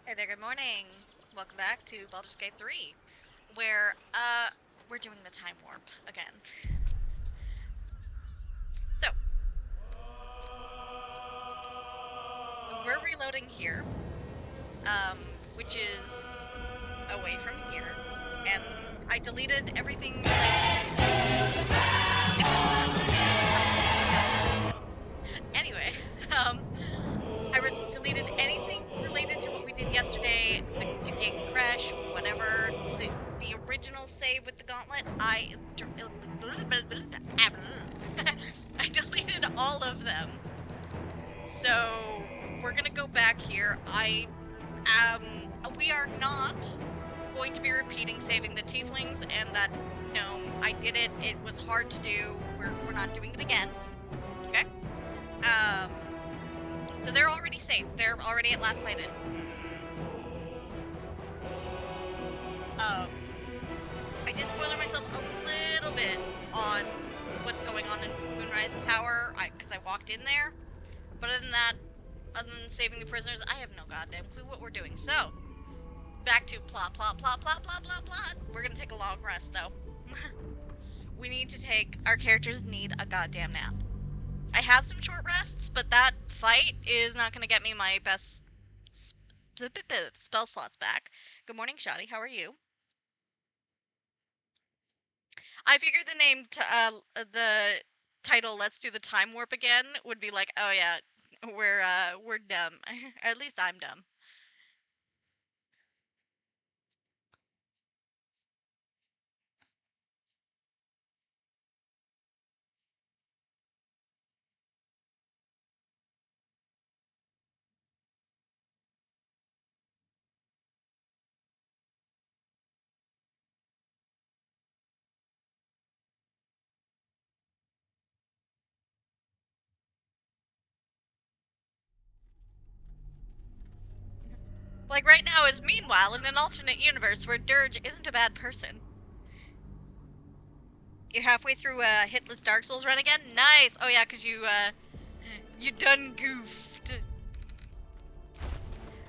Hey there, good morning. Welcome back to Baldur's Gate 3, where, we're doing the time warp again. So, we're reloading here, which is away from here, and I deleted everything anyway, um, deleted anything related to what we did yesterday, the Yankee Crash, whatever, the original save with the gauntlet, I deleted all of them. So we're gonna go back here. We are not going to be repeating saving the tieflings and that gnome. I did it. It was hard to do. We're not doing it again. Okay. Um, so they're already saved. They're already at last night in. I did spoiler myself a little bit on what's going on in Moonrise Tower, because I walked in there. But other than that, other than saving the prisoners, I have no goddamn clue what we're doing. So, back to plot. We're gonna take a long rest, though. Our characters need a goddamn nap. I have some short rests, but that fight is not gonna get me my best spell slots back. Good morning, Shoddy. How are you? I figured the title "Let's Do the Time Warp Again" would be like, oh yeah, we're dumb. Or at least I'm dumb. Like right now is meanwhile in an alternate universe where Dirge isn't a bad person. You're halfway through a hitless Dark Souls run again? Nice! Oh yeah, cause you done goofed.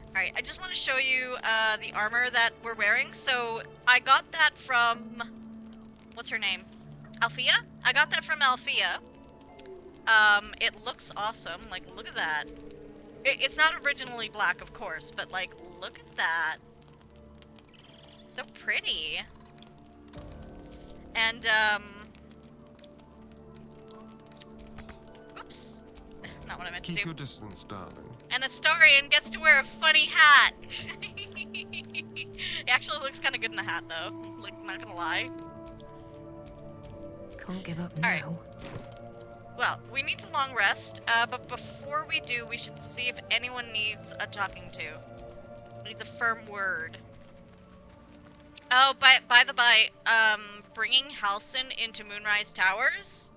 Alright, I just want to show you the armor that we're wearing. So I got that from, what's her name? Althea? I got that from Althea. It looks awesome. Like, look at that. It's not originally black, of course, but like, look at that. So pretty. And, oops. Not what I meant to do. Keep your distance, darling. And Astarion gets to wear a funny hat. It actually looks kind of good in the hat, though. Like, not gonna lie. Can't give up now. Alright. Well, we need to long rest, but before we do, we should see if anyone needs a talking to. Needs a firm word. Oh, by the by, bringing Halcyon into Moonrise Towers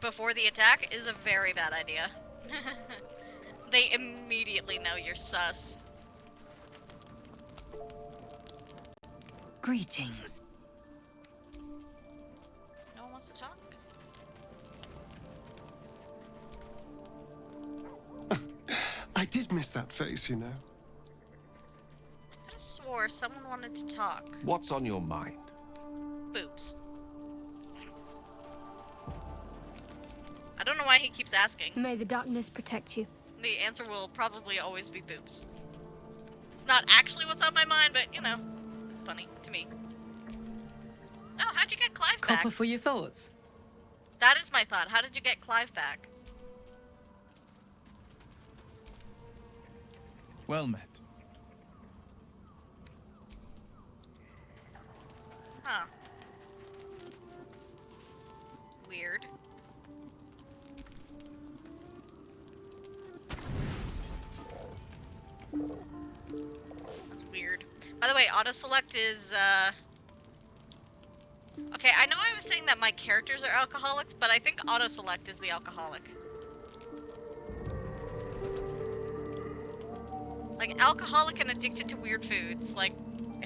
before the attack is a very bad idea. They immediately know you're sus. Greetings. No one wants to talk? I did miss that face, you know. I could have swore someone wanted to talk. What's on your mind? Boobs. I don't know why he keeps asking. May the darkness protect you. The answer will probably always be boobs. It's not actually what's on my mind, but, you know, it's funny to me. Oh, how'd you get Clive back? Copper for your thoughts. That is my thought. How did you get Clive back? Well met. Huh. Weird. That's weird. By the way, auto-select is, okay, I know I was saying that my characters are alcoholics, but I think auto-select is the alcoholic. Like, alcoholic and addicted to weird foods, like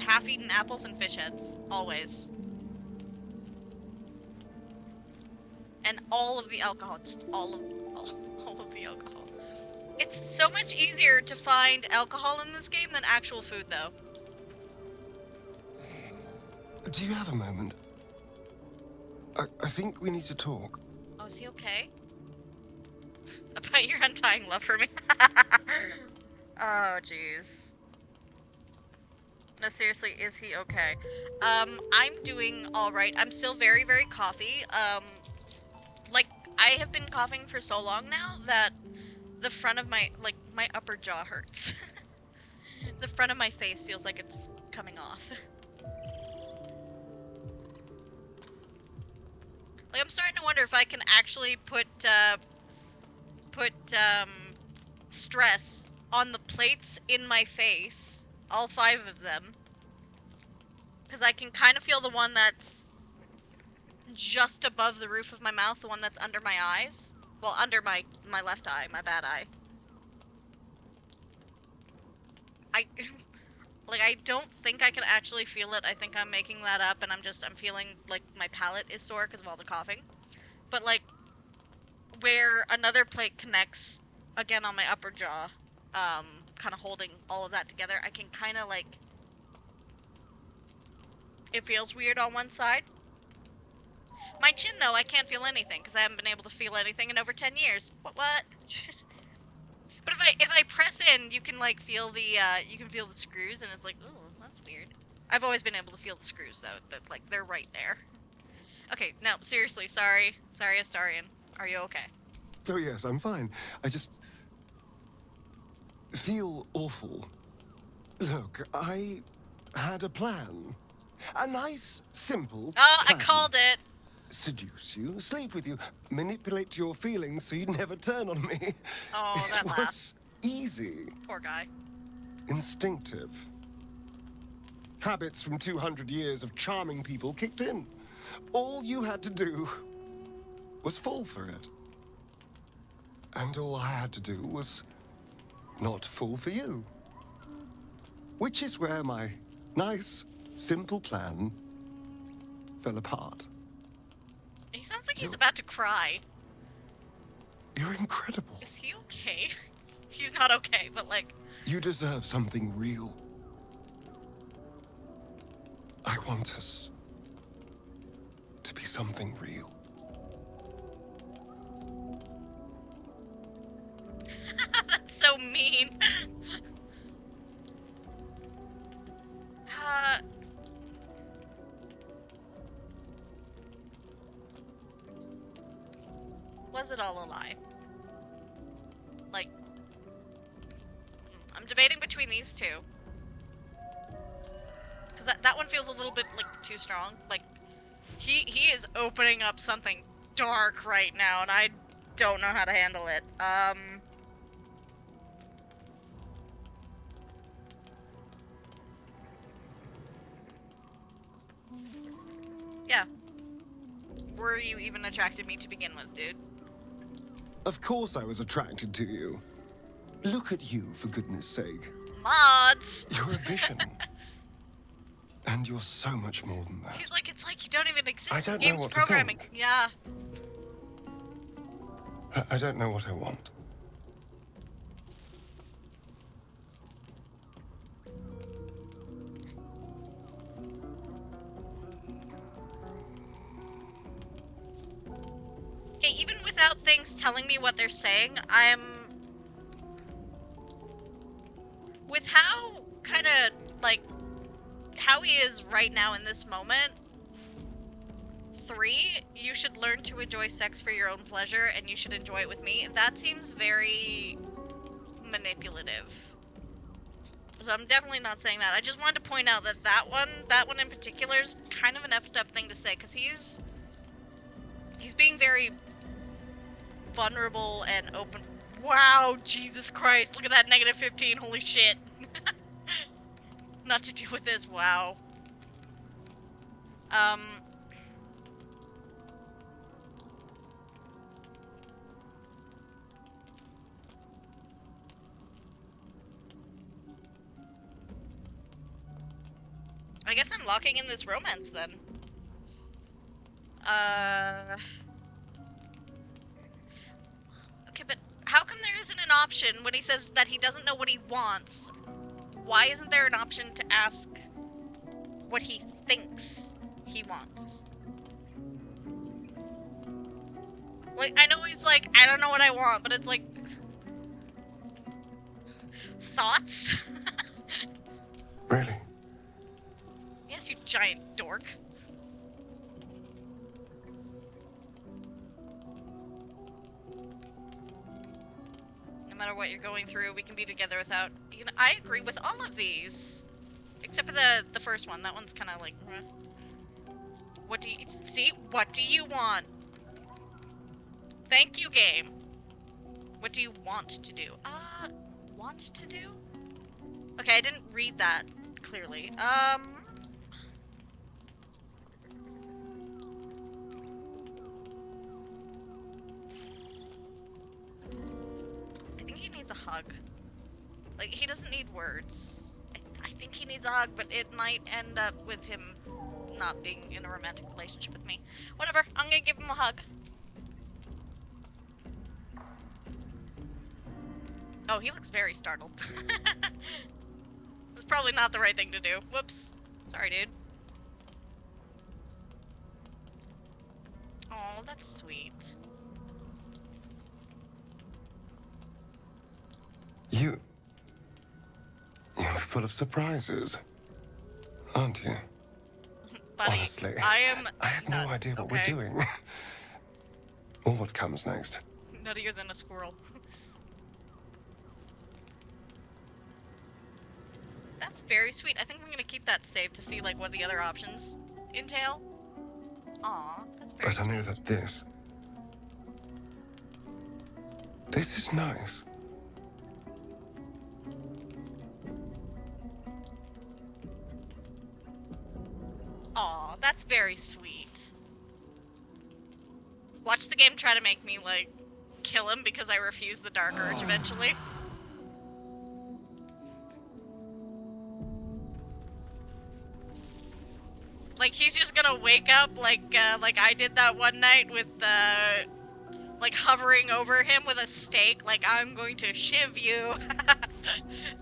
half-eaten apples and fish heads, always. And all of the alcohol, just all of the alcohol. It's so much easier to find alcohol in this game than actual food, though. Do you have a moment? I think we need to talk. Oh, is he okay? About your undying love for me? Oh, jeez. No, seriously, is he okay? I'm doing alright. I'm still very, very coughy. Like, I have been coughing for so long now that the front of my, like, my upper jaw hurts. The front of my face feels like it's coming off. Like, I'm starting to wonder if I can actually put stress on the plates in my face, all 5 of them, because I can kind of feel the one that's just above the roof of my mouth, the one that's under my eyes. Well, under my left eye, my bad eye. Like, I don't think I can actually feel it. I think I'm making that up, and I'm feeling like my palate is sore because of all the coughing. But, like, where another plate connects, again, on my upper jaw, kind of holding all of that together, I can kind of, like, it feels weird on one side. My chin, though, I can't feel anything, because I haven't been able to feel anything in over 10 years. What? But if I press in, you can, like, feel the, you can feel the screws, and it's like, ooh, that's weird. I've always been able to feel the screws, though, that, like, they're right there. Okay, no, seriously, sorry, Astarion. Are you okay? Oh yes, I'm fine. I just feel awful. Look, I had a plan. A nice, simple Oh, plan. I called it! Seduce you, sleep with you, manipulate your feelings so you'd never turn on me. Oh, that It laugh. was easy. Poor guy. Instinctive. Habits from 200 years of charming people kicked in. All you had to do was fall for it. And all I had to do was not fall for you. Which is where my nice, simple plan fell apart. He sounds like he's about to cry. You're incredible. Is he okay? He's not okay, but, like... You deserve something real. I want us to be something real. That's so mean. Was it all a lie? Like, I'm debating between these two. Because that one feels a little bit, like, too strong. Like, he is opening up something dark right now, and I don't know how to handle it. Yeah. Were you even attracted me to begin with, dude? Of course I was attracted to you. Look at you, for goodness sake. Mods! You're a vision. And you're so much more than that. He's like, it's like you don't even exist I in don't know games what to programming. think. Yeah. I don't know what I want. Okay, even without things telling me what they're saying, I'm... With how, kind of, like, how he is right now in this moment, 3, you should learn to enjoy sex for your own pleasure, and you should enjoy it with me. That seems very manipulative. So I'm definitely not saying that. I just wanted to point out that that one in particular is kind of an effed up thing to say, because he's being very vulnerable and open. Wow, Jesus Christ, look at that negative 15, holy shit. Not to deal with this, wow. I guess I'm locking in this romance then. Okay, but how come there isn't an option when he says that he doesn't know what he wants? Why isn't there an option to ask what he thinks he wants? Like, I know he's like, I don't know what I want, but it's like... Thoughts? Really? Yes, you giant dork. No matter what you're going through, we can be together without... You know, I agree with all of these. Except for the first one. That one's kind of like... What do you... See? What do you want? Thank you, game. What do you want to do? Want to do? Okay, I didn't read that clearly. I think he needs a hug. Like, he doesn't need words. I think he needs a hug, but it might end up with him not being in a romantic relationship with me. Whatever, I'm gonna give him a hug. Oh, he looks very startled. That's probably not the right thing to do. Whoops. Sorry, dude. Oh, that's sweet. You're full of surprises, aren't you? Buddy, Honestly, I am I have no nuts, idea what okay? we're doing. Or what comes next. Nuttier than a squirrel. That's very sweet. I think I'm gonna keep that saved to see like what the other options entail. Aw, that's very But I sweet. know that this is nice. Aw, that's very sweet. Watch the game try to make me like kill him because I refuse the Dark Urge eventually. Like, he's just gonna wake up like I did that one night with, like, hovering over him with a stake, like, I'm going to shiv you.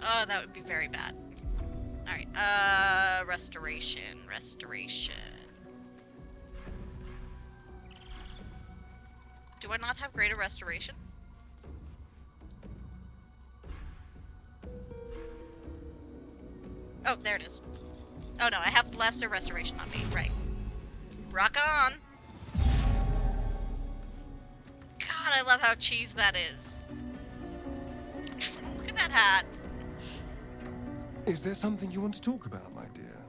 Oh, that would be very bad. Alright, restoration. Do I not have greater restoration? Oh, there it is. Oh no, I have lesser restoration on me, right. Rock on! God, I love how cheese that is. Look at that hat. Is there something you want to talk about, my dear?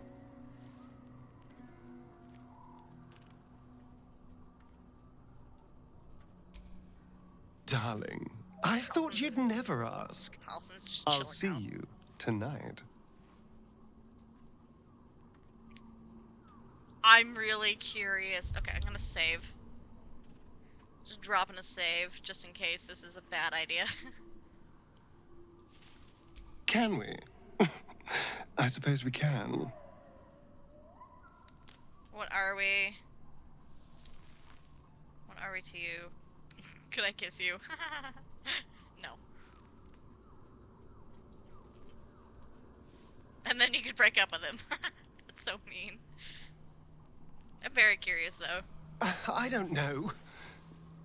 Darling, I thought you'd never ask. Halson's just I'll chilling see out. you tonight. I'm really curious. Okay, I'm gonna save. Just dropping a save, just in case this is a bad idea. Can we? I suppose we can. What are we? What are we to you? Could I kiss you? No. And then you could break up with him. That's so mean. I'm very curious though. I don't know.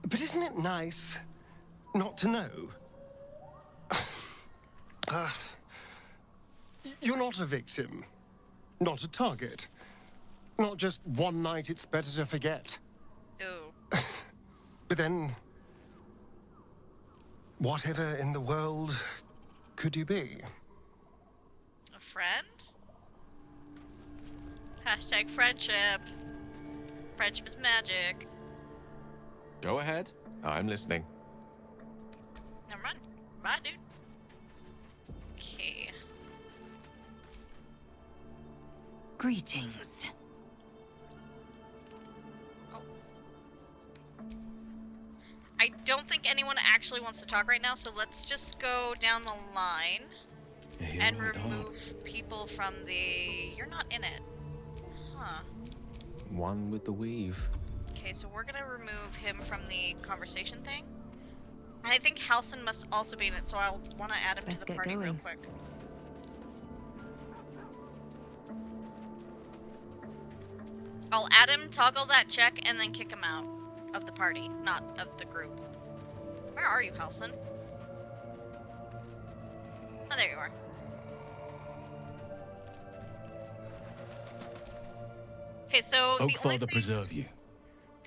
But isn't it nice not to know? You're not a victim. Not a target. Not just one night it's better to forget. Ooh. But then... whatever in the world could you be? A friend? Hashtag friendship. Friendship is magic. Go ahead. I'm listening. Never mind. Bye, dude. Okay. Greetings. Oh. I don't think anyone actually wants to talk right now, so let's just go down the line and remove people from the... You're not in it. Huh. One with the weave. Okay, so we're gonna remove him from the conversation thing. And I think Halson must also be in it, so I'll want to add him Let's to the get party real going. quick. I'll add him, toggle that check, and then kick him out of the party, not of the group. Where are you, Halson? Oh, there you are. Okay, so Oakfather preserve you.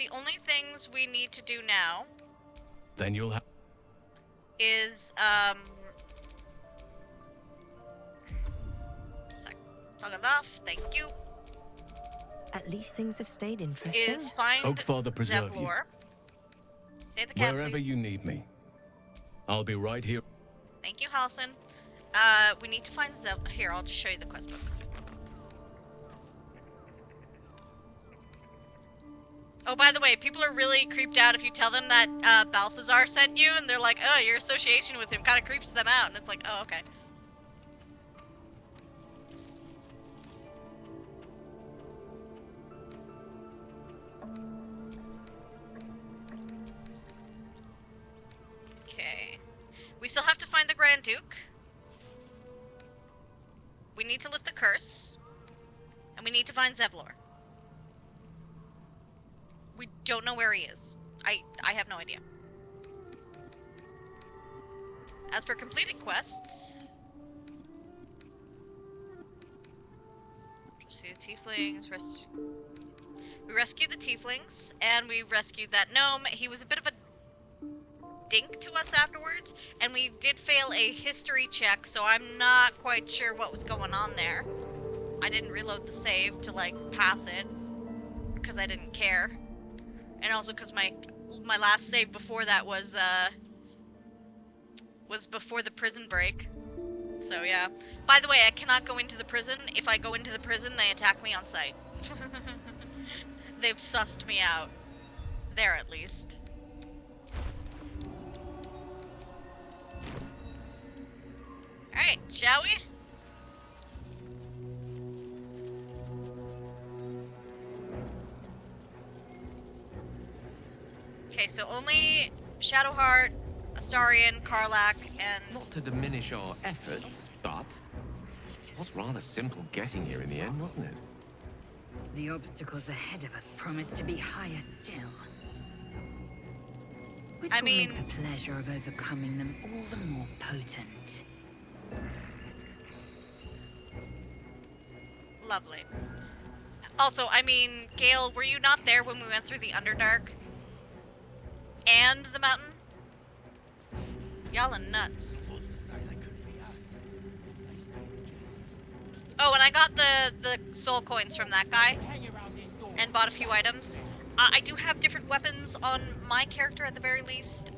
the only things we need to do now Then you'll have. is sec. Toggle it off. Thank you. At least things have stayed interesting. Is find Oakfather preserve you. Zevlor. Say the cat, Wherever please. you need me, I'll be right here. Thank you, Halson. We need to find Here, I'll just show you the quest book. Oh, by the way, people are really creeped out if you tell them that Balthazar sent you, and they're like, oh, your association with him kind of creeps them out, and it's like, oh, okay. Okay. We still have to find the Grand Duke. We need to lift the curse. And we need to find Zevlor. We don't know where he is. I have no idea. As for completed quests... Rescue the tieflings, we rescued the tieflings, and we rescued that gnome. He was a bit of a dink to us afterwards, and we did fail a history check, so I'm not quite sure what was going on there. I didn't reload the save to, like, pass it, because I didn't care. And also because my last save before that was before the prison break. So, yeah. By the way, I cannot go into the prison. If I go into the prison, they attack me on sight. They've sussed me out. There, at least. Alright, shall we? Okay, so only Shadowheart, Astarion, Karlach, and... Not to diminish our efforts, but it was rather simple getting here in the end, wasn't it? The obstacles ahead of us promise to be higher still. Which will make the pleasure of overcoming them all the more potent. Lovely. Also, I mean, Gale, were you not there when we went through the Underdark? And the mountain? Y'all are nuts. Oh, and I got the soul coins from that guy. And bought a few items. I do have different weapons on my character at the very least.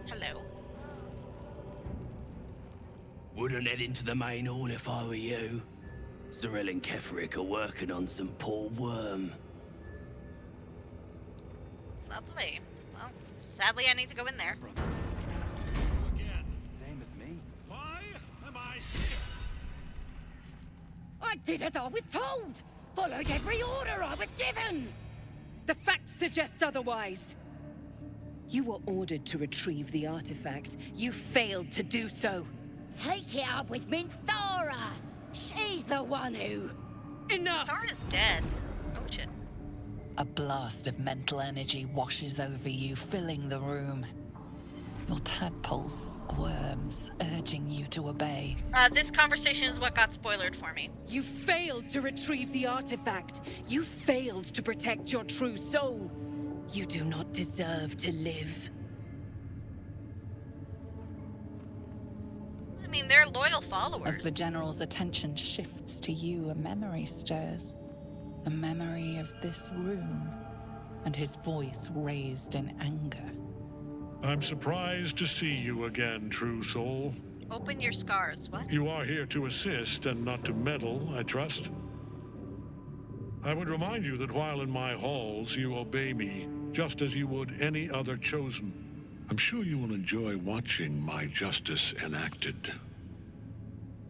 Hello. Wouldn't head into the main hall if I were you. Cyril and Kefric are working on some poor worm. Lovely. Well, sadly I need to go in there. Same as me. Why am I here? I did as I was told! Followed every order I was given! The facts suggest otherwise. You were ordered to retrieve the artifact. You failed to do so. Take it up with Minthara! She's the one who... Enough! Thara's dead. Oh shit. A blast of mental energy washes over you, filling the room. Your tadpole squirms, urging you to obey. This conversation is what got spoilered for me. You failed to retrieve the artifact. You failed to protect your true soul. You do not deserve to live. I mean, they're loyal followers. As the General's attention shifts to you, a memory stirs. A memory of this room, and his voice raised in anger. I'm surprised to see you again, true soul. Open your scars. What? You are here to assist and not to meddle, I trust. I would remind you that while in my halls, you obey me, just as you would any other chosen. I'm sure you will enjoy watching my justice enacted.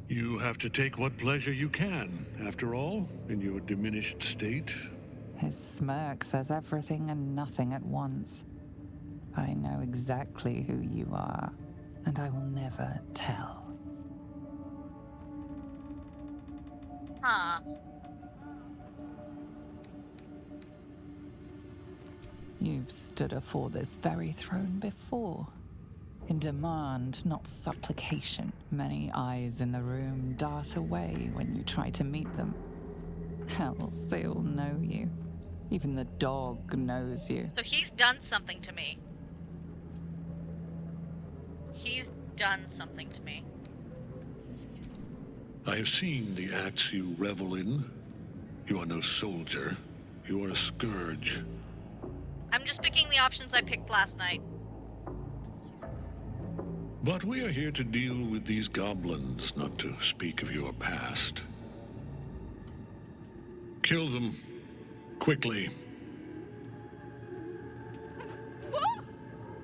You have to take what pleasure you can, after all, in your diminished state. His smirk says everything and nothing at once. I know exactly who you are, and I will never tell. Huh. You've stood afore this very throne before. In demand, not supplication. Many eyes in the room dart away when you try to meet them. Hells, they all know you. Even the dog knows you. So he's done something to me. He's done something to me. I have seen the acts you revel in. You are no soldier. You are a scourge. I'm just picking the options I picked last night. But we are here to deal with these goblins, not to speak of your past. Kill them. Quickly. What?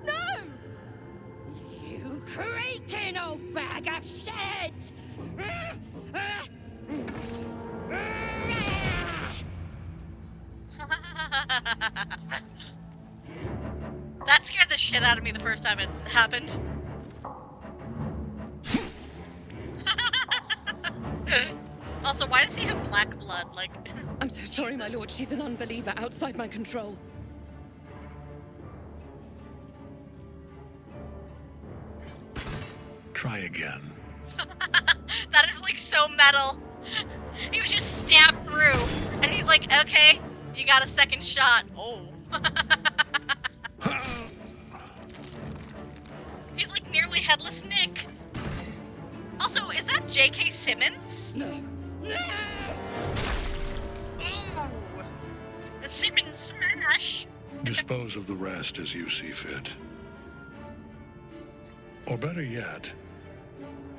No! You creaking old bag of shit! That scared the shit out of me the first time it happened. Also, why does he have black blood? Like, I'm so sorry, my lord. She's an unbeliever outside my control. Try again. that is like so metal. He was just stabbed through, and he's like, "Okay, you got a second shot." Oh. He's like nearly headless Nick. Also, is that J.K. Simmons? No. Oh, the Simmons smash. Dispose of the rest as you see fit. Or better yet,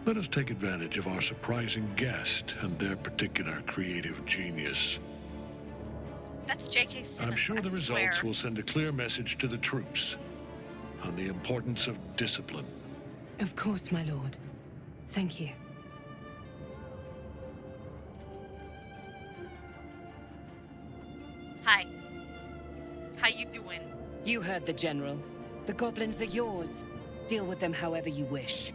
let us take advantage of our surprising guest and their particular creative genius. That's J.K. Simmons. I'm sure the I results swear. will send a clear message to the troops on the importance of discipline. Of course, my lord. Thank you. Hi. How you doing? You heard the general. The goblins are yours. Deal with them however you wish.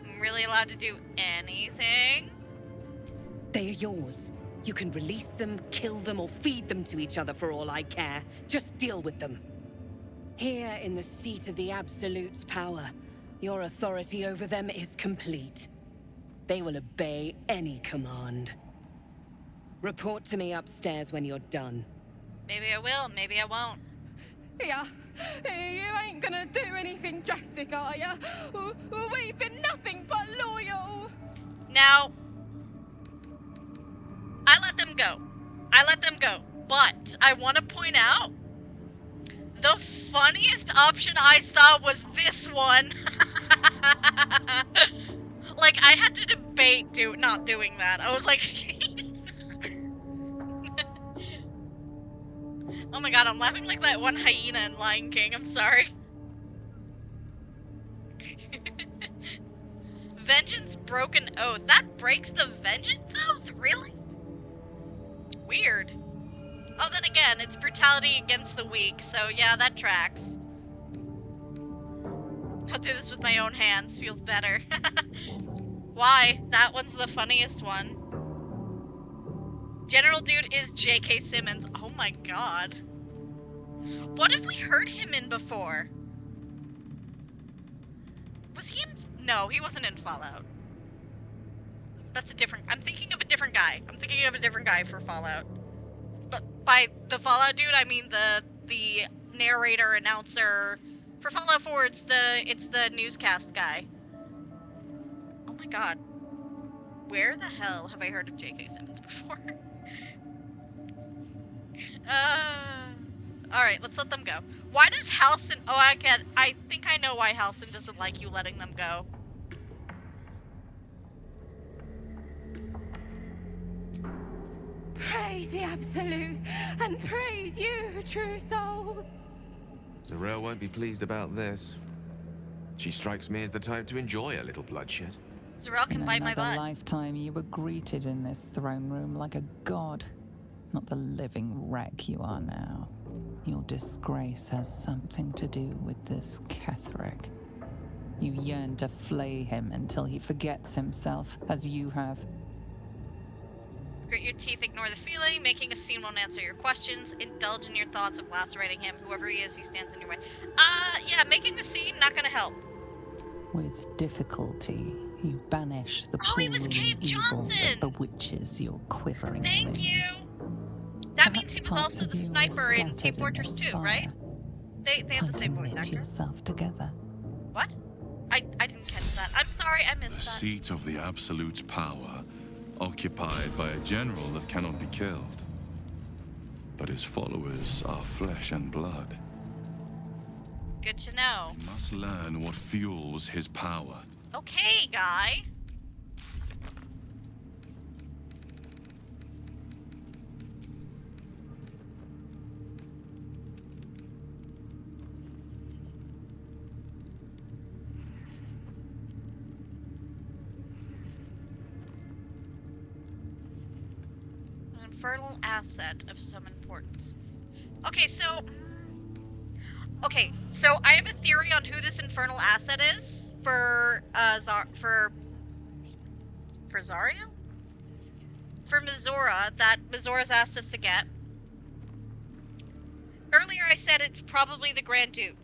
I'm really allowed to do anything? They are yours. You can release them, kill them, or feed them to each other for all I care. Just deal with them. Here in the seat of the Absolute's power, your authority over them is complete. They will obey any command. Report to me upstairs when you're done. Maybe I will, maybe I won't. Yeah, you ain't gonna do anything drastic, are ya? We've been nothing but loyal. Now, I let them go. But I want to point out, the funniest option I saw was this one. Like, I had to debate not doing that. I was like... Oh my god, I'm laughing like that one hyena in Lion King, I'm sorry. Vengeance broken oath. That breaks the vengeance oath? Really? Weird. Oh, then again, it's brutality against the weak, so yeah, that tracks. I'll do this with my own hands, feels better. Why? That one's the funniest one. General Dude is J.K. Simmons. Oh my god. What have we heard him in before? Was he in... No, he wasn't in Fallout. That's a different... I'm thinking of a different guy. For Fallout. But by the Fallout Dude, I mean the narrator, announcer. For Fallout 4, it's the newscast guy. Oh my god. Where the hell have I heard of J.K. Simmons before? Alright, let's let them go. Why does Halcyon... Oh, I think I know why Halcyon doesn't like you letting them go. Praise the Absolute, and praise you, true soul. Zarel won't be pleased about this. She strikes me as the type to enjoy a little bloodshed. Zarel can bite my butt. In another lifetime, you were greeted in this throne room like a god, not the living wreck you are now. Your disgrace has something to do with this Ketheric. You yearn to flay him until he forgets himself, as you have. Grit your teeth, ignore the feeling. Making a scene won't answer your questions. Indulge in your thoughts of lacerating him. Whoever he is, he stands in your way. Yeah, making a scene, not gonna help. With difficulty, you banish the Oh, it was pooling Cave evil that Johnson! bewitches your quivering Thank you! limbs. That means Perhaps he was parts also of the you are sniper in scattered Team Fortress 2, right? They have Time the same to voice knit actor. yourself together. What? I didn't catch that. I'm sorry, I missed The that. seat of the Absolute's power, occupied by a general that cannot be killed. But his followers are flesh and blood. Good to know. We must learn what fuels his power. Okay, guy. An infernal asset of some importance. Okay, so I have a theory on who this infernal asset is for Zario? For Mizora, that Mizora's asked us to get. Earlier I said it's probably the Grand Duke.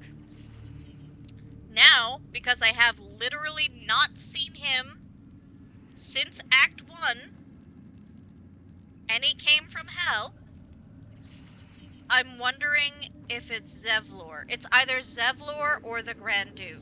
Now, because I have literally not seen him since Act 1, and he came from hell, I'm wondering if it's Zevlor. It's either Zevlor or the Grand Duke.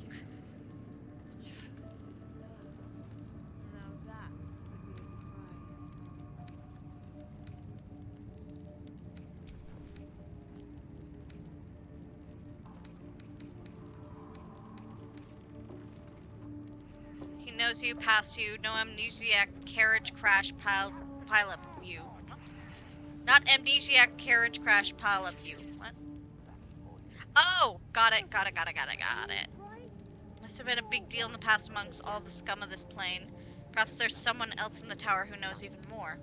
He knows you, past you, no amnesiac carriage crash pile up you. What? Not amnesiac carriage crash pile up you. What? Oh! Got it. Must have been a big deal in the past amongst all the scum of this plane. Perhaps there's someone else in the tower who knows even more.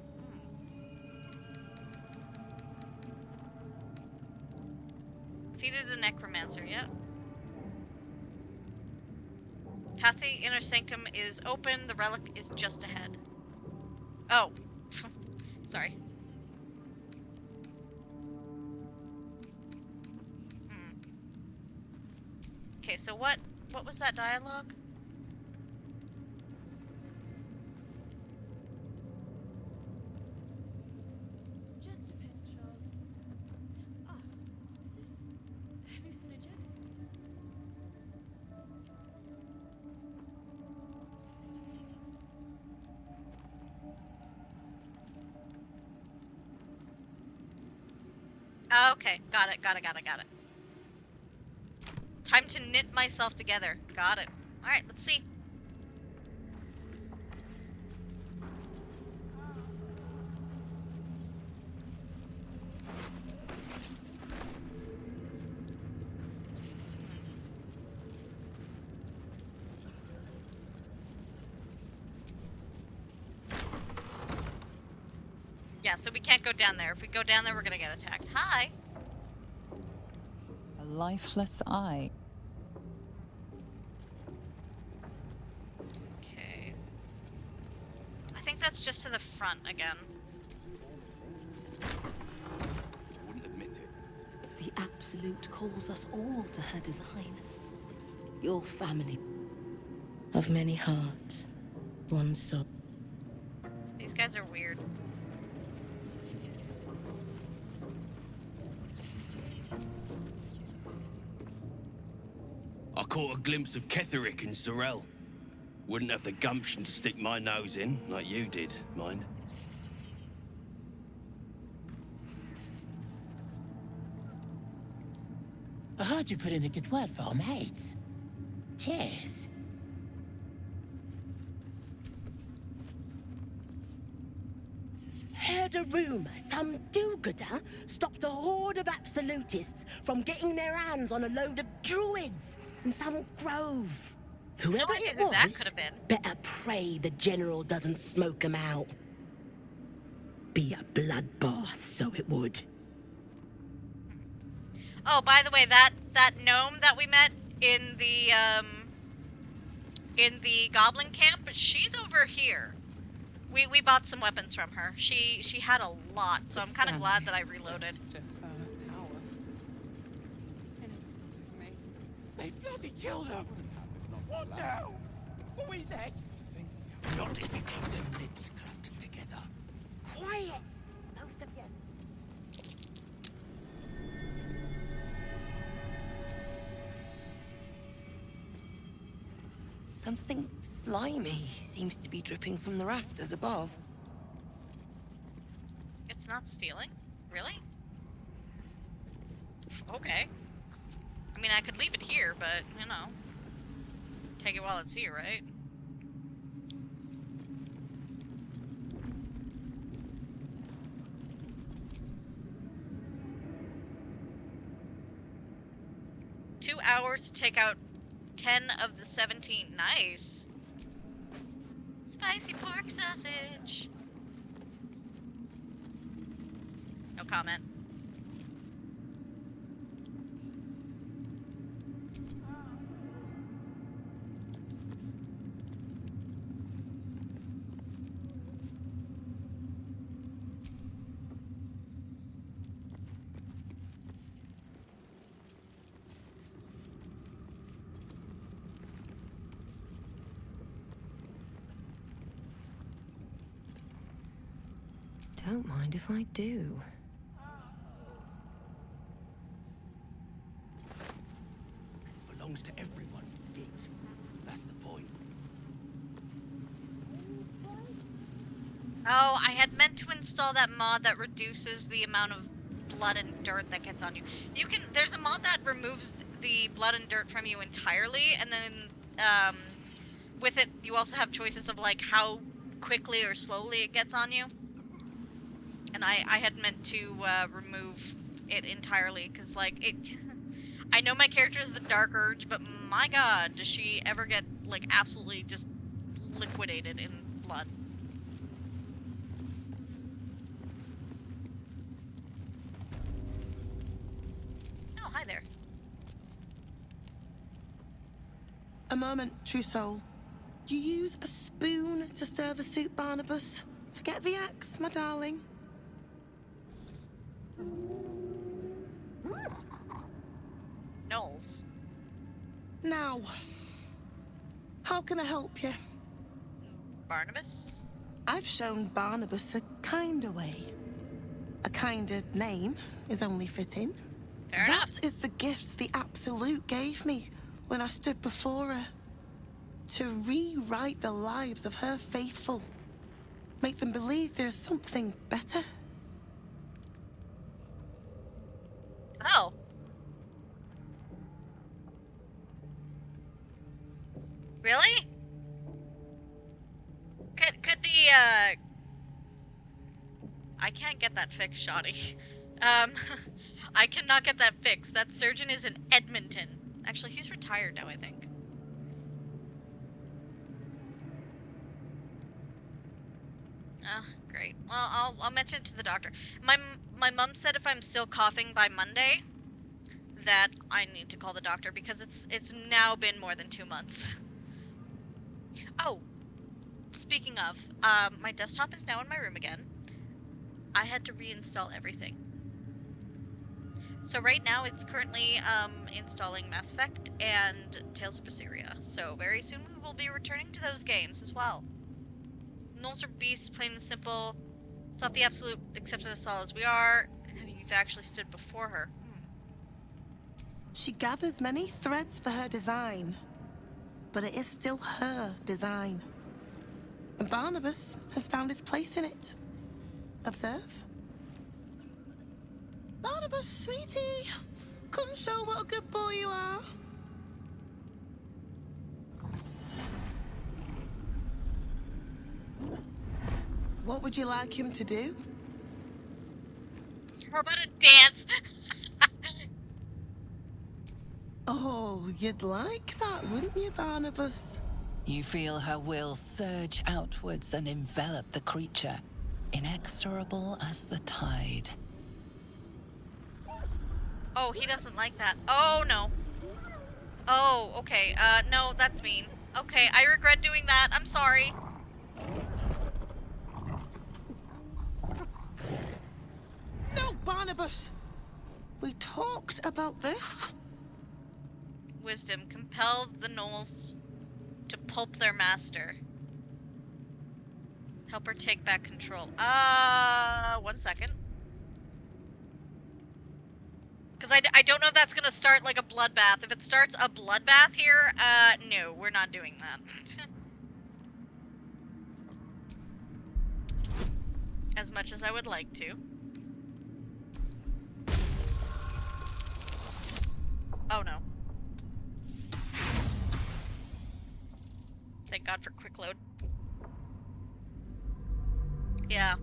Defeated the necromancer, yep. Path to the inner sanctum is open, the relic is just ahead. Oh. Sorry. Okay, so what was that dialogue? Just a pinch of... Ah, is this hallucinogenic? Okay, got it. Time to knit myself together. Got it. Alright, let's see. Yeah, so we can't go down there. If we go down there, we're gonna get attacked. Hi! A lifeless eye. Okay. I think that's just to the front again. Wouldn't admit it. The Absolute calls us all to her design. Your family. Of many hearts, one soul. These guys are weird. I caught a glimpse of Ketheric and Sorel. Wouldn't have the gumption to stick my nose in, like you did, mind. I heard you put in a good word for our mates. Cheers. Heard a rumor some do-gooder stopped a horde of absolutists from getting their hands on a load of druids in some grove. Whoever it was, that could have been. better pray the general doesn't smoke 'em out. Be a bloodbath, so it would. Oh, by the way, that gnome that we met in the goblin camp, she's over here. We bought some weapons from her. She had a lot, so I'm kind of glad that I reloaded. They bloody killed her! What now? What we next? Not if you keep them lids clamped together. Quiet, both of you. Something slimy seems to be dripping from the rafters above. It's not stealing? Really? Okay. I mean, I could leave it here, but, you know. Take it while it's here, right? Two hours to take out 10 of the 17. Nice. Spicy pork sausage. No comment. Don't mind if I do. Belongs to everyone. That's the point. Oh, I had meant to install that mod that reduces the amount of blood and dirt that gets on you. There's a mod that removes the blood and dirt from you entirely, and then with it you also have choices of like how quickly or slowly it gets on you. And I had meant to remove it entirely, because like I know my character is the Dark Urge, but my god, does she ever get like absolutely just liquidated in blood. Oh, hi there. A moment, true soul. You use a spoon to stir the soup, Barnabas. Forget the axe, my darling. Knowles. Now, how can I help you? Barnabas? I've shown Barnabas a kinder way. A kinder name is only fitting. Fair enough. That is the gifts the Absolute gave me when I stood before her. To rewrite the lives of her faithful. Make them believe there's something better. Oh. Really? Could the, I can't get that fixed, Shoddy. I cannot get that fixed. That surgeon is in Edmonton. Actually, he's retired now, I think. Oh, great. Well, I'll mention it to the doctor. My mom said if I'm still coughing by Monday, that I need to call the doctor because it's now been more than 2 months. Oh, speaking of, my desktop is now in my room again. I had to reinstall everything. So right now it's currently installing Mass Effect and Tales of Berseria. So very soon we will be returning to those games as well. Knowles are beasts, plain and simple. Thought the Absolute accepted us all as we are. You've actually stood before her. She gathers many threads for her design, but it is still her design. And Barnabas has found his place in it. Observe. Barnabas, sweetie, come show what a good boy you are. What would you like him to do? How about a dance? Oh, you'd like that, wouldn't you, Barnabas? You feel her will surge outwards and envelop the creature, inexorable as the tide. Oh, he doesn't like that. Oh, no. Oh, okay. No, that's mean. Okay, I regret doing that. I'm sorry. No, Barnabas! We talked about this. Wisdom. Compel the gnolls to pulp their master. Help her take back control. 1 second. Because I don't know if that's gonna start like a bloodbath. If it starts a bloodbath here, no, we're not doing that. As much as I would like to. Oh no. Thank God for quick load. Yeah.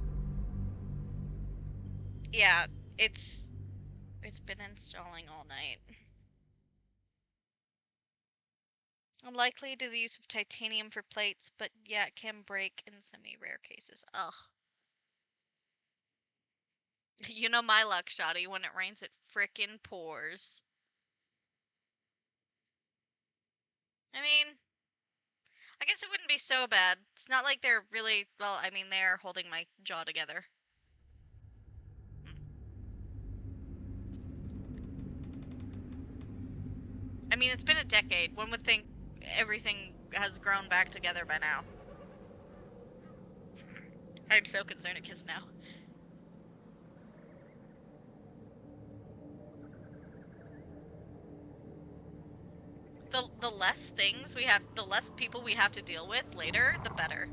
Yeah, it's been installing all night. Unlikely to the use of titanium for plates, but yeah, it can break in semi-rare cases. Ugh. You know my luck, Shoddy. When it rains, it frickin' pours. I mean, I guess it wouldn't be so bad. It's not like they're really, well, I mean, they're holding my jaw together. I mean, it's been a decade. One would think everything has grown back together by now. I'm so concerned at Kiss now. The less things we have, the less people we have to deal with later, the better.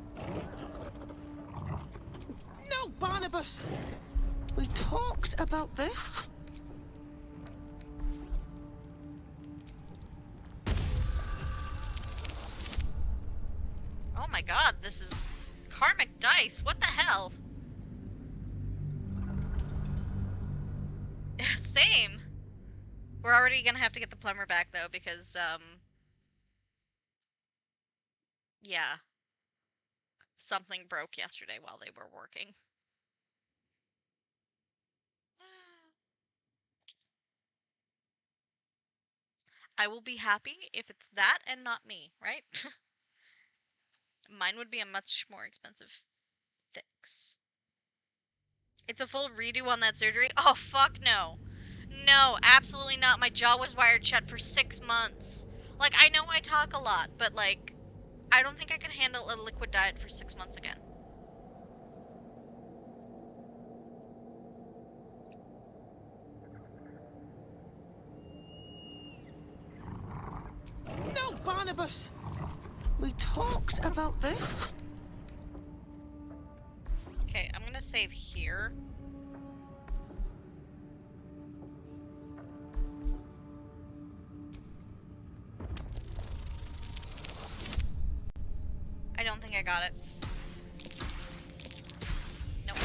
No, Barnabas! We talked about this. Oh my god, this is karmic dice. What the hell? Same. We're already gonna have to get the plumber back though because yeah. Something broke yesterday while they were working. I will be happy if it's that and not me, right? Mine would be a much more expensive fix. It's a full redo on that surgery? Oh, fuck no. No, absolutely not. My jaw was wired shut for 6 months. Like, I know I talk a lot, but, like, I don't think I could handle a liquid diet for 6 months again. No, Barnabas! We talked about this. Okay, I'm gonna save here. I don't think I got it. Nope.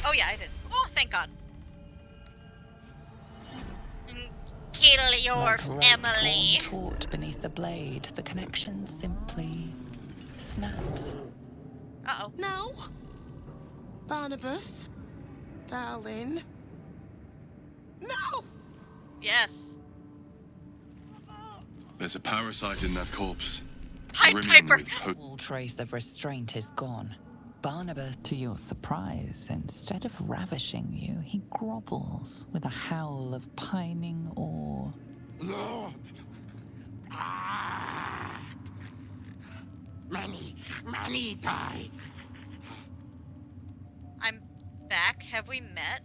Oh yeah, I did. Oh, thank God. Kill your like rope family. torn taut beneath the blade, the connection simply snaps. Uh-oh. No. Barnabas. Darling. No! Yes. There's a parasite in that corpse. Pied brimming Piper. with All trace of restraint is gone. Barnabas, to your surprise, instead of ravishing you, he grovels with a howl of pining awe. Lord! Ah! Many die. I'm back. Have we met?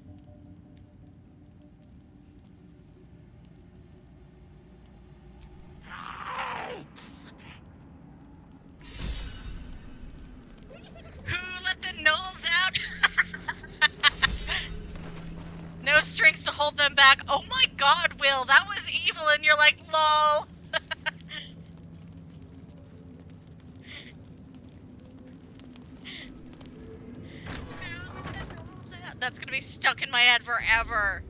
Who let the gnolls out? No strings to hold them back. Oh my God, Will, that was evil, and you're like, lol. That's gonna be stuck in my head forever.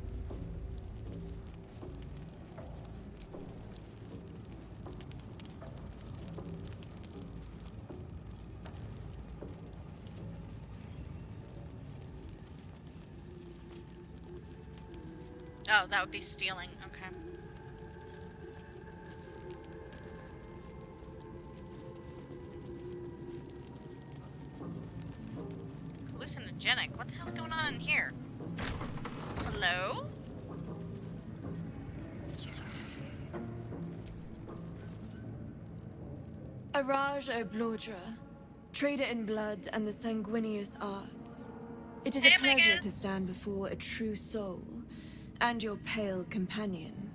Oh, that would be stealing. Okay. Hallucinogenic. What the hell's going on in here? Hello? Araj Oblodra, trader in blood and the sanguineous arts. It is a pleasure to stand before a true soul and your pale companion.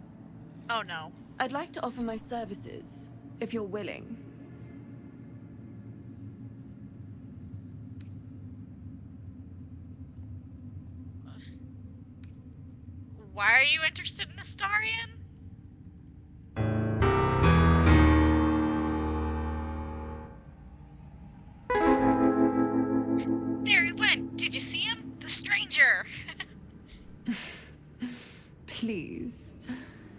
Oh no. I'd like to offer my services, if you're willing. Why are you interested in Astarion? There he went! Did you see him? The stranger! Please.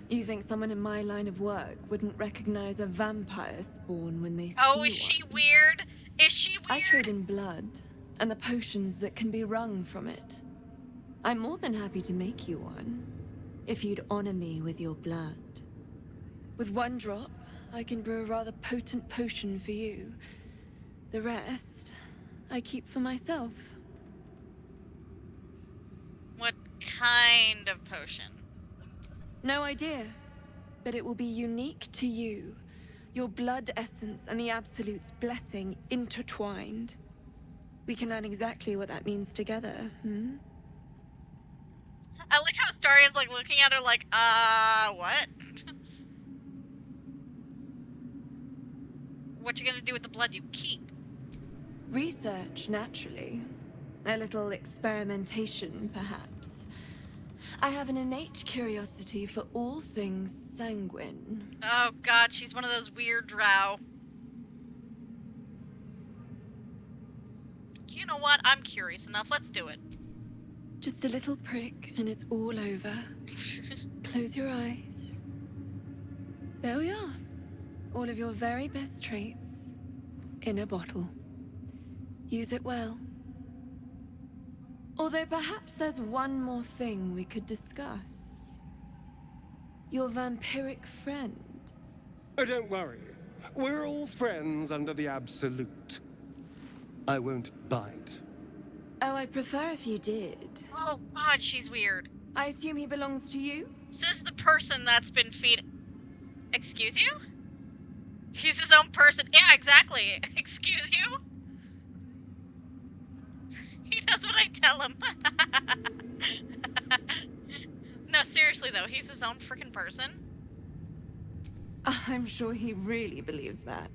You think someone in my line of work wouldn't recognize a vampire spawn when they see one? Oh, is she weird? Is she weird? I trade in blood, and the potions that can be wrung from it. I'm more than happy to make you one, if you'd honor me with your blood. With one drop, I can brew a rather potent potion for you. The rest, I keep for myself. What kind of potion? No idea, but it will be unique to you. Your blood essence and the Absolute's blessing intertwined. We can learn exactly what that means together, I like how Astarion's like looking at her like, what? What you gonna do with the blood you keep? Research, naturally. A little experimentation, perhaps. I have an innate curiosity for all things sanguine. Oh god, she's one of those weird drow. You know what? I'm curious enough. Let's do it. Just a little prick and it's all over. Close your eyes. There we are. All of your very best traits in a bottle. Use it well. Although perhaps there's one more thing we could discuss. Your vampiric friend. Oh, don't worry. We're all friends under the Absolute. I won't bite. Oh, I'd prefer if you did. Oh god, she's weird. I assume he belongs to you? Says the person that's been feeding. Excuse you? He's his own person. Yeah, exactly. Excuse you? He does what I tell him. No, seriously though, he's his own freaking person. I'm sure he really believes that.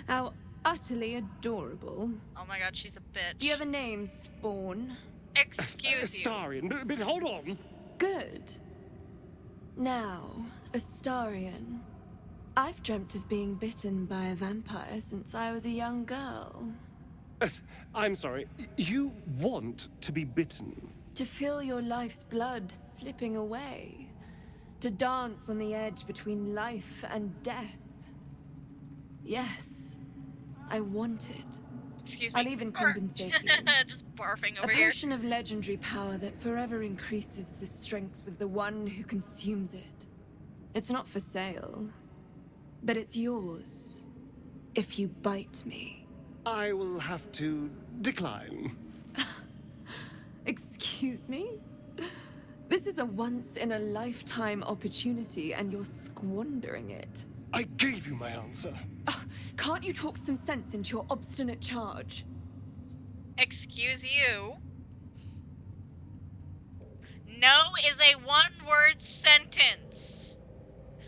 How utterly adorable. Oh my god, she's a bitch. Do you have a name, Spawn? Excuse you. Astarion, but hold on. Good. Now, Astarion. I've dreamt of being bitten by a vampire since I was a young girl. I'm sorry. You want to be bitten? To feel your life's blood slipping away. To dance on the edge between life and death. Yes, I want it. Excuse me. I'll even compensate you. Just barfing over A here. potion of legendary power that forever increases the strength of the one who consumes it. It's not for sale, but it's yours if you bite me. I will have to decline. Excuse me? This is a once-in-a-lifetime opportunity, and you're squandering it. I gave you my answer. Can't you talk some sense into your obstinate charge? Excuse you. No is a one-word sentence.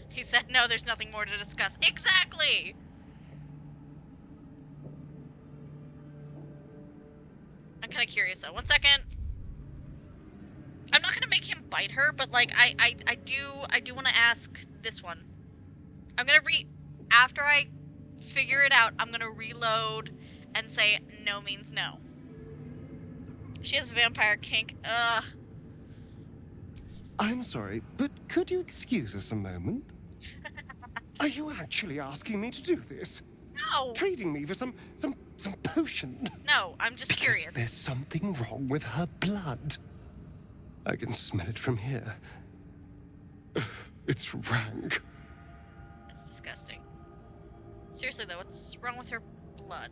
He said no, there's nothing more to discuss. Exactly! I'm kind of curious though. 1 second. I'm not gonna make him bite her, but like I do want to ask this one. I'm gonna after I figure it out, I'm gonna reload and say no means no. She has vampire kink. Ugh. I'm sorry, but could you excuse us a moment? Are you actually asking me to do this? No. Trading me for some potion? No, I'm just curious. There's something wrong with her blood. I can smell it from here. It's rank. That's disgusting. Seriously though, what's wrong with her blood?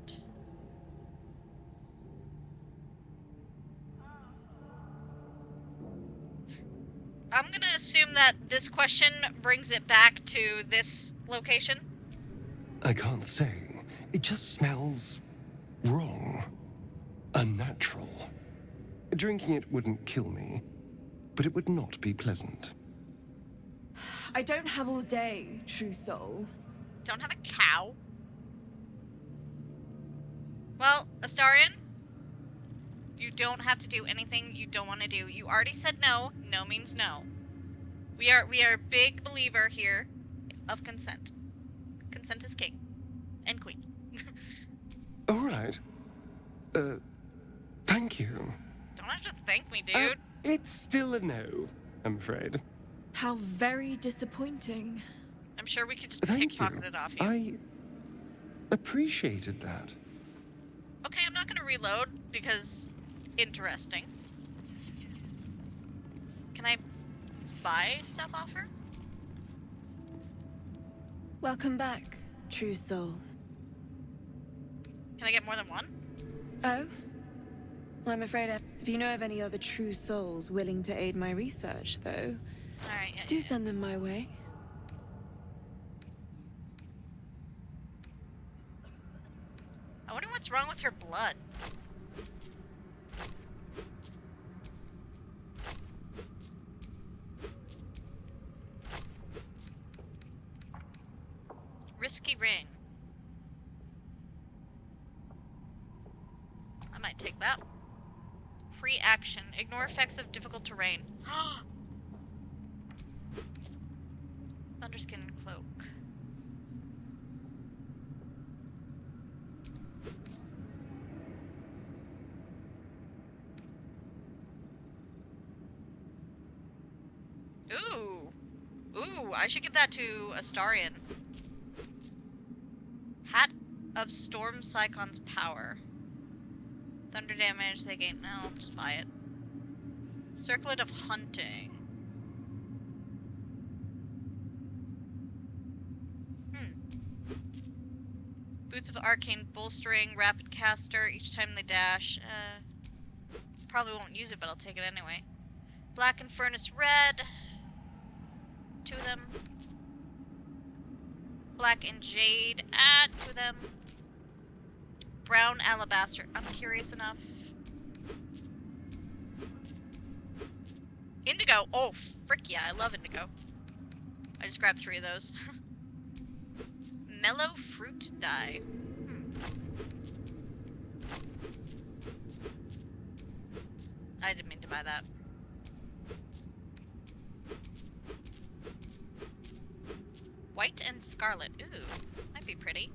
I'm gonna assume that this question brings it back to this location. I can't say. It just smells wrong. Unnatural. Drinking it wouldn't kill me, but it would not be pleasant. I don't have all day, true soul. Don't have a cow? Well, Astarion, you don't have to do anything you don't want to do. You already said no. No means no. We are a big believer here of consent. Consent is king. And queen. All right. Thank you. Don't have to thank me, dude. It's still a no, I'm afraid. How very disappointing. I'm sure we could just Thank pickpocket you. it off you. I appreciated that. Okay, I'm not gonna reload because interesting. Can I buy stuff off her? Welcome back, true soul. Can I get more than one? Oh? Well, I'm afraid if you know of any other true souls willing to aid my research, though, Alright, yeah, do send them my way. I wonder what's wrong with her blood. Risky ring. I might take that. Free action. Ignore effects of difficult terrain. Thunderskin and cloak. Ooh. Ooh, I should give that to Astarion. Hat of Storm Psychon's power. Thunder damage, they gain. No, I'll just buy it. Circlet of Hunting. Boots of Arcane Bolstering, Rapid Caster, each time they dash. Probably won't use it, but I'll take it anyway. Black and Furnace Red. 2 of them. Black and Jade. Add 2 of them. Brown Alabaster. I'm curious enough. Indigo. Oh, frick yeah, I love indigo. I just grabbed 3 of those. Mellow fruit dye. I didn't mean to buy that. White and scarlet. Ooh, might be pretty.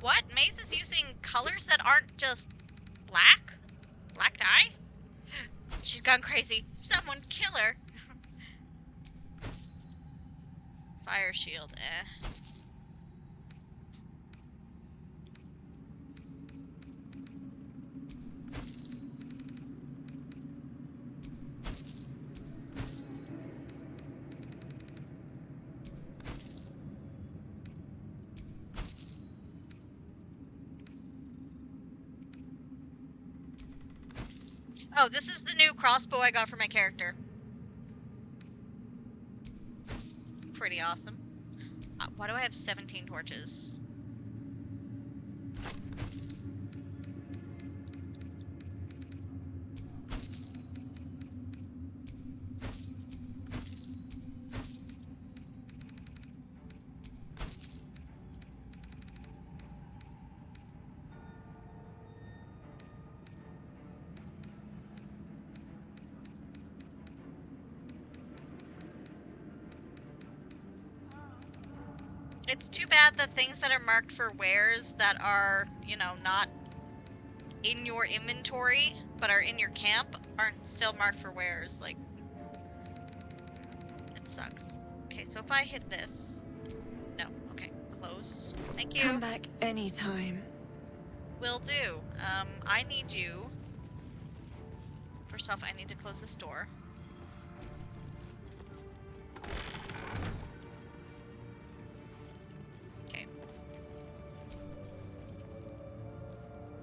What? Maze is using colors that aren't just black? Black dye? She's gone crazy. Someone kill her. Fire shield, eh. Oh, this is the new crossbow I got for my character. Pretty awesome. Why do I have 17 torches? It's too bad that things that are marked for wares that are, you know, not in your inventory, but are in your camp, aren't still marked for wares. Like, it sucks. Okay, so if I hit this... No, okay, close. Thank you. Come back anytime. Will do. I need you... First off, I need to close this door.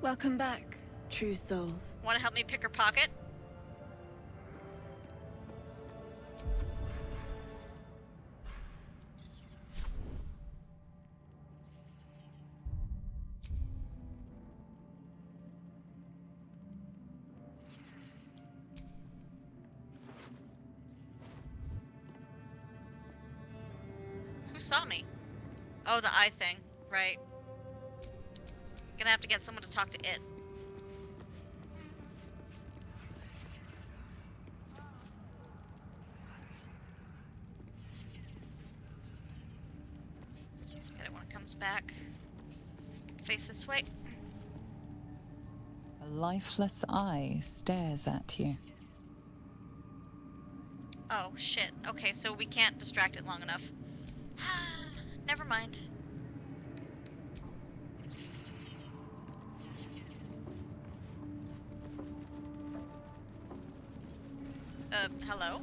Welcome back, true soul. Want to help me pick her pocket? Who saw me? Oh, the eye thing. Right. Gonna have to get someone to talk to it. Get it when it comes back. Face this way. A lifeless eye stares at you. Oh, shit. Okay, so we can't distract it long enough. Never mind. Hello?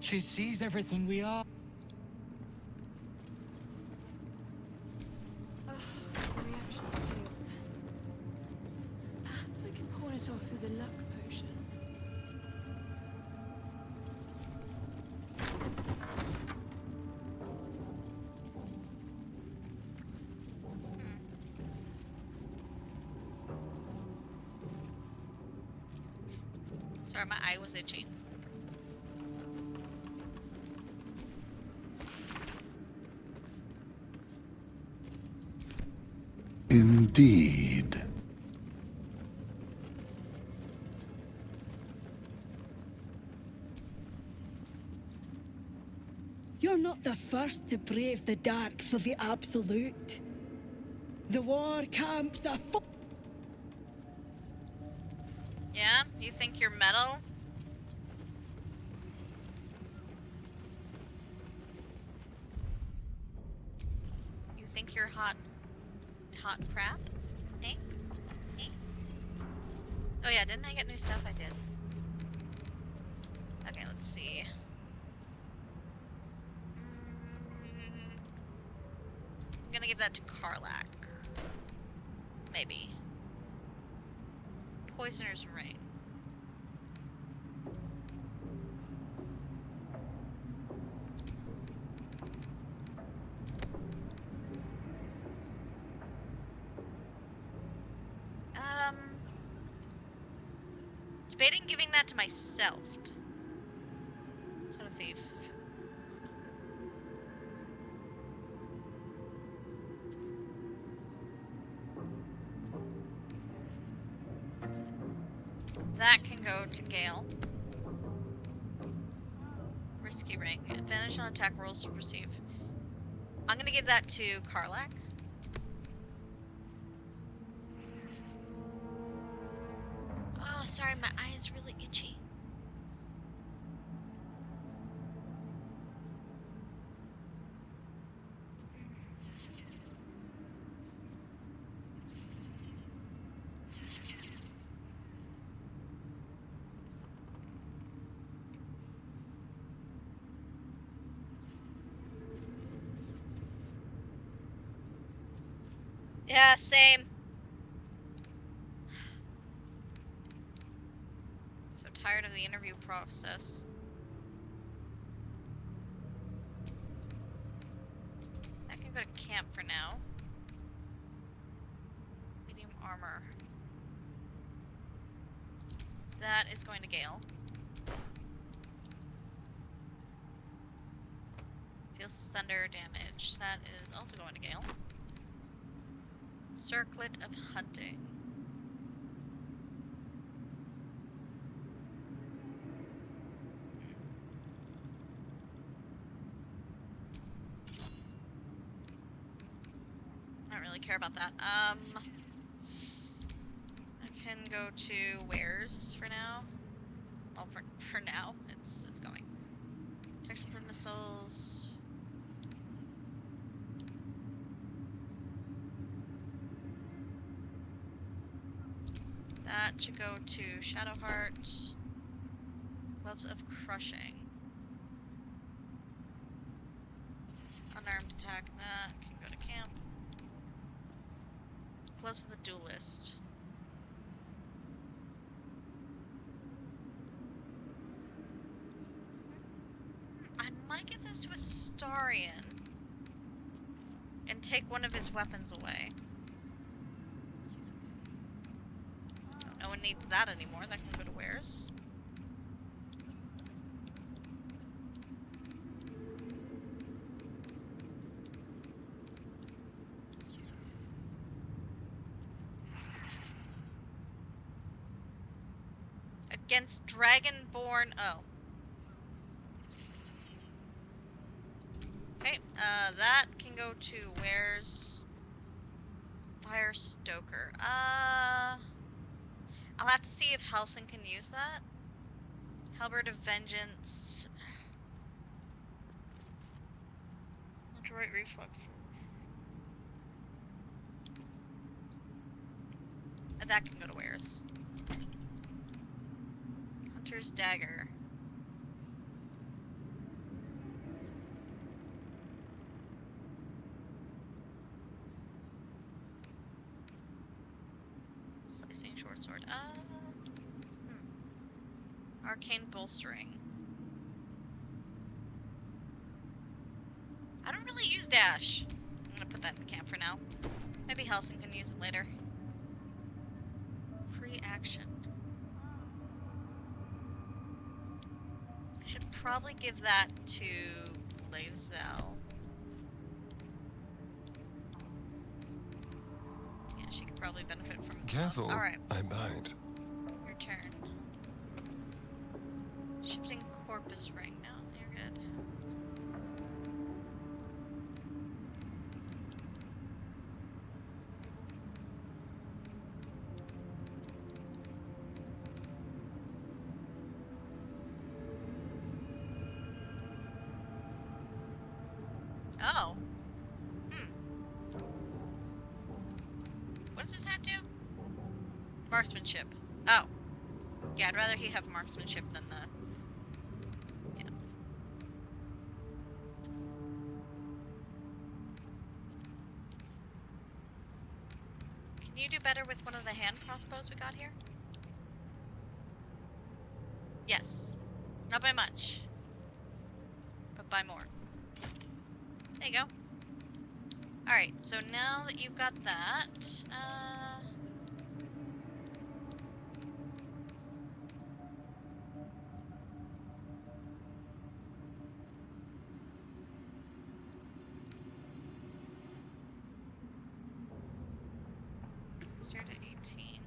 She sees everything we are. The reaction failed. Perhaps I can pawn it off as a luck potion. Sorry, my eye was itchy. Indeed. You're not the first to brave the dark for the Absolute. The war camps are full. Yeah? You think you're metal? You think you're hot crap? Eh? Eh? Oh yeah, didn't I get new stuff? I did. Okay, let's see. I'm gonna give that to Karlach. Maybe. Poisoner's Ring. Debating giving that to myself. Shadow Thief. That can go to Gale. Risky Ring. Advantage on attack rolls to receive. I'm gonna give that to Karlach. Oh, sorry, my eye is really itchy. Yeah, same. So tired of the interview process. I can go to camp for now. Medium armor. That is going to Gale. Deals thunder damage. That is also going to Gale. Circlet of Hunting. I don't really care about that. I can go to Wares for now. Well, for now, it's going. Protection from missiles. That should go to Shadowheart. Gloves of Crushing. Unarmed attack, that can go to camp. Gloves of the Duelist. I might give this to Astarion and take one of his weapons away. No one needs that anymore. That can go to Wares. Against Dragonborn. Oh. Okay, that can go to Wares. Fire Stoker. I'll have to see if Halsin can use that. Halberd of Vengeance. Adroit Reflexes. That can go to Wares. Hunter's Dagger. Slicing Short Sword. Arcane Bolstering. I don't really use dash. I'm gonna put that in camp for now. Maybe Halsin can use it later. Free action. I should probably give that to Lae'zel. Yeah, she could probably benefit from it. Careful. Alright. I might. Your turn. Shifting Corpus Ring. No, you're good. Oh. What does his hat do? Marksmanship. Oh. Yeah, I'd rather he have marksmanship than the... Yeah. Can you do better with one of the hand crossbows we got here? Yes. Not by much. But by more. There you go. Alright, so now that you've got that, start at 18.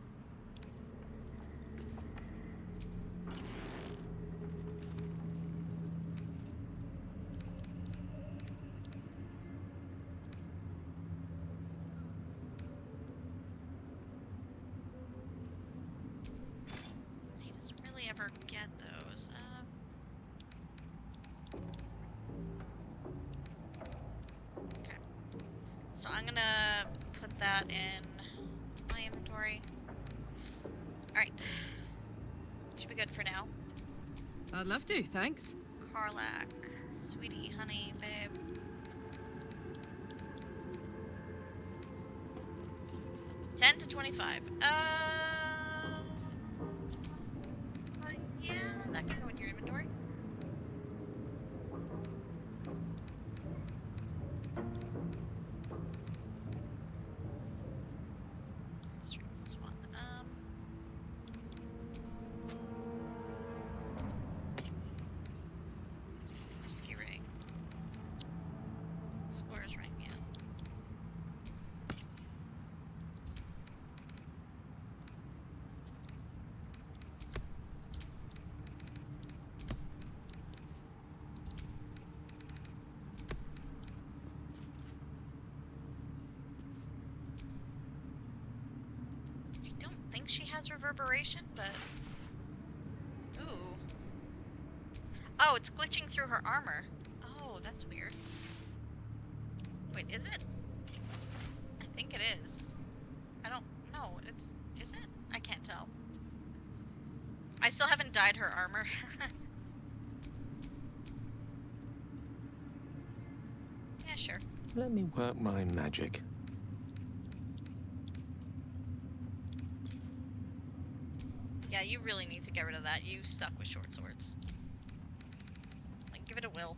He doesn't really ever get those. Okay. So I'm gonna put that in my inventory. Alright. Should be good for now. I'd love to, thanks. Karlak. Sweetie, honey, babe. $10 to $25. Yeah, that can go in your inventory. Strength plus 1. Risky ring. Explorer's ring, yeah. I don't think she has reverberation, but... Ooh. Oh, it's glitching through her armor. Oh, that's weird. Wait, is it? I think it is. I don't know. Is it? I can't tell. I still haven't dyed her armor. Yeah, sure. Let me work my magic. Yeah, you really need to get rid of that. You suck with short swords. Like, give it a will.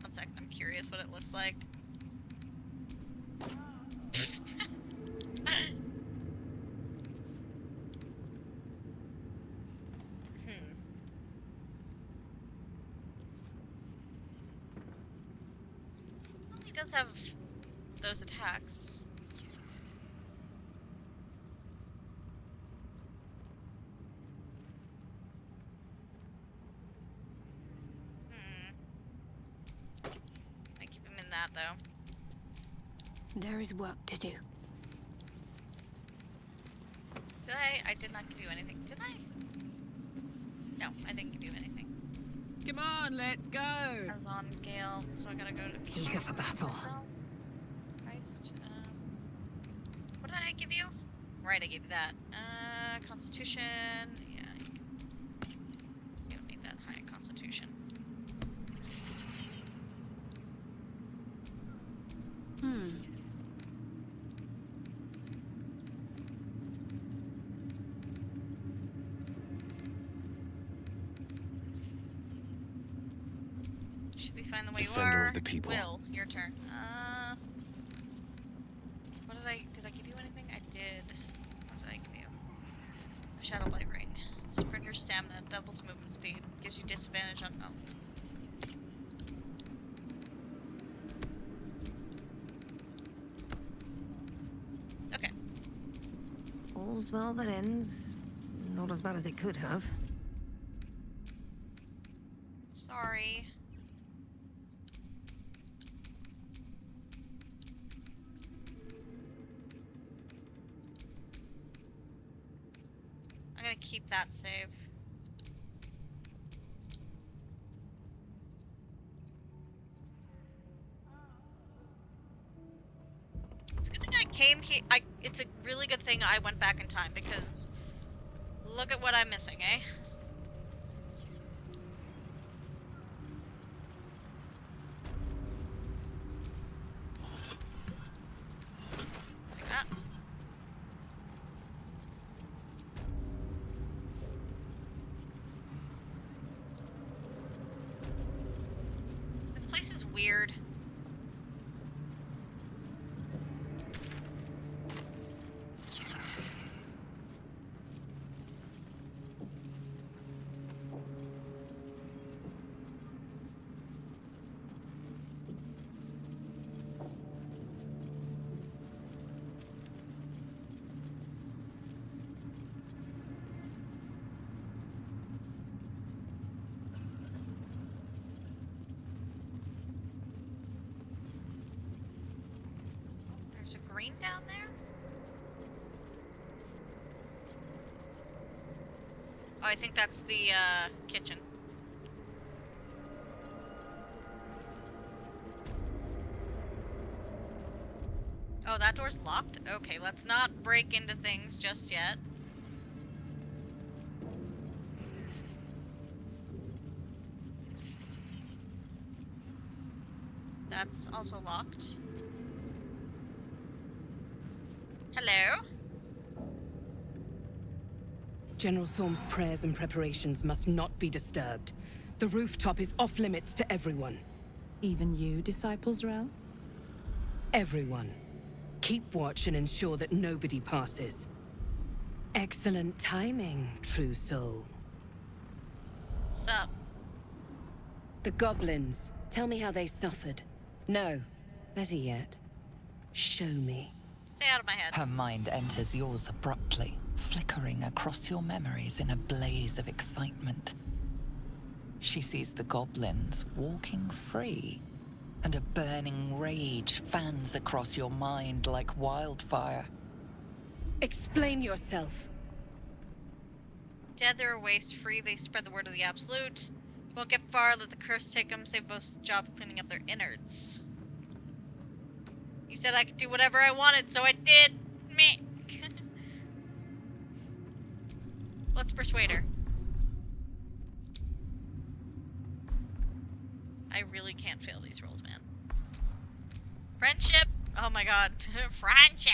One second, I'm curious what it looks like. He does have those attacks. I keep him in that though. There is work to do. Did I? I did not give you anything, did I? No, I didn't give you anything. Come on, let's go. I was on Gale, so I gotta go to Eager for battle. Christ. What did I give you? Right, I gave you that. Constitution. Yeah, you don't need that high constitution. Should we find the way Defender you are? of the people. Will, your turn. What did I give you anything? I did. What did I give you? Shadow Blight Ring. Spread your stamina, doubles movement speed. Gives you disadvantage on, Okay. All's well that ends. Not as bad as it could have. Sorry. I'm gonna keep that save. It's a good thing I came here. It's a really good thing I went back in time because look at what I'm missing, eh? Take that. This place is weird. There's a green down there? Oh, I think that's the kitchen. Oh, that door's locked? Okay, let's not break into things just yet. That's also locked. Hello? General Thorm's prayers and preparations must not be disturbed. The rooftop is off limits to everyone. Even you, Disciples Rel? Everyone. Keep watch and ensure that nobody passes. Excellent timing, true soul. What's up? The goblins. Tell me how they suffered. No. Better yet, show me. Stay out of my head. Her mind enters yours abruptly, flickering across your memories in a blaze of excitement. She sees the goblins walking free, and a burning rage fans across your mind like wildfire. Explain yourself. Dead, they're waste free. They spread the word of the absolute. Won't get far. Let the curse take them. Save most the job of cleaning up their innards. You said I could do whatever I wanted, so I did. Meh. Let's persuade her. I really can't fail these rolls, man. Friendship! Oh my god. Friendship!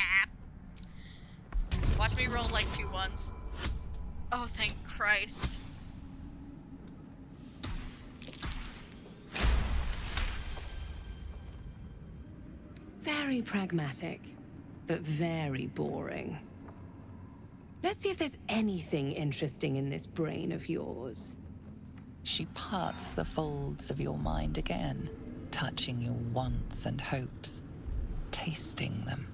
Watch me roll like 2 ones. Oh, thank Christ. Very pragmatic, but very boring. Let's see if there's anything interesting in this brain of yours. She parts the folds of your mind again, touching your wants and hopes, tasting them.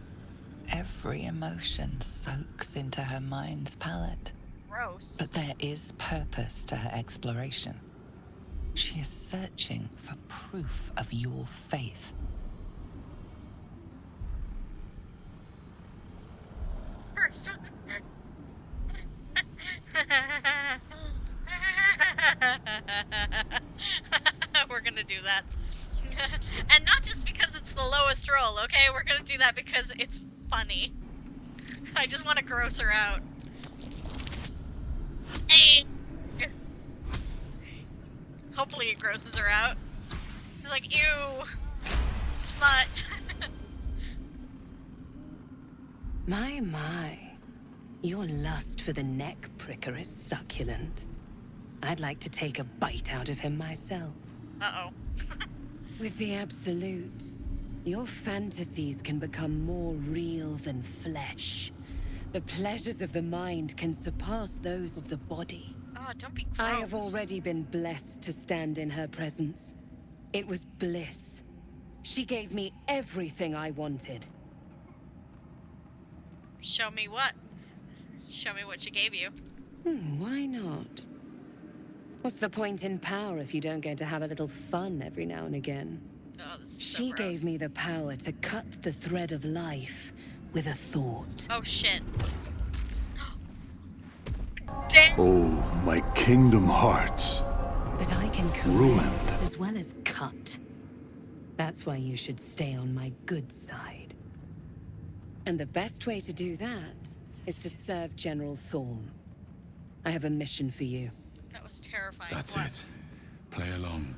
Every emotion soaks into her mind's palette. Gross. But there is purpose to her exploration. She is searching for proof of your faith. We're gonna do that. And not just because it's the lowest roll, okay? We're gonna do that because it's funny. I just want to gross her out. Hey! Hopefully it grosses her out. She's like, ew, smut. My. Your lust for the neck pricker is succulent. I'd like to take a bite out of him myself. Uh-oh. With the Absolute, your fantasies can become more real than flesh. The pleasures of the mind can surpass those of the body. Oh, don't be gross. I have already been blessed to stand in her presence. It was bliss. She gave me everything I wanted. Show me what? Show me what she gave you. Why not? What's the point in power if you don't get to have a little fun every now and again? Oh, this is so She gross. gave me the power to cut the thread of life with a thought. Oh, shit. Damn. Oh, my kingdom hearts. But I can Ruined. caress as well as cut. That's why you should stay on my good side. And the best way to do that is to serve General Thorm. I have a mission for you. That was terrifying. That's What? it. Play along.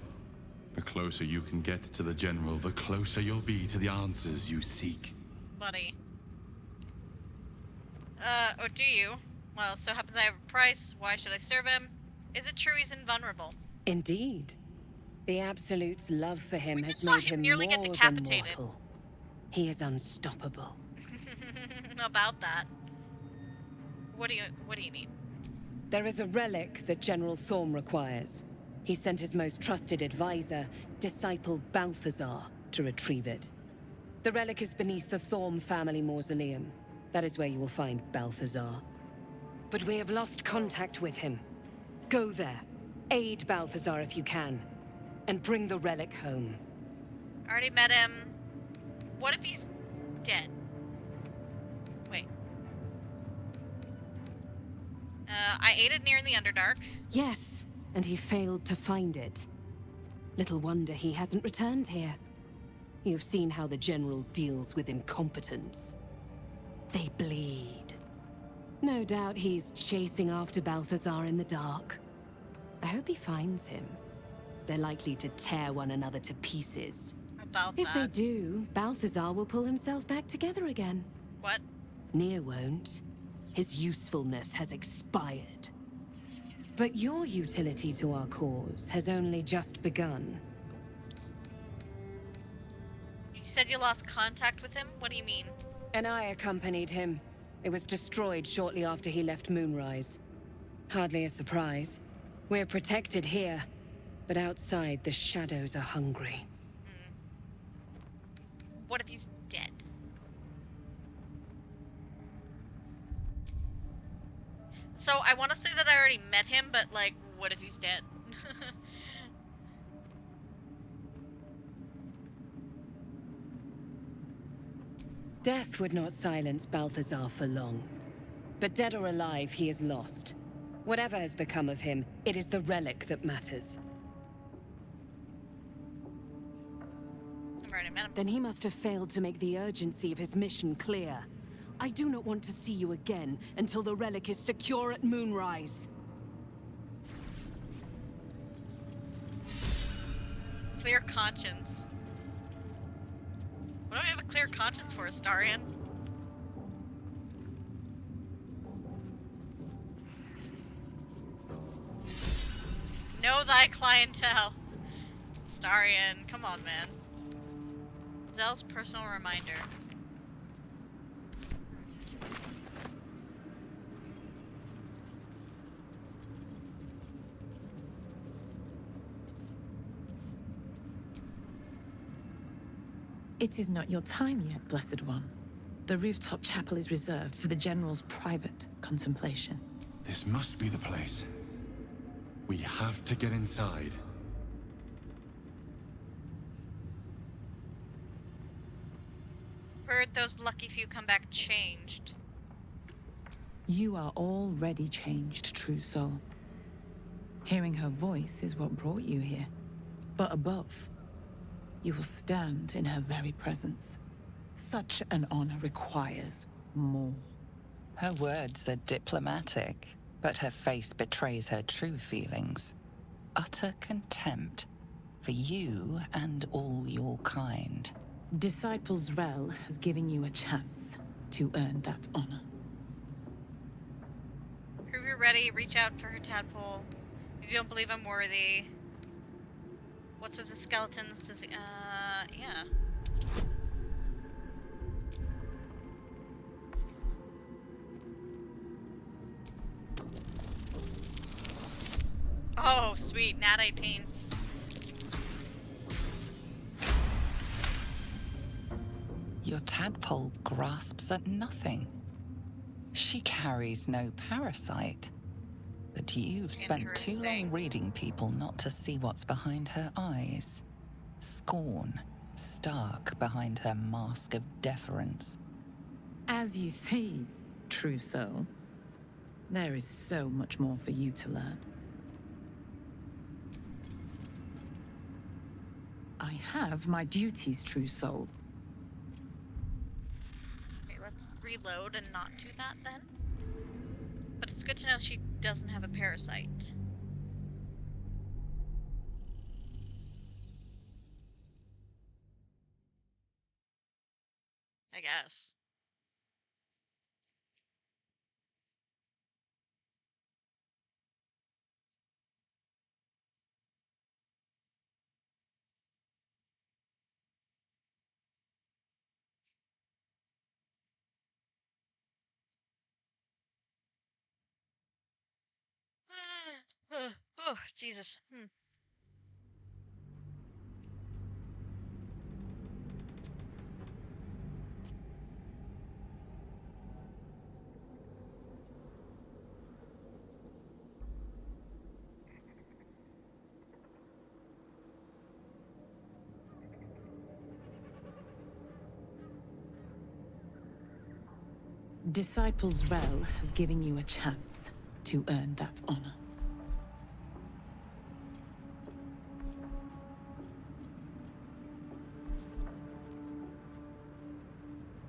The closer you can get to the General, the closer you'll be to the answers you seek. Buddy. Oh, do you? Well, so happens I have a price. Why should I serve him? Is it true he's invulnerable? Indeed. The Absolute's love for him We has just saw made him him nearly more get than decapitated. mortal. He is unstoppable. About that. What do you need? There is a relic that General Thorm requires. He sent his most trusted advisor, disciple Balthazar, to retrieve it. The relic is beneath the Thorm family mausoleum. That is where you will find Balthazar. But we have lost contact with him. Go there, aid Balthazar if you can, and bring the relic home. Already met him. What if he's dead? Wait. I aided near in the Underdark. Yes, and he failed to find it. Little wonder he hasn't returned here. You've seen how the General deals with incompetence. They bleed. No doubt he's chasing after Balthazar in the dark. I hope he finds him. They're likely to tear one another to pieces. About If that. they do, Balthazar will pull himself back together again. What? Nier won't. His usefulness has expired. But your utility to our cause has only just begun. You said you lost contact with him? What do you mean? And I accompanied him. It was destroyed shortly after he left Moonrise. Hardly a surprise. We're protected here, but outside the shadows are hungry. What if he's dead? So I want to say that I already met him, but like, what if he's dead? Death would not silence Balthazar for long. But dead or alive, he is lost. Whatever has become of him, it is the relic that matters. I've already met him. Then he must have failed to make the urgency of his mission clear. I do not want to see you again until the relic is secure at moonrise. Clear conscience. What do I have a clear conscience for, Astarion? Know thy clientele. Astarion, come on, man. Zell's personal reminder. It is not your time yet, Blessed One. The rooftop chapel is reserved for the General's private contemplation. This must be the place. We have to get inside. Heard those lucky few come back changed. You are already changed, true soul. Hearing her voice is what brought you here. But above, you will stand in her very presence. Such an honor requires more. Her words are diplomatic, but her face betrays her true feelings. Utter contempt for you and all your kind. Disciples Rel has given you a chance to earn that honor. Prove you're ready, reach out for her tadpole. You don't believe I'm worthy. What's with the skeletons? Does yeah. Oh, sweet, nat 18. Your tadpole grasps at nothing. She carries no parasite. But you've spent too long reading people not to see what's behind her eyes. Scorn, stark behind her mask of deference. As you see, true soul, there is so much more for you to learn. I have my duties, true soul. Okay, let's reload and not do that then. But it's good to know she doesn't have a parasite. I guess. Oh, Jesus. Disciples Rel has given you a chance to earn that honor.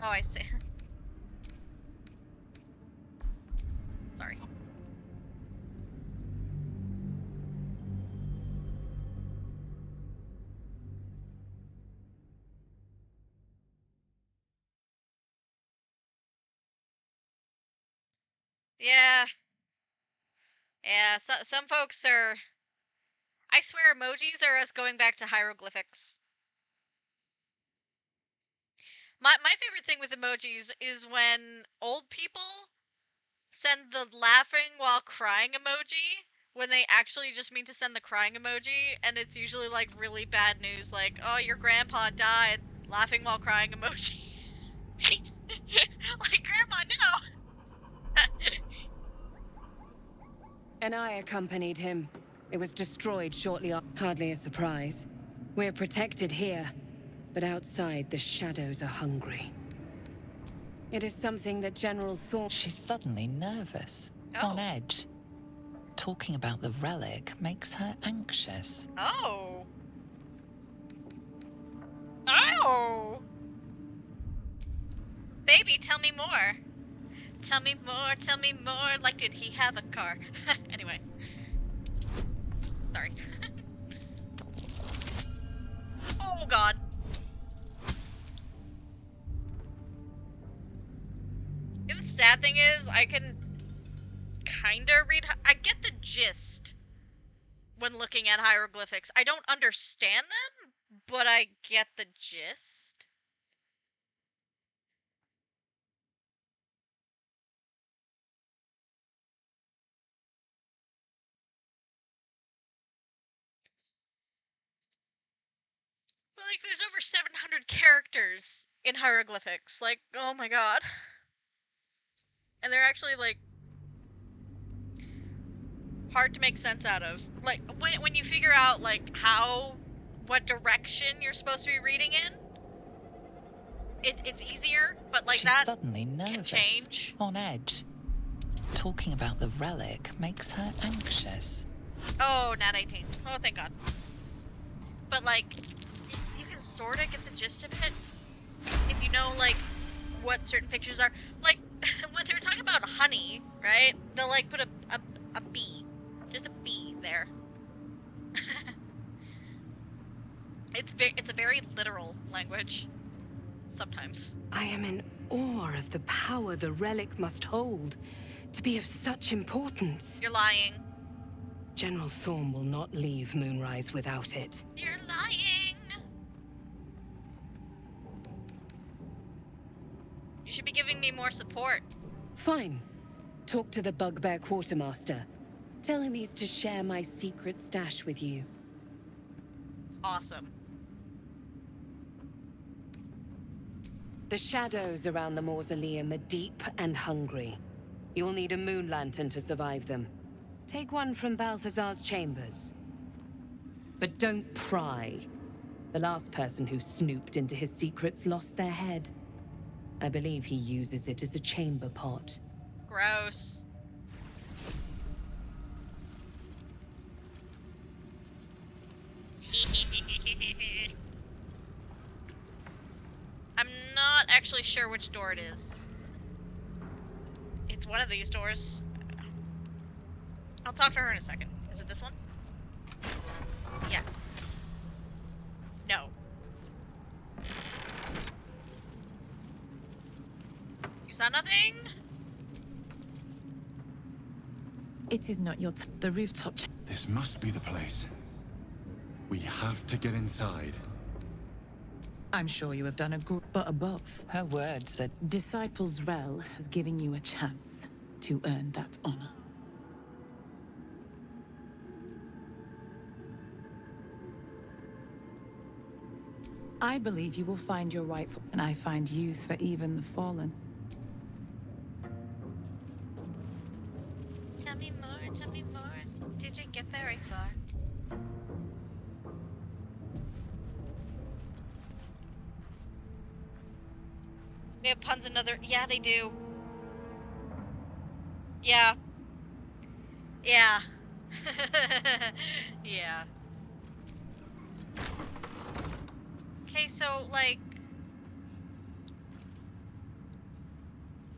Oh, I see. Sorry. Yeah. Yeah, some folks are... I swear emojis are us going back to hieroglyphics. My favorite thing with emojis is when old people send the laughing while crying emoji when they actually just mean to send the crying emoji, and it's usually like really bad news, like, oh, your grandpa died, laughing while crying emoji. Like, grandma, no! And I accompanied him. It was destroyed shortly after. Hardly a surprise. We're protected here, but outside the shadows are hungry. It is something that General thought. She's suddenly nervous, on edge. Talking about the relic makes her anxious. Oh. Oh. maybe tell me more. Tell me more, tell me more. Like, did he have a car? Anyway. Sorry. Oh god. And the sad thing is, I can kinda read. I get the gist when looking at hieroglyphics. I don't understand them, but I get the gist. But, like, there's over 700 characters in hieroglyphics. Like, oh my god. And they're actually, like, hard to make sense out of. Like, when you figure out, like, what direction you're supposed to be reading in, it's easier, but, like, She's that suddenly can nervous, change. on edge. Talking about the relic makes her anxious. Oh, nat 18. Oh, thank god. But, like, you can sorta get the gist of it if you know, like, what certain pictures are. Like, when they were talking about honey, right? They'll, like, put a bee. Just a bee there. It's a very literal language. Sometimes. I am in awe of the power the relic must hold to be of such importance. You're lying. General Thorm will not leave Moonrise without it. You're lying. You should be giving me more support. Fine. Talk to the Bugbear Quartermaster. Tell him he's to share my secret stash with you. Awesome. The shadows around the mausoleum are deep and hungry. You'll need a moon lantern to survive them. Take one from Balthazar's chambers. But don't pry. The last person who snooped into his secrets lost their head. I believe he uses it as a chamber pot. Gross. I'm not actually sure which door it is. It's one of these doors. I'll talk to her in a second. Is it this one? Yes. No. You saw nothing? It is not your the rooftop. This must be the place. We have to get inside. I'm sure you have done a good, but above. Her words said, Disciples Rel has given you a chance to earn that honor. I believe you will find your rightful, and I find use for even the fallen. Tell me more, tell me more. Did you get very far? They have puns another. Yeah, they do. Yeah. Yeah. Yeah. Okay, so, like...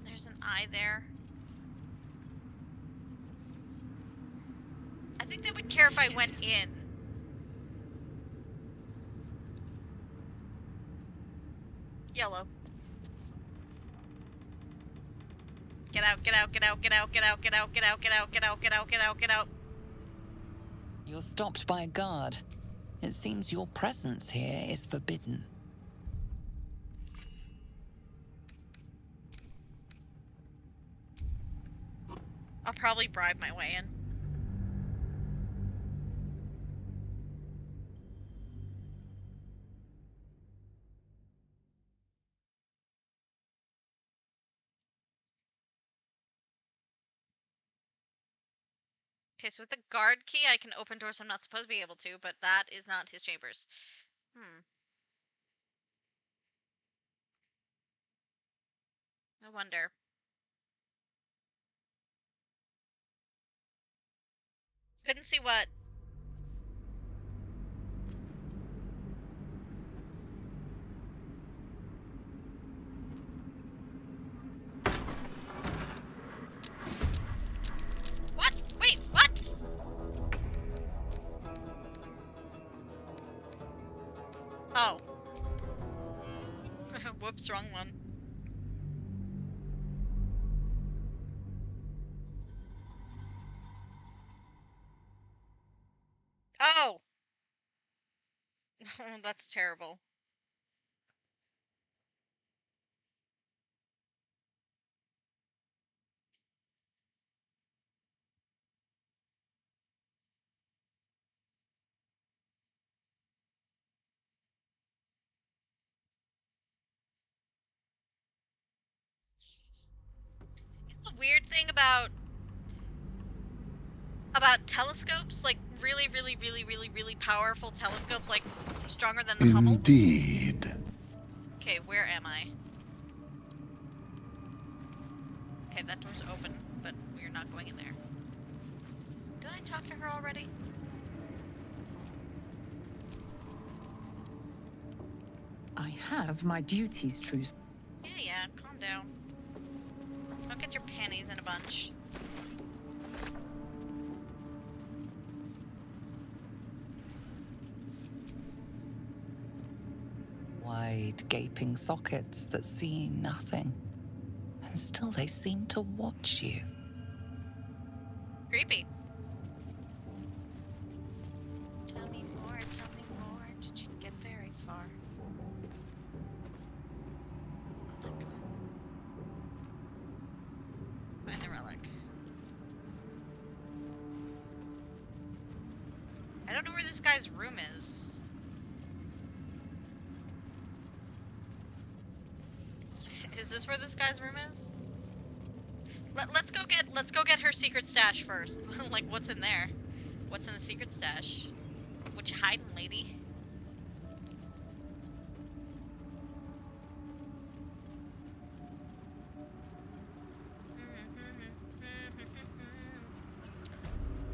There's an eye there. I think they would care if I went in. Yellow. Get out, get out, get out, get out, get out, get out, get out, get out, get out, get out, get out, get out. You're stopped by a guard. It seems your presence here is forbidden. I'll probably bribe my way in. Okay, so with the guard key, I can open doors I'm not supposed to be able to, but that is not his chambers. No wonder. Couldn't see what. Oh. Whoops, wrong one. Oh! That's terrible. The weird thing about telescopes, like really, really, really, really, really powerful telescopes, like stronger than the Hubble. Indeed. Okay, where am I? Okay, that door's open, but we're not going in there. Did I talk to her already? I have my duties, true. Yeah, calm down. Don't get your panties in a bunch. Wide, gaping sockets that see nothing. And still they seem to watch you. Creepy. Tell me more, tell me more. Did you get very far? Find the relic. I don't know where this guy's room is. Is this where this guy's room is? Let's go get her secret stash first. Like, what's in there? What's in the secret stash? What you hiding, lady?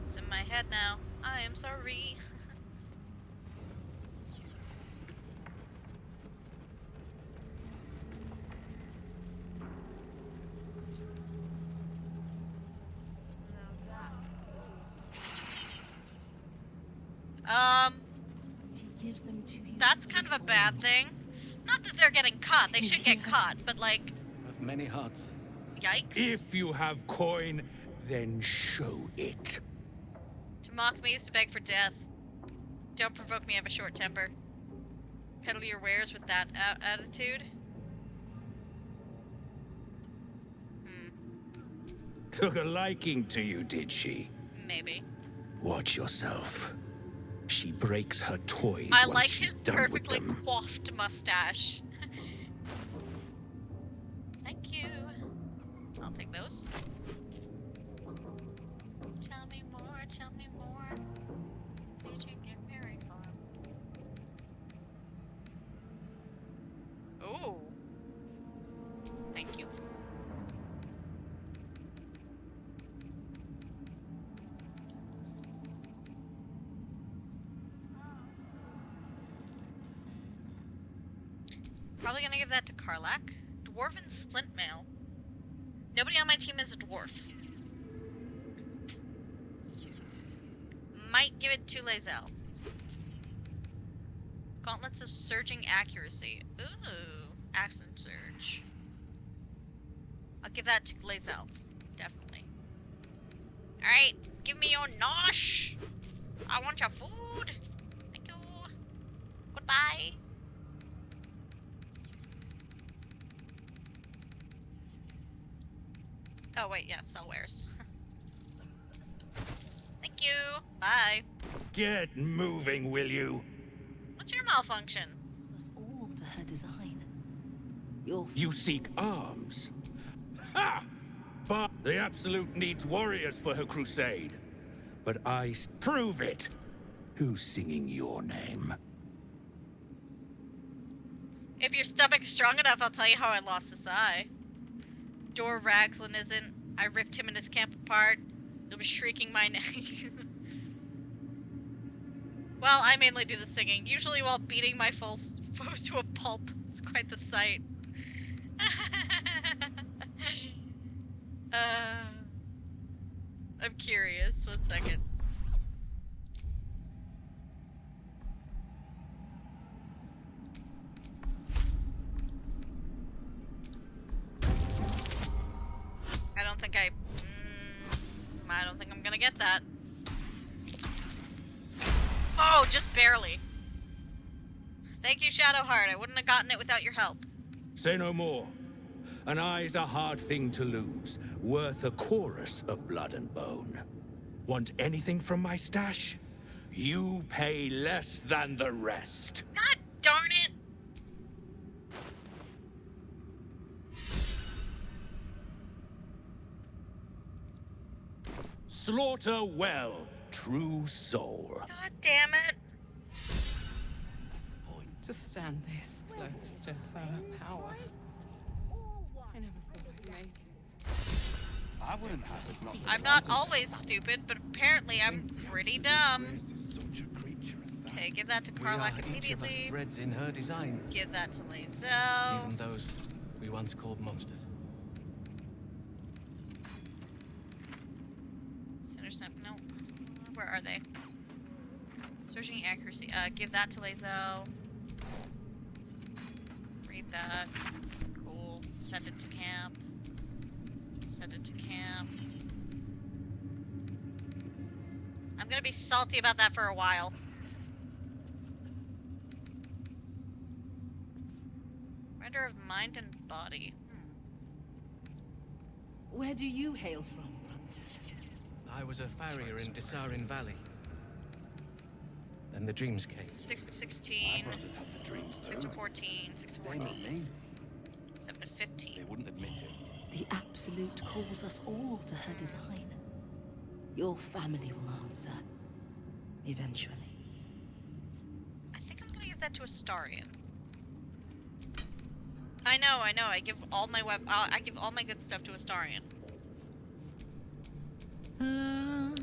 It's in my head now. I am sorry. That's kind of a bad thing. Not that they're getting caught. They should get caught, but like, Of many hearts. yikes. If you have coin, then show it. To mock me is to beg for death. Don't provoke me, I have a short temper. Peddle your wares with that attitude? Took a liking to you, did she? Maybe. Watch yourself. She breaks her toys I once like she's his done perfectly with them. coiffed mustache. Thank you. I'll take those. Tell me more, tell me more. Did you get very far? Ooh. Thank you. Probably gonna give that to Karlach. Dwarven splint mail. Nobody on my team is a dwarf. Might give it to Lae'zel. Gauntlets of surging accuracy. Ooh, accent surge. I'll give that to Lae'zel. Definitely. Alright, give me your nosh! I want your food! Thank you. Goodbye. Oh wait, yeah, sell wares. Thank you. Bye. Get moving, will you? What's your malfunction? Us all to her design. You seek arms. Ha! But the Absolute needs warriors for her crusade. But prove it. Who's singing your name? If your stomach's strong enough, I'll tell you how I lost this eye. Dor Ragslin isn't. I ripped him and his camp apart. He was shrieking my name. Well, I mainly do the singing, usually while beating my foes to a pulp. It's quite the sight. I'm curious. 1 second. don't think I don't think I'm gonna get that. Oh, just barely. Thank you, Shadowheart. I wouldn't have gotten it without your help. Say no more. An eye's a hard thing to lose, worth a chorus of blood and bone. Want anything from my stash? You pay less than the rest. God darn it! Slaughter well, true soul. God damn it. To stand this close to her power. I never thought I'd make it. I wouldn't have if not for I'm not always stupid, but apparently I'm pretty dumb. Okay, give that to Karlach immediately. Threads in her design. Give that to Lae'zel. Even those we once called monsters. Center snap. No. Where are they? Searching accuracy. Give that to Lae'zel. Read that. Cool. Send it to camp. Send it to camp. I'm gonna be salty about that for a while. Render of mind and body. Where do you hail from? I was a farrier in Desarin Valley. Then the dreams came. 6 to 16. My brothers had the dreams too. 6 to 14. 6 to Same 14. as me. 7 to 15. They wouldn't admit it. The Absolute calls us all to her design. Your family will answer. Eventually. I think I'm gonna give that to Astarion. I know. I give all my I give all my good stuff to Astarion.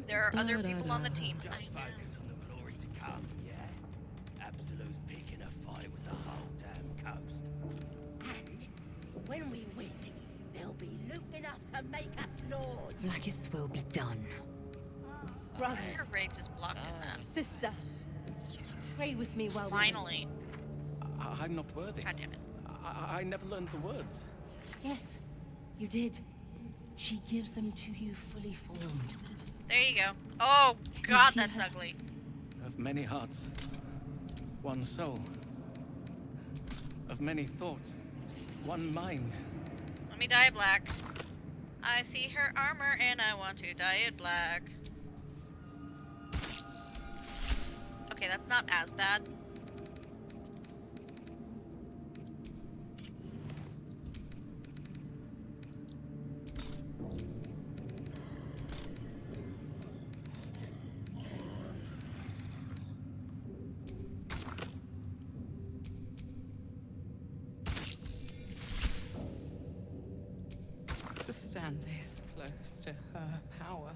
There are other people on the team. Just focus on the glory to come, yeah. Absolute's picking a fight with the whole damn coast. And when we win, there'll be loot enough to make us lords. Vlaakith's will be done. Brothers, Your rage is blocked in that. sister, pray with me while Finally. I'm not worthy. God damn it. I never learned the words. Yes, you did. She gives them to you fully formed. There you go. Oh god, that's ugly. Of many hearts, one soul. Of many thoughts, one mind. Let me dye it black. I see her armor and I want to dye it black. Okay, that's not as bad. To stand this close to her power.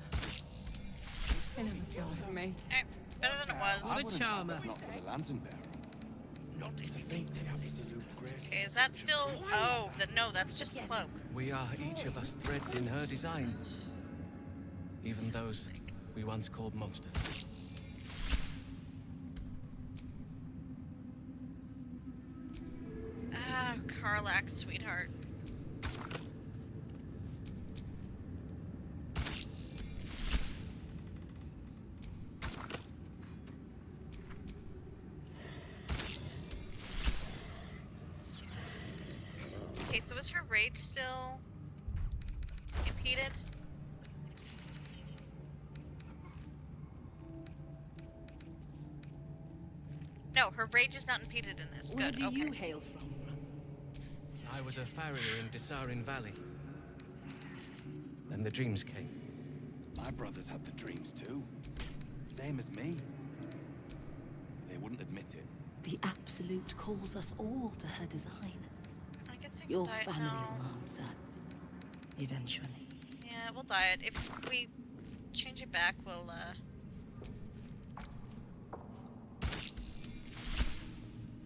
I never thought I'd make it. Better than it was. The charmer. Not for the lantern bearer. Not if you think the absolute grace. Okay, is that still... Oh, no, that's just the cloak. We are each of us threads in her design. Even those we once called monsters. Ah, Karlach, sweetheart. Okay, so is her rage still impeded? No, her rage is not impeded in this. Where Good, do okay. you hail from? I was a farrier in Desarin Valley. Then the dreams came. My brothers had the dreams too. Same as me. They wouldn't admit it. The Absolute calls us all to her design. I guess I can Your dye it family now. will answer. Eventually. Yeah, we'll dye it. If we change it back, we'll,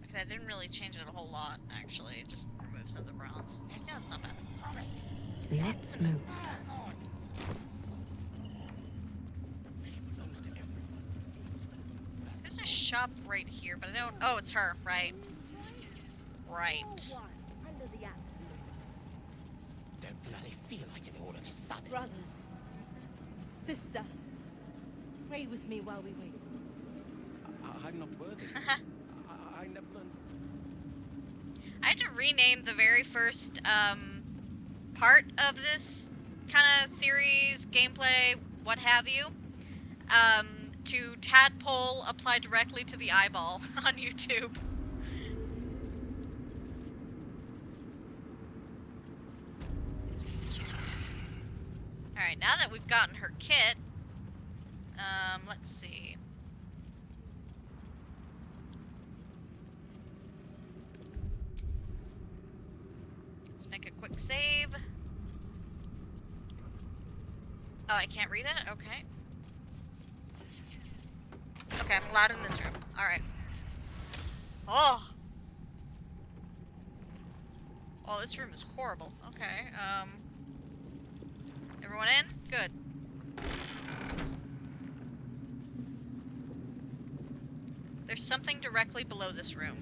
Okay, that didn't really change it a whole lot, actually. It just removes some of the bronze. Yeah, it's not bad. Let's move. There's a shop right here, but I don't... Oh, it's her, right. Right. don't bloody feel like it all of a sudden. Brothers, sister, pray with me while we wait. I'm not worthy. I never learned. I had to rename the very first part of this kind of series, gameplay, what have you, to Tadpole applied directly to the eyeball on YouTube. Alright, now that we've gotten her kit, let's see. Let's make a quick save. Oh, I can't read it? Okay. Okay, I'm allowed in this room. Alright. Oh! Oh, this room is horrible. Okay, everyone in? Good. There's something directly below this room.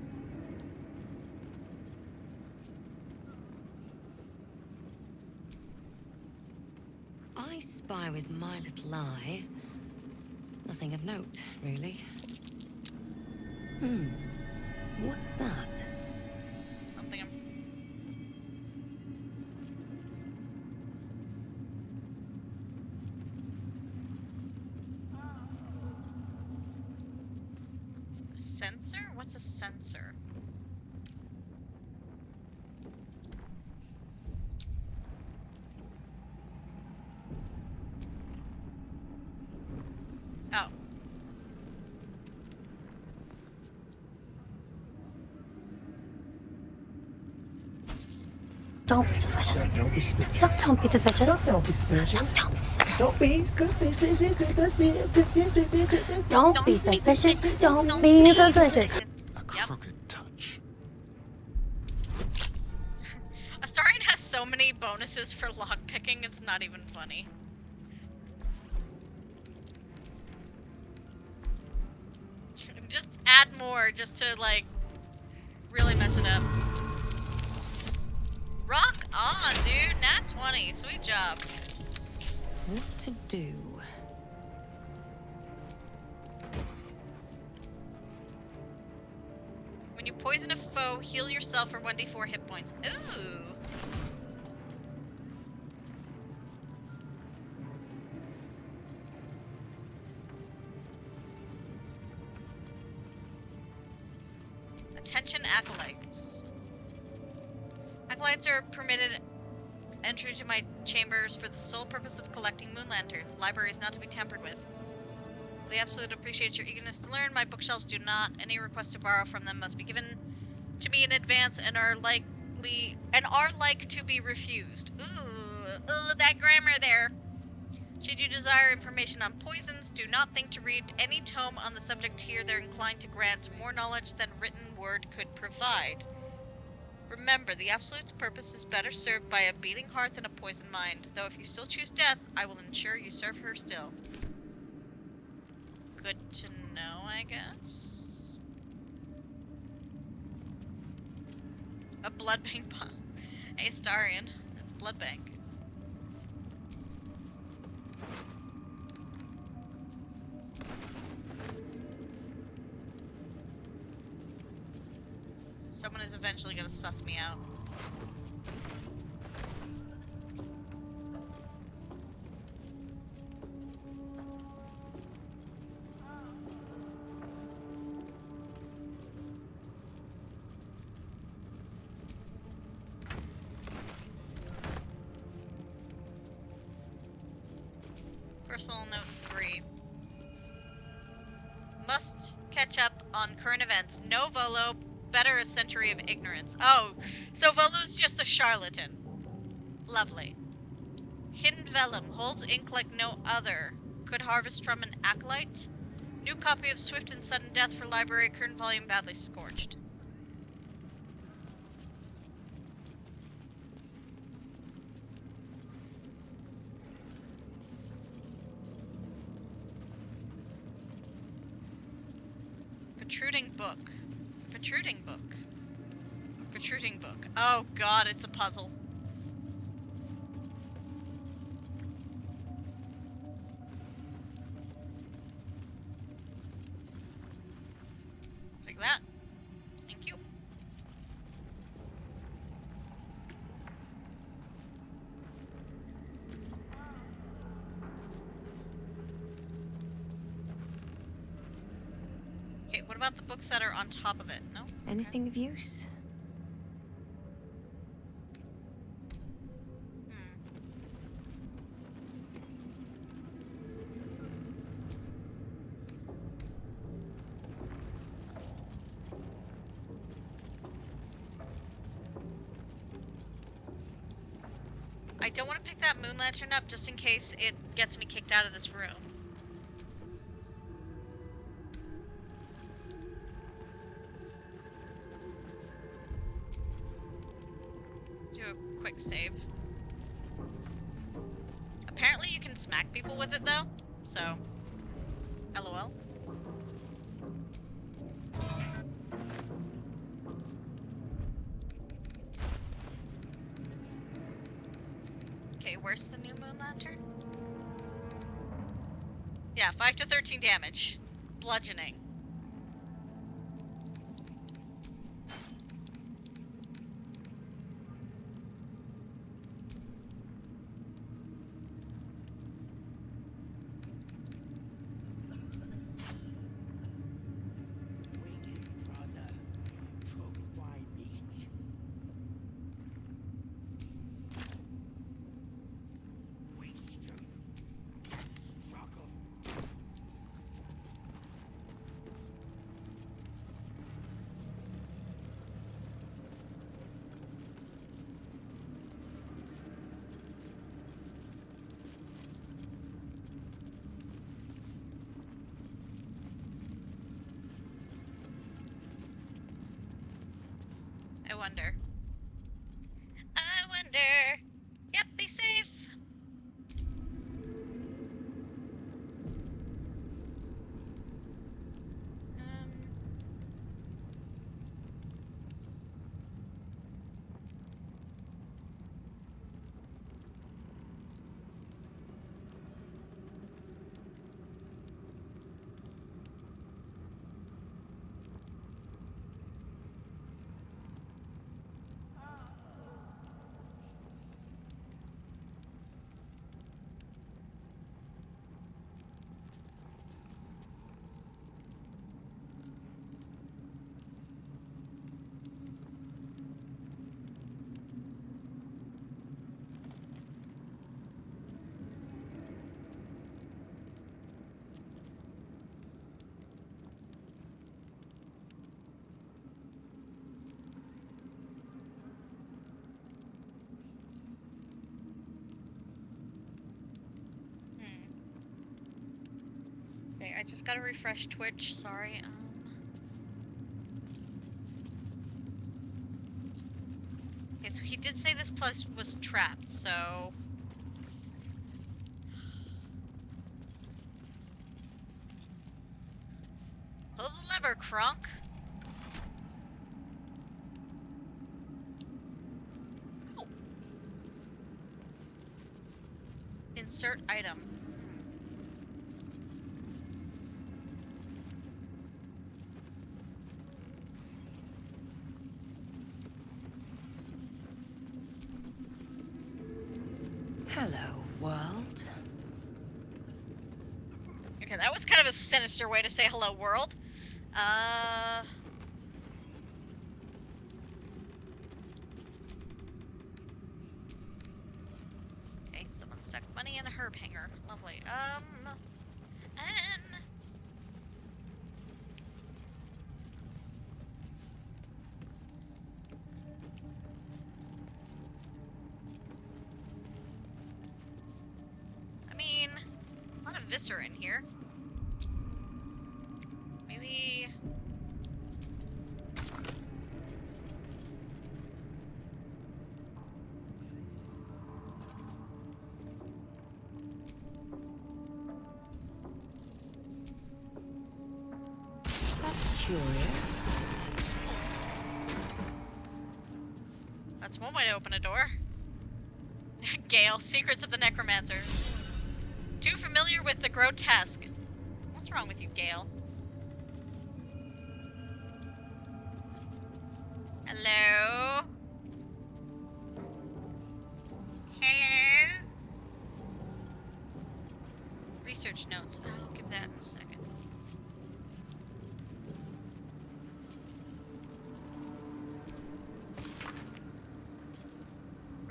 I spy with my little eye. Nothing of note, really. What's that? Something A sensor? What's a sensor? Oh. Don't be suspicious. Don't be suspicious. Don't be suspicious. Don't be suspicious. Don't be suspicious. Don't be suspicious. Don't be suspicious. A crooked touch. Astarion has so many bonuses for lockpicking, it's not even funny. Just add more, just to, like, really mess it up. Rock on, dude! Nat 20, sweet job. What to do? When you poison a foe, heal yourself for 1d4 hit points. Ooh! Attention acolytes. Acolytes are permitted entry to my chambers for the sole purpose of collecting moon lanterns. Library is not to be tampered with. The Absolute appreciates your eagerness to learn. My bookshelves do not. Any request to borrow from them must be given to me in advance and are like to be refused. Ooh, that grammar there. Should you desire information on poisons, do not think to read any tome on the subject here. They're inclined to grant more knowledge than written word could provide. Remember, the Absolute's purpose is better served by a beating heart than a poisoned mind. Though if you still choose death, I will ensure you serve her still. Good to know, I guess. A blood bank bomb. Hey, Astarion. That's a blood bank. Someone is eventually gonna suss me out. Personal notes 3. Must catch up on current events. No Volo. Better a century of ignorance. Oh, so Volo's just a charlatan. Lovely. Hidden Vellum holds ink like no other. Could harvest from an acolyte. New copy of Swift and Sudden Death for library. Current volume badly scorched. Protruding book. Protruding book. Protruding book. Oh god, it's a puzzle. Okay, what about the books that are on top of it? No? Anything of use? I don't want to pick that moon lantern up just in case it gets me kicked out of this room. Do a quick save. Apparently you can smack people with it though, so LOL. Okay, where's the new moon lantern? Yeah, 5 to 13 damage. Bludgeoning. I wonder. I wonder. Yep, be safe. Okay, I just gotta refresh Twitch, sorry. Okay, so he did say this place was trapped, so... Pull the lever, Kronk! Oh. Insert item. Hello, world. Okay, that was kind of a sinister way to say hello, world. Okay, someone stuck money in a herb hanger. Lovely. I mean, a lot of viscera in here. Maybe... That's curious. That's one way to open a door. Gale, Secrets of the Necromancer. Too familiar with the grotesque. What's wrong with you, Gale? Hello? Hello? Research notes. I'll give that in a second.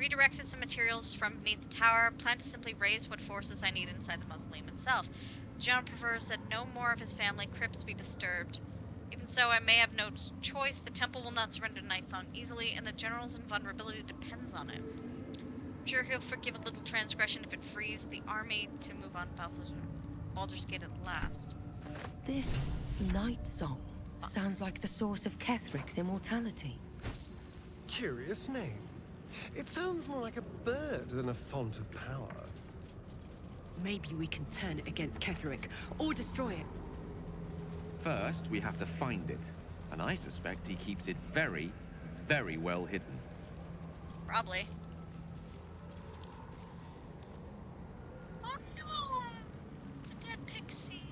Redirected some materials from beneath the tower. Plan to simply raise what forces I need inside the mausoleum itself. The general prefers that no more of his family crypts be disturbed. Even so, I may have no choice. The temple will not surrender to Nightsong easily, and the general's invulnerability depends on it. I'm sure he'll forgive a little transgression if it frees the army to move on Baldur's Gate at last. This night song sounds like the source of Kethric's immortality. Curious name. It sounds more like a bird than a font of power. Maybe we can turn it against Ketheric, or destroy it. First, we have to find it. And I suspect he keeps it very, very well hidden. Probably. Oh no! It's a dead pixie.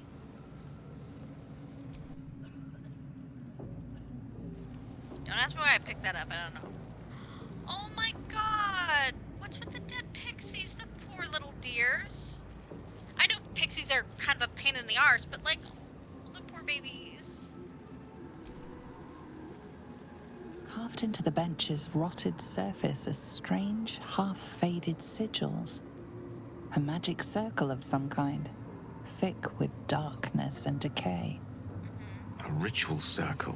Don't ask me why I picked that up, I don't know. Oh my god! What's with the dead pixies? The poor little dears. I know pixies are kind of a pain in the arse, but like, the poor babies. Carved into the bench's rotted surface are strange, half-faded sigils. A magic circle of some kind, thick with darkness and decay. A ritual circle.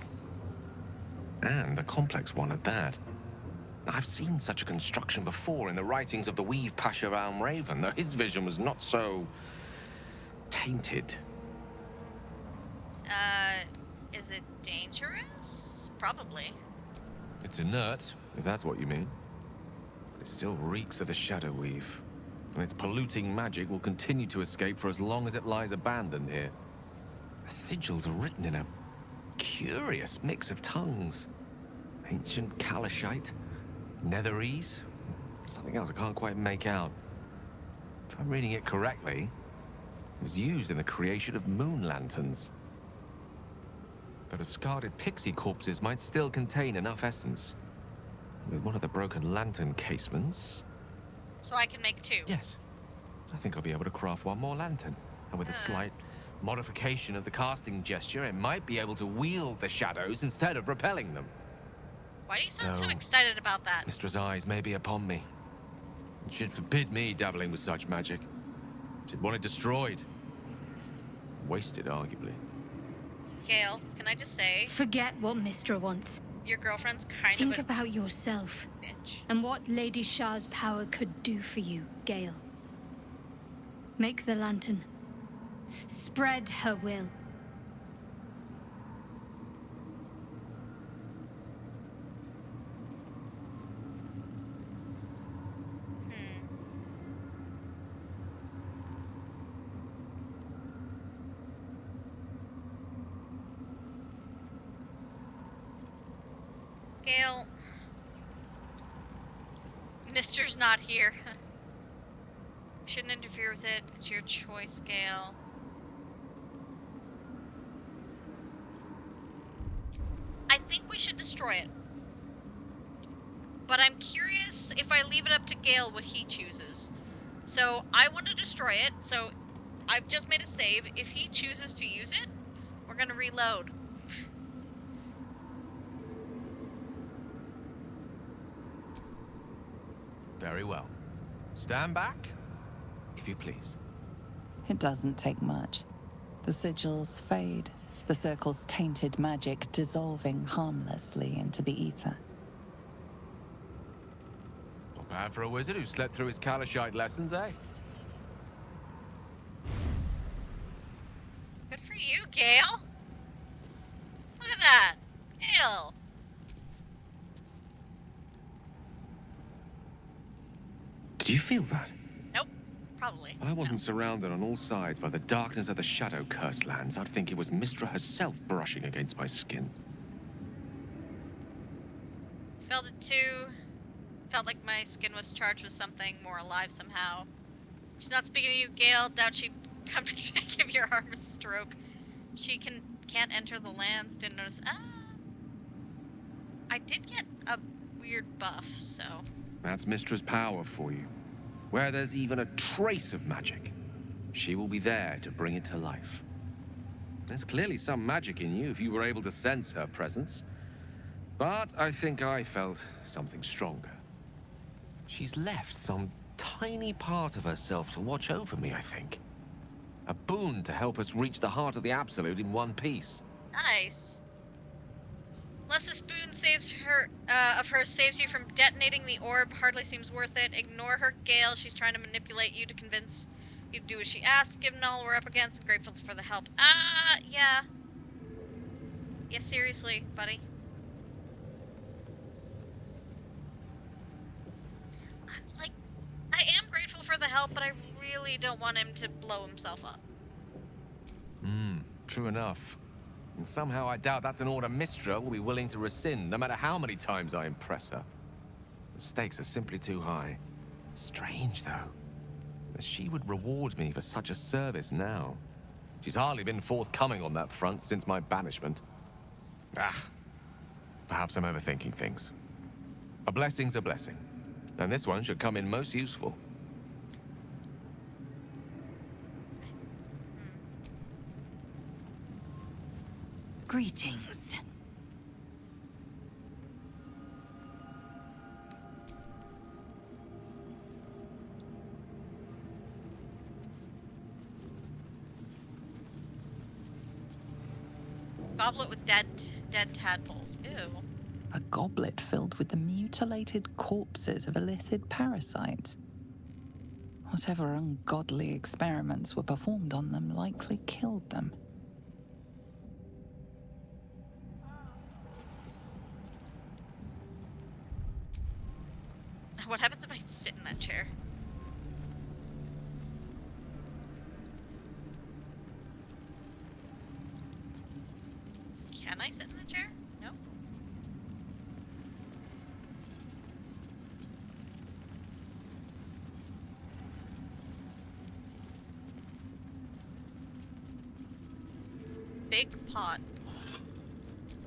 And a complex one at that. I've seen such a construction before in the writings of the Weave Pasha Raven, though his vision was not so tainted. Is it dangerous? Probably. It's inert, if that's what you mean. But it still reeks of the Shadow Weave. And its polluting magic will continue to escape for as long as it lies abandoned here. The sigils are written in a curious mix of tongues. Ancient Kalashite, Netherese, something else I can't quite make out. If I'm reading it correctly, it was used in the creation of moon lanterns. The discarded pixie corpses might still contain enough essence. With one of the broken lantern casements... So I can make two? Yes. I think I'll be able to craft one more lantern. And with a slight modification of the casting gesture, it might be able to wield the shadows instead of repelling them. Why do you sound so No. excited about that? Mistra's eyes may be upon me. And she'd forbid me dabbling with such magic. She'd want it destroyed. Wasted, arguably. Gale, can I just say, Forget what Mistra wants. your girlfriend's kind Think of about yourself bitch. and what Lady Shah's power could do for you, Gale. Make the lantern. Spread her will. Gale, Mister's not here. Shouldn't interfere with it. It's your choice, Gale. I think we should destroy it. But I'm curious if I leave it up to Gale what he chooses. So I want to destroy it, so I've just made a save. If he chooses to use it, we're gonna reload. Very well. Stand back, if you please. It doesn't take much. The sigils fade, the circle's tainted magic dissolving harmlessly into the ether. Not bad for a wizard who slept through his Kalashite lessons, eh? Good for you, Gale. Look at that. Gale. Did you feel that? Nope. Probably. If I wasn't surrounded on all sides by the darkness of the Shadow Cursed lands, I'd think it was Mistra herself brushing against my skin. Felt it too. Felt like my skin was charged with something more alive somehow. She's not speaking to you, Gale. Doubt she'd come to give your arm a stroke. She can't enter the lands. Didn't notice. I did get a weird buff, so. That's Mistra's power for you. Where there's even a trace of magic, she will be there to bring it to life. There's clearly some magic in you if you were able to sense her presence. But I think I felt something stronger. She's left some tiny part of herself to watch over me, I think. A boon to help us reach the heart of the Absolute in one piece. Nice. Unless this boon saves her, saves you from detonating the orb, hardly seems worth it. Ignore her, Gale. She's trying to manipulate you to convince you to do as she asks. Given all we're up against, I'm grateful for the help. Yeah. Yeah, seriously, buddy. I am grateful for the help, but I really don't want him to blow himself up. True enough. And somehow I doubt that's an order Mistra will be willing to rescind, no matter how many times I impress her. The stakes are simply too high. Strange, though, that she would reward me for such a service now. She's hardly been forthcoming on that front since my banishment. Perhaps I'm overthinking things. A blessing's a blessing, and this one should come in most useful. Greetings. Goblet with dead tadpoles. Ew. A goblet filled with the mutilated corpses of illithid parasites. Whatever ungodly experiments were performed on them likely killed them. What happens if I sit in that chair? Can I sit in the chair? No. Big pot.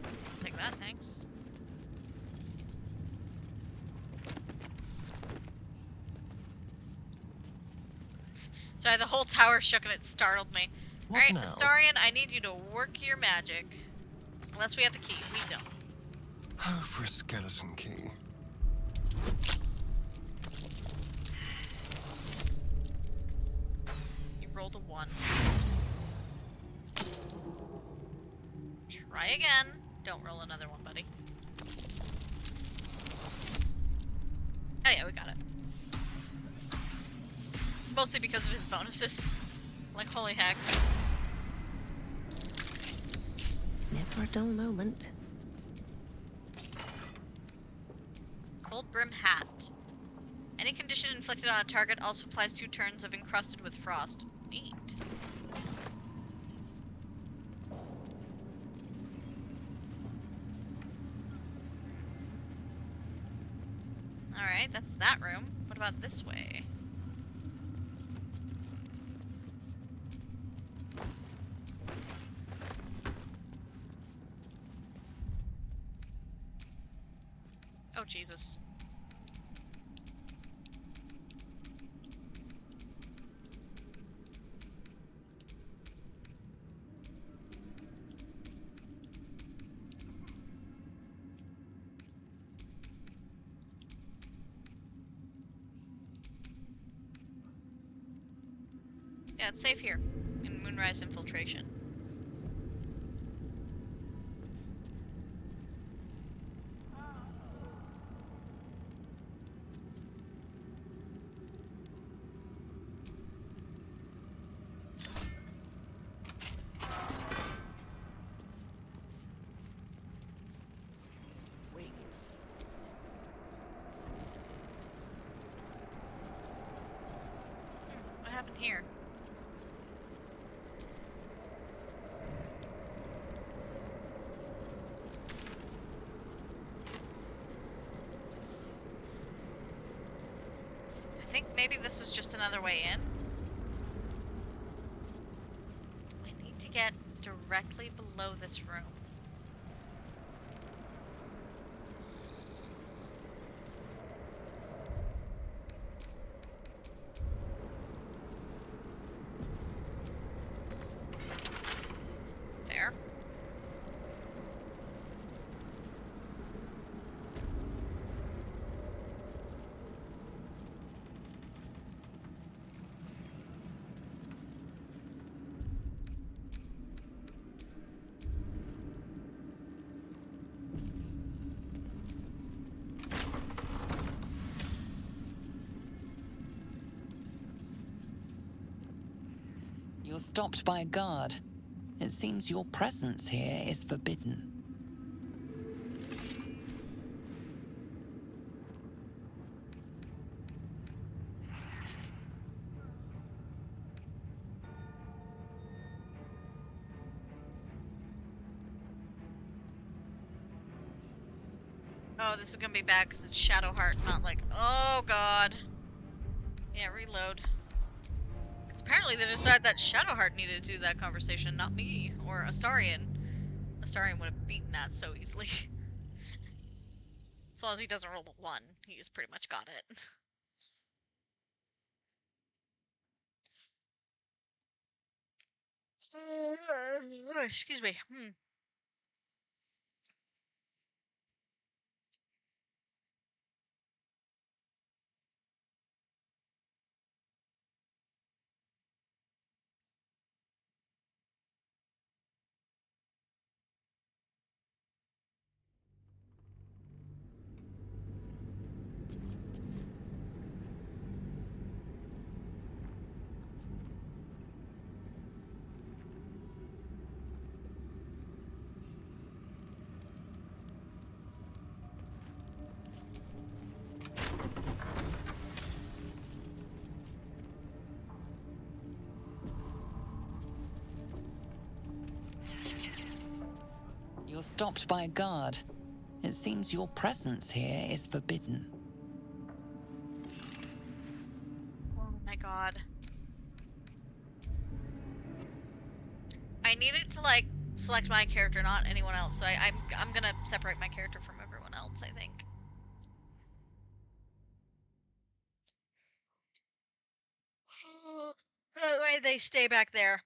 I'll take that, thanks. Sorry, the whole tower shook and it startled me. Alright, now? Astarion, I need you to work your magic. Unless we have the key. We don't. Oh, for a skeleton key. You rolled a 1. Try again. Don't roll another one, buddy. Oh yeah, we got it. Mostly because of his bonuses. Like, holy heck. Never a dull moment. Cold Brim Hat. Any condition inflicted on a target also applies 2 turns of encrusted with frost. Neat. Alright, that's that room. What about this way? Oh, Jesus. Yeah, it's safe here, in Moonrise Infiltration. What happened here? I think maybe this was just another way in. I need to get directly below this room. There. You're stopped by a guard. It seems your presence here is forbidden. Oh, this is gonna be bad because it's Shadowheart, not like, oh god. Yeah, reload. Because apparently they decided that Shadowheart needed to do that conversation, not me, or Astarion. Astarion would have beaten that so easily. As long as he doesn't roll a 1, he's pretty much got it. Excuse me. You're stopped by a guard. It seems your presence here is forbidden. Oh my god. I needed to, like, select my character, not anyone else, so I'm gonna separate my character from everyone else, I think. That way they stay back there.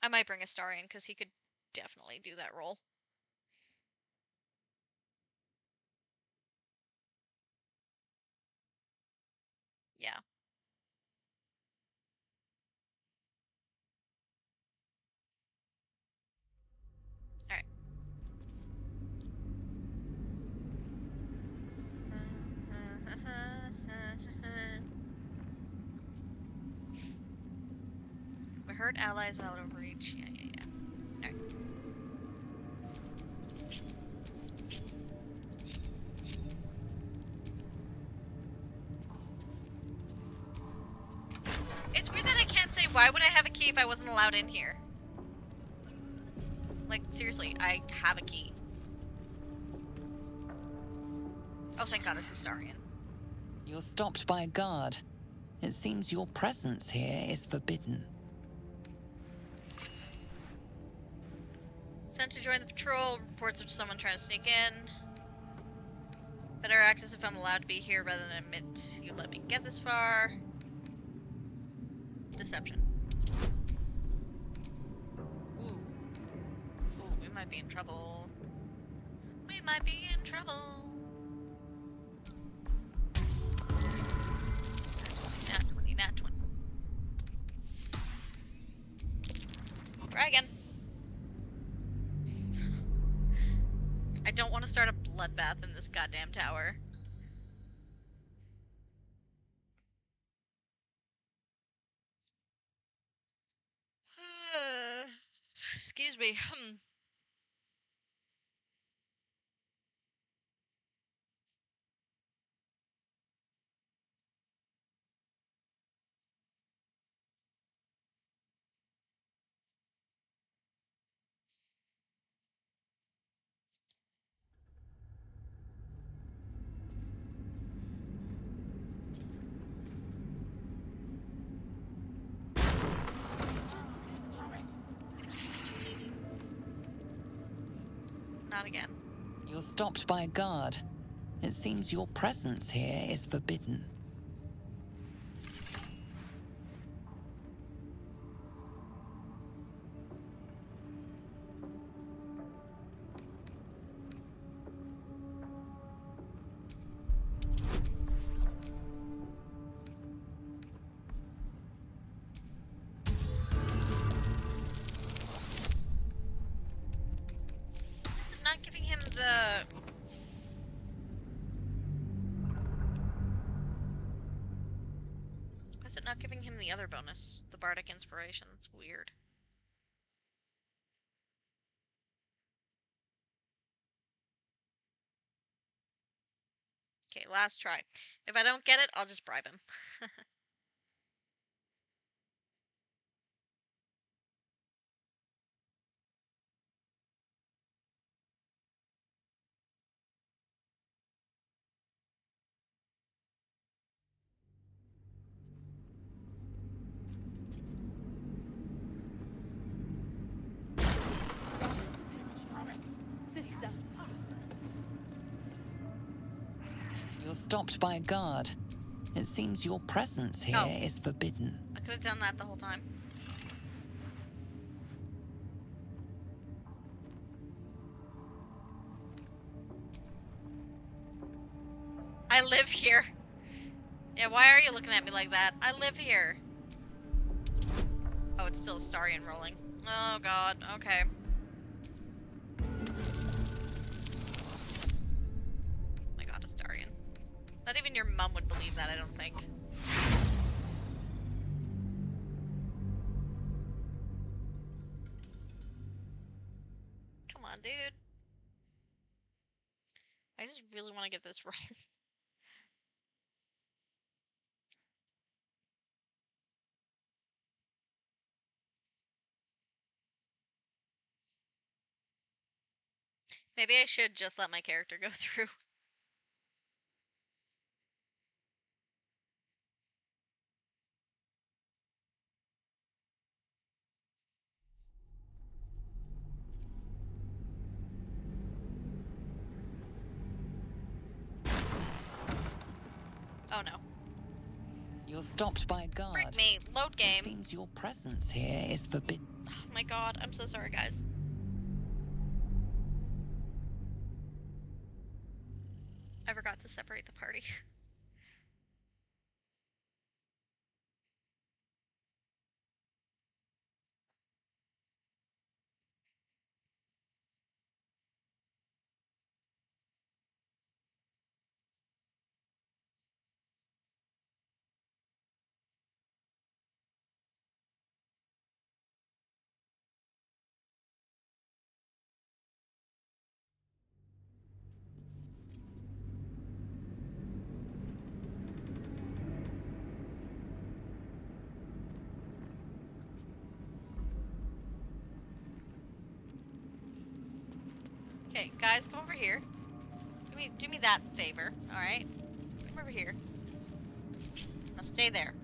I might bring Astarion, because he could definitely do that role. Yeah. Alright. We hurt allies out of reach. Yeah. Alright. It's weird that I can't say, why would I have a key if I wasn't allowed in here? Like, seriously, I have a key. Oh, thank god it's Astarion. You're stopped by a guard. It seems your presence here is forbidden. Sent to join the patrol. Reports of someone trying to sneak in. Better act as if I'm allowed to be here rather than admit you let me get this far. Deception. Ooh. Ooh, we might be in trouble. We might be in trouble. Nat 20, nat 20. Try again. I don't want to start a bloodbath in this goddamn tower. Excuse me. Not again. You're stopped by a guard. It seems your presence here is forbidden. Not giving him the... is it not giving him the other bonus? The Bardic Inspiration. That's weird. Okay, last try. If I don't get it, I'll just bribe him. Sister. You're stopped by a guard. It seems your presence here is forbidden. I could have done that the whole time. I live here. Yeah, why are you looking at me like that? I live here. Oh, it's still Astarion rolling. Oh god, okay. Oh my god, Astarion. Not even your mum would believe that, I don't think. Come on, dude. I just really want to get this roll. Maybe I should just let my character go through. Oh no. You're stopped by a guard. Frick me, load game. It seems your presence here is forbidden. Oh my god, I'm so sorry, guys. I forgot to separate the party. Okay, guys, come over here. Do me that favor, alright? Come over here. Now stay there.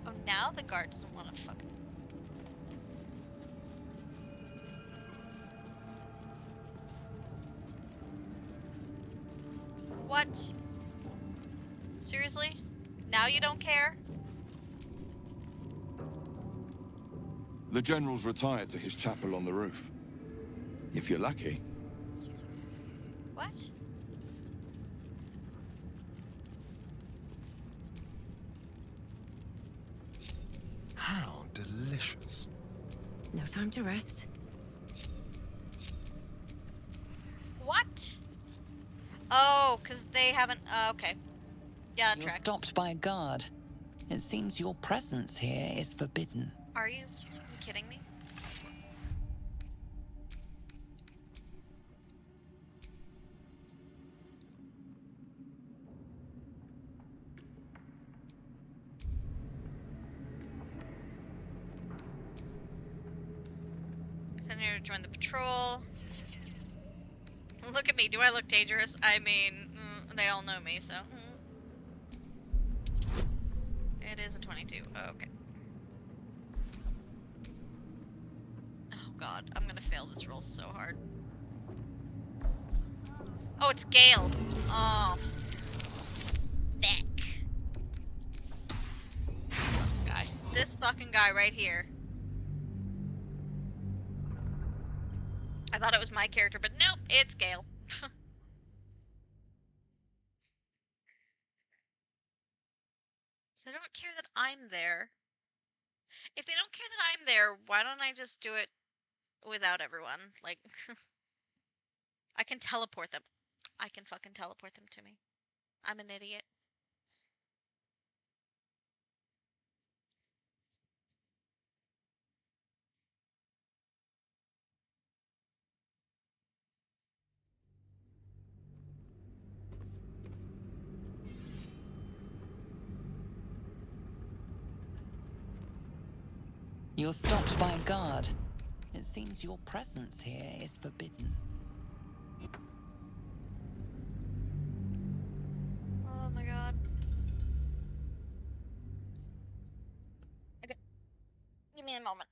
Oh, now the guard doesn't want to fucking... What? Seriously? Now you don't care? The General's retired to his chapel on the roof. If you're lucky. What? How delicious. No time to rest. What? Oh, because they haven't... okay. Yeah, that You're tracks. stopped by a guard. It seems your presence here is forbidden. Are you kidding me? Send here to join the patrol. Look at me. Do I look dangerous? I mean, they all know me, so... It is a 22. Okay. Oh god, I'm gonna fail this roll so hard. Oh, it's Gale. Oh. Thick. This fucking guy right here. I thought it was my character, but nope, it's Gale. So they don't care that I'm there. If they don't care that I'm there, why don't I just do it without everyone? Like, I can teleport them. I can fucking teleport them to me. I'm an idiot. You're stopped by a guard. It seems your presence here is forbidden. Oh my god. Okay. Give me a moment.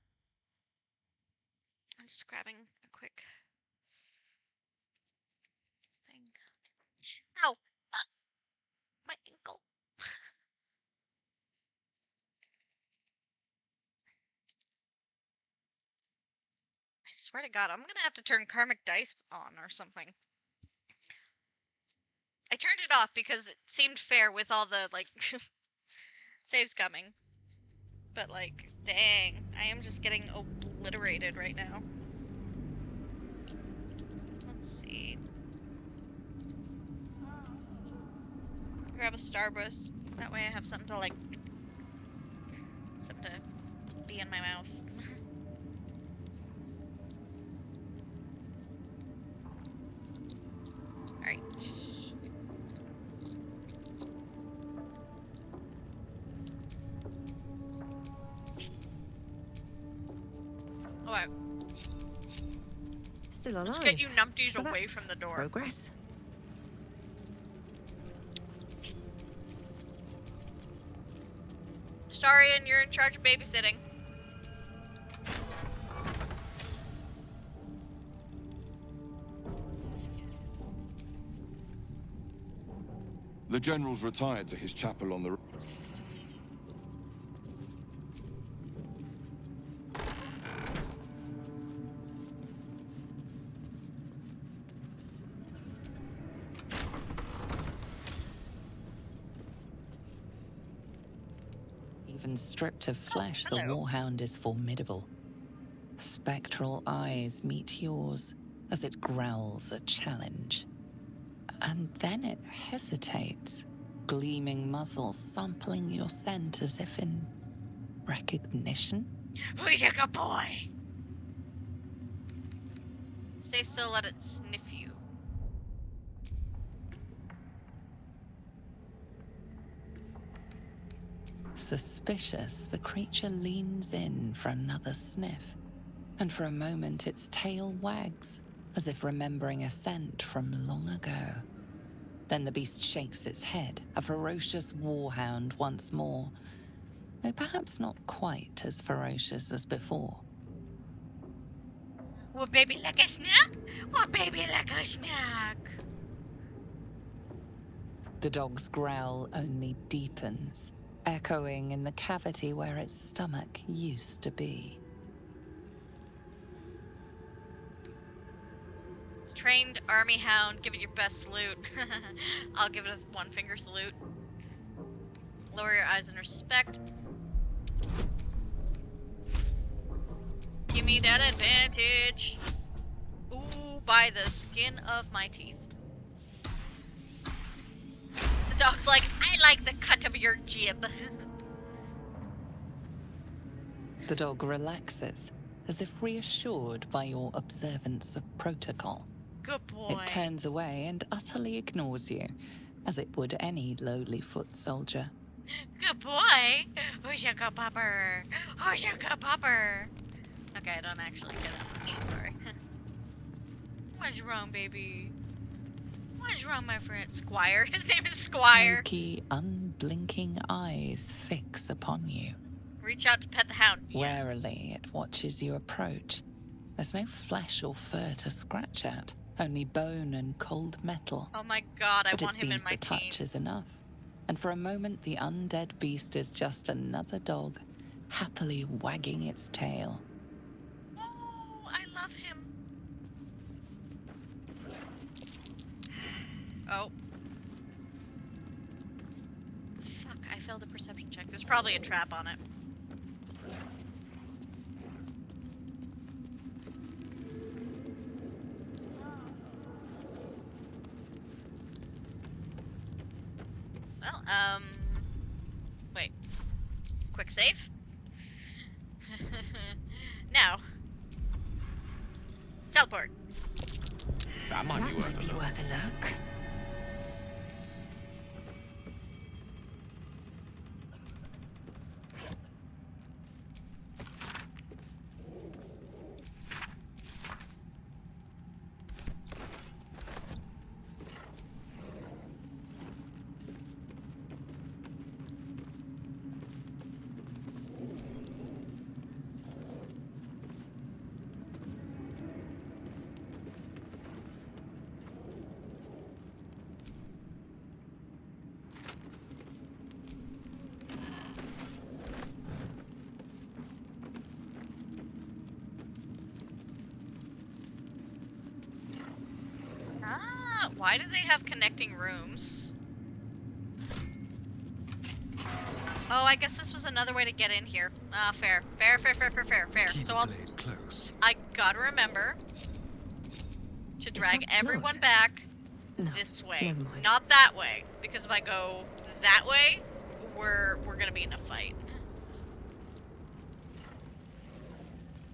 I'm just grabbing a quick thing. Ow! Ah, my ankle. I swear to God, I'm gonna have to turn Karmic Dice on or something. I turned it off because it seemed fair with all the, like, saves coming. But, like, dang. I am just getting obliterated right now. Let's see. Grab a Starburst. That way I have something to, like, something to be in my mouth. Alright. Alright. Still alive. Let's get you numpties So away that's from the door. Progress. Starian, you're in charge of babysitting. The general's retired to his chapel on the... Even stripped of flesh, the warhound is formidable. Spectral eyes meet yours as it growls a challenge. And then it hesitates, gleaming muzzle sampling your scent as if in recognition. Who's your good boy? Stay still, let it sniff you. Suspicious, the creature leans in for another sniff, and for a moment its tail wags, as if remembering a scent from long ago. Then the beast shakes its head, a ferocious warhound once more, though perhaps not quite as ferocious as before. What baby like a snack? What baby like a snack? The dog's growl only deepens, echoing in the cavity where its stomach used to be. It's trained army hound, give it your best salute. I'll give it a one-finger salute. Lower your eyes in respect. Give me that advantage. Ooh, by the skin of my teeth. The dog's like, I like the cut of your jib. The dog relaxes, as if reassured by your observance of protocol. Good boy. It turns away and utterly ignores you, as it would any lowly foot soldier. Good boy. Who's your good pupper? Who's your good pupper? Okay, I don't actually get that much. Sorry. What's wrong, baby? What's wrong, my friend? Squire? His name is Squire. Smoky, unblinking eyes fix upon you. Reach out to pet the hound. Yes. Warily, it watches you approach. There's no flesh or fur to scratch at, only bone and cold metal. Oh my god, I but want him in my the team. touch is enough. And for a moment, the undead beast is just another dog, happily wagging its tail. Oh, I love him. Oh. Fuck, I fell failed a perception check. There's probably a trap on it. Well, wait. Quick save? Now. Teleport. That might be worth a look. Worth a look. Ah, why do they have connecting rooms? Oh, I guess this was another way to get in here. Ah, fair. Fair. Keep So the blade close. I gotta remember to drag everyone back this way. never mind. Not that way. Because if I go that way, we're gonna be in a fight.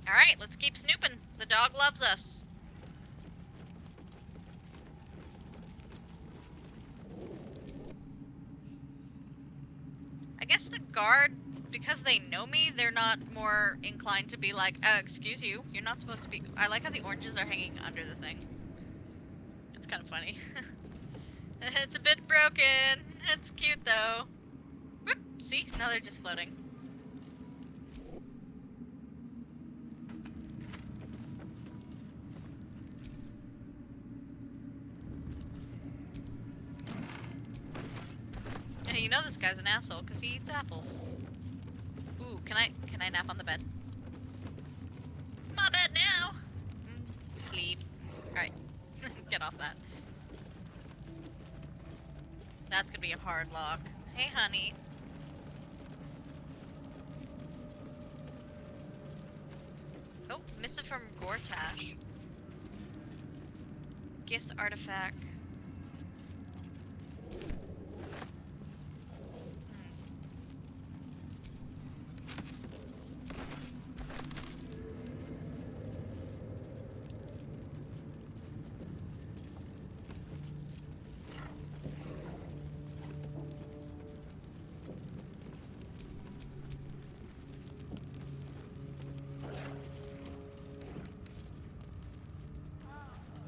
Alright, let's keep snooping. The dog loves us. I guess the guard, because they know me, they're not more inclined to be like, excuse you, you're not supposed to be. I like how the oranges are hanging under the thing. It's kind of funny. It's a bit broken. It's cute though. Whoop, see? Now they're just floating. Hey, you know this guy's an asshole because he eats apples. Ooh, can I nap on the bed? It's my bed now. Sleep. Alright. Get off that. That's gonna be a hard lock. Hey, honey. Oh, missive from Gortash. Gift artifact.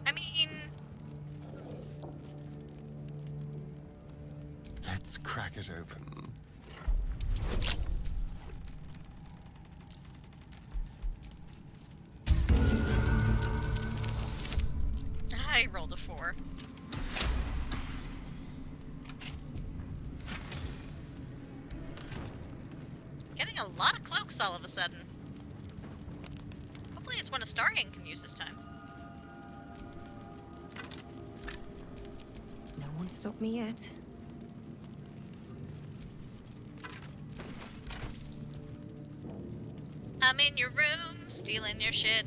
I mean, Let's crack it open. I rolled a 4. Getting a lot of cloaks all of a sudden. Hopefully it's one Astarion can use this time. No one stopped me yet. I'm in your room, stealing your shit.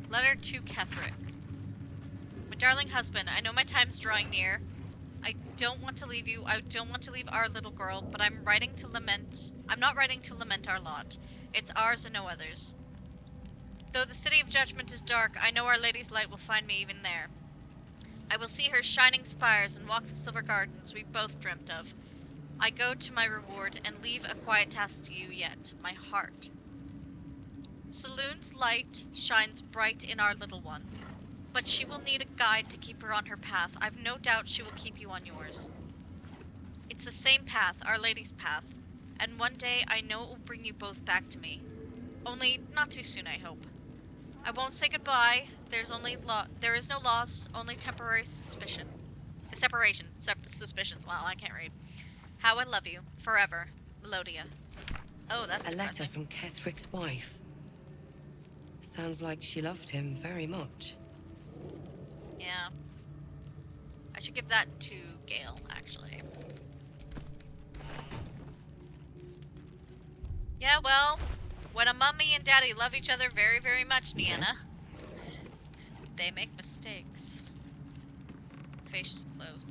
Letter to Ketherick. My darling husband, I know my time's drawing near. I don't want to leave you. I don't want to leave our little girl, but I'm writing to lament. I'm not writing to lament our lot. It's ours and no others. Though the city of judgment is dark, I know Our Lady's light will find me even there. I will see her shining spires and walk the silver gardens we both dreamt of. I go to my reward and leave a quiet task to you yet, my heart. Saloon's light shines bright in our little one, but she will need a guide to keep her on her path. I've no doubt she will keep you on yours. It's the same path, Our Lady's path, and one day I know it will bring you both back to me. Only not too soon, I hope. I won't say goodbye. There is no loss, only temporary suspicion. Suspicion. Wow, I can't read. How I love you, forever, Melodia. Oh, that's a letter depressing. from Ketherick's wife. Sounds like she loved him very much. Yeah. I should give that to Gale, actually. Yeah, well, when a mummy and daddy love each other very, very much, Niana, Yes. they make mistakes. Face is closed.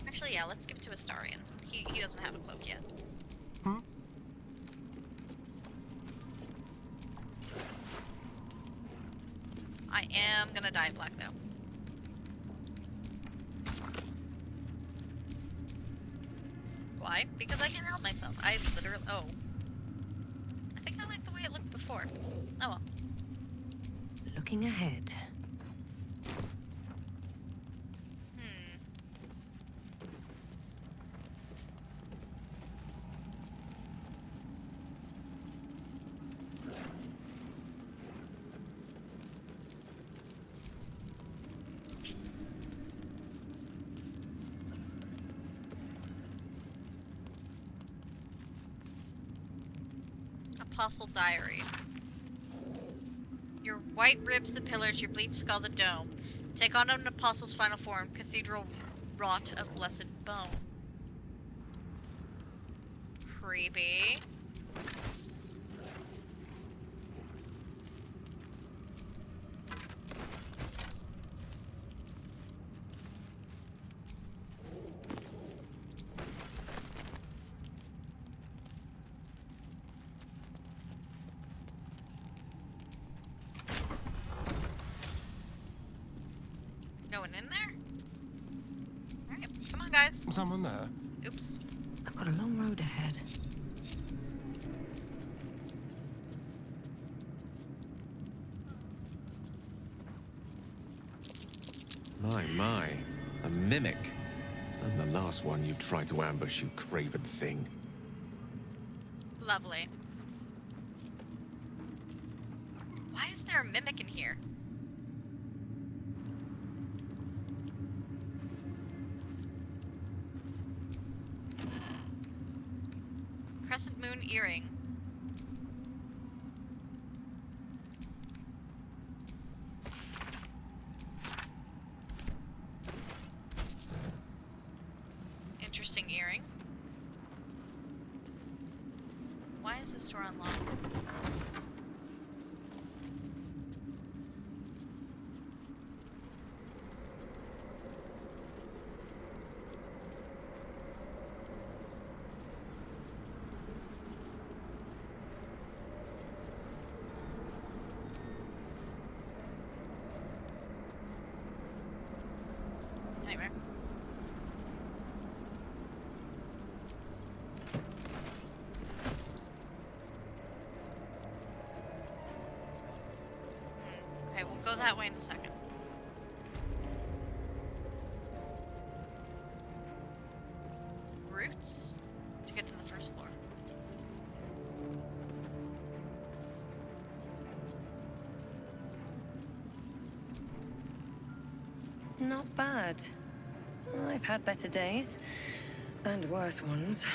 Actually, yeah, let's give it to Astarion. He doesn't have a cloak yet. I am gonna die black though. Why? Because I can't help myself. I literally. Oh. I think I like the way it looked before. Oh well. Looking ahead. Apostle Diary. Your white ribs the pillars, your bleached skull the dome. Take on an apostle's final form, cathedral wrought of blessed bone. Creepy. No one in there? Alright, come on guys. Someone there? Oops. I've got a long road ahead. My. A mimic. And the last one you've tried to ambush, you craven thing. Lovely. Why is there a mimic in here? Crescent moon earring. Interesting earring. Why is this door unlocked? Nightmare. Okay, we'll go that way in a second. Roots to get to the first floor. Not bad. I've had better days. And worse ones.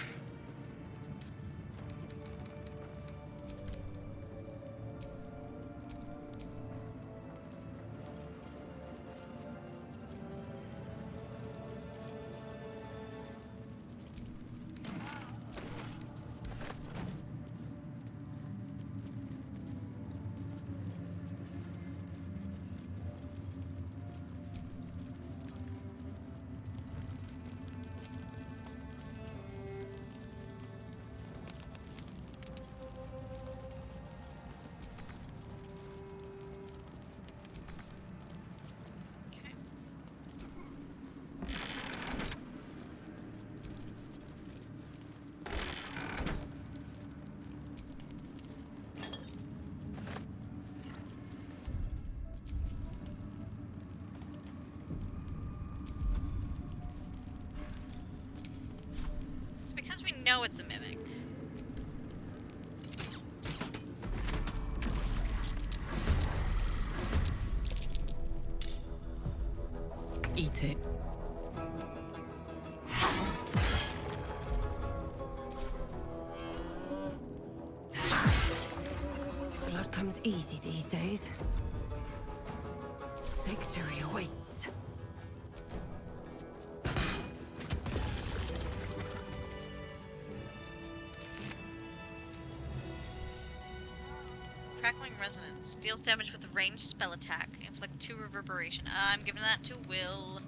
It's because we know it's a mimic. Eat it. Blood comes easy these days. Thick Victory awaits. Crackling resonance. Deals damage with a ranged spell attack. Inflict 2 reverberation. I'm giving that to Will.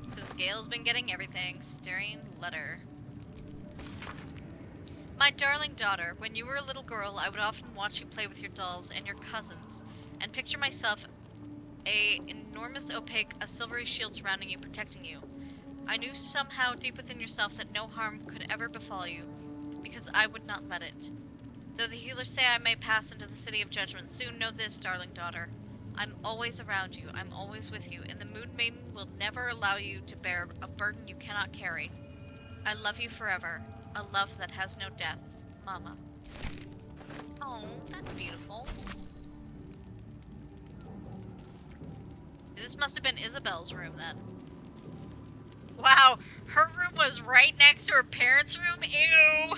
Because Gale's been getting everything. Staring letter. My darling daughter, when you were a little girl, I would often watch you play with your dolls and your cousins, and picture myself a enormous opaque, a silvery shield surrounding you, protecting you. I knew somehow deep within yourself that no harm could ever befall you, because I would not let it. Though the healers say I may pass into the city of judgment, soon know this, darling daughter. I'm always around you, I'm always with you, and the Moon Maiden will never allow you to bear a burden you cannot carry. I love you forever. A love that has no death. Mama. Oh, that's beautiful. This must have been Isabel's room then. Wow, her room was right next to her parents' room? Ew!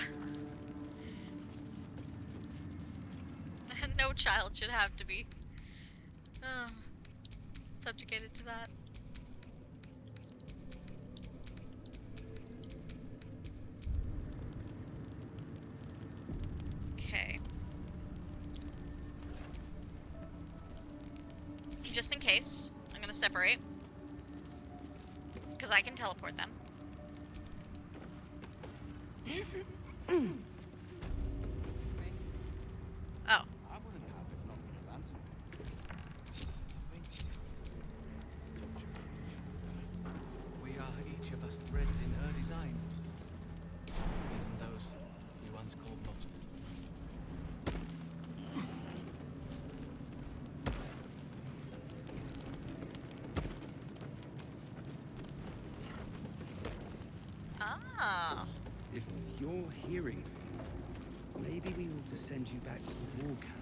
No child should have to be subjugated to that. Okay. Just in case, I'm gonna separate. Because I can teleport them. Oh. We are each of us threads in her design. Even those we once called monsters. Ah. If you're hearing things, maybe we ought to send you back to the war camp.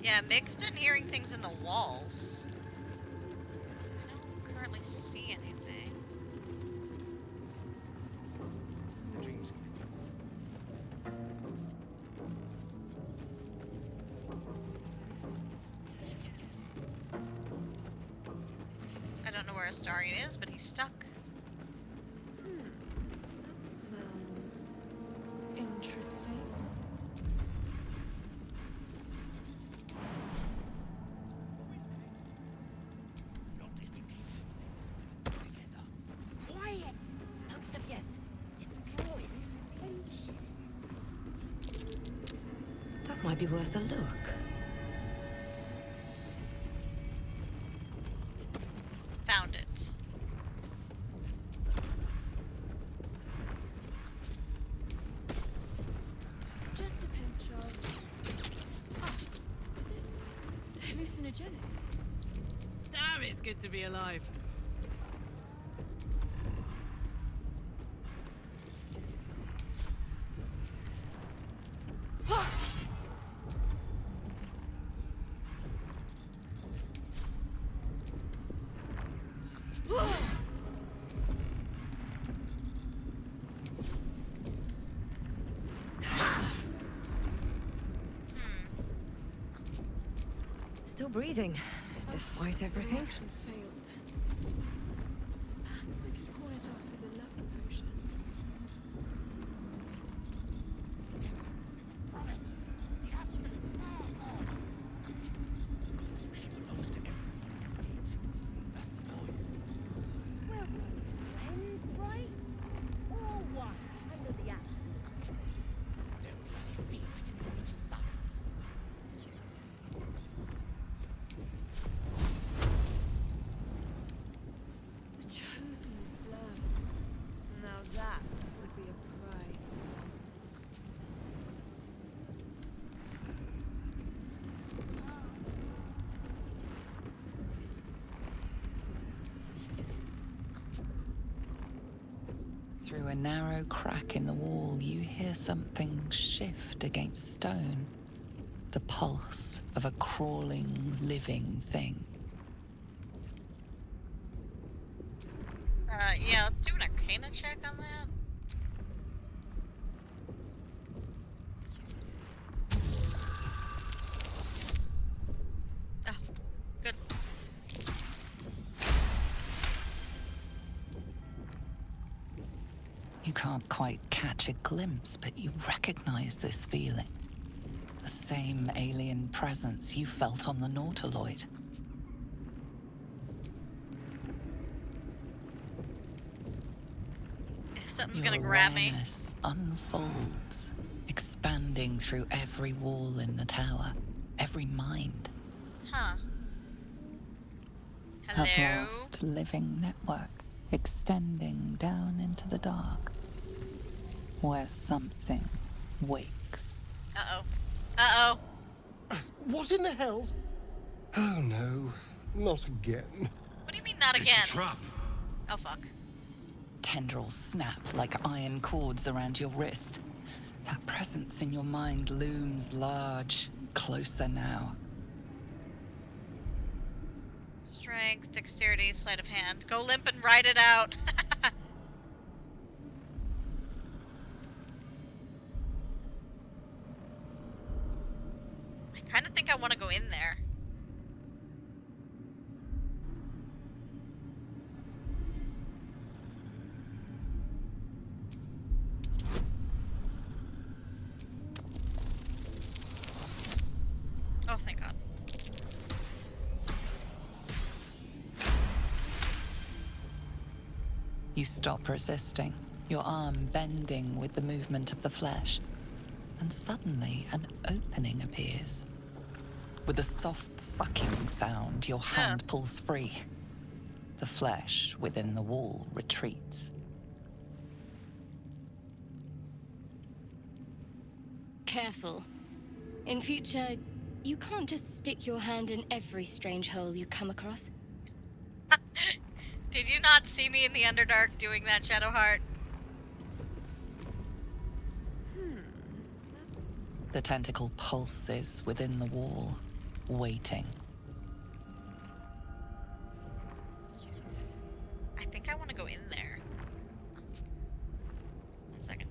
Yeah, Mick's been hearing things in the walls. I don't currently see anything. Dreams. I don't know where Astarion is, but he's stuck. Smells interesting. Not if you keep your lips together. Quiet! Both of yes. It's drawing attention. That might be worth a look. Found it. Just a pinch of... Ah, is this hallucinogenic? Damn, it's good to be alive. Still breathing, despite everything. Reaction failed. Perhaps I can pawn it off as a luck potion. She belongs to everyone, Pete. That's the point. We're all friends, right? All one under the absolute. Don't bloody feel like an order of a son. The Chosen's blood. Now that would be a prize. Through a narrow crack in the wall, you hear something shift against stone. The pulse of a crawling, living thing. Yeah, let's do an Arcana check on that. You can't quite catch a glimpse, but you recognize this feeling. The same alien presence you felt on the Nautiloid. Something's Your gonna grab me. awareness unfolds, expanding through every wall in the tower, every mind. Huh. A Hello? vast living network extending down into the dark, where something wakes. Uh-oh. Uh-oh. What in the hell's... Oh no, not again. What do you mean not again? It's a trap. Oh, fuck. Tendrils snap like iron cords around your wrist. That presence in your mind looms large, closer now. Strength, dexterity, sleight of hand. Go limp and ride it out. I kind of think I want to go in there. Oh, thank God. You stop resisting, your arm bending with the movement of the flesh, and suddenly an opening appears. With a soft sucking sound, your hand pulls free. The flesh within the wall retreats. Careful. In future, you can't just stick your hand in every strange hole you come across. Did you not see me in the Underdark doing that, Shadowheart? The tentacle pulses within the wall, waiting. I think I want to go in there. 1 second.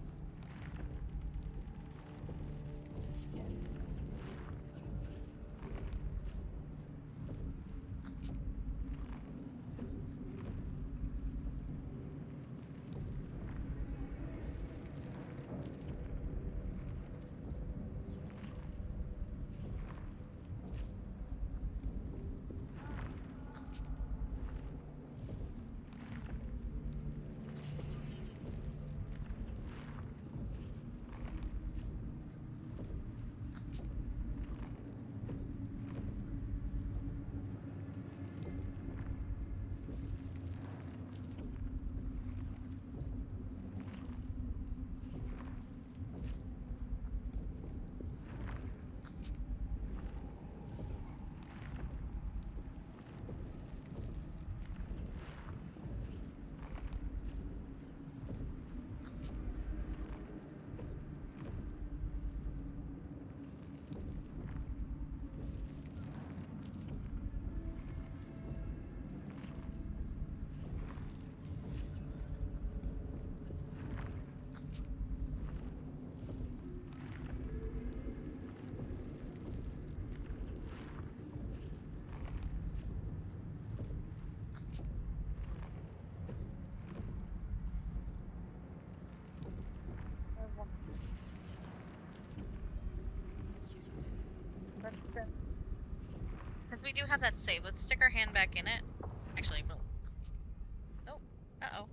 Because we do have that save. Let's stick our hand back in it. Actually, we'll... Oh, uh-oh.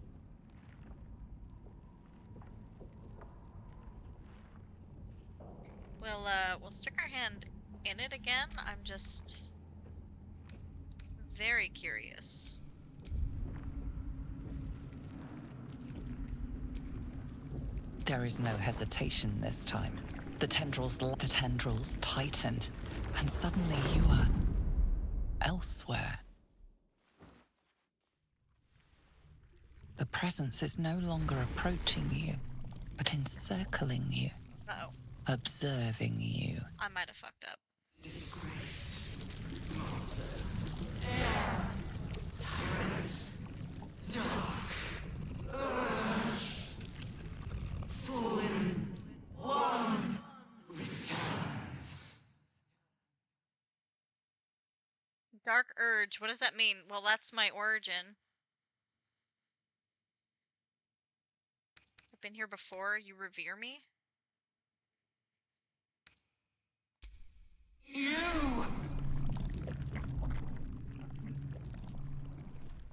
We'll stick our hand in it again. I'm just... very curious. There is no hesitation this time. The tendrils tighten, and suddenly you are elsewhere. The presence is no longer approaching you, but encircling you, Uh-oh. observing you. I might have fucked up. Dark urge, what does that mean? Well, that's my origin. been here before. You revere me?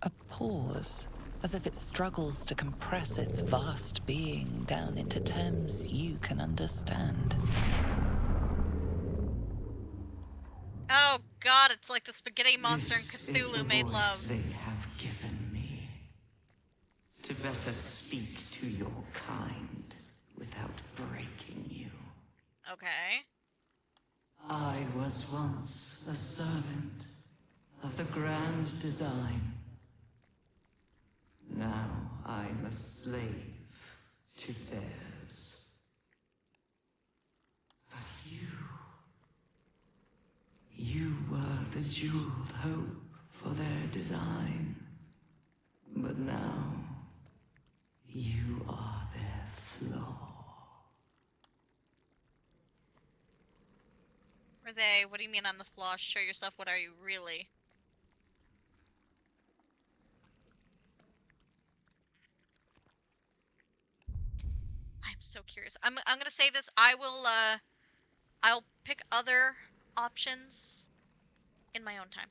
A pause, as if it struggles to compress its vast being down into terms you can understand. Oh god, it's like the spaghetti monster in This Cthulhu is the made voice love. they have given me. To better speak to your kind without breaking you. Okay. I was once a servant of the grand design. Now I'm a slave to theirs. But you were the jeweled hope for their design. But now, you are their flaw. Were they? What do you mean I'm the flaw? Show yourself. What are you really? I'm so curious. I'm gonna say this. I'll pick other options in my own time,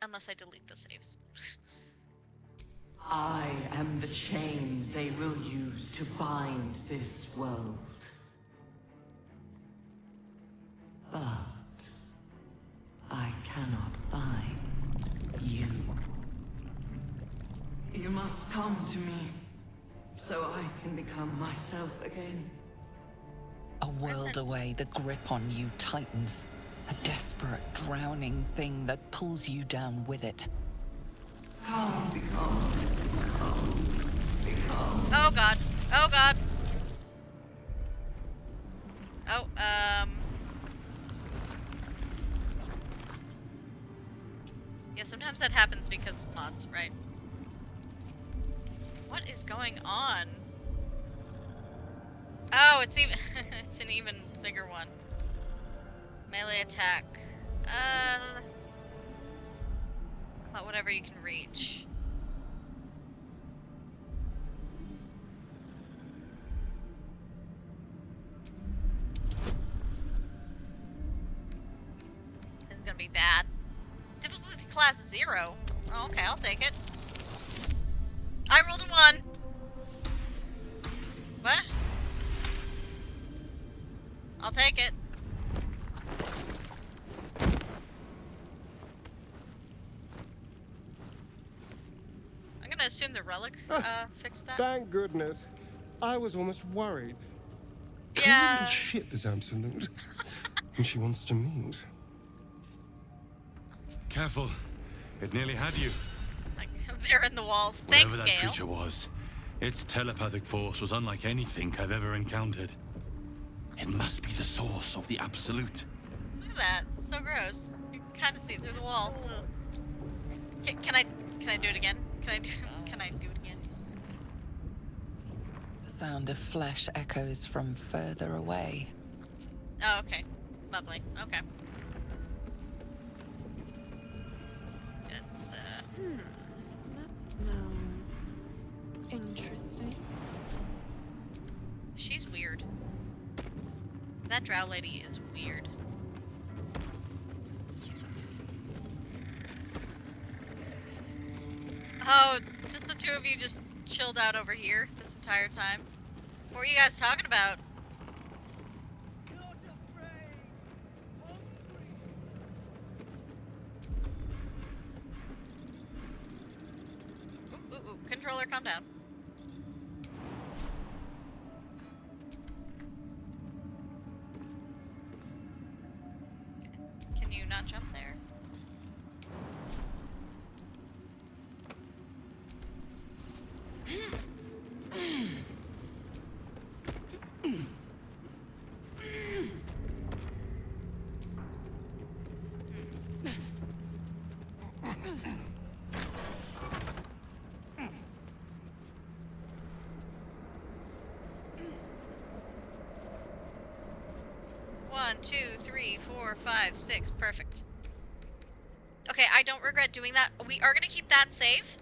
unless I delete the saves. I am the chain they will use to bind this world. But I cannot bind you. You must come to me, so I can become myself again. A world away, the grip on you tightens. A desperate, drowning thing that pulls you down with it. Come, become. Oh god. Oh god. Oh, yeah, sometimes that happens because of mods, right? What is going on? Oh, it's even it's an even bigger one. Melee attack. Whatever you can reach. This is gonna be bad. Difficulty class 0. Oh, okay, I'll take it. I rolled a 1. What? I'll take it. I'm gonna assume the relic fixed that. Thank goodness. I was almost worried. Yeah. Little shit, this Absolute. And she wants to meet. Careful. It nearly had you. Like, they're in the walls. Whatever Thanks, that Gale. creature was, its telepathic force was unlike anything I've ever encountered. It must be the source of the Absolute. Look at that. It's so gross. You can kind of see through the wall. Can I do it again? Can I do it again? The sound of flesh echoes from further away. Oh, okay. Lovely. Okay. It's That smells interesting. she's weird. That drow lady is weird. Oh, just the two of you just chilled out over here this entire time. What were you guys talking about? Ooh, controller, calm down. Can you not jump there? One, 2, 3, 4, 5, 6. Perfect. Okay, I don't regret doing that. We are gonna keep that safe.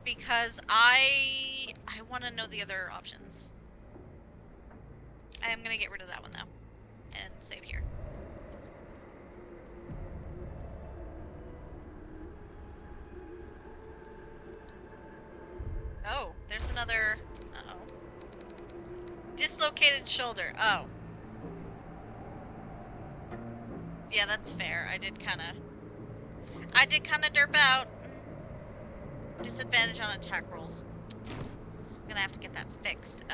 Because I I want to know the other options. I am going to get rid of that one, though. And save here. Oh, there's another... Uh-oh. Dislocated shoulder. Oh. Yeah, that's fair. I did kind of derp out. Disadvantage on attack rolls. I'm gonna have to get that fixed.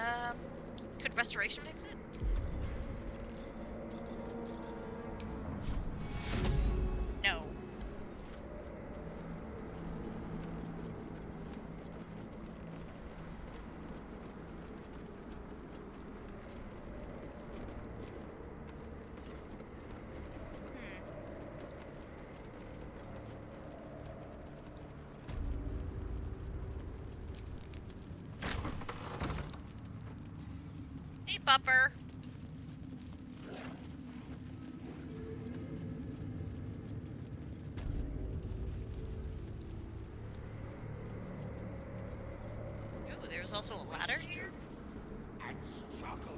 Could restoration fix it? No. Hey, Bupper. Ooh, there's also a ladder here? And struggle.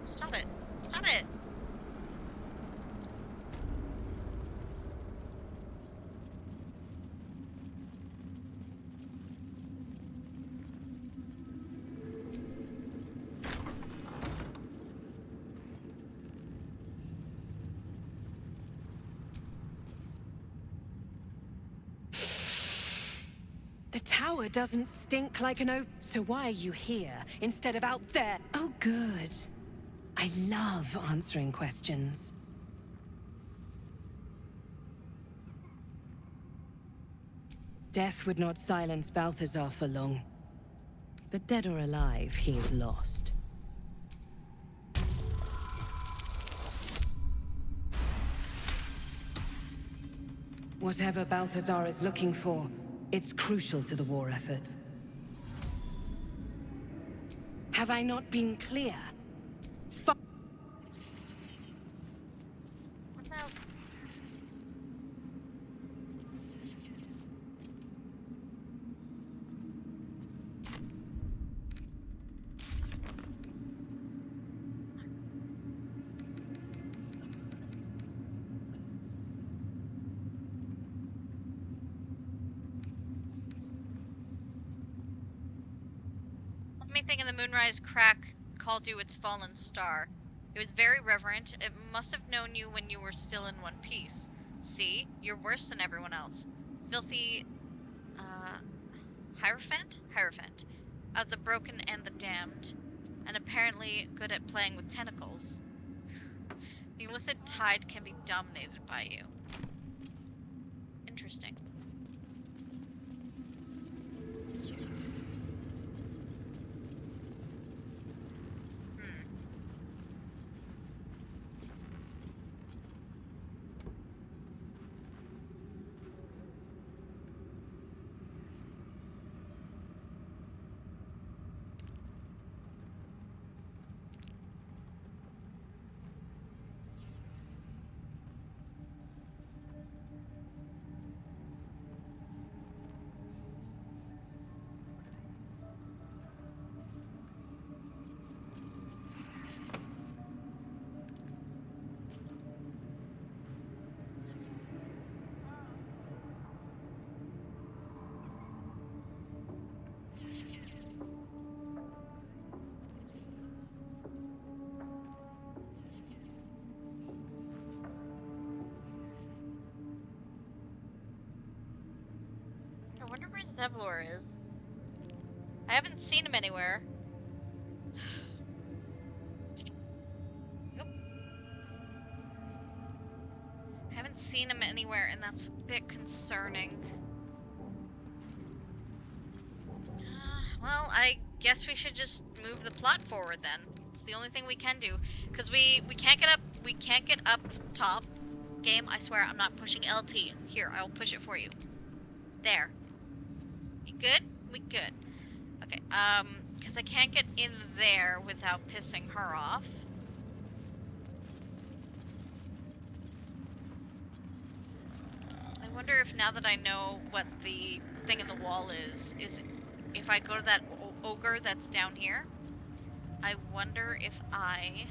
Stop it. Stop it. The tower doesn't stink like an so why are you here instead of out there? Oh, good. I love answering questions. Death would not silence Balthazar for long. But dead or alive, he is lost. Whatever Balthazar is looking for, it's crucial to the war effort. Have I not been clear? What about... Let me think. In the moonrise crack called you its fallen star. It was very reverent. It must have known you when you were still in one piece. See, you're worse than everyone else. Filthy, Hierophant? Hierophant. Of the broken and the damned. And apparently good at playing with tentacles. The illithid tide can be dominated by you. Interesting. I wonder where Zevlor is. I haven't seen him anywhere. Nope. I haven't seen him anywhere, and that's a bit concerning. Well, I guess we should just move the plot forward then. It's the only thing we can do, because we can't get up. We can't get up top. Game, I swear I'm not pushing LT. Here, I'll push it for you. There. You good? We good. Okay, because I can't get in there without pissing her off. wonder if now that I know what the thing in the wall is if I go to that ogre that's down here, I wonder if I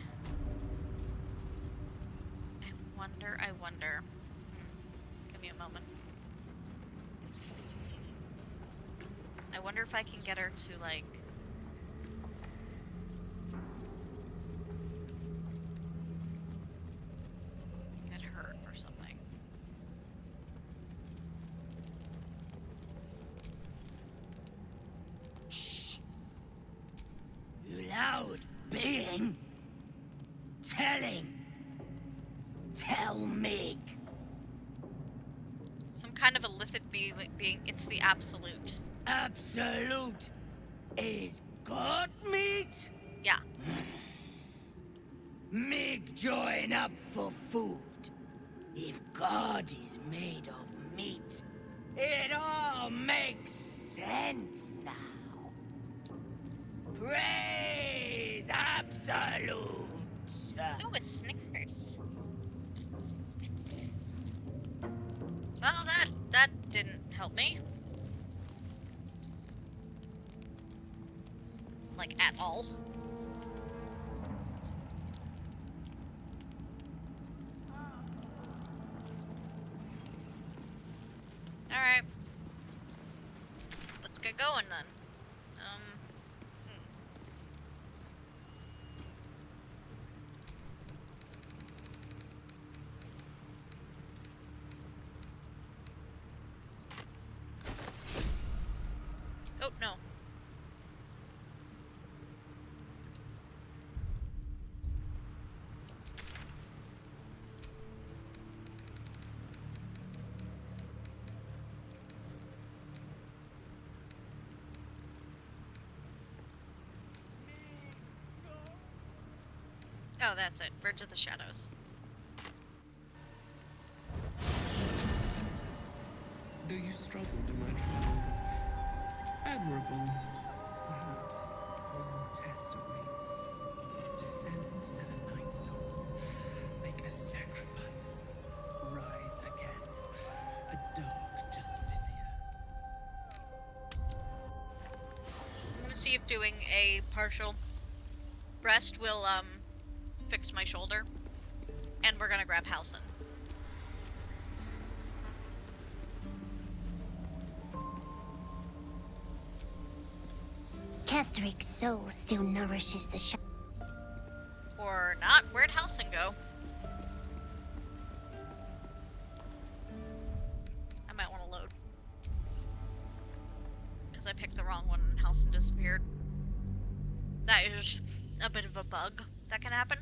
wonder. Give me a moment. I wonder if I can get her to, like... get hurt or something. Shh! You loud being! Telling! Tell Mig! Some kind of a lithid being. It's the Absolute. Absolute is god meat? Yeah. Mig join up for food. If God is made of meat, it all makes sense now. Praise Absolute! Oh, it's Snickers. Well, that didn't help me. Like, at all. Alright. Let's get going then. Oh, no. Oh, that's it. Verge of the Shadows. Though you struggled in my trials, admirable, perhaps. One more test awaits. Descend to the night zone. Make a sacrifice. Rise again. A dark justiciar. I'm gonna see if doing a partial rest will, fix my shoulder. And we're gonna grab Halsin. Kethric's soul still nourishes the shadow. Or not. Where'd Halsin go? I might want to load. Because I picked the wrong one and Halsin disappeared. That is a bit of a bug that can happen.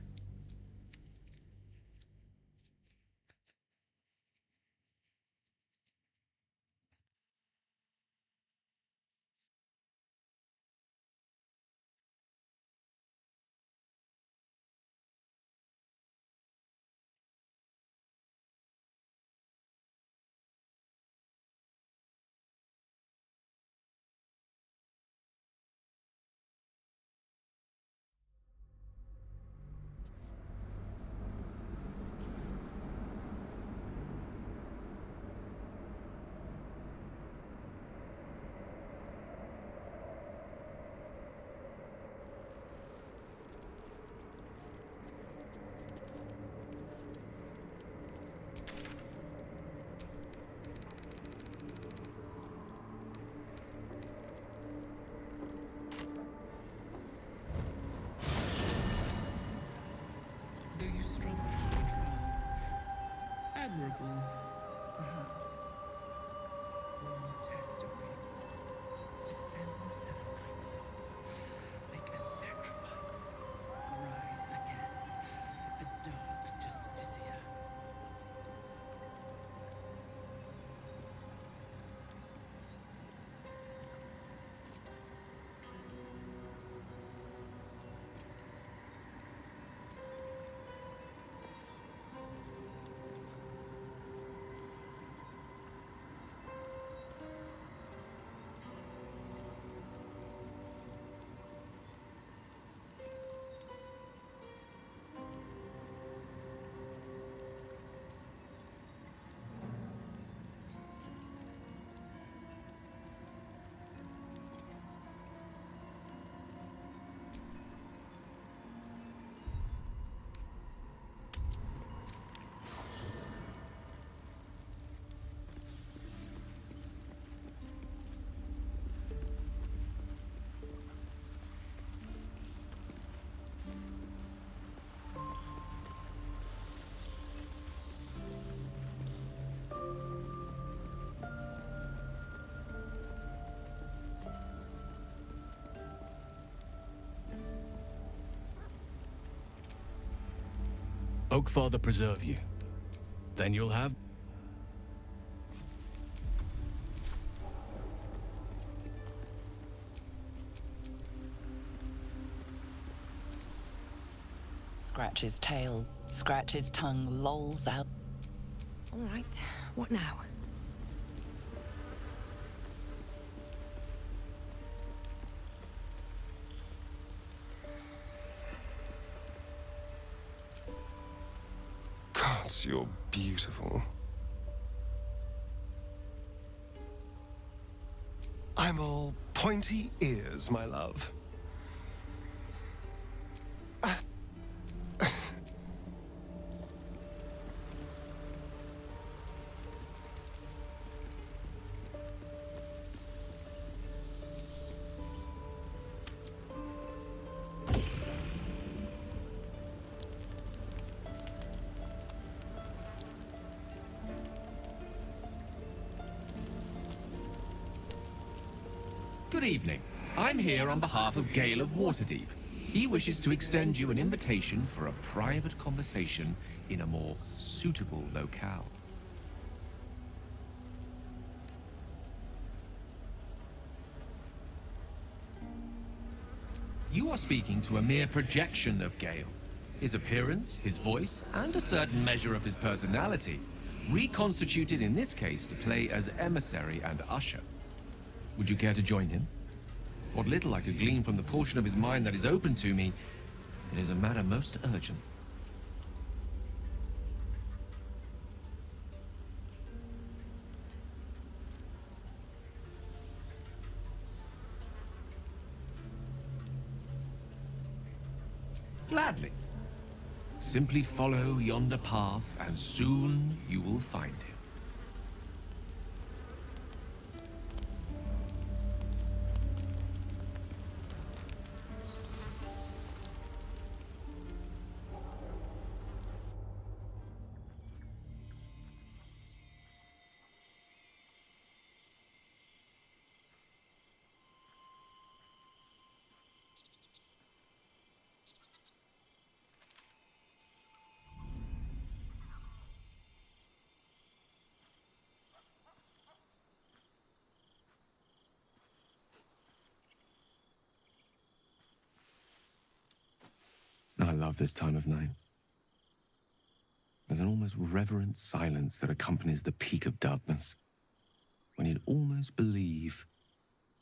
Oakfather preserve you. Then you'll have... Scratch his tail, scratch his tongue, lolls out. All right, what now? Gods, you're beautiful. I'm all pointy ears, my love. Good evening. I'm here on behalf of Gale of Waterdeep. He wishes to extend you an invitation for a private conversation in a more suitable locale. You are speaking to a mere projection of Gale. His appearance, his voice, and a certain measure of his personality, reconstituted in this case to play as emissary and usher. Would you care to join him? What little I could glean from the portion of his mind that is open to me, it is a matter most urgent. Gladly. Simply follow yonder path, and soon you will find him. I love this time of night. There's an almost reverent silence that accompanies the peak of darkness, when you'd almost believe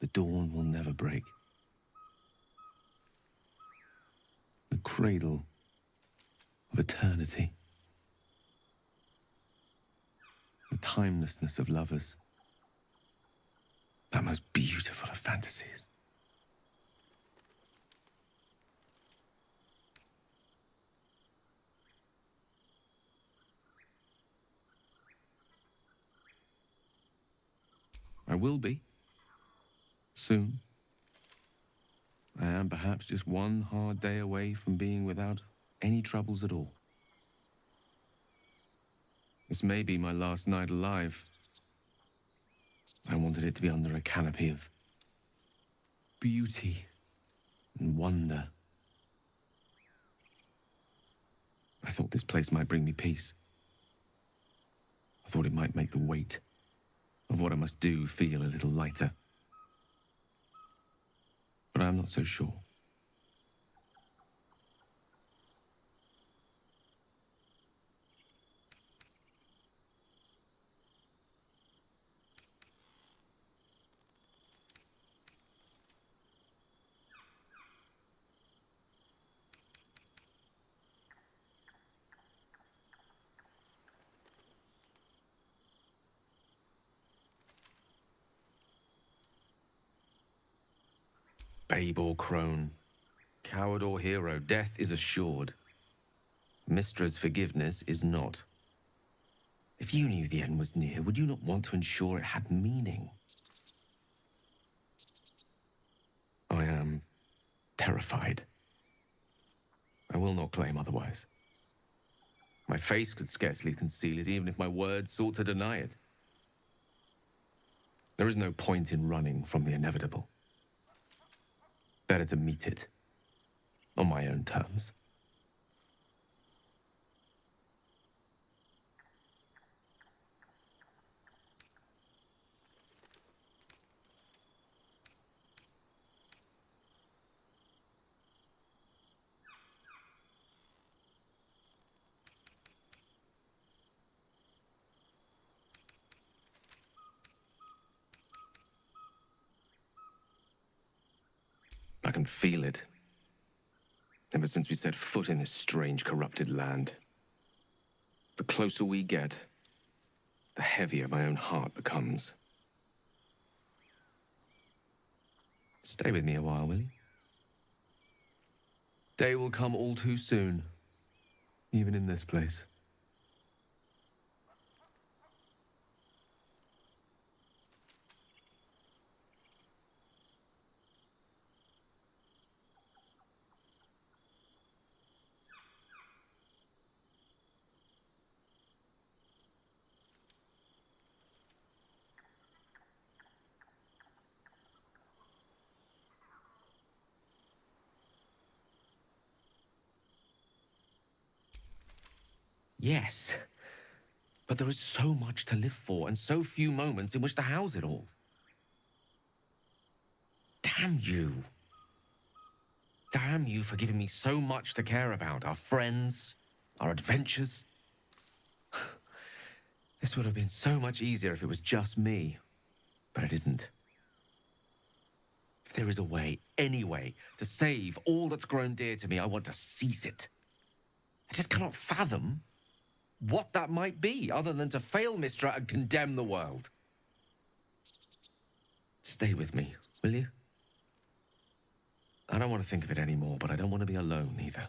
the dawn will never break. The cradle of eternity. The timelessness of lovers. That most beautiful of fantasies. I will be. Soon. I am perhaps just one hard day away from being without any troubles at all. This may be my last night alive. I wanted it to be under a canopy of beauty and wonder. I thought this place might bring me peace. I thought it might make the weight of what I must do feel a little lighter. But I'm not so sure. Babe or crone, coward or hero, death is assured. Mystra's forgiveness is not. If you knew the end was near, would you not want to ensure it had meaning? I am terrified. I will not claim otherwise. My face could scarcely conceal it, even if my words sought to deny it. There is no point in running from the inevitable. Better to meet it on my own terms. I can feel it. Ever since we set foot in this strange, corrupted land. The closer we get, the heavier my own heart becomes. Stay with me a while, will you? Day will come all too soon, even in this place. Yes, but there is so much to live for and so few moments in which to house it all. Damn you. Damn you for giving me so much to care about. Our friends, our adventures. This would have been so much easier if it was just me. But it isn't. If there is a way, any way, to save all that's grown dear to me, I want to seize it. I just cannot fathom what that might be, other than to fail Mistra and condemn the world. Stay with me, will you? I don't want to think of it anymore, but I don't want to be alone either.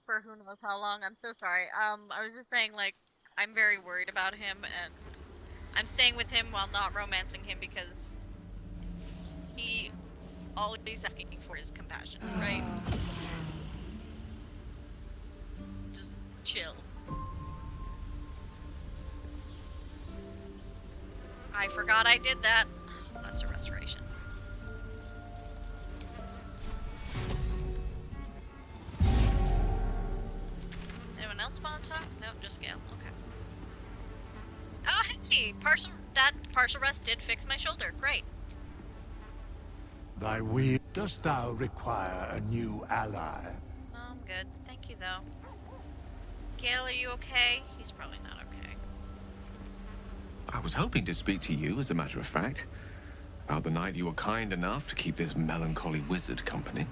For who knows how long. I'm so sorry. I was just saying, like, I'm very worried about him, and I'm staying with him while not romancing him because he all he's asking for is compassion, right? Just chill. I forgot I did that. Lesser restoration. Anyone else want to talk? Nope, just Gale. Okay. Oh, hey! Partial rest did fix my shoulder. Great. Thy will. Dost thou require a new ally? No, I'm good. Thank you, though. Gale, are you okay? He's probably not okay. I was hoping to speak to you, as a matter of fact, about the night you were kind enough to keep this melancholy wizard company.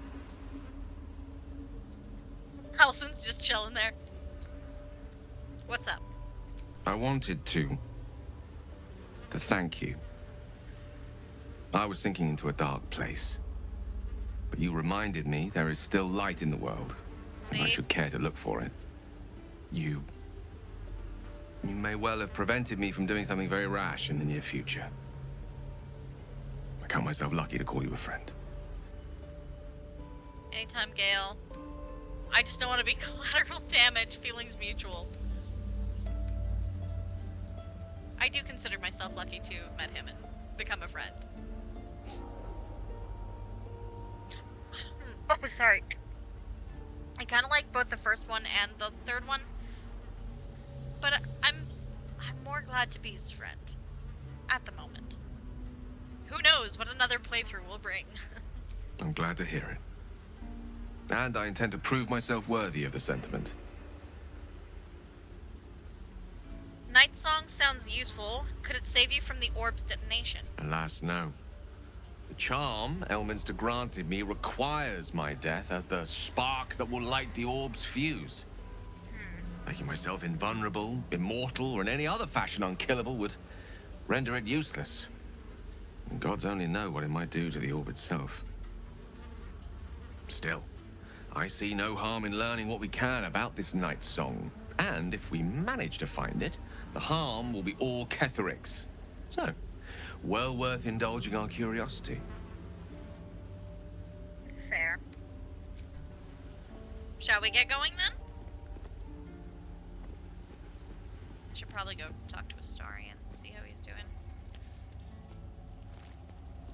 Allison's just chilling there. What's up? I wanted to thank you. I was sinking into a dark place, but you reminded me there is still light in the world, and I should care to look for it. You may well have prevented me from doing something very rash in the near future. I count myself lucky to call you a friend. Anytime, Gale. I just don't want to be collateral damage. Feelings mutual. I do consider myself lucky to have met him and become a friend. Oh, sorry. I kind of like both the first one and the third one, but I'm more glad to be his friend at the moment. Who knows what another playthrough will bring? I'm glad to hear it. And I intend to prove myself worthy of the sentiment. Night Song sounds useful. Could it save you from the orb's detonation? Alas, no. The charm Elminster granted me requires my death as the spark that will light the orb's fuse. Making myself invulnerable, immortal, or in any other fashion unkillable would render it useless. And gods only know what it might do to the orb itself. Still, I see no harm in learning what we can about this Night Song. And if we manage to find it, the harm will be all Ketheric's. So, well worth indulging our curiosity. Fair. Shall we get going then? I should probably go talk to Astarion and see how he's doing.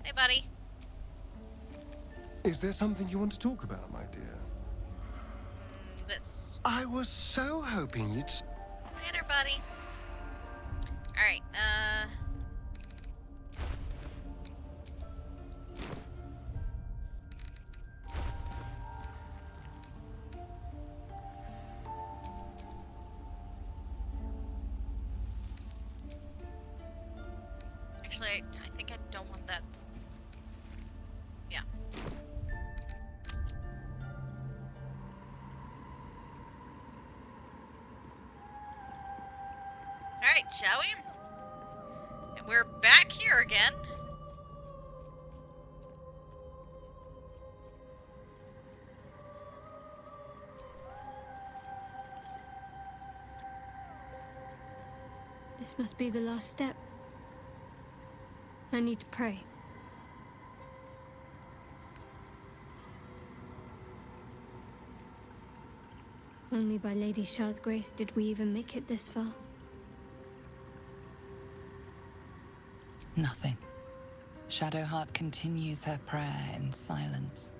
Hey, buddy. Is there something you want to talk about, my dear? this. I was so hoping you'd... Later, buddy. Alright, actually, I think I don't want that. Yeah. Alright, shall we? And we're back here again. This must be the last step. I need to pray. Only by Lady Shah's grace did we even make it this far. Nothing. Shadowheart continues her prayer in silence.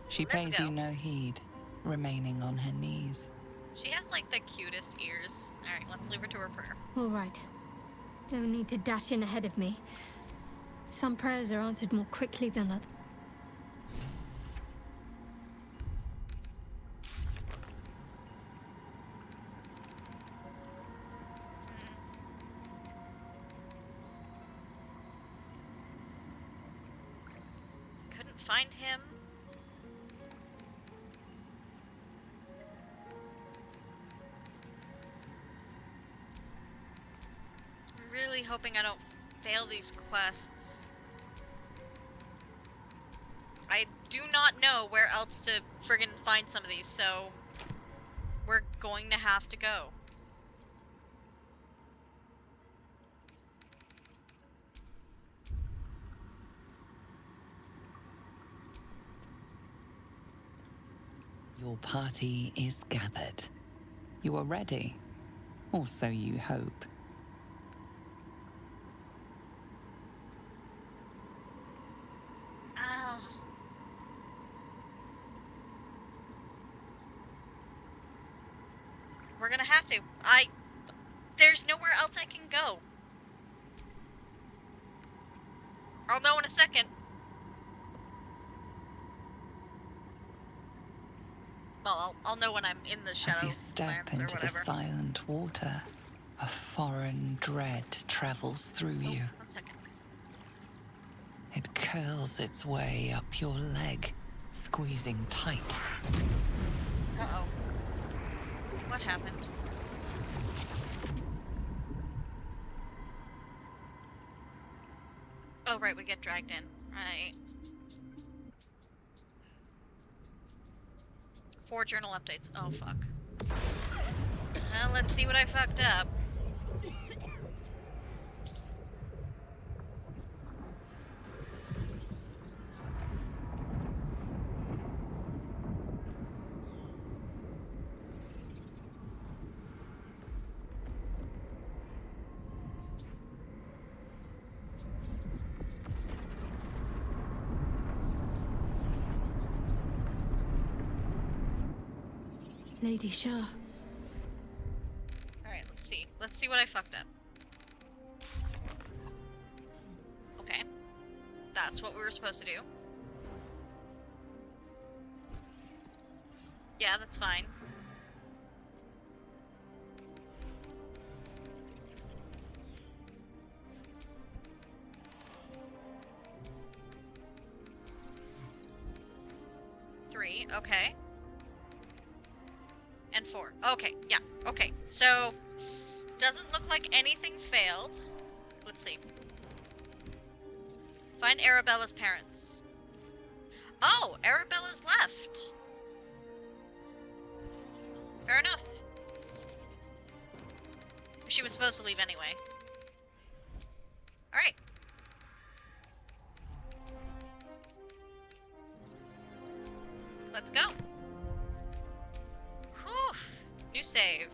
She pays you no heed, remaining on her knees. She has like the cutest ears. Alright, let's leave her to her prayer. All right. No need to dash in ahead of me. Some prayers are answered more quickly than others. Couldn't find him. I'm really hoping I don't fail these quests. I do not know where else to friggin' find some of these, so we're going to have to go. Your party is gathered. You are ready, or so you hope. Ow. We're gonna have to. There's nowhere else I can go. I'll know in a second. Well, I'll know when I'm in the As you step Shadowlands or into the whatever. silent water, a foreign dread travels through you. 1 second. It curls its way up your leg, squeezing tight. Uh-oh. What happened? Oh, right, we get dragged in. Right. 4 journal updates. Oh, fuck. Well, let's see what I fucked up. Lady Shah. Alright, let's see. Let's see what I fucked up. Okay. That's what we were supposed to do. Yeah, that's fine. Three, okay. And 4. Okay, yeah, okay. So, doesn't look like anything failed. Let's see. Find Arabella's parents. Oh, Arabella's left. Fair enough. She was supposed to leave anyway. Alright. Let's go. Whew. New save.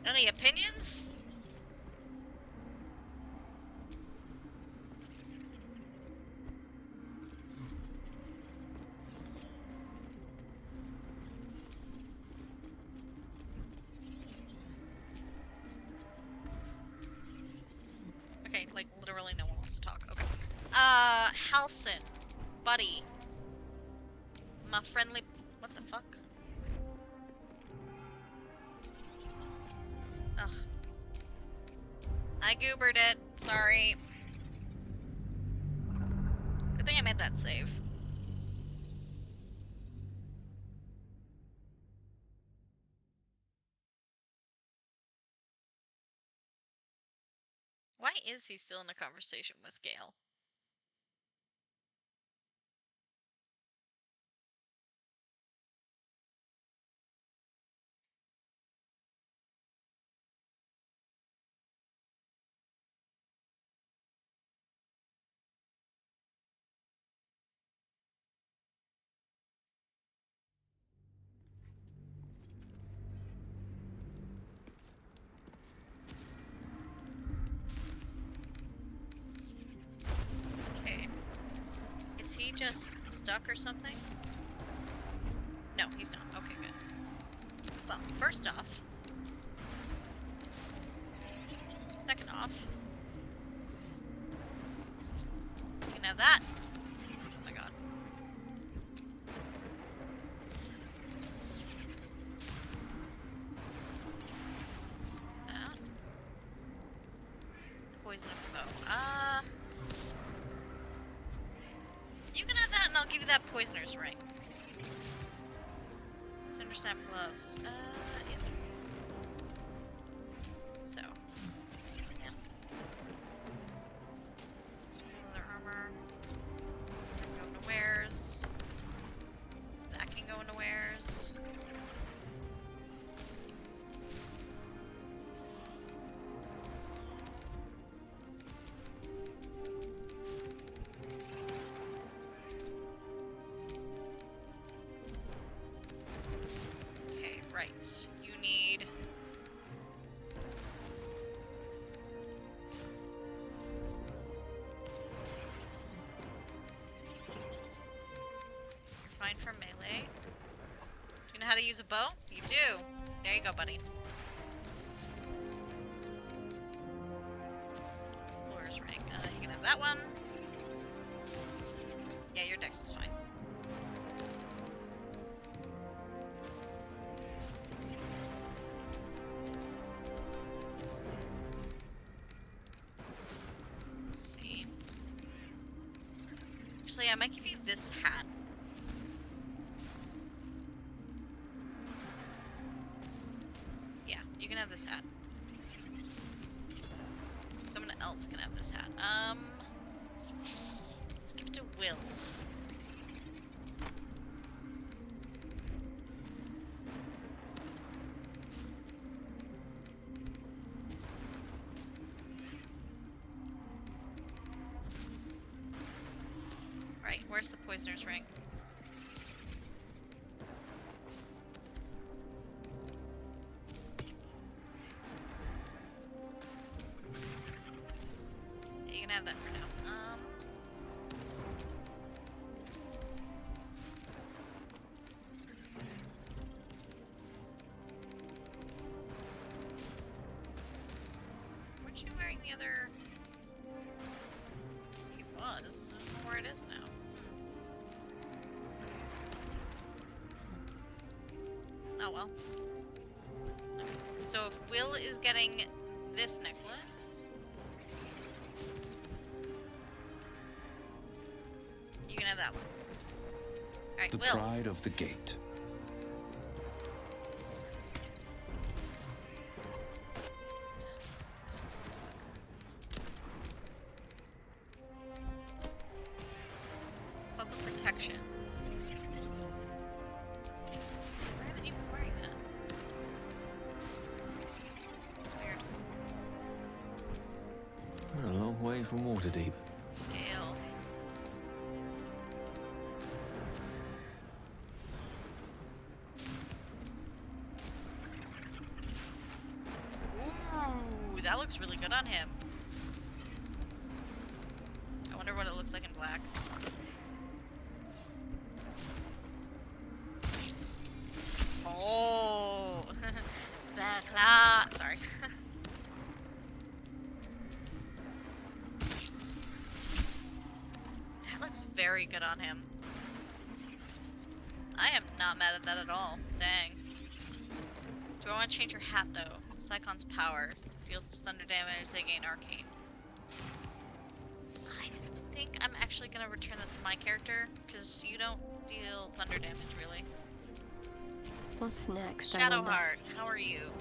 Any opinions? Okay, like literally no one wants to talk. Okay. Halson, buddy, my friendly. What the fuck? Ugh. I goobered it. Sorry. Good thing I made that save. Why is he still in a conversation with Gale? Okay. Is he just stuck or something? No, he's not. Okay, good. Well, first off. Second off. You can have that. Oh my god. That. Poison of foe. You can have that and I'll give you that poisoner's ring. Cinder snap gloves. Yeah. So. Yeah. Leather armor. That can go into wares. That can go into wares. Okay, right. You need... You're fine for melee. Do you know how to use a bow? You do. There you go, buddy. Explorer's ring. You can have that one. Yeah, your dex is fine. Let's see. Actually, I might give you this hat. Yeah, you can have this hat. Someone else can have this hat. Let's give it to Will. Right, where's the poisoner's ring? Yeah, you can have that for now. Weren't you wearing the other? He was. I don't know where it is now. Oh well. Okay. So if Will is getting this necklace, you can have that one. Alright, The Will. pride of the gate. Cloak of protection. Why haven't you been wearing that? Weird. We're a long way from Waterdeep. Gale. that looks really good on him. I wonder what it looks like in black. Oh, sorry. That looks very good on him. I am not mad at that at all. Dang. Do I want to change her hat though? Psychon's power deals thunder damage. They gain arcane. I think I'm actually gonna return that to my character because you don't deal thunder damage really. What's next? Shadowheart, how are you?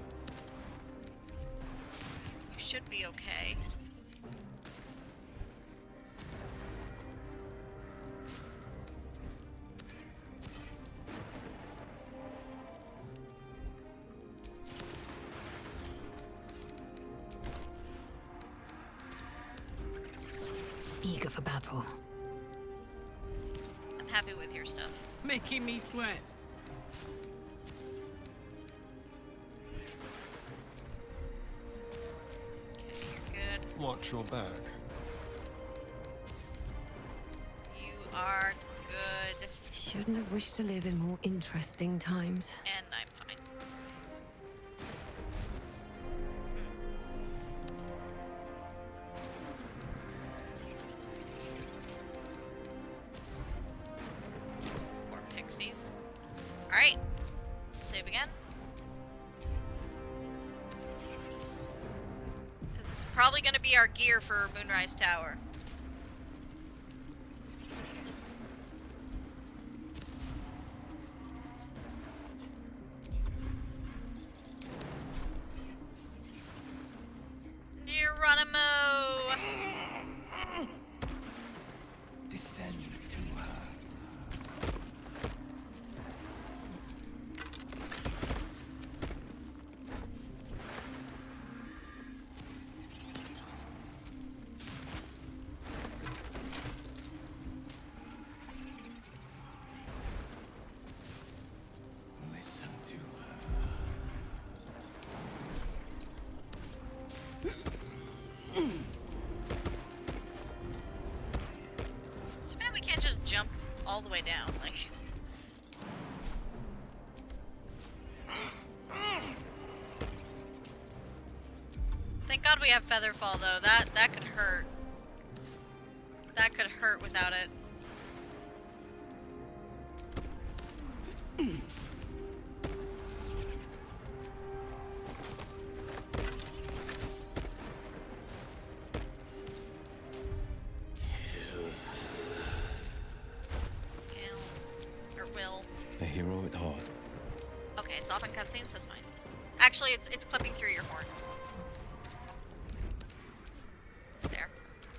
You should be okay. Eager for battle. I'm happy with your stuff. Making me sweat. Watch your back. You are good. Shouldn't have wished to live in more interesting times. And I'm fine. More pixies. Alright. Save again. Probably gonna be our gear for Moonrise Tower. Geronimo! Descend to her. Listen to So bad we can't just jump all the way down, like. Thank God we have Featherfall though. That could hurt. That could hurt without it. a hero at heart. Okay, it's off in cutscenes, that's fine. Actually, it's clipping through your horns. There.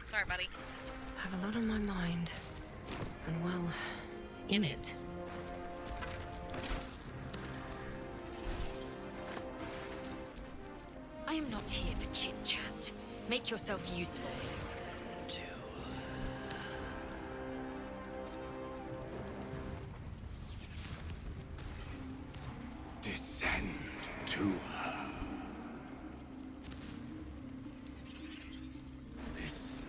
Sorry, buddy. I have a lot on my mind. And well, in it. I am not here for chit-chat. Make yourself useful. Descend to her. Listen.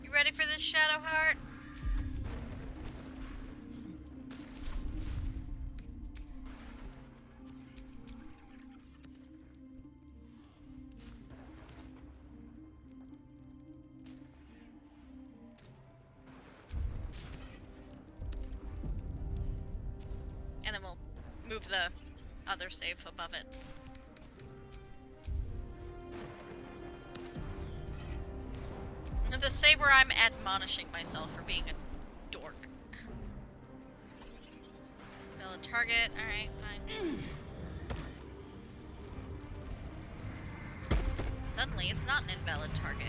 You ready for this, Shadowheart? And then we'll move the other save above it. The save where I'm admonishing myself for being a dork. Valid target, alright, fine. Suddenly, it's not an invalid target.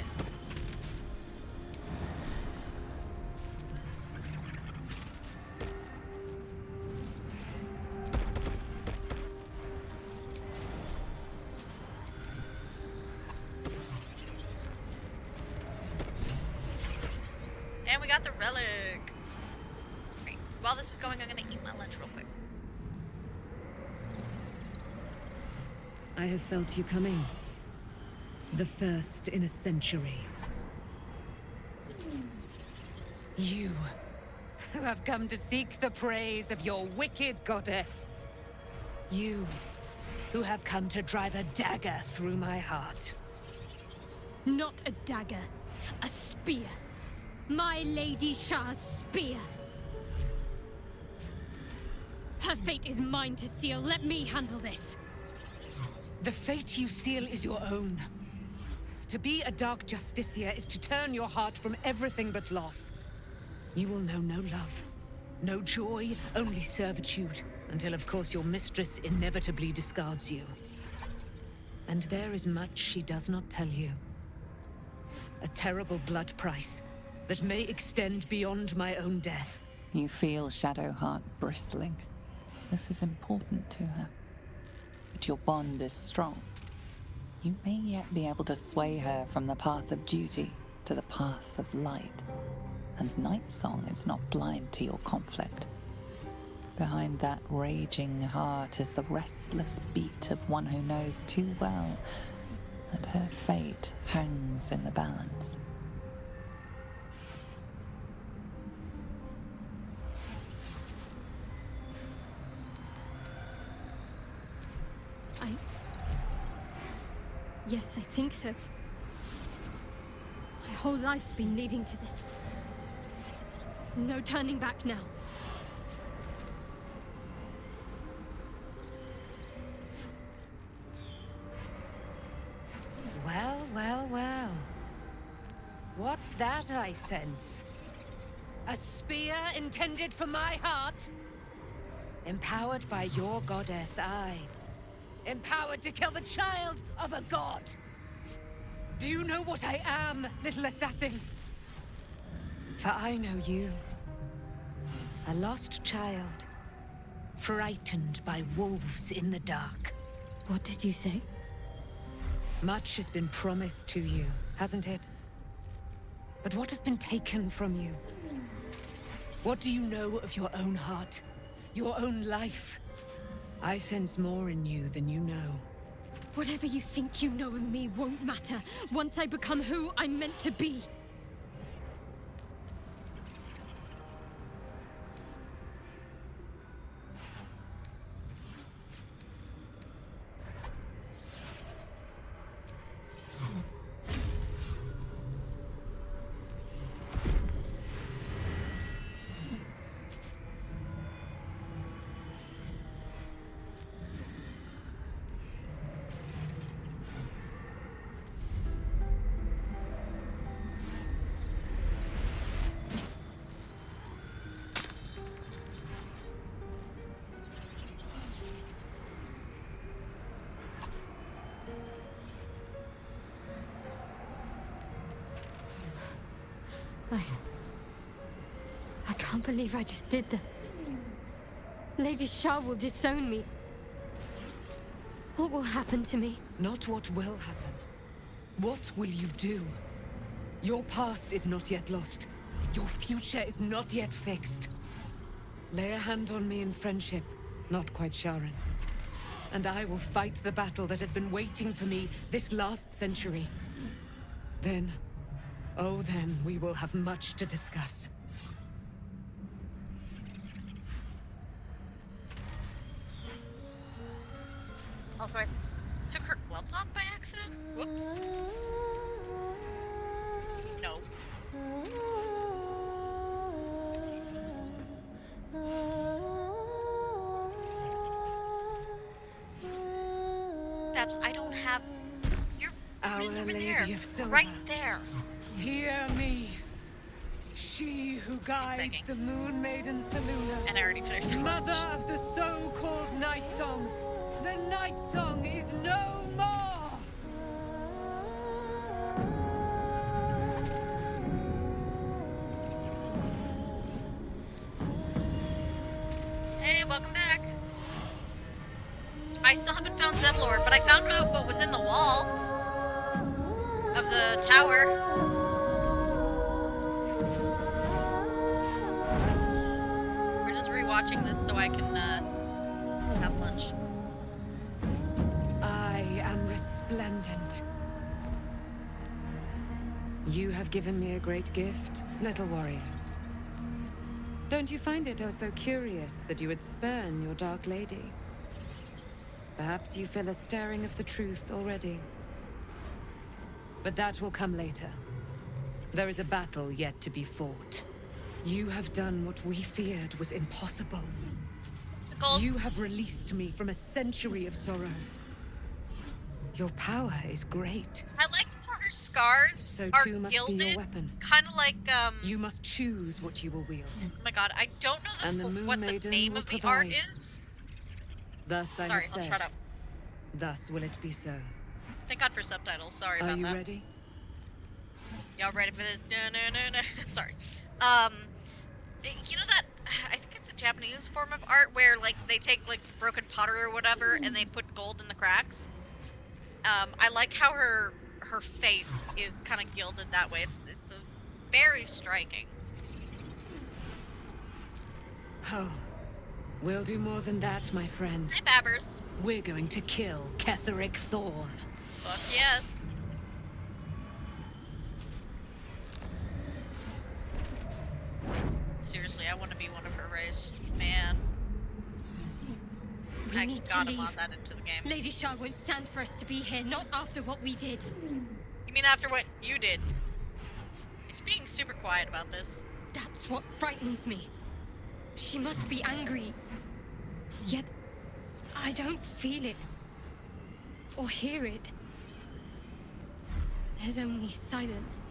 And we got got the relic. Right. While this is going, I'm gonna eat my lunch real quick. I have felt you coming. The first in a century. You, who have come to seek the praise of your wicked goddess. You, who have come to drive a dagger through my heart. Not a dagger, a spear. My Lady Shah's spear. Her fate is mine to seal. Let me handle this. The fate you seal is your own. To be a Dark Justiciar is to turn your heart from everything but loss. You will know no love, no joy, only servitude, until of course your mistress inevitably discards you. And there is much she does not tell you. A terrible blood price that may extend beyond my own death. You feel Shadowheart bristling. This is important to her. But your bond is strong. You may yet be able to sway her from the path of duty to the path of light. And Nightsong is not blind to your conflict. Behind that raging heart is the restless beat of one who knows too well that her fate hangs in the balance. Yes, I think so. My whole life's been leading to this. No turning back now. Well, well, well. What's that I sense? A spear intended for my heart? Empowered by your goddess, I. Empowered to kill the child of a god. Do you know what I am, little assassin? For I know you. A lost child. Frightened by wolves in the dark. What did you say? Much has been promised to you, hasn't it? But what has been taken from you? What do you know of your own heart? Your own life? I sense more in you than you know. Whatever you think you know of me won't matter once I become who I'm meant to be. I can't believe I just did that. Lady Shah will disown me. What will happen to me? Not what will happen. What will you do? Your past is not yet lost. Your future is not yet fixed. Lay a hand on me in friendship, not quite Sharon. And I will fight the battle that has been waiting for me this last century. Then, oh then, we will have much to discuss. Also, I took her gloves off by accident? Whoops. No. Babs, I don't have... Your Our Lady there. of Silver. Right there. Hear me. She who guides the Moon Maiden Seluna. And I already finished this. Mother of the so-called Night Song. The Night Song is no more! Hey, welcome back. I still haven't found Zemlord, but I found out what was in the wall of the tower. I can have lunch. I am resplendent. You have given me a great gift, little warrior. Don't you find it oh so curious that you would spurn your dark lady? Perhaps you feel a stirring of the truth already. But that will come later. There is a battle yet to be fought. You have done what we feared was impossible. You have released me from a century of sorrow. Your power is great. I like how her scars So are too must gilded, be your weapon. kind of like You must choose what you will wield. Oh my god, I don't know And the Moon what the Maiden name will of the art provide. is. Thus I Sorry, have I'll said. shut up. Thus will it be so. Thank God for subtitles. Sorry Are about you that. ready? Y'all ready for this? No. Sorry. You know that I think it's a Japanese form of art where like they take like broken pottery or whatever and they put gold in the cracks. I like how her face is kind of gilded that way. It's very striking. Oh, we'll do more than that, my friend. Hi, Babbers. We're going to kill Ketheric Thorn. Fuck yes. Seriously, I want to be one of her race. Man. We need to gotta leave. mod that into the game. Lady Shah won't stand for us to be here, not after what we did. You mean after what you did? She's being super quiet about this. That's what frightens me. She must be angry. Yet, I don't feel it. Or hear it. There's only silence.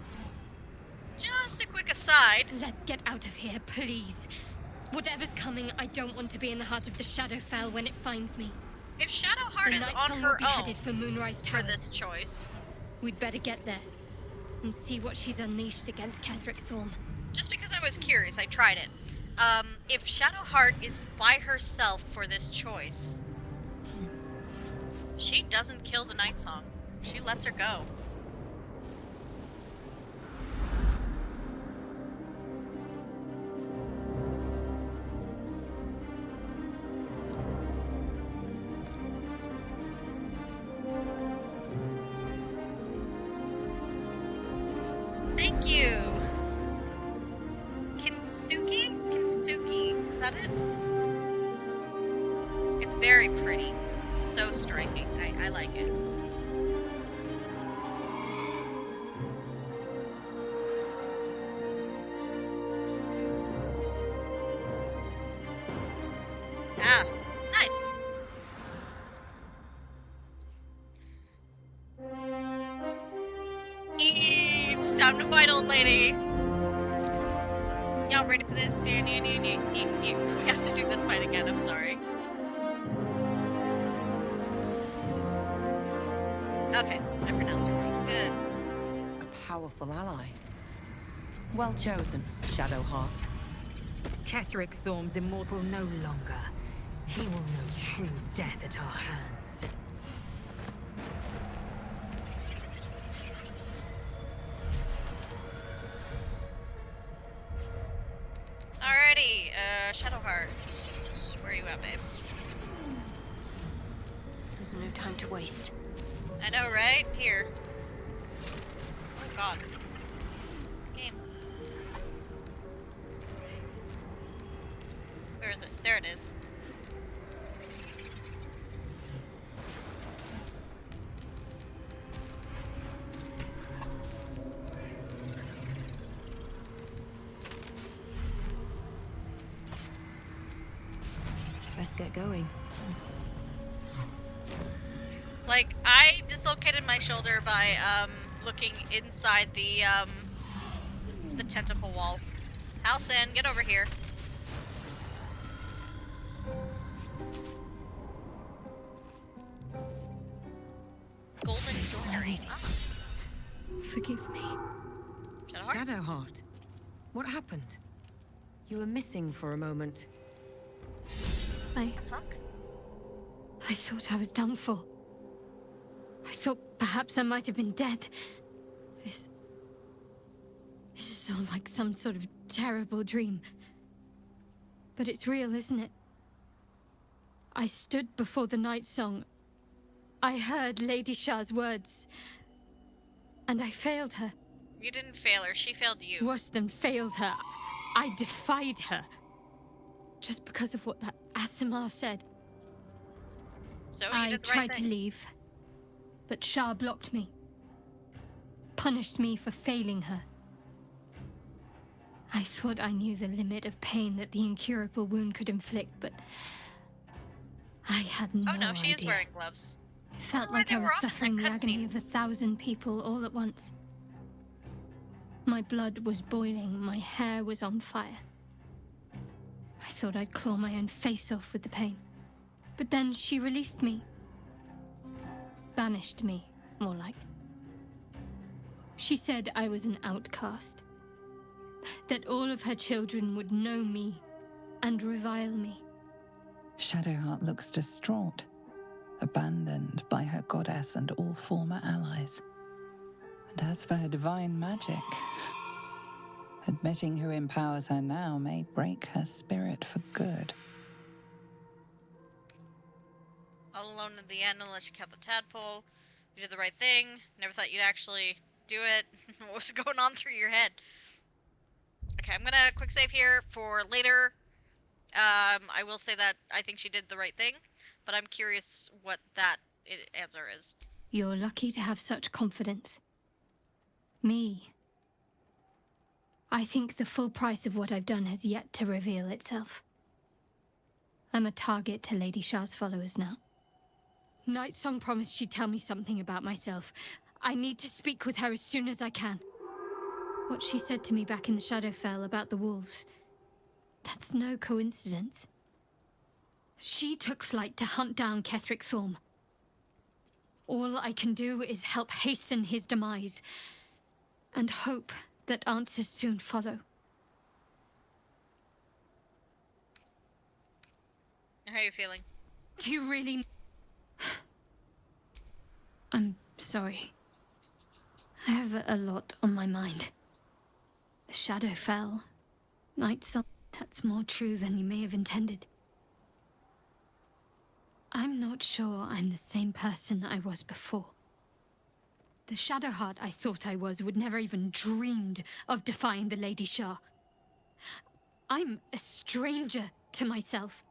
Just a quick aside. Let's get out of here, please. Whatever's coming, I don't want to be in the heart of the Shadowfell when it finds me. If Shadowheart The is Night on Song her will be own headed for Moonrise for Towers. this choice, We'd better get there and see what she's unleashed against Ketheric Thorn. just because I was curious, I tried it. If Shadowheart is by herself for this choice, she doesn't kill the Night Song. She lets her go. Thank you. Kintsugi? Kintsugi. Is that it? It's very pretty. It's so striking. I like it. Ah, nice. It's time to fight, old lady. Y'all ready for this? We have to do this fight again, I'm sorry. Okay, I pronounced it right. Good. A powerful ally. Well chosen, Shadowheart. Ketheric Thorn's immortal no longer. He will know true death at our hands. Alrighty, Shadowheart. Where are you at, babe? There's no time to waste. I know, right? Here. Oh god. Game. Where is it? There it is. Let's get going. Like, I dislocated my shoulder by, looking inside the tentacle wall. Halcyon, get over here. Golden joinery. Forgive me. Shadowheart? Shadowheart, what happened? You were missing for a moment. I thought I was done for. I thought perhaps I might have been dead. This is all like some sort of terrible dream. But it's real, isn't it? I stood before the night song. I heard Lady Shah's words, and I failed her. You didn't fail her, she failed you. Worse than failed her, I defied her. Just because of what that Asimar said. So you I did the tried right to thing. leave, but Shah blocked me. Punished me for failing her. I thought I knew the limit of pain that the incurable wound could inflict, but I had no idea. Oh no, she is wearing gloves. It felt Why like they I were was off in suffering that the agony cutscene. of 1,000 people all at once. My blood was boiling, my hair was on fire. I thought I'd claw my own face off with the pain. But then she released me. Banished me, more like. She said I was an outcast. That all of her children would know me and revile me. Shadowheart looks distraught, abandoned by her goddess and all former allies. And as for her divine magic, admitting who empowers her now may break her spirit for good. All alone at the end unless you count the tadpole. You did the right thing. Never thought you'd actually do it. What was going on through your head? Okay, I'm gonna quick save here for later. I will say that I think she did the right thing, but I'm curious what that answer is. You're lucky to have such confidence. Me. I think the full price of what I've done has yet to reveal itself. I'm a target to Lady Shah's followers now. Night Song promised she'd tell me something about myself. I need to speak with her as soon as I can. What she said to me back in the Shadowfell about the wolves, that's no coincidence. She took flight to hunt down Ketheric Thorm. All I can do is help hasten his demise, and hope that answers soon follow. How are you feeling? Do you really... I'm sorry. I have a lot on my mind. The Shadowfell, Night Song, that's more true than you may have intended. I'm not sure I'm the same person I was before. The Shadowheart I thought I was would never even dreamed of defying the Lady Shah. I'm a stranger to myself.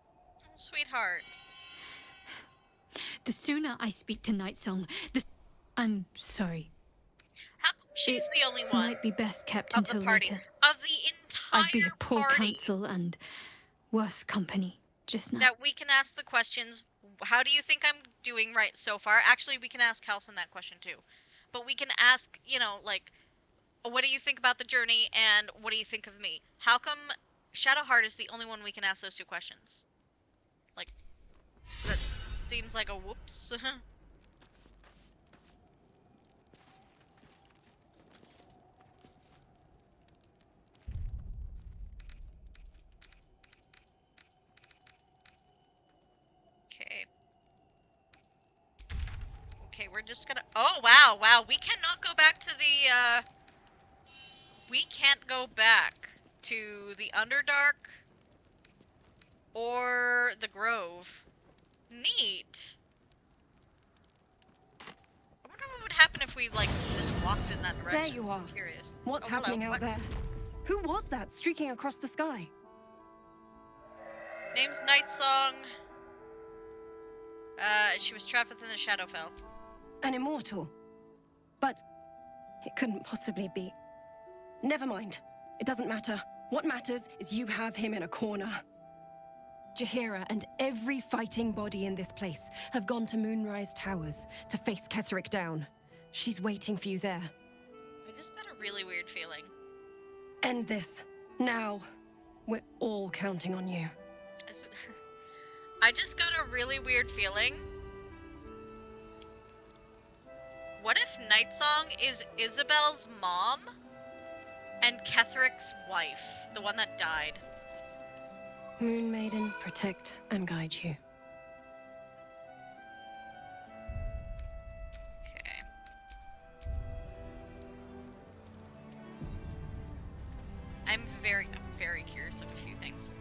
Oh, sweetheart. The sooner I speak to Night Song, the... I'm sorry. How come she's the only one Might be best kept of until the party? later. Of the entire I'd be a poor party counsel and worse company just now. that we can ask the questions. How do you think I'm doing right so far? Actually, we can ask Halson that question too. But we can ask, you know, like, what do you think about the journey and what do you think of me? How come Shadowheart is the only one we can ask those two questions? Like, that seems like a whoops. Okay. Okay, we're just gonna... Oh, wow, wow. We cannot go back to the, we can't go back to the Underdark or the Grove. Neat. I wonder what would happen if we, like, just walked in that direction. There you are. I'm curious. What's Oh, hello. happening out What? there? Who was that streaking across the sky? Name's Night Song. She was trapped within the Shadowfell. An immortal. But it couldn't possibly be. Never mind. It doesn't matter. What matters is you have him in a corner. Jaheira and every fighting body in this place have gone to Moonrise Towers to face Ketheric down. She's waiting for you there. I just got a really weird feeling. End this. Now. We're all counting on you. I just got a really weird feeling. What if Night Song is Isabel's mom and Ketheric's wife, the one that died? Moon Maiden, protect and guide you. Okay. I'm very curious of a few things.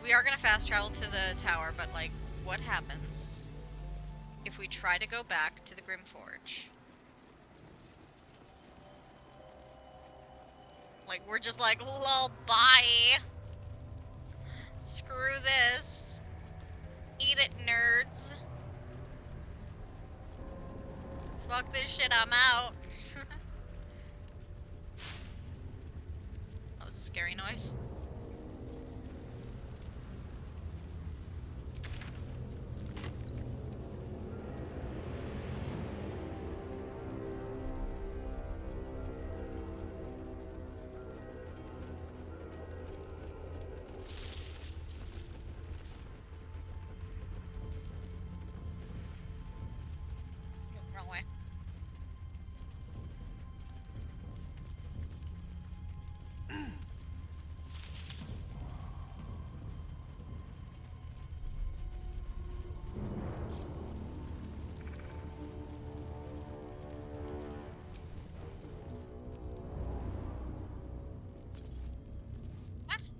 We are gonna fast travel to the tower, but like, what happens if we try to go back to the Grim Forge? Like, we're just like, lol, bye. Screw this. Eat it, nerds. Fuck this shit, I'm out. That was a scary noise. Wrong way. What?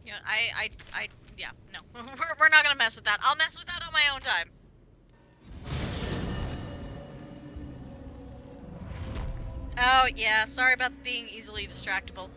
You know, yeah, no. we're not gonna mess with that. I'll mess with that on my own time. Oh, yeah, sorry about being easily distractible.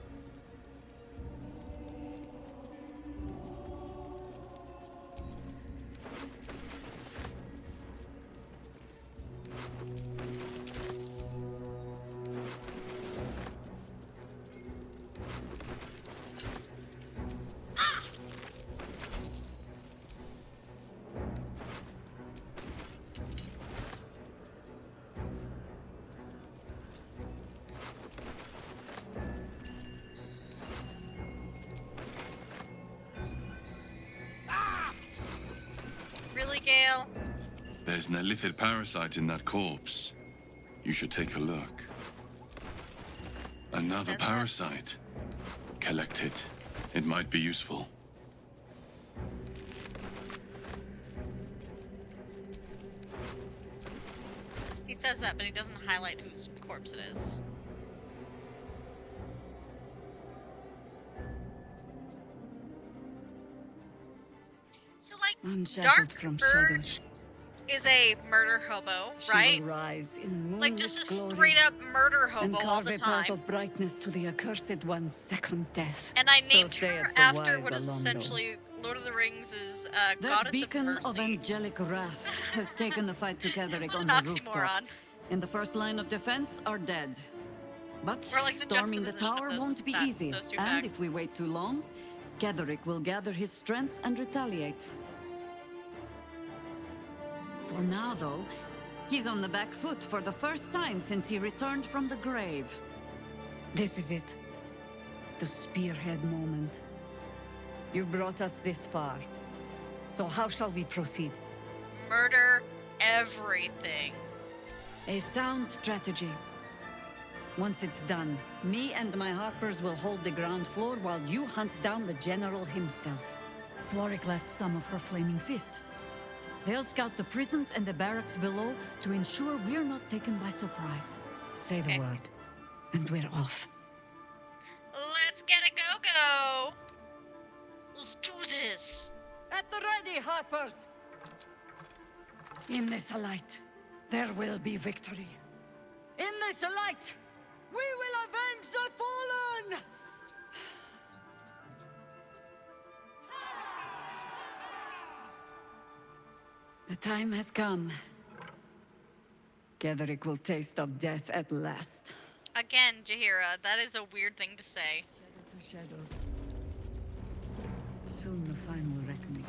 Really, Gale? There's an illithid parasite in that corpse. You should take a look. Another parasite. Collect it. It might be useful. He says that, but he doesn't highlight whose corpse it is. So, like, Unshackled from shadows. is a murder hobo, right? She will rise in Like, just a glory straight up murder hobo and all carve the a path time. of brightness to the accursed one's second death. And I So named her saith the after wise what is Alondo. essentially Lord of the Rings' That goddess beacon of of mercy. angelic wrath has taken the fight to Ketheric What on an the oxymoron. rooftop. In the first line of defense are dead. But Or, like, the storming the juxtaposition of tower those won't be facts, easy. those two And facts. if we wait too long, Ketheric will gather his strength and retaliate. For now, though, he's on the back foot for the first time since he returned from the grave. This is it. The spearhead moment. You brought us this far. So how shall we proceed? Murder everything. A sound strategy. Once it's done, me and my Harpers will hold the ground floor while you hunt down the General himself. Floric left some of her flaming fist. They'll scout the prisons and the barracks below to ensure we're not taken by surprise. Say the word, and we're off. Let's get a go-go! Let's do this! At the ready, Harpers! In this light, there will be victory. In this light, we will avenge the fallen! The time has come. Ketheric will taste of death at last. Again, Jaheira, that is a weird thing to say. Shadow to shadow. Soon the final reckoning.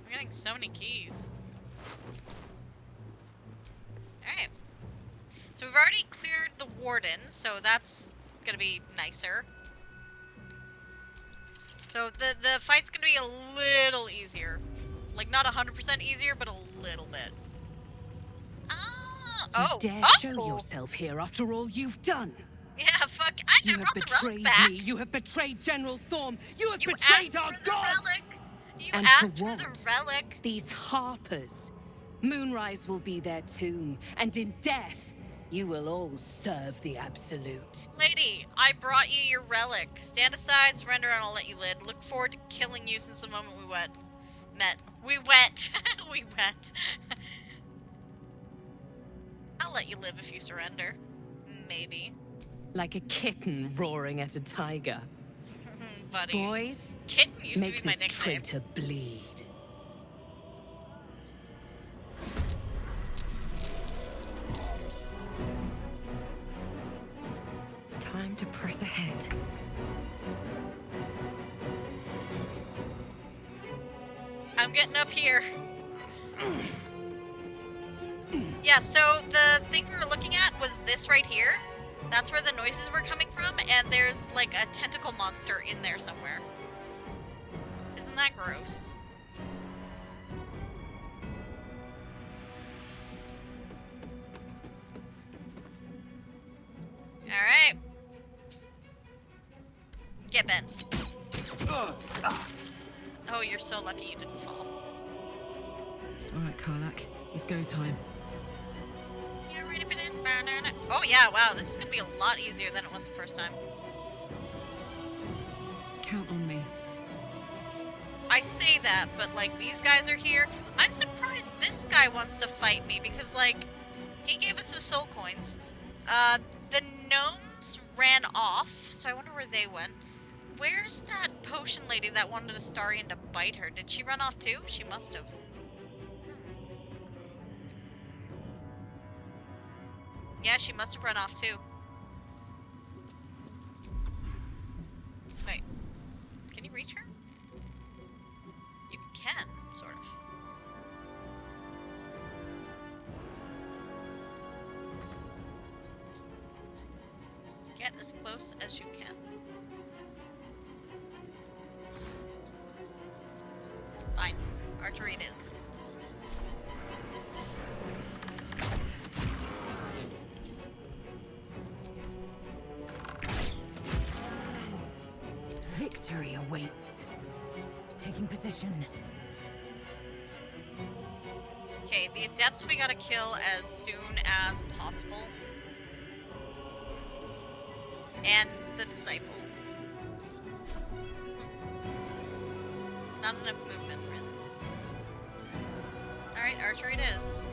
I'm getting so many keys. Alright. So we've already cleared the warden, so that's gonna be nicer. So the fight's gonna be a little easier. Like, not 100% easier, but a little bit. Ah, You oh. dare Oh! show yourself here after all you've done? Yeah, fuck. I You have brought the relic betrayed back. me. You have betrayed General Thorm. You have You betrayed asked our for the god. relic. You And asked for for the what? relic. These Harpers. Moonrise will be their tomb, and in death, you will all serve the Absolute. Lady, I brought you your relic. Stand aside, surrender, and I'll let you live. Look forward to killing you since the moment we met. We wet. We wet. I'll let you live if you surrender. Maybe. Like a kitten roaring at a tiger. Buddy. Boys, Kitten used make to be my this nickname. traitor bleed. Time to press ahead. I'm getting up here. Yeah, so the thing we were looking at was this right here. That's where the noises were coming from, and there's like a tentacle monster in there somewhere. Isn't that gross? Alright. Get Ben. Oh, you're so lucky you didn't fall. Alright, Karlak. It's go time. Oh yeah, wow, this is gonna be a lot easier than it was the first time. Count on me. I say that, but like, these guys are here. I'm surprised this guy wants to fight me because, like, he gave us the soul coins. The gnomes ran off, so I wonder where they went. Where's that potion lady that wanted Astarion to bite her? Did she run off too? She must have. Yeah, she must have run off too. Wait. Can you reach her? You can, sort of. Get as close as you can. Fine. Archery it is. Victory awaits. Taking position. Okay, the adepts we gotta kill as soon as possible. And the disciple. Not enough movement, really. Alright, archery it is.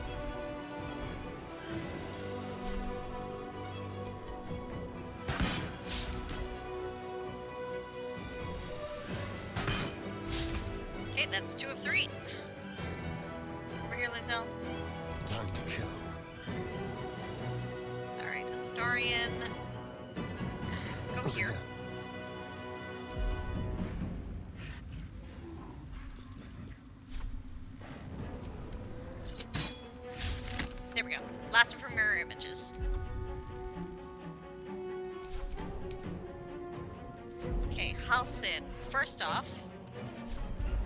Okay, that's 2 of 3. Over here, Lizelle. Time to kill. Alright, Astarion. Go here. There we go. Last one from mirror images. Okay, Halcyon. First off,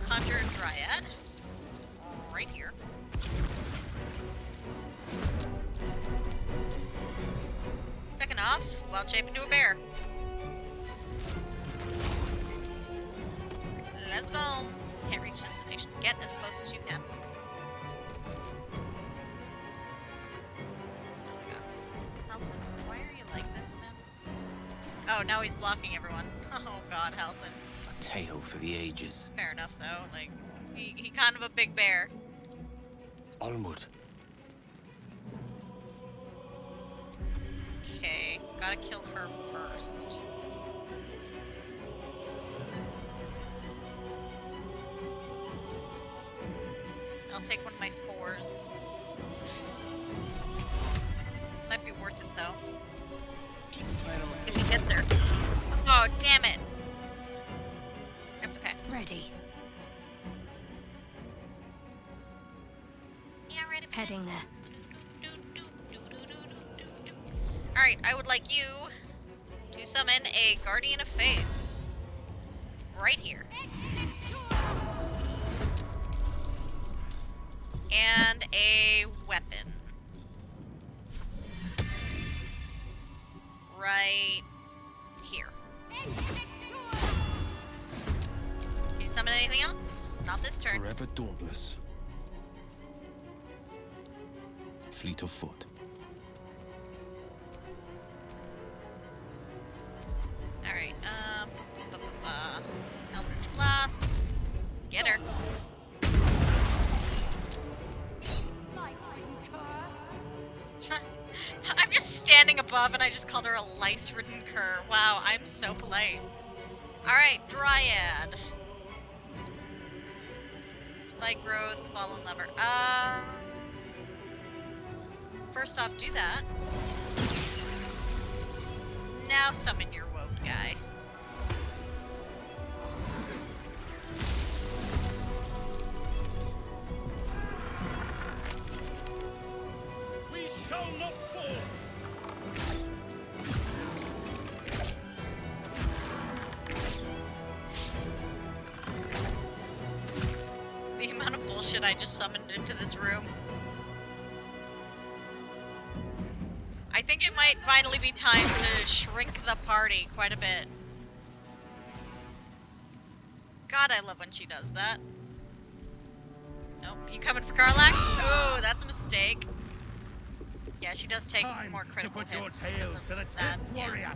conjure a dryad. Right here. Second off, wild shape into a bear. Let's go. Can't reach destination. Get as close as you can. Oh my god. Halcyon, why are you like this, man? Oh, now he's blocking everyone. Oh god, Halcyon. A tale for the ages. Fair enough, though. Like, he kind of a big bear. Onward. Okay, gotta kill her first. I'll take one of my 4s. Might be worth it, though. If he hits her. Oh, damn it. That's okay. Ready. Yeah, ready. Heading there. Alright, I would like you to summon a Guardian of Faith. right here. And a weapon. Right here. Can you summon anything else? Not this turn. Forever dauntless. Fleet of foot. Alright, Eldritch Blast. Get her. I'm just standing above and I just called her a lice-ridden cur. Wow, I'm so polite. Alright, Dryad. Spike growth, fallen lever. First off, do that. Now summon your woad guy. We shall not fall. The amount of bullshit I just summoned into this room. I think it might finally be time to shrink the party quite a bit. God, I love when she does that. Nope, you coming for Karlak? Oh, that's a mistake. Yeah, she does take more critical hits. To put your tails to the test, warrior.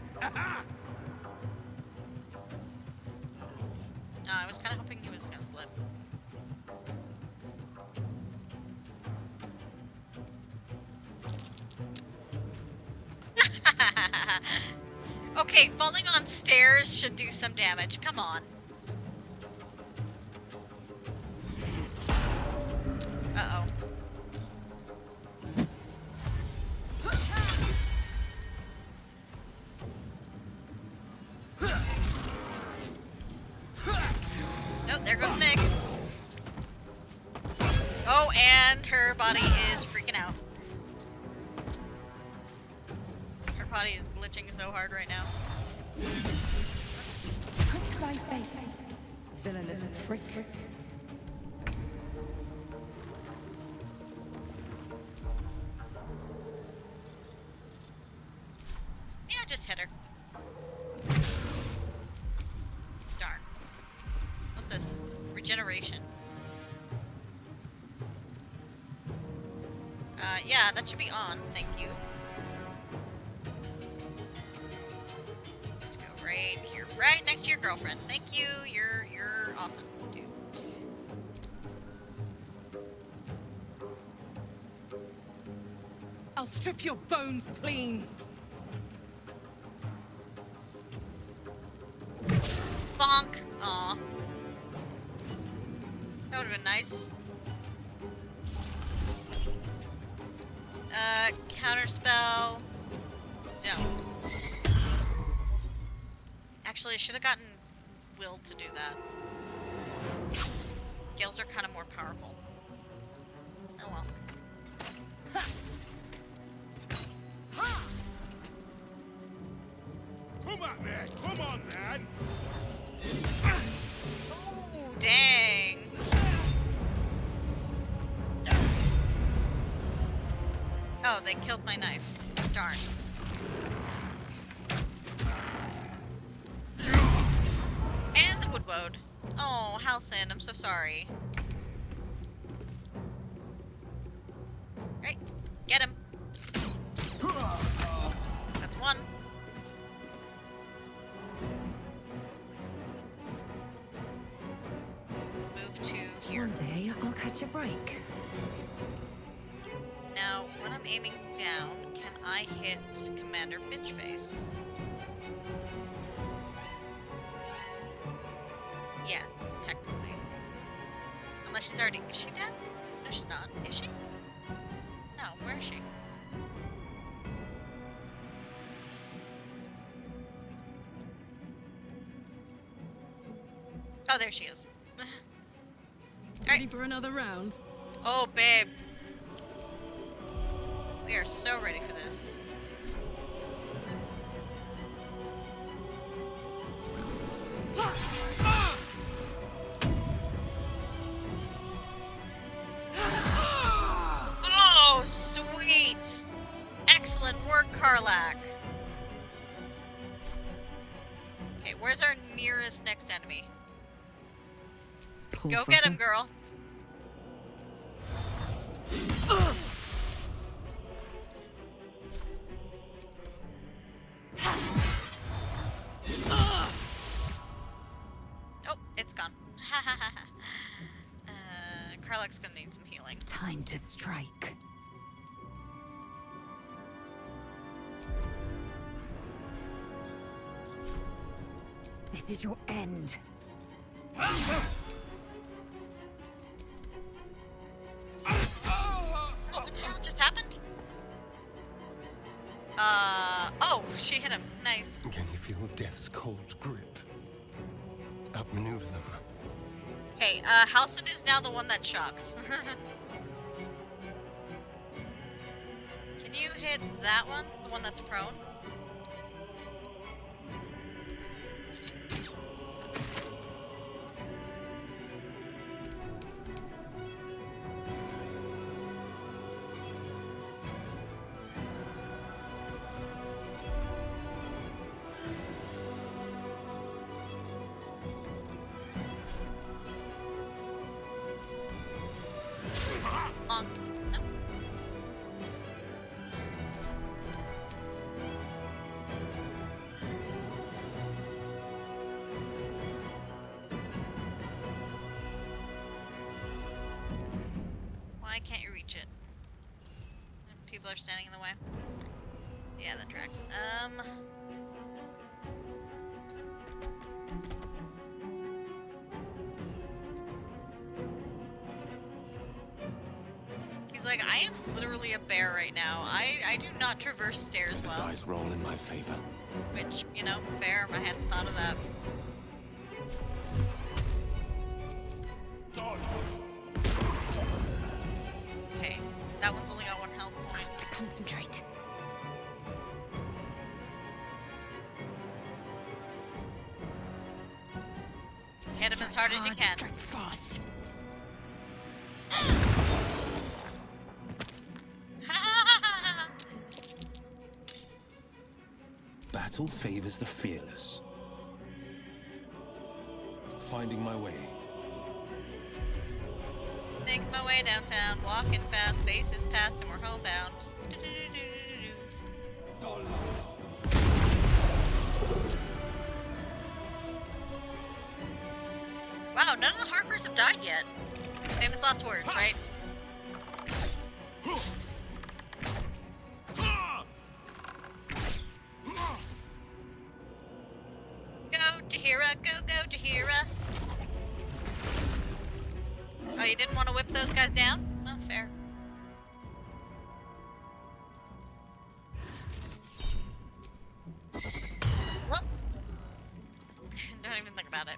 I was kind of hoping he was gonna slip. Okay, falling on stairs should do some damage. Come on. Uh-oh. Oh, there goes Meg. Oh, and her body is freaking out. Her body is glitching so hard right now. Prick thy face, villainous prick. Yeah, just hit her. Darn. What's this? Regeneration. Yeah, that should be on. Thank you. Just go right here, right next to your girlfriend. Thank you. You're awesome, dude. I'll strip your bones clean. Bonk. Aw. That would've been nice. Counterspell. Don't. Actually, I should have gotten Will to do that. Gales are kind of more powerful. Oh well. Come on, man. Come on, man. Ooh, dang. Oh, they killed my knife. Darn. And the wood. Oh, Halcyon, I'm so sorry. Right, get him. That's one. Let's move to here. One day I'll catch a break. Now, when I'm aiming down, can I hit Commander Bitchface? Yes, technically. Unless she's already... Is she dead? No, she's not. Is she? No, where is she? Oh, there she is. Ready for another round? Oh, babe. We are so ready for this. Poor Go get him, fucker. girl. Oh, it's gone. Karlach's gonna need some healing. Time to strike. This is your end. Oh, what the hell just happened? Oh, she hit him. Nice. Can you feel death's cold grip? Outmaneuver them. Okay, Halcyon is now the one that shocks. Can you hit that one? The one that's prone? On. No. Why can't you reach it? People are standing in the way. Yeah, that tracks. He's like, I am literally a bear right now. I do not traverse stairs The well. dice roll in my favor. Which, you know, fair. I hadn't thought of that. Okay, that one's only got 1 health point. To concentrate. Hit him as hard as you can. Strike fast. Battle favors the fearless. Finding my way. Making my way downtown, walking fast, base is past and we're homebound. Wow, none of the Harpers have died yet. Famous last words, right? Go, Jaheira, go, Jaheira. Oh, you didn't want to whip those guys down? Oh, fair. Well, don't even think about it.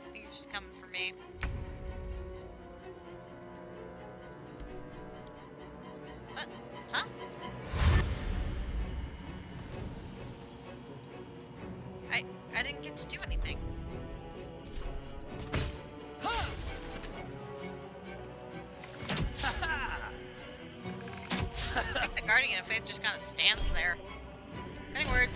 I think you're just coming for me. What? Huh? I didn't get to do anything. I think the Guardian of Faith just kind of stands there. Cutting words.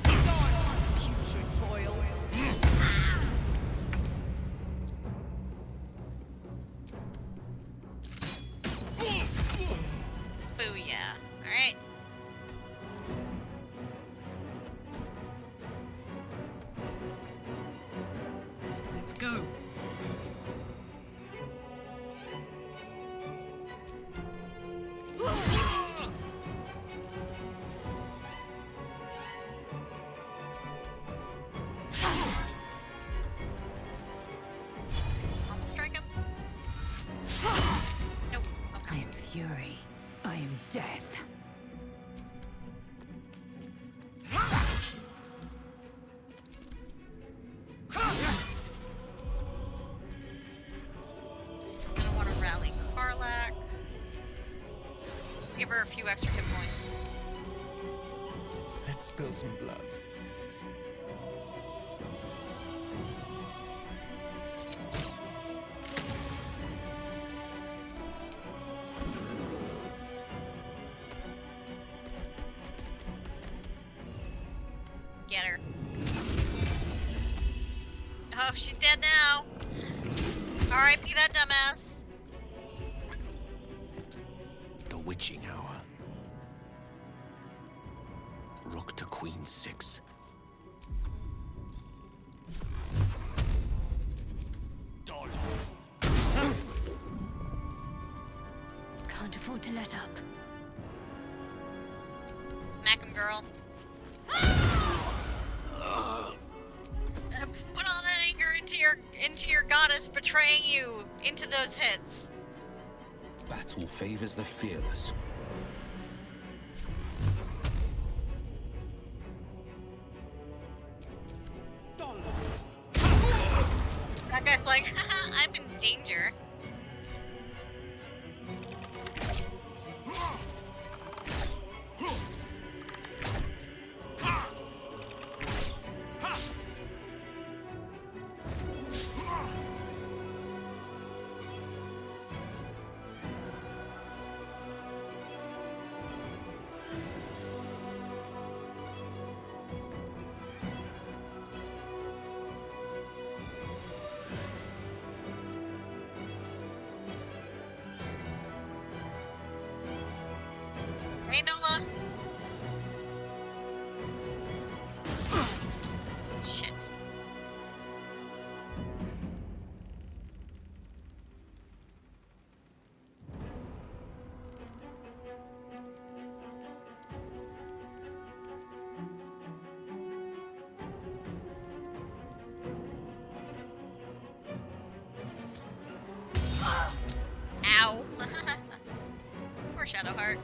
Booyah. Alright. Let's go. Almost strike him. Nope. Okay. I am fury. I am death. I don't want to rally Karlach. Just give her a few extra hit points. Let's spill some blood. He's dead now. R.I.P. that dumbass. The witching hour. Rook to Queen 6. Can't afford to let up. Smack him, girl. Put all that anger into your goddess betraying you into those hits. Battle favors the fearless. That guy's like, I'm in danger. Hey, Nola. Shit. Ow. Poor Shadowheart.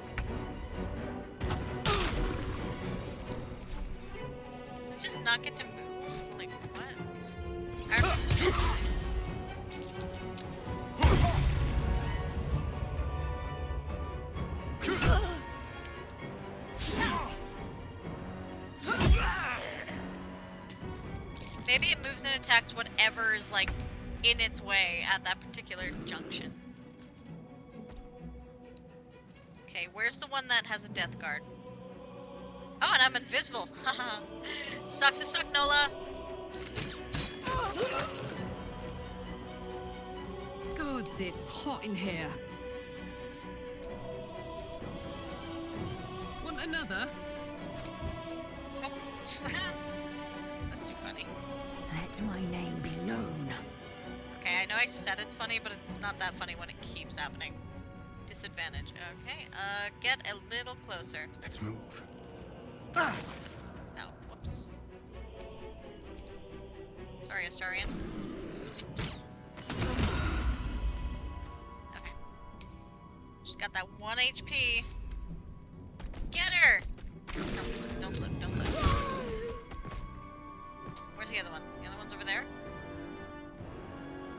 Does he just not get to move? Like, what? Maybe it moves and attacks whatever is, like, in its way at that particular junction. Okay, where's the one that has a death guard? Oh, and I'm invisible. Haha. Sucks to suck, Nola. Gods, it's hot in here. Want another? That's too funny. Let my name be known. Okay, I know I said it's funny, but it's not that funny when it keeps happening. Disadvantage. Okay, get a little closer. Let's move. Oh, whoops. Sorry, Astarian. Okay. She's got that 1 HP. Get her! No, don't slip, don't slip. Where's the other one? The other one's over there?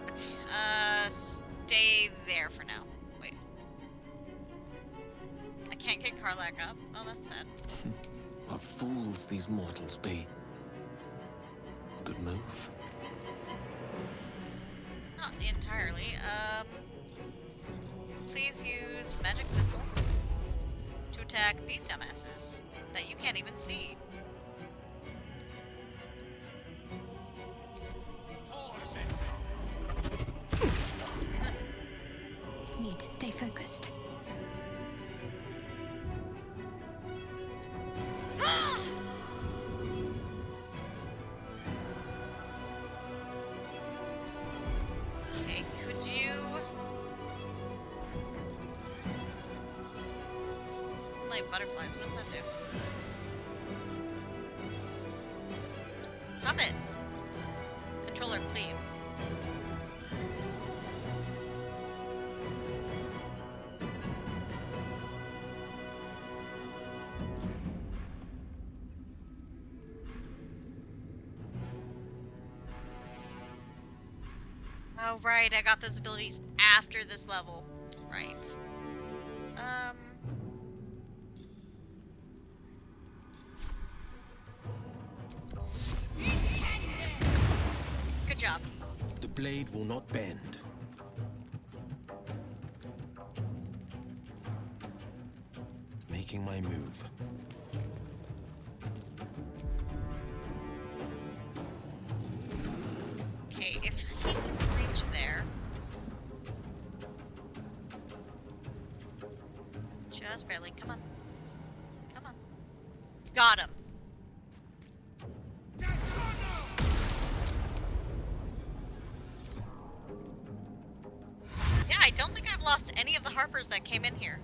Okay, stay there for now. Wait. I can't get Karlak up. Oh, that's sad. What fools these mortals be. Good move. Not entirely. Please use Magic Missile to attack these dumbasses that you can't even see. Need to stay focused. Okay, could you... Moonlight butterflies, what does that do? Stop it! Controller, please. Oh, right, I got those abilities after this level. Right. Good job. The blade will not bend. Making my move. Okay, if he can reach there. Just barely. Come on. Come on. Got him. Yeah, I don't think I've lost any of the Harpers that came in here.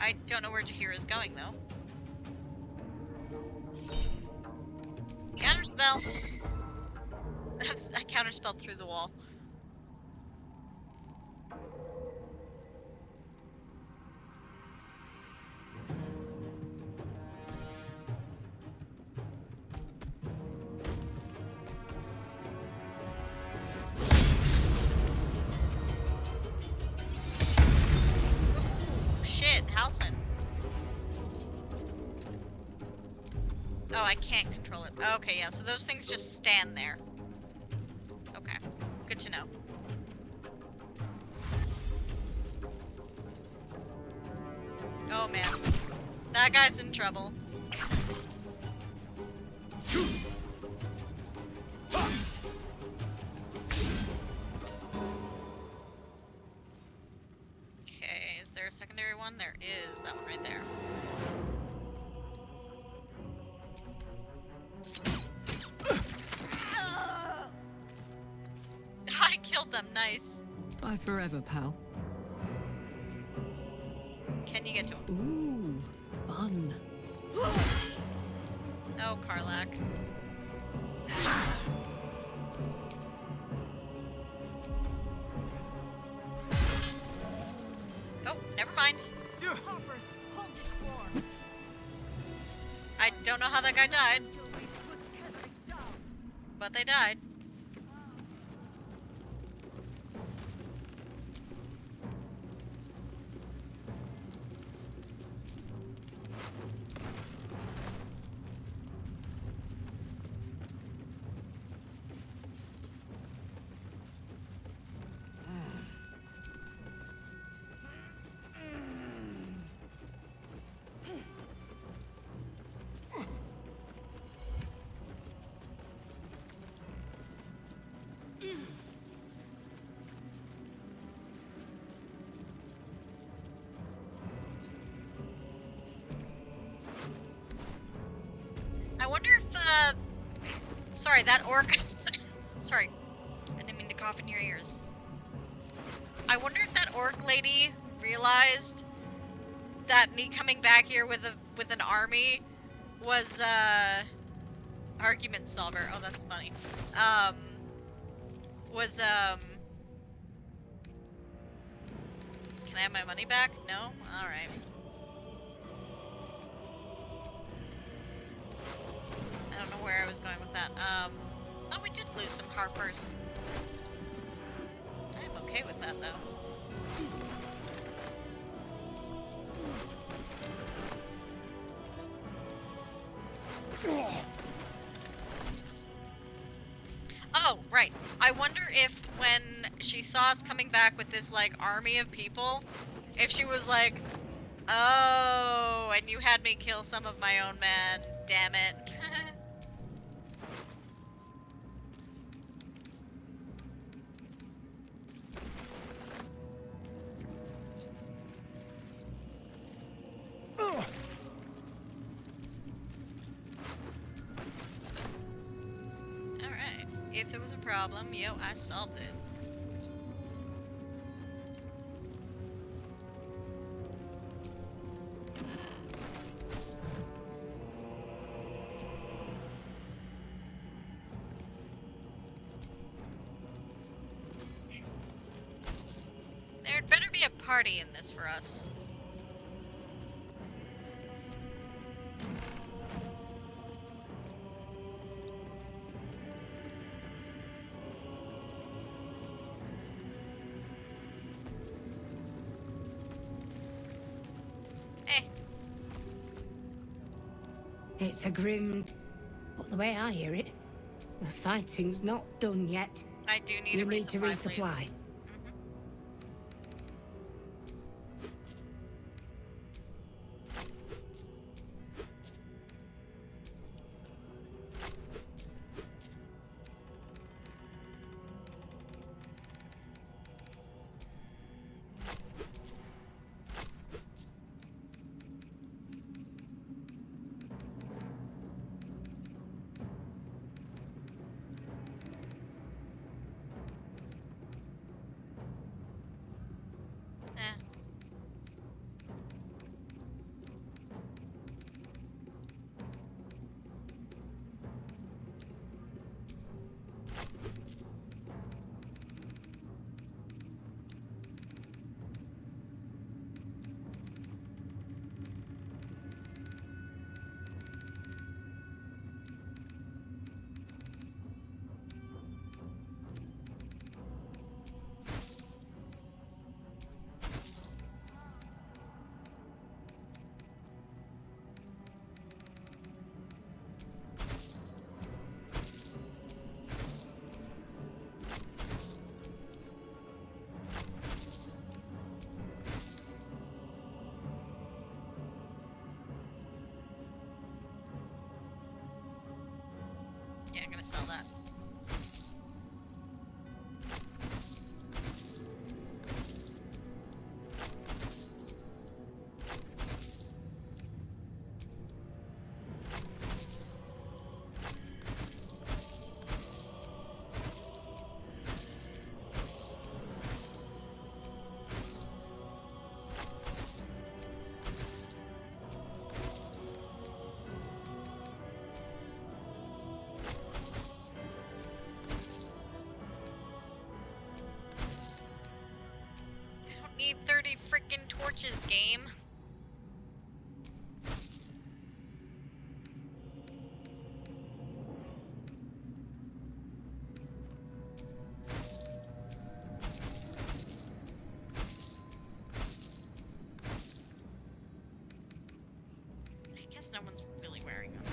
I don't know where Jahira is going, though. Counterspell! I counterspelled through the wall. Halson. Oh, I can't control it. Okay, yeah, so those things just stand there. Okay, good to know. Oh man, that guy's in trouble. Okay, is there a secondary one? There is, that one right there. I killed them, nice. Bye forever, pal. Can you get to him? Ooh, fun. Oh, Karlak. Oh, never mind. I don't know how that guy died, but they died. I wonder if, sorry, that orc, sorry, I didn't mean to cough in your ears. I wonder if that orc lady realized that me coming back here with an army was, argument solver. Oh, that's funny. Can I have my money back? No? Alright. I don't know where I was going with that. Oh, we did lose some Harpers. I'm okay with that, though. Oh, right. I wonder if when she saw us coming back with this, like, army of people, if she was like, oh, and you had me kill some of my own men. Damn it. Alright. If there was a problem, yo, I solved it. There'd better be a party in this for us. Hey. It's a grim... But the way I hear it, the fighting's not done yet. I do need you a need to resupply, resupply. need 30 freaking torches, game. I guess no one's really wearing them.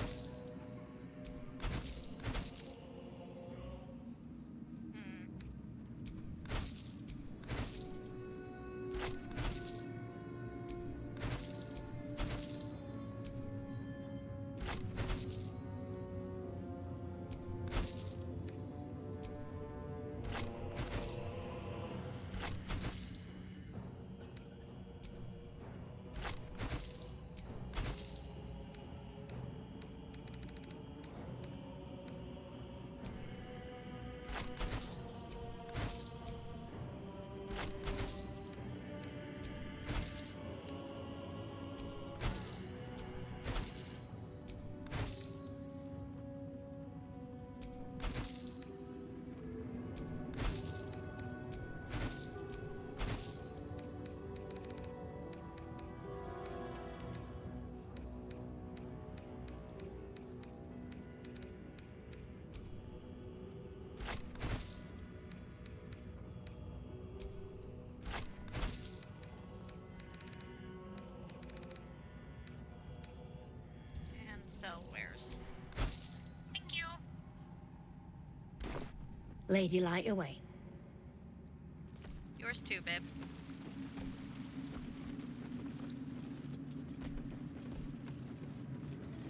Sell wares. Thank you. Lady, light your way. Yours too, babe.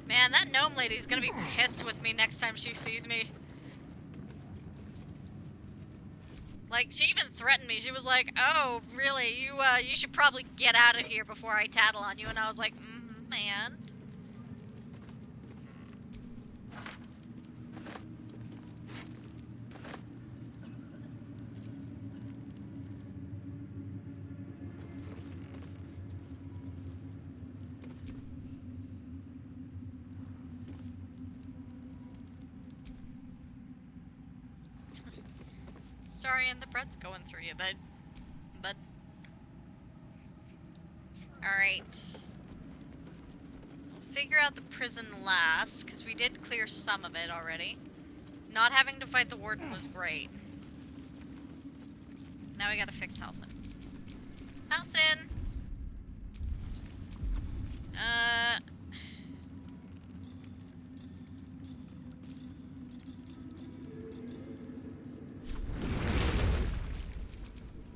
Man, that gnome lady's gonna be pissed with me next time she sees me. Like, she even threatened me. She was like, "Oh, really? You should probably get out of here before I tattle on you." And I was like, man. Sorry, and the bread's going through you, bud. Alright. We'll figure out the prison last, because we did clear some of it already. Not having to fight the warden was great. Now we gotta fix Halsin. Halsin!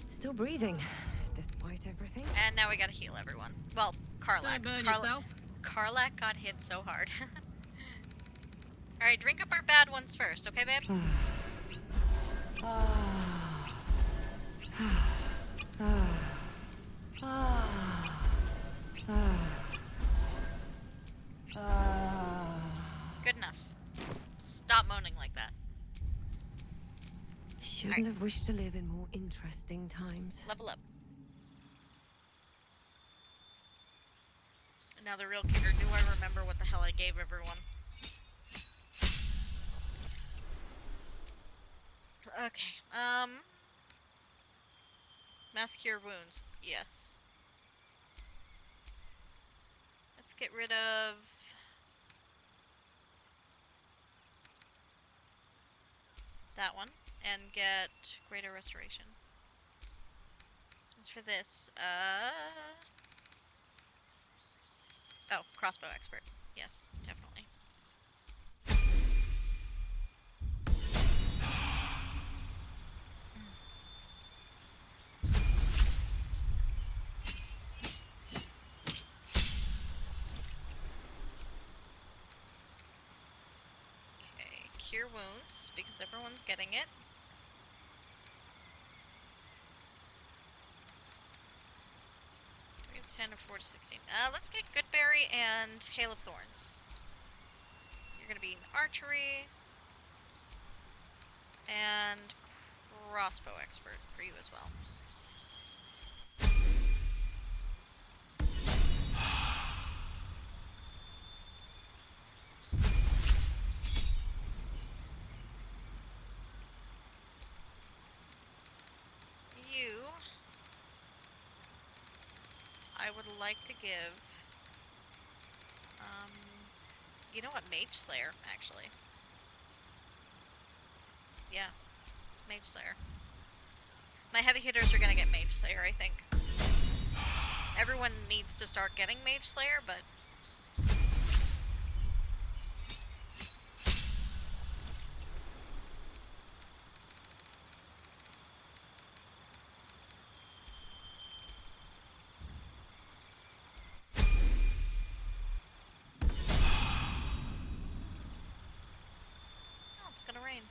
Still breathing, despite everything. And now we gotta heal everyone. Well, Karlak. Don't burn yourself. Karlak got hit so hard. Alright, drink up our bad ones first, okay, babe? Good enough. Stop moaning like that. Shouldn't have wished to live in more interesting times. Level up. Now the real kicker, do I remember what the hell I gave everyone? Okay, mass cure wounds, yes. Let's get rid of... that one, and get greater restoration. As for this, oh, crossbow expert. Yes, definitely. Okay, cure wounds, because everyone's getting it. We have 10 or 4 to 16. Let's get Goodberry and Hail of Thorns. You're gonna be in archery and crossbow expert for you as well. You like to give? You know what? Mage Slayer, actually. Yeah, Mage Slayer. My heavy hitters are gonna get Mage Slayer, I think. Everyone needs to start getting Mage Slayer, but... Oh, it's gonna rain.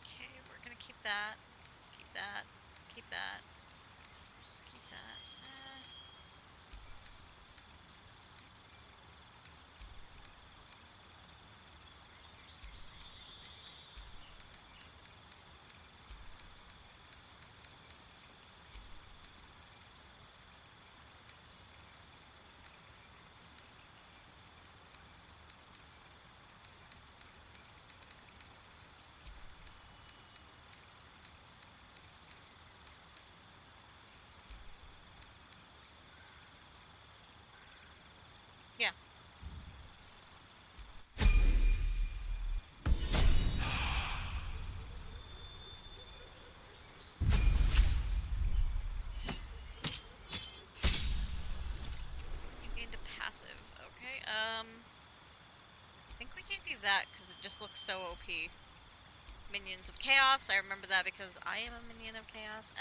Okay, we're gonna keep that. Keep that. Keep that. Keep that. Yeah. You gained a passive. Okay, I think we can't do that because it just looks so OP. Minions of Chaos. I remember that because I am a minion of Chaos.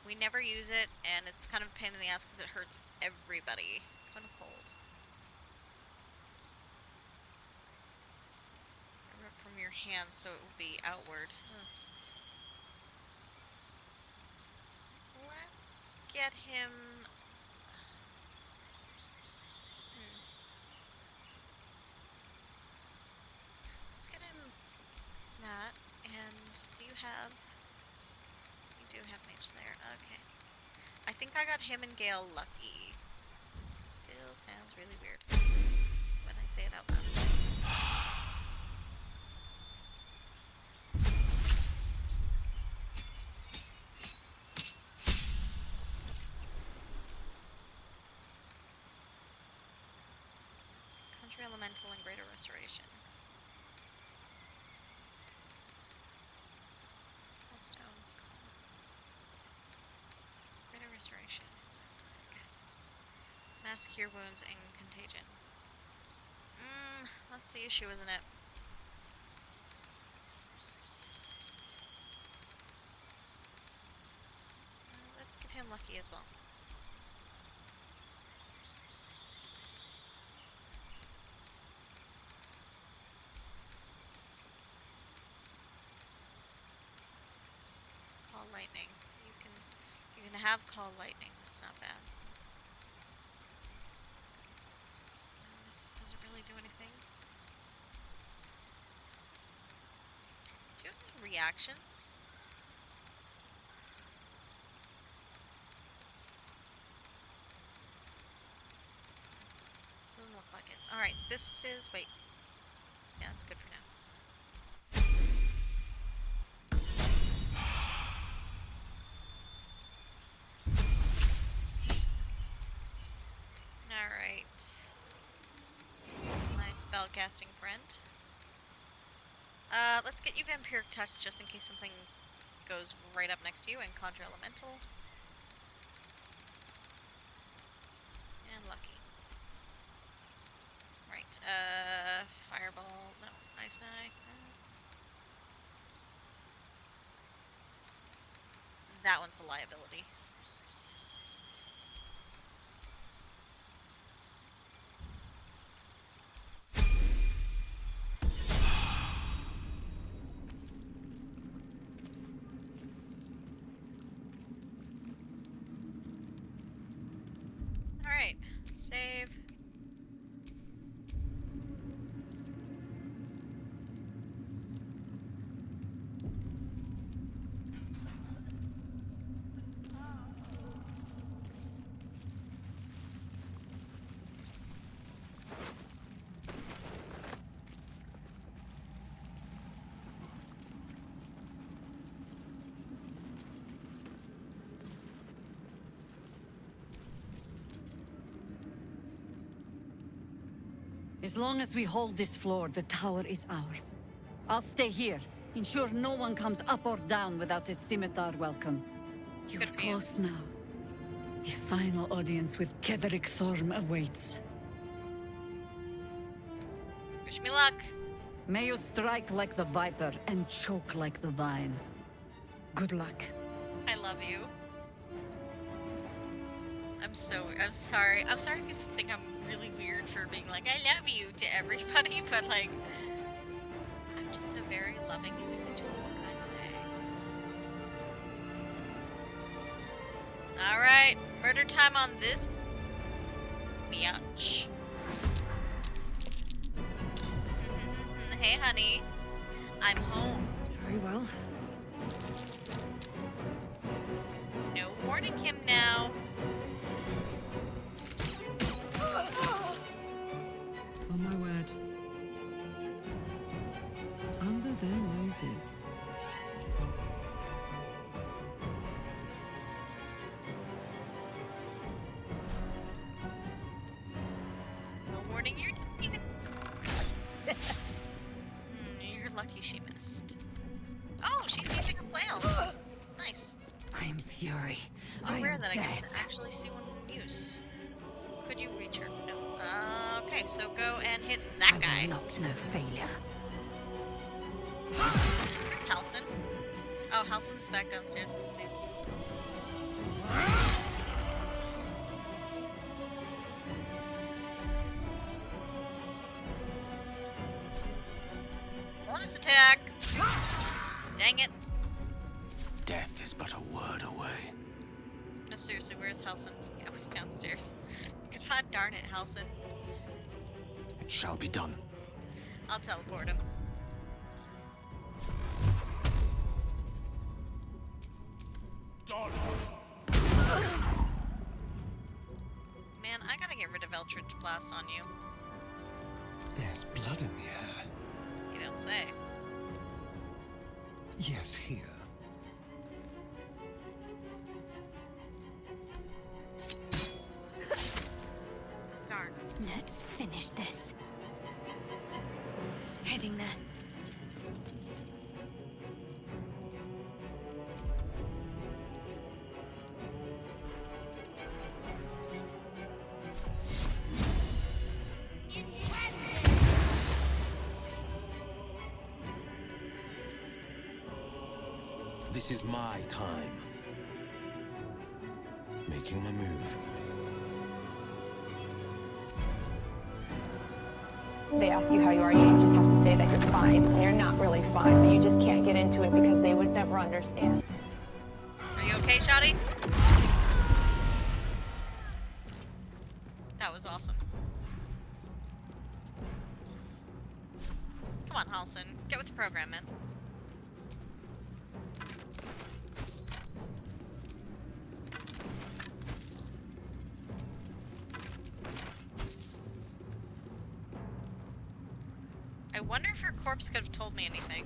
We never use it, and it's kind of a pain in the ass because it hurts everybody. Kind of cold. Rip from your hand so it will be outward. Let's get him... Let's get him that. And do you have... You do have Mage there. Okay. I think I got him and Gale lucky. Still sounds really weird when I say it out loud. Country Elemental and Greater Restoration. Stone. Greater Restoration. Mask Cure Wounds and Contagion. That's the issue, isn't it? Let's give him lucky as well. Call Lightning. You can have Call Lightning. That's not bad. This doesn't really do anything. Do you have any reactions? Doesn't look like it. Alright, this is... Wait. Yeah, that's good for now. Alright. Nice spellcasting friend. Let's get you Vampiric Touch just in case something goes right up next to you, and Conjure Elemental. And Lucky. Right, Fireball, no, Ice Knife. That one's a liability. Alright, save. As long as we hold this floor, the tower is ours. I'll stay here. Ensure no one comes up or down without a scimitar welcome. You're close now. A final audience with Ketheric Thorm awaits. Wish me luck. May you strike like the viper and choke like the vine. Good luck. I love you. I'm sorry. I'm sorry if you think I'm really weird for being like, I love you to everybody, but like, I'm just a very loving individual, what can I say? Alright, murder time on this biatch. Hey honey, I'm home. Very well. No warning him now. On my word. Under their noses. No warning, you're even. You're lucky she missed. Oh, she's using a flail. Nice. I'm Fury. So rare that I get to actually see one in use. Could you reach her? No. Okay, so go and hit that guy. Not no failure. Where's Halson? Oh, Halson's back downstairs, isn't he? Bonus attack! Dang it. Death is but a word away. No, seriously, where's Halson? Yeah, he's downstairs. God darn it, Halson. It shall be done. I'll teleport him. Man, I gotta get rid of Eldritch Blast on you. There's blood in the air. You don't say. Yes, here. Darn. Let's finish this. Heading there. This is my time. Making my move. They ask you how you are, you just have to say that you're fine. And you're not really fine, but you just can't get into it because they would never understand. Are you okay, Shotty? That was awesome. Come on, Halson. Get with the program, man. I wonder if her corpse could have told me anything.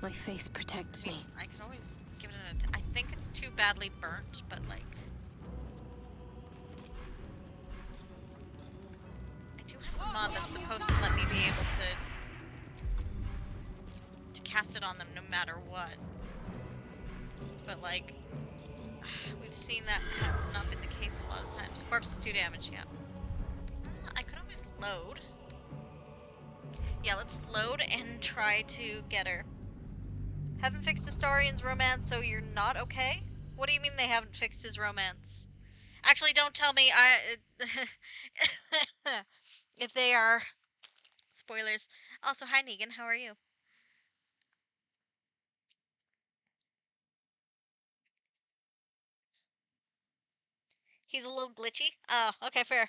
My faith protects me. I could always give it I think it's too badly burnt, but like... I do have a mod that's supposed to let me be able to cast it on them no matter what. But like... We've seen that not been the case a lot of times. Corpse is 2 damage, yeah. I could always load. Yeah, let's load and try to get her. Haven't fixed Astarian's romance, so you're not okay? What do you mean they haven't fixed his romance? Actually, don't tell me. If they are spoilers. Also, hi Negan, how are you? He's a little glitchy? Oh, okay, fair.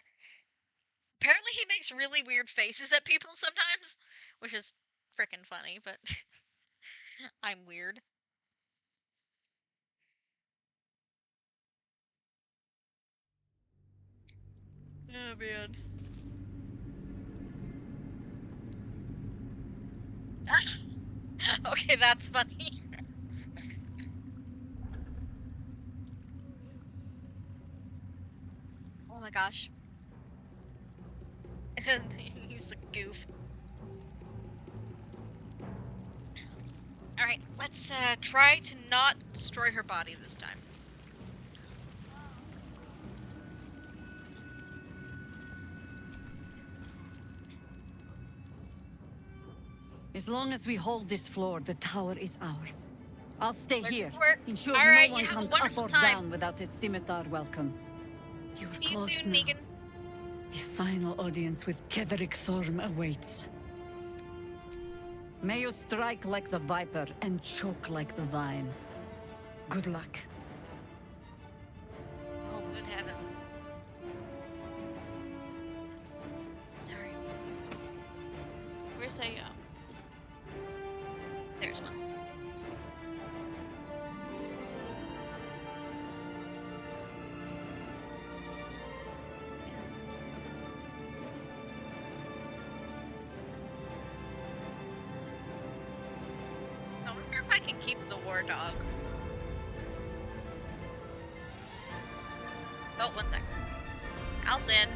Apparently he makes really weird faces at people sometimes, which is frickin' funny, but I'm weird. Oh, man. Okay, that's funny. Oh my gosh. He's a goof. Alright, let's try to not destroy her body this time. As long as we hold this floor, the tower is ours. I'll stay here. Ensure Alright, no one you have a comes up wonderful or time. down without a scimitar welcome. You're See you close soon, now. Negan. A final audience with Ketheric Thorm awaits. May you strike like the viper and choke like the vine. Good luck. Oh, good heavens. Sorry. Where's there's one. I wonder if I can keep the war dog. Oh, one sec. Alcin.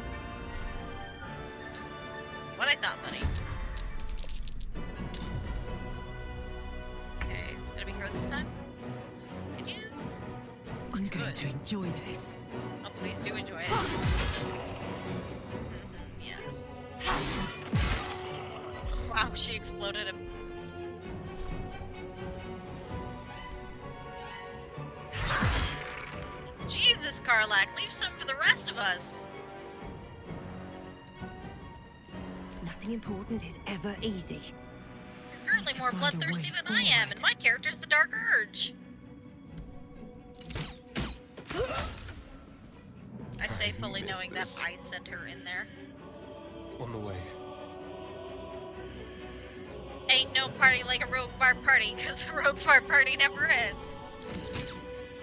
That's what I thought, buddy. Okay, it's gonna be her this time. Can you? I'm going to enjoy this. Oh, please do enjoy it. Yes. Wow, she exploded him. Jesus, Karlak, leave some for the rest of us. Nothing important is ever easy. You're currently more bloodthirsty than I am, and my character's the Dark Urge. I say fully knowing that I sent her in there. On the way. Ain't no party like a rogue bar party, cause a rogue bar party never ends.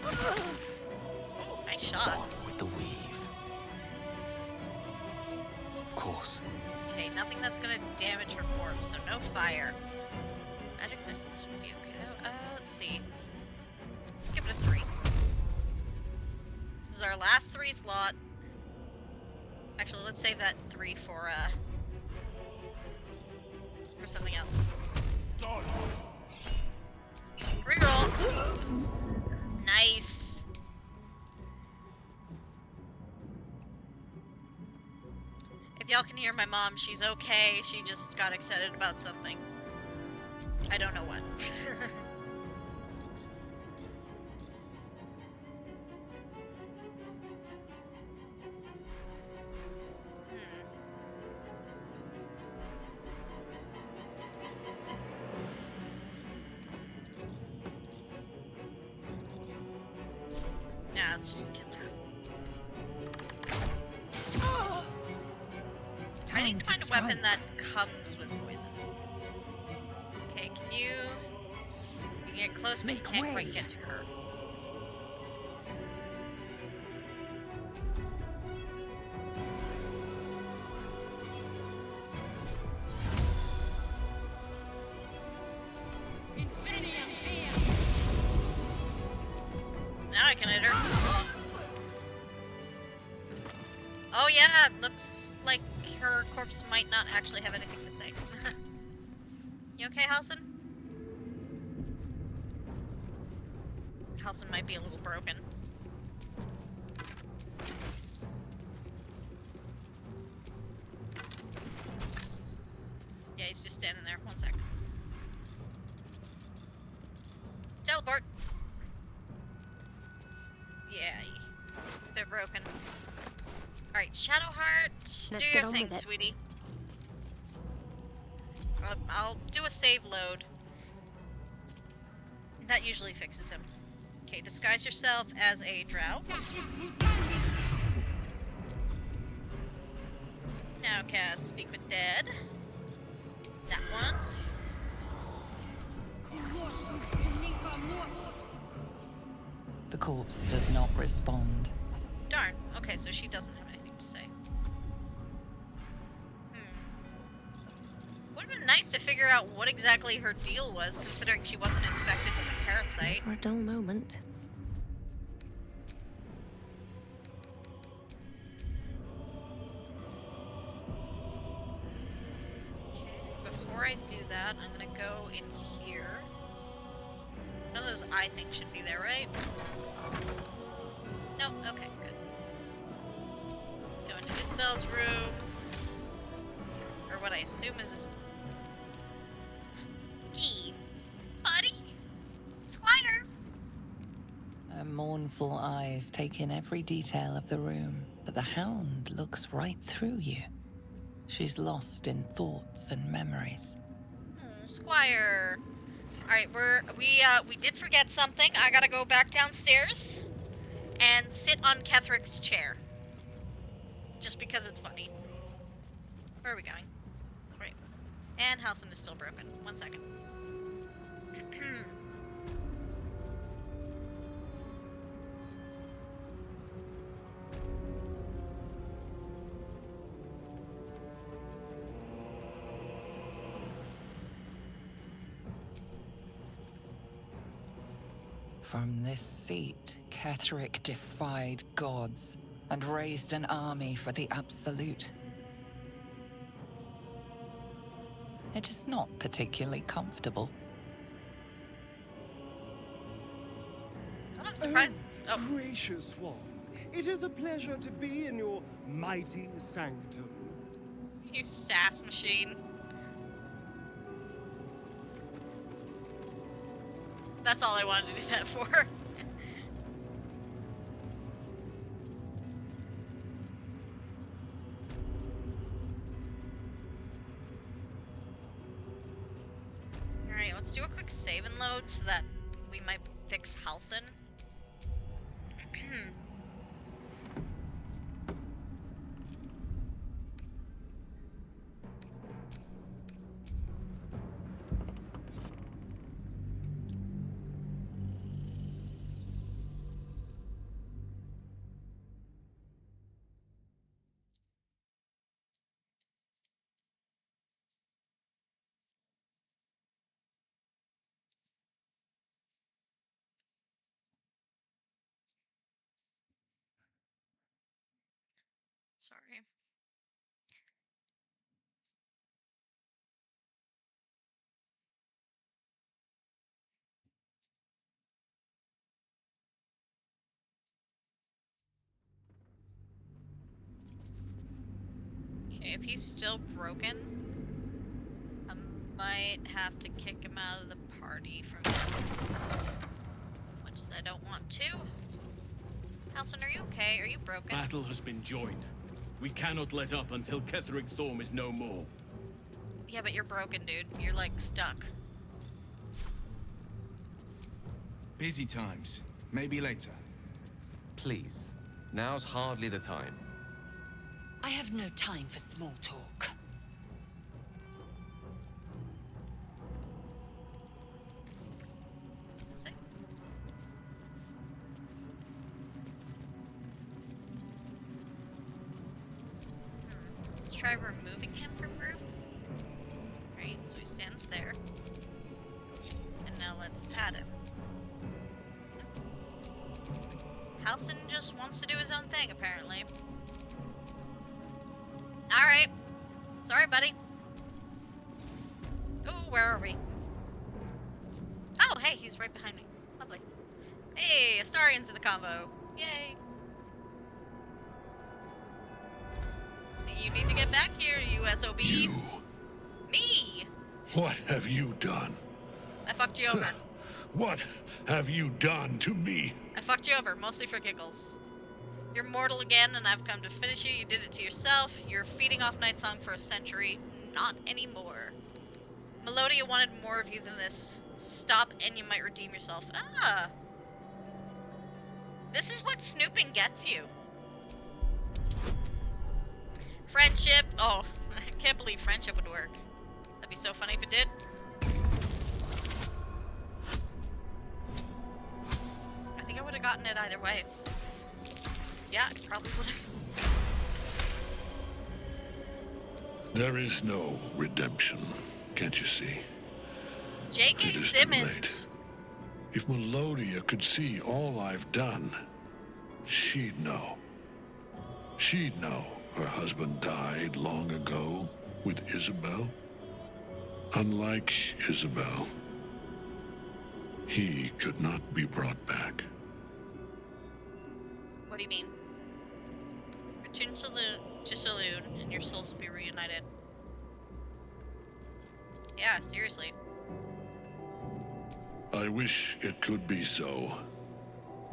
Oh, nice shot. Gone with the weave. Of course. Okay, nothing that's gonna damage her corpse, so no fire. Magic missiles would be okay though. Let's see. Let's give it a 3. This is our last 3 slot. Actually, let's save that 3 for something else. Reroll. Nice. If y'all can hear my mom, she's okay. She just got excited about something. I don't know what. Nah, let's just kill her. I need to find a weapon that comes with poison. Okay, can you can get close, but you can't quite get to her. Now I can hit her. Oh yeah, it looks like her corpse might not actually have anything to say. You okay, Halsin? Halsin might be a little broken. Yeah, he's just standing there. One sec. Teleport! Yeah, he's a bit broken. Alright, Shadowheart, do your thing, sweetie. I'll do a save load. That usually fixes him. Okay, disguise yourself as a drow. Now cast Speak with Dead. That one. The corpse does not respond. Darn. Okay, so she doesn't have anything to say. Would have been nice to figure out what exactly her deal was, considering she wasn't infected with a parasite. For a dull moment. before I do that, I'm gonna go in here. None of those eye things should be there, right? Nope, okay, good. Go into Isabel's room. Or what I assume is his... Gee, buddy! Squire! Her mournful eyes take in every detail of the room, but the hound looks right through you. She's lost in thoughts and memories. Oh, Squire. Alright, we did forget something. I gotta go back downstairs and sit on Ketherick's chair. Just because it's funny. Where are we going? Right. And Halcyon is still broken. 1 second. From this seat, Ketherick defied gods and raised an army for the Absolute. It is not particularly comfortable. I'm surprised. Oh. Gracious one, it is a pleasure to be in your mighty sanctum. You sass machine. That's all I wanted to do that for. Alright, let's do a quick save and load so that we might fix Halcyon. Sorry. Okay, if he's still broken, I might have to kick him out of the party from much as I don't want to. Halcyon, are you okay? Are you broken? Battle has been joined. We cannot let up until Ketherick Thorm is no more. Yeah, but you're broken, dude. You're like stuck. Busy times. Maybe later. Please. Now's hardly the time. I have no time for small talk. See? Let's try removing him from group. Right, so he stands there. And now let's add him. Halcyon just wants to do his own thing, apparently. Alright. Sorry, buddy. Ooh, where are we? Oh, hey, he's right behind me. Lovely. Hey, Astarian's in the combo. Yay. You need to get back here, you SOB. You. Me! What have you done? I fucked you over. What have you done to me? I fucked you over, mostly for giggles. You're mortal again, and I've come to finish you. You did it to yourself. You're feeding off Night Song for a century. Not anymore. Melodia wanted more of you than this. Stop, and you might redeem yourself. Ah! This is what snooping gets you. Friendship. Oh, I can't believe friendship would work. That'd be so funny if it did. I think I would have gotten it either way. Yeah, I probably would have. There is no redemption, can't you see? J.K. It is Simmons. too late. If Melodia could see all I've done, she'd know. She'd know her husband died long ago with Isabel. Unlike Isabel, he could not be brought back. What do you mean? Return to Saloon, and your souls will be reunited. Yeah, seriously. I wish it could be so.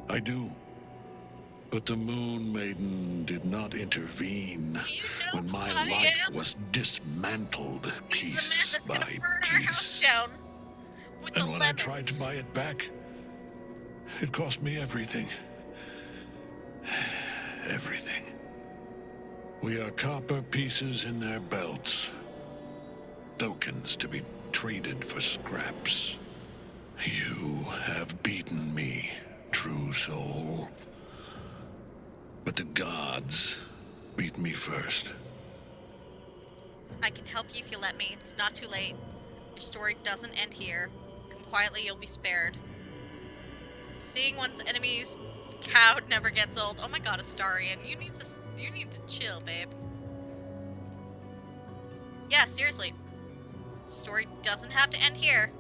I do. But the Moon Maiden did not intervene when my life was dismantled piece by piece. And when I tried to buy it back, it cost me everything. Everything. We are copper pieces in their belts. Tokens to be traded for scraps. You have beaten me, true soul. But the gods beat me first. I can help you if you let me. It's not too late. Your story doesn't end here. Come quietly, you'll be spared. Seeing one's enemies cowed never gets old. Oh my god, Astarion, you need to chill, babe. Yeah, seriously. Story doesn't have to end here.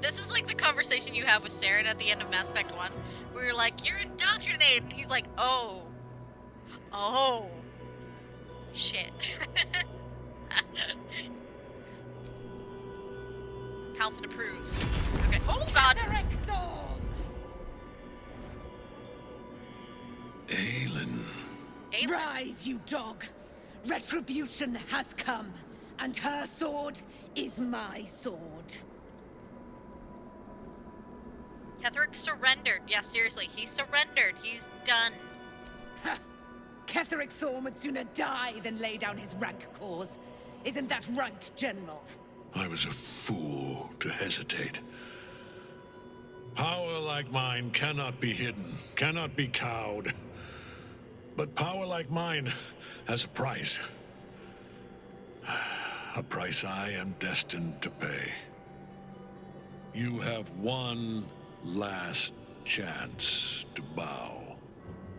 This is like the conversation you have with Saren at the end of Mass Effect 1, where you're like, you're indoctrinated, and he's like, oh. Oh. Shit. Taliesin approves. Okay. Oh god! Aelin. Rise, you dog! Retribution has come, and her sword is my sword. Ketheric surrendered. Yeah, seriously, he surrendered. He's done. Ha! Ketheric Thorm would sooner die than lay down his rank cause. Isn't that right, General? I was a fool to hesitate. Power like mine cannot be hidden, cannot be cowed. But power like mine has a price. A price I am destined to pay. You have one last chance to bow.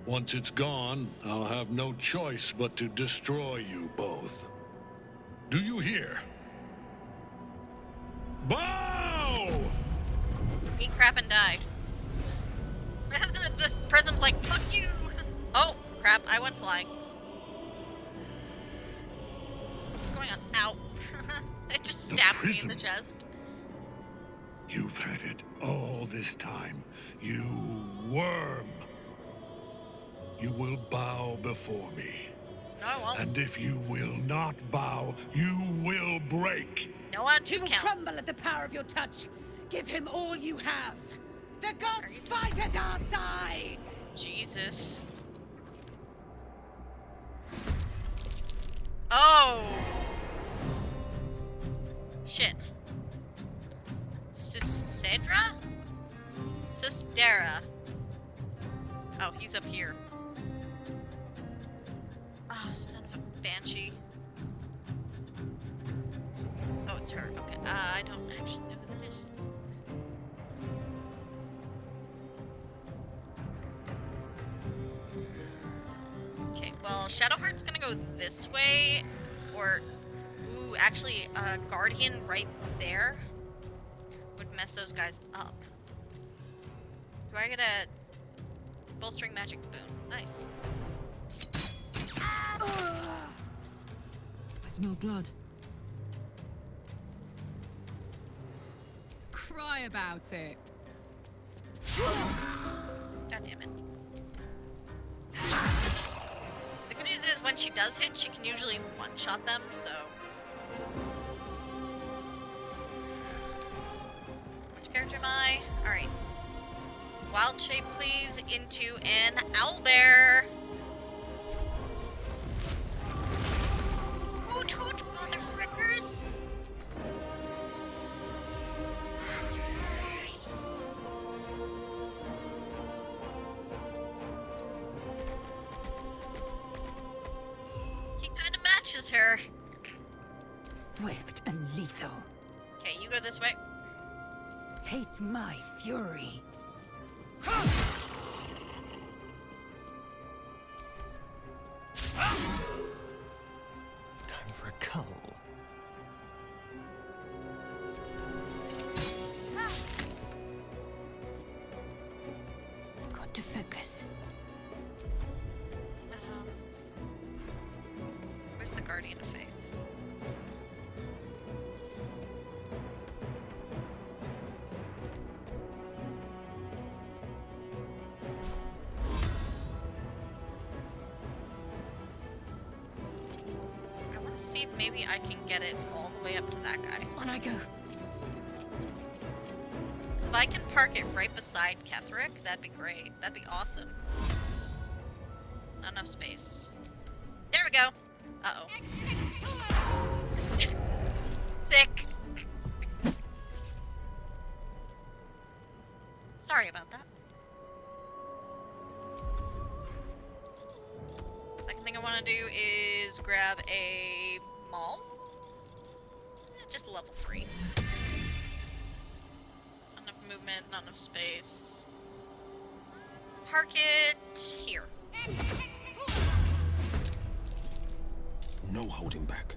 Once it's gone, I'll have no choice but to destroy you both. Do you hear? Bow! Eat crap and die. The prism's like, fuck you! Oh, crap, I went flying. What's going on? Ow. It just stabs me in the chest. You've had it all this time, you worm. You will bow before me. No, I won't. And if you will not bow, you will break. No on two He will count. crumble at the power of your touch. Give him all you have. The gods fight at our side! Jesus. Oh! Shit. Susedra? Sustera. Oh, he's up here. Oh, son of a banshee. Oh, it's her. Okay, I don't actually know who that is. Okay, well, Shadowheart's gonna go this way, or... Ooh, actually, Guardian right there would mess those guys up. Do I get a bolstering magic boon? Nice. I smell blood. Cry about it. God damn it. The good news is when she does hit, she can usually one-shot them, so... Which character am I? Alright. Wild shape, please, into an owlbear. Hoot hoot, motherfrickers. He kind of matches her. Swift and lethal. Okay, you go this way. Taste my fury. Time for a cull. maybe I can get it all the way up to that guy. On I go. If I can park it right beside Ketherick, that'd be great. That'd be awesome. Not enough space. There we go. Uh-oh. Sick. Sorry about that. Second thing I want to do is grab a maul. Just level 3. Not enough movement, not enough space. Park it here. No holding back.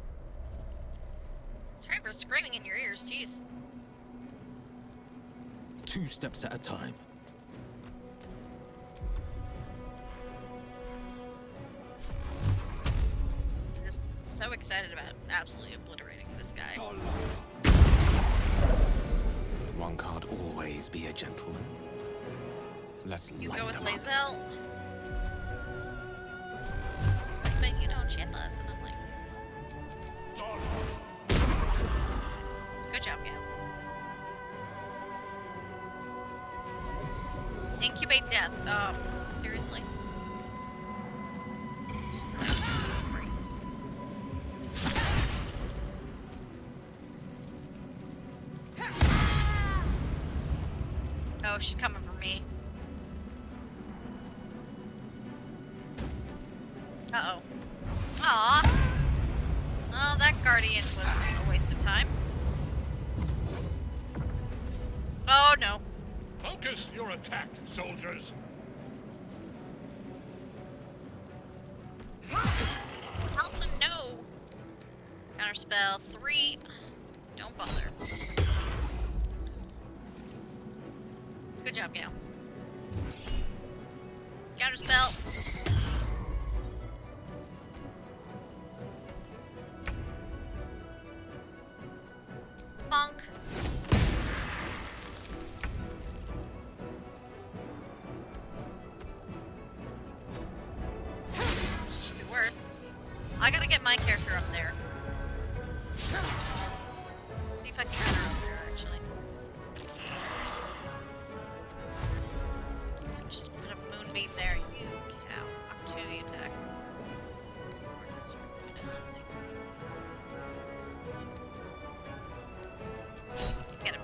Sorry for screaming in your ears, jeez. 2 steps at a time. I'm just so excited about absolutely obliterating this guy. One can't always be a gentleman. Let's You light go with them up. Lae'zel. But you don't chip us, and I'm like... Good job, Gab. Incubate death. Oh, seriously? She's an free. Oh, she's coming for me. Uh-oh. Aw. Oh, that guardian was a waste of time. Oh, no. Focus your attack, soldiers. Elsa, no. Counterspell 3. Don't bother. Good job, Gale. Counterspell. Bonk. Should be worse. I gotta get my character up there. See if I can get her up there, actually. Let's just put a moonbeam there. You cow. Opportunity attack. Get him.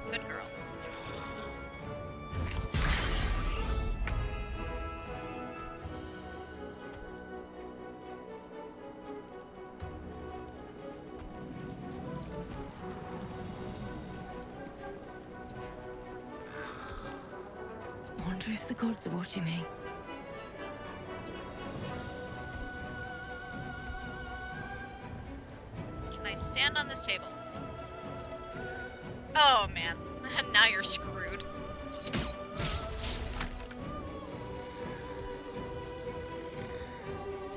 Good girl. Wonder if the gods are watching me. Can I stand on this table? Oh man, now you're screwed.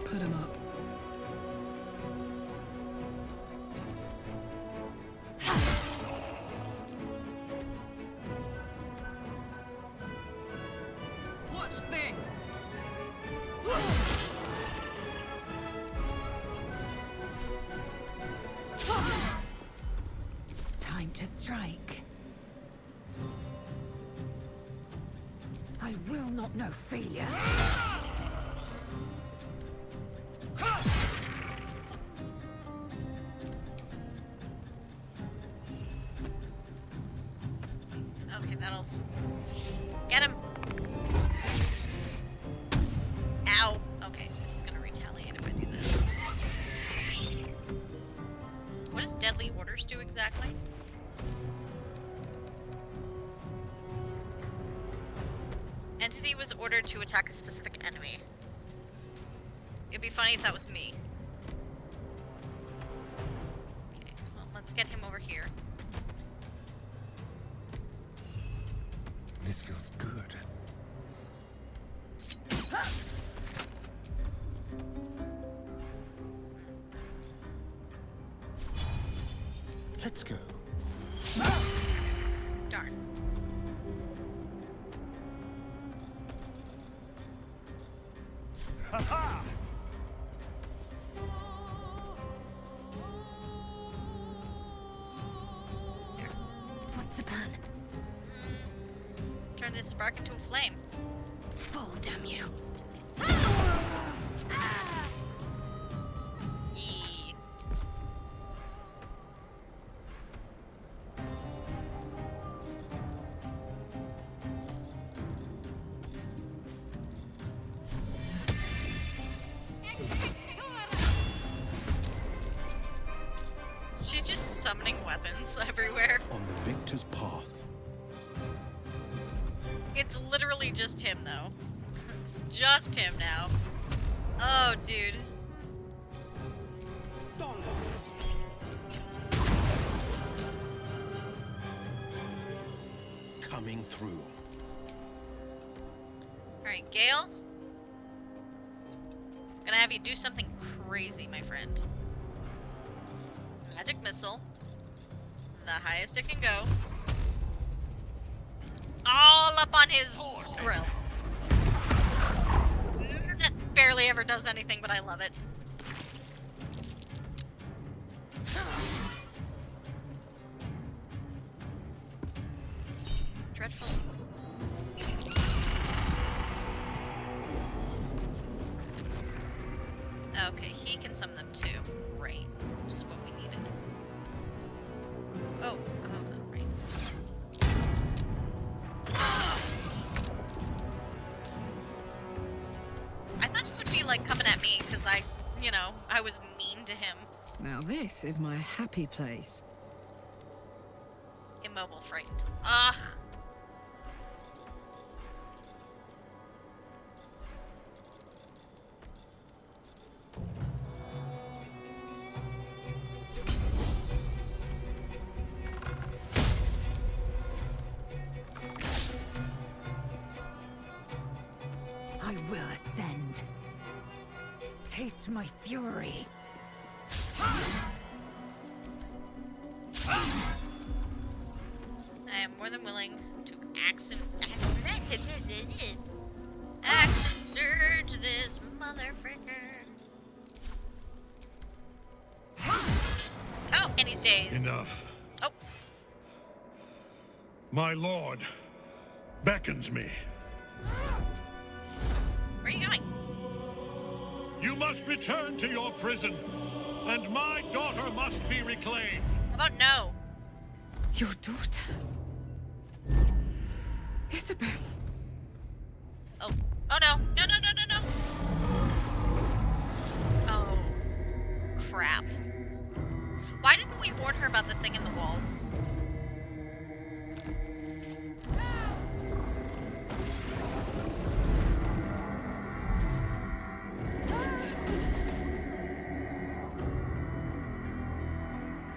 Put him up. Watch this! Time to strike. I will not know failure. Okay, that'll... Get him! Ow! Okay, so he's gonna retaliate if I do that. What does Deadly Orders do exactly? Entity was ordered to attack a specific enemy. It'd be funny if that was me. Okay, well, let's get him over here. This feels good. Let's go. Darn. Ha ha! turn this spark into a flame. Fall, damn you. Yee. She's just summoning weapons everywhere. On the victor's path. It's literally just him, though. It's just him now. Oh, dude. Coming through. Alright, Gale. Gonna have you do something crazy, my friend. Magic missile. The highest it can go. All up on his grill. That barely ever does anything, but I love it. Dreadful. Okay, he can summon them too. Right. Just what we needed. Oh, right. I thought he would be like coming at me because I was mean to him. Now this is my happy place. Immobile, frightened. Ugh. I will ascend. Taste my fury. I am more than willing to action surge this motherfricker. Oh, and he's dazed. Enough. Oh. My lord beckons me. Where are you going? You must return to your prison, and my daughter must be reclaimed. How about no? Your daughter. Isabel. Oh. Oh no. No, no, no, no, no. Oh. Crap. Why didn't we warn her about the thing in the walls?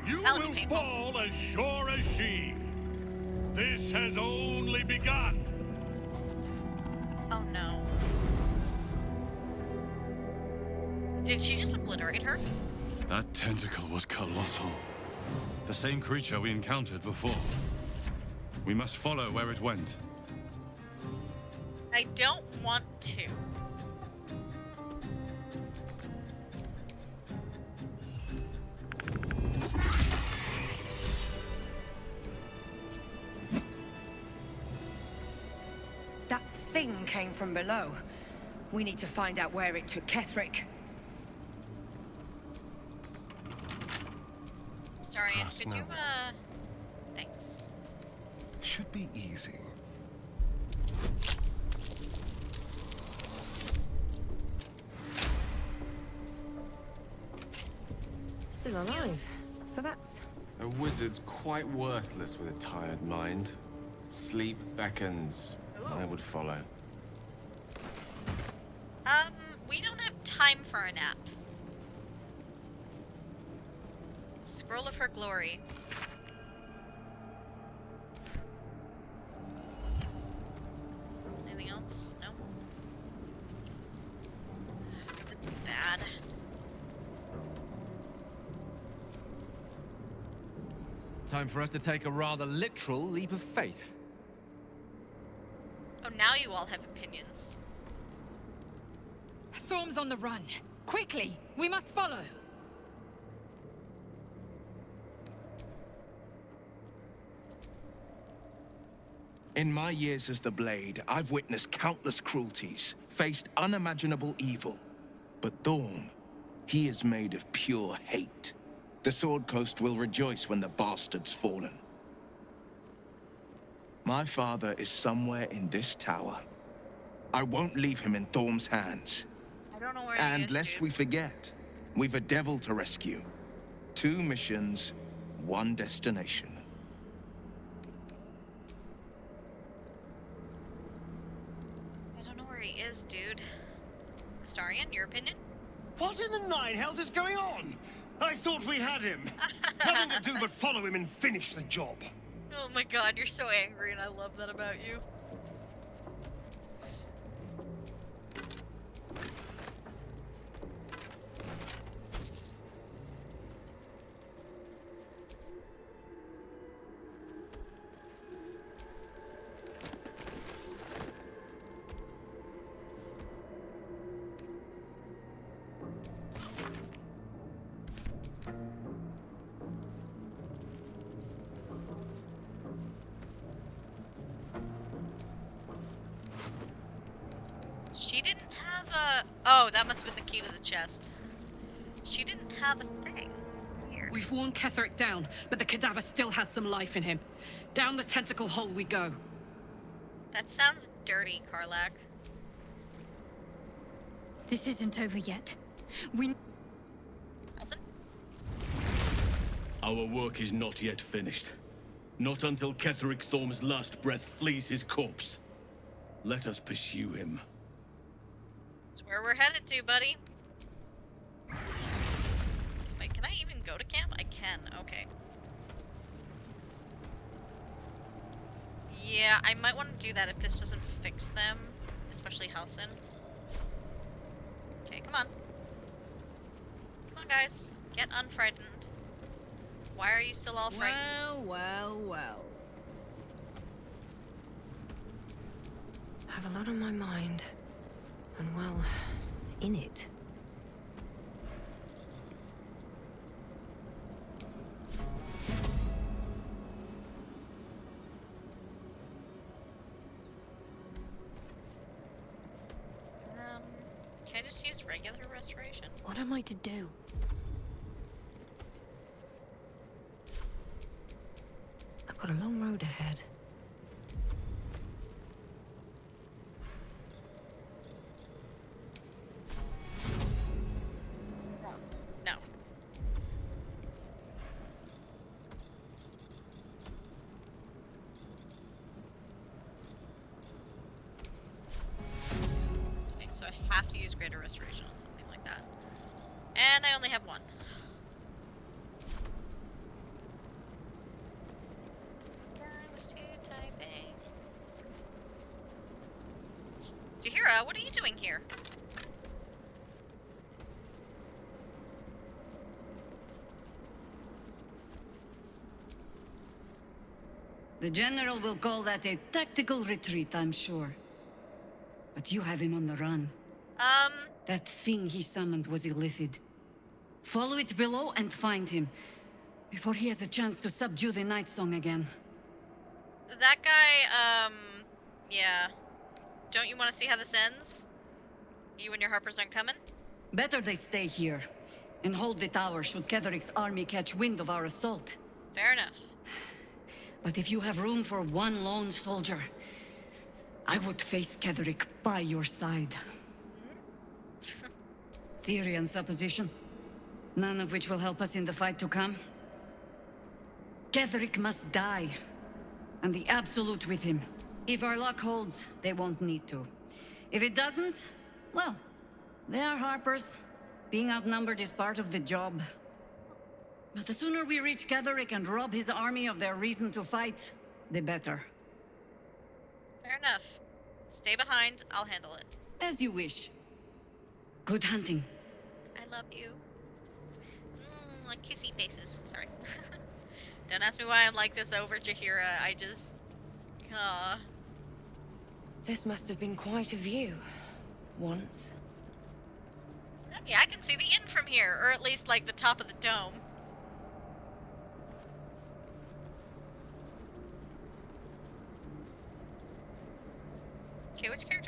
You will fall as sure as she. This has only begun. Oh no. Did she just obliterate her? That tentacle was colossal. The same creature we encountered before. We must follow where it went. I don't want to. That thing came from below. We need to find out where it took Ketherick. Starian, Trust could no you, one. Thanks. Should be easy. Still alive. So that's... A wizard's quite worthless with a tired mind. Sleep beckons. I would follow. We don't have time for a nap. Scroll of her glory. Anything else? No? This is bad. Time for us to take a rather literal leap of faith. Oh, now you all have opinions. Thorm's on the run. Quickly, we must follow. In my years as the Blade, I've witnessed countless cruelties, faced unimaginable evil. But Thorm, he is made of pure hate. The Sword Coast will rejoice when the bastard's fallen. My father is somewhere in this tower. I won't leave him in Thorm's hands. I don't know where And he is, lest dude. we forget, we've a devil to rescue. 2 missions, 1 destination. I don't know where he is, dude. Astarion, your opinion? What in the nine hells is going on? I thought we had him. Nothing to do but follow him and finish the job. Oh my god, you're so angry and I love that about you. She didn't have a... Oh, that must have been the key to the chest. She didn't have a thing. Weird. We've worn Ketheric down, but the cadaver still has some life in him. Down the tentacle hole we go. That sounds dirty, Karlak. This isn't over yet. We... Nelson? Our work is not yet finished. Not until Ketheric Thorm's last breath flees his corpse. Let us pursue him. That's where we're headed to, buddy. Wait, can I even go to camp? I can, okay. Yeah, I might want to do that if this doesn't fix them. Especially Halsin. Okay, come on. Come on, guys. Get unfrightened. Why are you still all frightened? Well. I have a lot on my mind. And well, in it. Can I just use regular restoration? What am I to do? I've got a long road ahead. No. Okay, so I have to use greater restoration on something like that. And I only have one. I was too typing. Jahira, what are you doing here? The General will call that a tactical retreat, I'm sure. But you have him on the run. That thing he summoned was illicit. Follow it below and find him, before he has a chance to subdue the Night Song again. That guy, yeah. Don't you want to see how this ends? You and your Harpers aren't coming? Better they stay here, and hold the tower should Ketheric's army catch wind of our assault. Fair enough. But if you have room for one lone soldier, I would face Ketheric by your side. Theory and supposition, none of which will help us in the fight to come. Ketheric must die, and the Absolute with him. If our luck holds, they won't need to. If it doesn't, well, they are Harpers. Being outnumbered is part of the job. But the sooner we reach Ketheric and rob his army of their reason to fight, the better. Fair enough. Stay behind, I'll handle it. As you wish. Good hunting. I love you. Like kissy faces, sorry. Don't ask me why I'm like this over Jahira, I just... This must have been quite a view. Once. Yeah, I can see the inn from here, or at least like the top of the dome.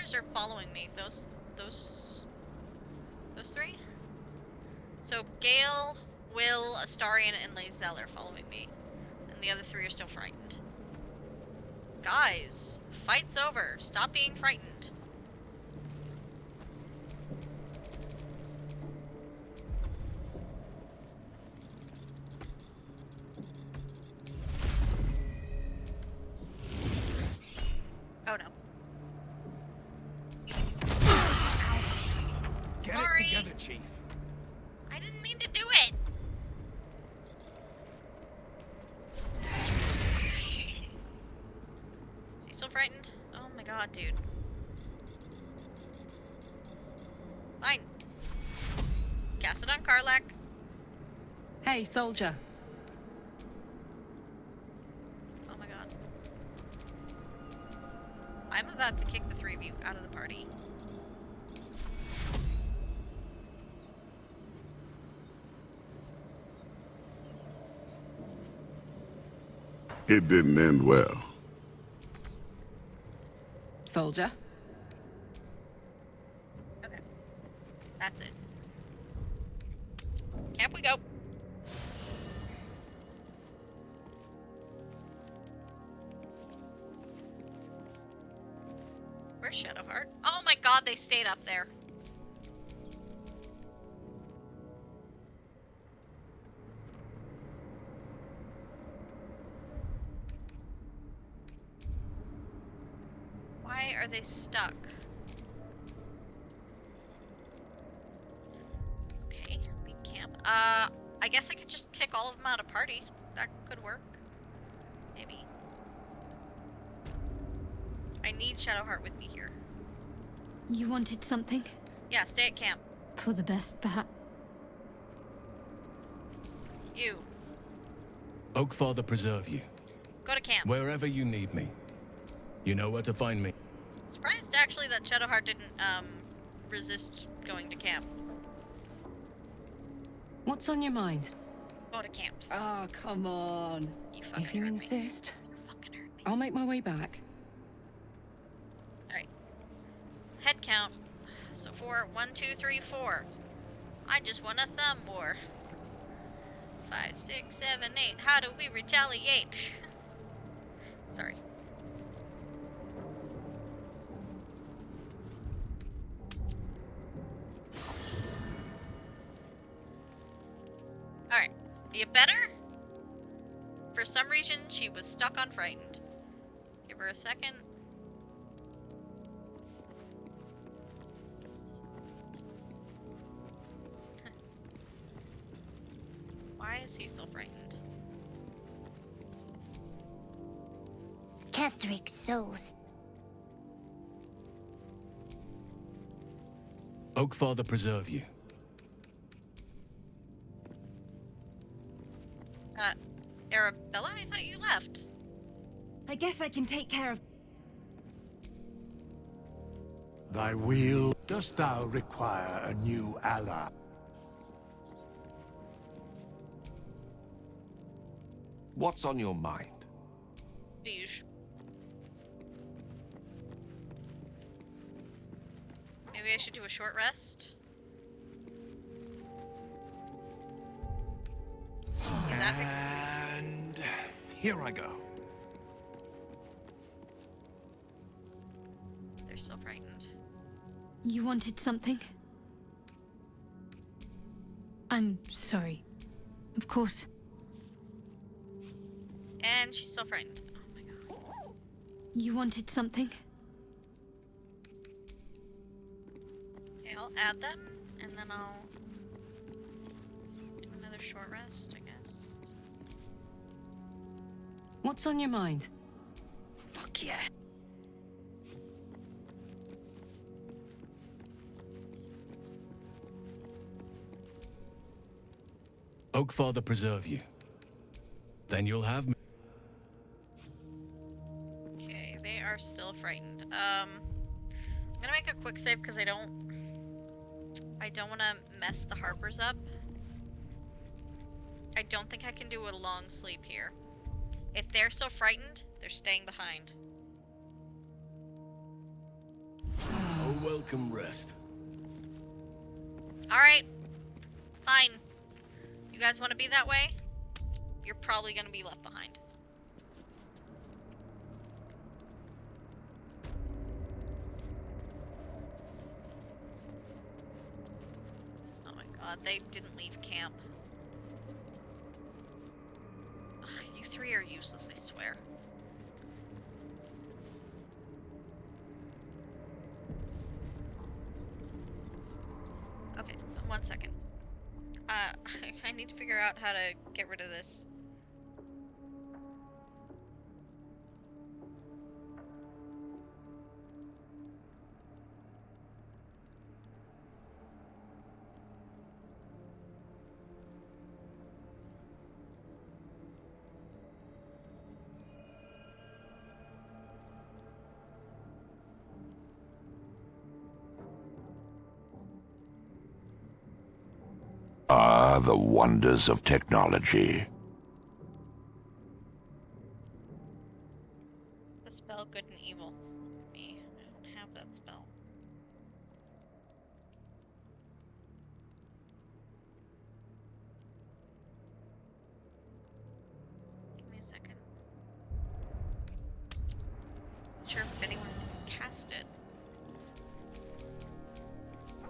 Harpers are following me. Those three? So Gale, Will, Astarion, and Lae'zel are following me. And the other three are still frightened. Guys, fight's over. Stop being frightened. Oh no. Get Sorry. it together, Chief. I didn't mean to do it. Is he still frightened? Oh my god, dude. Fine. Cast it on Karlak. Hey, soldier. Oh my god. I'm about to kick the three of you out of the party. It didn't end well. Soldier. Okay. That's it. Camp we go. Where's Shadowheart? Oh my god, they stayed up there. Why are they stuck? Okay, we camp. I guess I could just kick all of them out of party. That could work. Maybe. I need Shadowheart with me here. You wanted something? Yeah, stay at camp. For the best, perhaps. You, Oakfather preserve you. go to camp. Wherever you need me. You know where to find me. Surprised actually that Shadowheart didn't resist going to camp. What's on your mind? Go to camp. Oh, come on. You fucking If you hurt insist, me. You fucking hurt me. I'll make my way back. Alright. Head count. So 4, 1, 2, 3, 4. I just want a thumb war. 5, 6, 7, 8. How do we retaliate? Sorry. Alright. You better? For some reason, she was stuck on frightened. Give her a second. Why is he so frightened? Kethric's souls. Oakfather preserve you. Arabella, I thought you left. I guess I can take care of... Thy will, dost thou require a new ally? What's on your mind? Beige. Maybe I should do a short rest. Yeah, that makes And here I go. They're so frightened. You wanted something? I'm sorry. Of course. And she's still frightened. Oh my god. You wanted something? Okay, I'll add them, and then I'll do another short rest, I guess. What's on your mind? Fuck yeah. Oakfather preserve you. Then you'll have me. Okay, they are still frightened. I'm gonna make a quick save because I don't want to mess the Harpers up. I don't think I can do a long sleep here. If they're so frightened, they're staying behind. welcome rest. Alright. Fine. You guys want to be that way? You're probably going to be left behind. Oh my god, they didn't leave camp. Ugh, you three are useless, I swear. Okay, 1 second. I need to figure out how to get rid of this. Ah, the wonders of technology. The spell good and evil. Me. I don't have that spell. Give me a second. Not sure if anyone can cast it.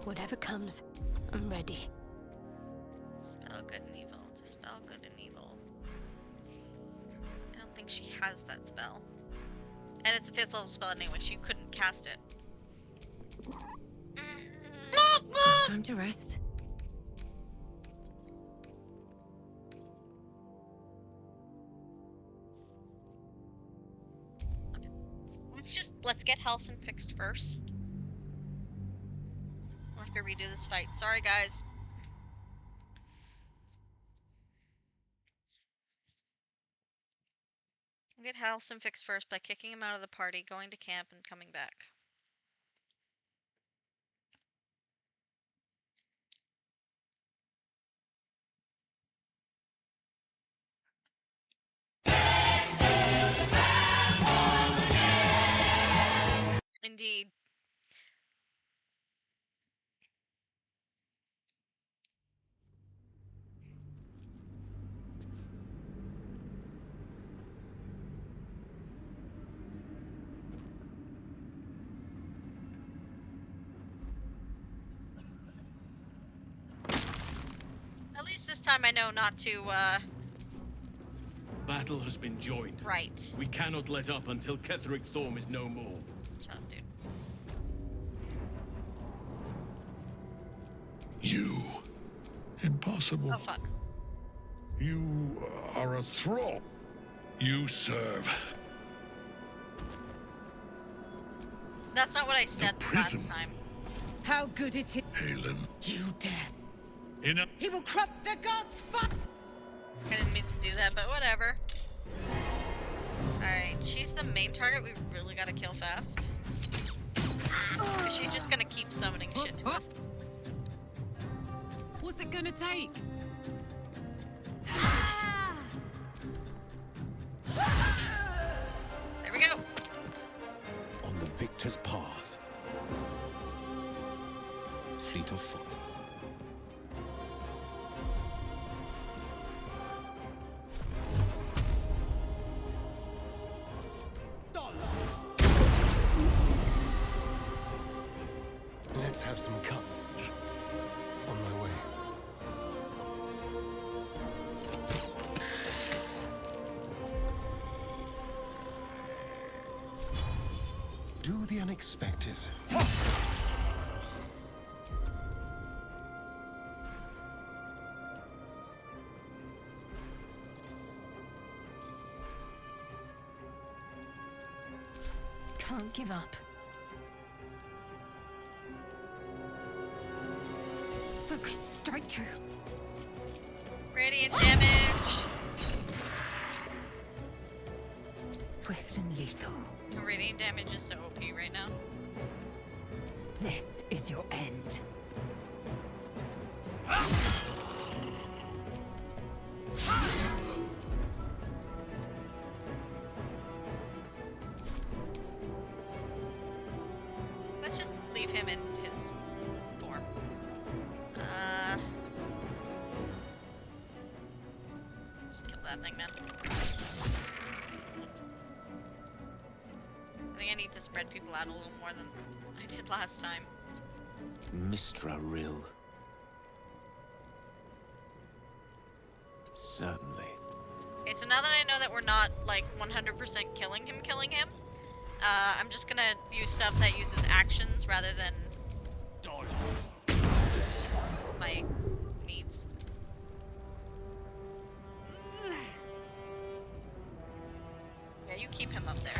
Whatever comes, I'm ready. Spell good and evil. Dispel good and evil. I don't think she has that spell. And it's a 5th level spell anyway. She couldn't cast it. Time to rest. Okay. Let's get Halsin fixed first. I'll have to redo this fight. Sorry, guys. Get Halsin fixed first by kicking him out of the party, going to camp, and coming back. Indeed. At least this time I know not to, Battle has been joined. Right. We cannot let up until Ketheric Thorm is no more. Shut up, dude. You. Impossible. Oh, fuck. You are a thrall. You serve. That's not what I said last time. How good it is. Halen. You dare. Enough. He will corrupt the gods' fire. I didn't mean to do that, but whatever. Alright, she's the main target we really gotta kill fast. She's just gonna keep summoning shit to us. What's it gonna take? There we go. On the victor's path. Fleet of foot. Let's have some courage. On my way. Do the unexpected. Can't give up. Focus, strike true. Radiant damage. Swift and lethal. Radiant damage is so OP right now. This is your end. Let's just leave him need to spread people out a little more than I did last time. Mistra Rill. Certainly. Okay, so now that I know that we're not, like, 100% killing him, I'm just gonna use stuff that uses actions rather than my needs. Yeah, you keep him up there.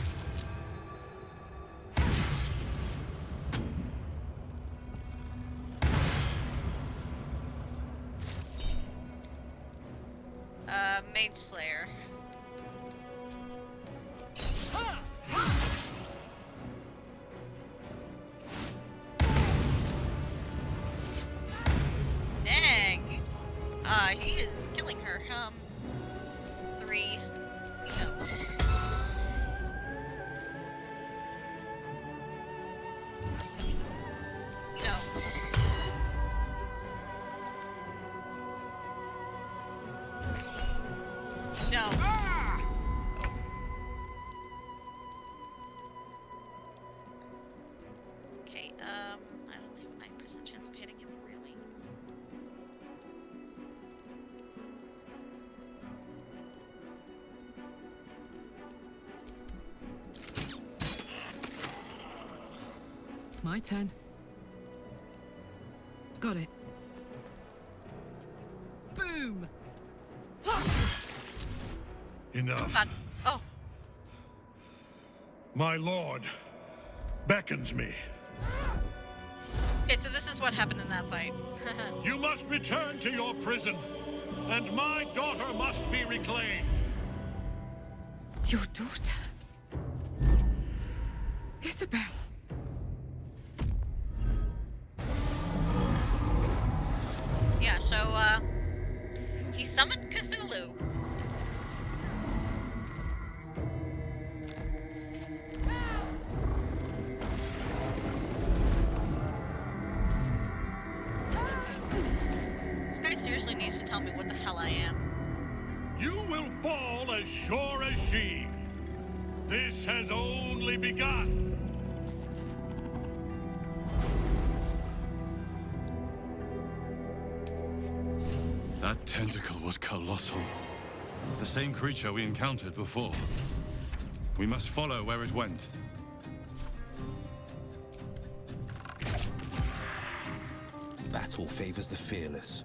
Mage Slayer. Dang, he is killing her. 3. No. No. No. Okay, I don't have a 9% chance of hitting him, really. My turn. Got it. Boom! Enough. God. Oh. My lord beckons me. Okay, so this is what happened in that fight. You must return to your prison, and my daughter must be reclaimed. Your daughter? Isabel. Yeah, so, he summoned Cthulhu. This guy seriously needs to tell me what the hell I am. You will fall as sure as she. This has only begun. That tentacle was colossal. The same creature we encountered before. We must follow where it went. Battle favors the fearless.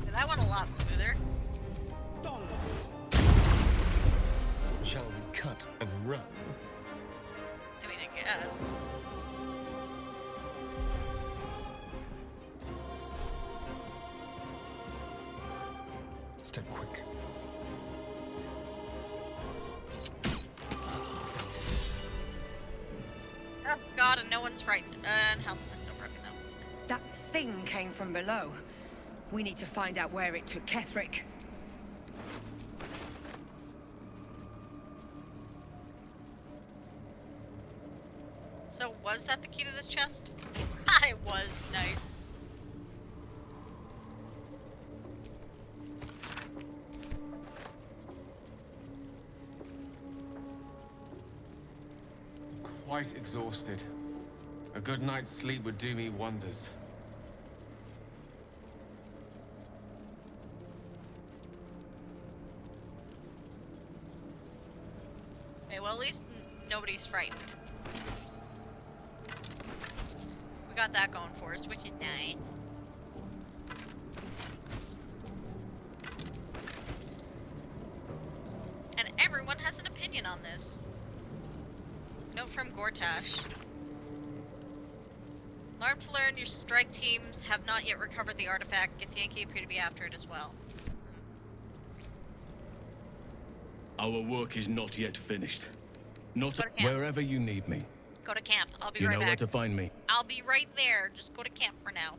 Yeah, that went a lot smoother. Shall we cut and run? I mean, I guess. Step quick. Oh god, and no one's frightened. And Halcyon is still broken though. That thing came from below. We need to find out where it took Ketherick. So was that the key to this chest? It was. Nice. Quite exhausted. A good night's sleep would do me wonders. Okay, well at least nobody's frightened. We got that going for us, which is nice. And everyone has an opinion on this. Note from Gortash. Alarm to learn your strike teams have not yet recovered the artifact. Githyanki appear to be after it as well. Our work is not yet finished. Not Go to camp. wherever you need me. Go to camp. I'll be You right know back. where to find me. I'll be right there. Just go to camp for now.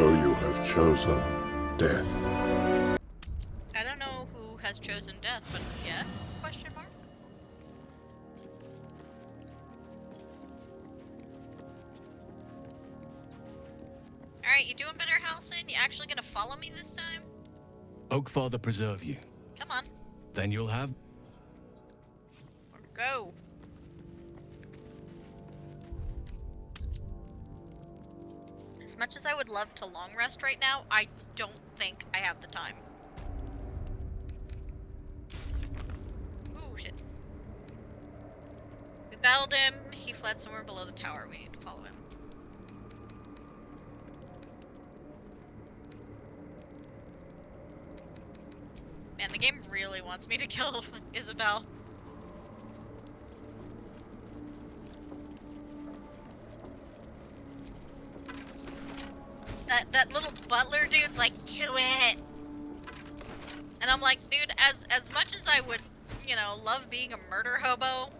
So you have chosen death. I don't know who has chosen death, but yes? Question mark. Alright, you doing better, Halsin? You actually gonna follow me this time? Oakfather preserve you. Come on. Then you'll have... Go. As much as I would love to long rest right now, I don't think I have the time. Ooh, shit. We battled him. He fled somewhere below the tower. We need to follow him. Man, the game really wants me to kill Isabel. That little butler dude's like, do it! And I'm like, dude, as much as I would, you know, love being a murder hobo...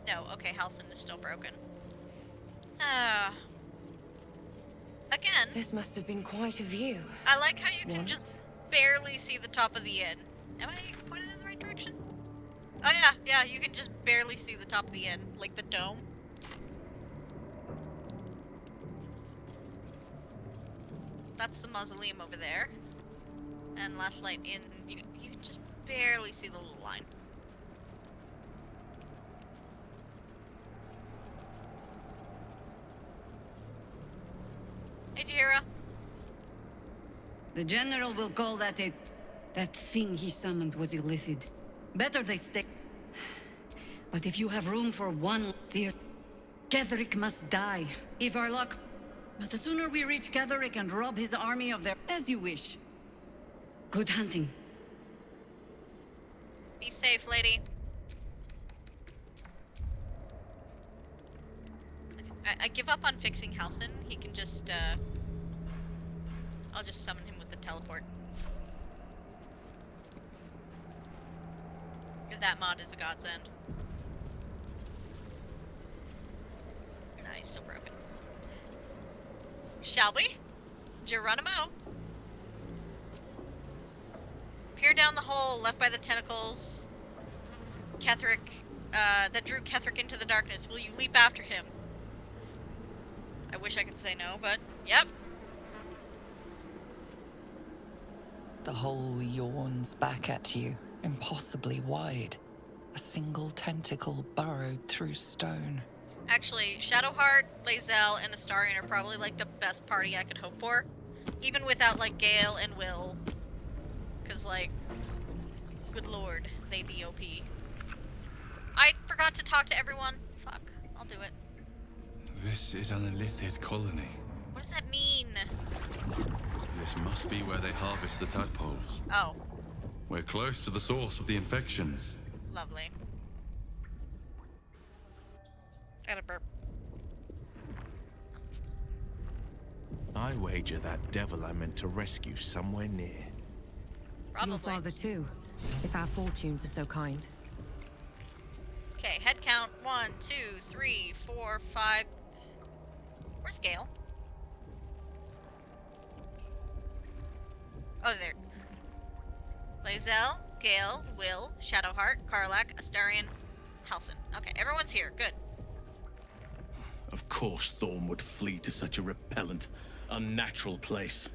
No, okay, Halsin is still broken. Again... This must have been quite a view. I like how you can just barely see the top of the inn. Am I pointed in the right direction? Oh yeah, you can just barely see the top of the inn, like the dome. That's the mausoleum over there. And Last Light Inn, you can just barely see the little line. Hey, Jahira. The general will call that a... That thing he summoned was illicit. Better they stay. But if you have room for one theory, Ketheric must die. If our luck... But the sooner we reach Ketheric and rob his army of their... As you wish. Good hunting. Be safe, lady. I give up on fixing Halsin. He can just, I'll just summon him with the teleport. That mod is a godsend. Nah, he's still broken. Shall we? Geronimo. Peer down the hole left by the tentacles. Ketheric, that drew Ketheric into the darkness. Will you leap after him? I wish I could say no, but yep. The hole yawns back at you, impossibly wide. A single tentacle burrowed through stone. Actually, Shadowheart, Lae'zel, and Astarion are probably like the best party I could hope for. Even without like Gale and Will. Cause like, good lord, they be OP. I forgot to talk to everyone. Fuck, I'll do it. This is an illithid colony. What does that mean? This must be where they harvest the tadpoles. Oh. We're close to the source of the infections. Lovely. Got a burp. I wager that devil I meant to rescue somewhere near. Probably. Your father too, if our fortunes are so kind. Okay, head count 1, 2, 3, 4, 5. Where's Gale? Oh, there. Lae'zel, Gale, Will, Shadowheart, Karlach, Astarion, Halsin. Okay, everyone's here. Good. Of course Thorm would flee to such a repellent, unnatural place.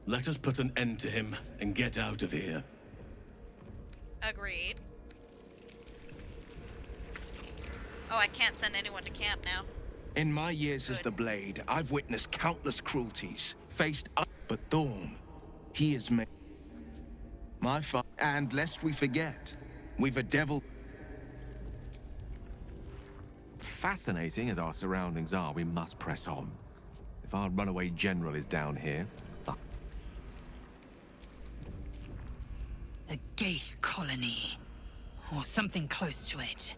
Let us put an end to him and get out of here. Agreed. Oh, I can't send anyone to camp now. In my years as the Blade, I've witnessed countless cruelties, faced but Thorm, he has made my and lest we forget, we've a devil. Fascinating as our surroundings are, we must press on. If our runaway general is down here, The Gaith colony. Or something close to it.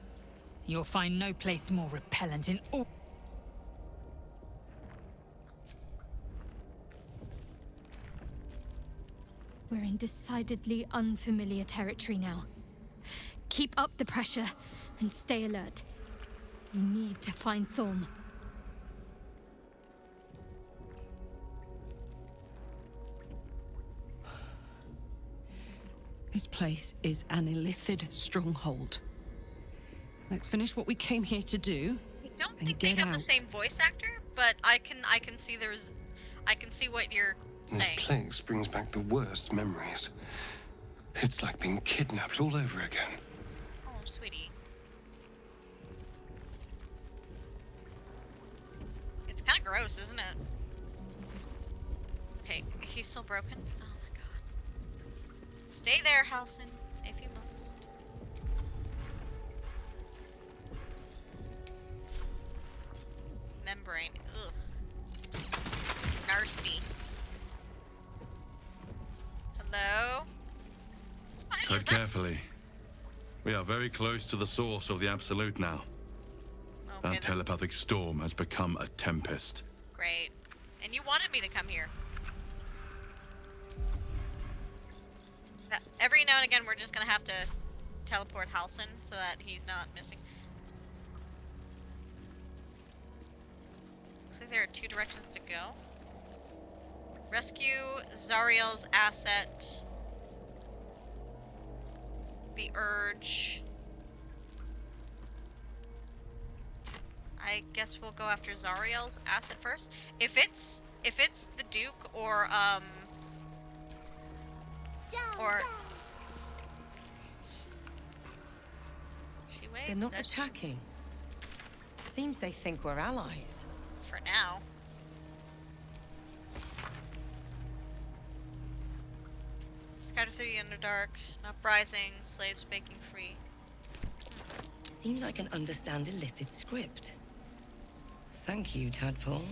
You'll find no place more repellent in all... We're in decidedly unfamiliar territory now. Keep up the pressure and stay alert. We need to find Thorm. This place is an illithid stronghold. Let's finish what we came here to do. I don't and think they get have out. the same voice actor, but I can see I can see what you're This saying. place brings back the worst memories. It's like being kidnapped all over again. Oh, sweetie. It's kind of gross, isn't it? Okay, he's still broken. Oh my god. Stay there, Halsin, if you must. Membrane. Ugh. Nasty. Hello? Tread carefully. We are very close to the source of the Absolute now. Okay, That telepathic storm has become a tempest. Great. And you wanted me to come here. Every now and again, we're just gonna have to teleport Halsin so that he's not missing. Looks like there are 2 directions to go. Rescue Zariel's asset. The Urge. I guess we'll go after Zariel's asset first. If it's the Duke or she waits. They're not does she? attacking. Seems they think we're allies. For now. Scattered through the Underdark, uprising, slaves making free. Seems I can understand illithid script. Thank you, Tadpole.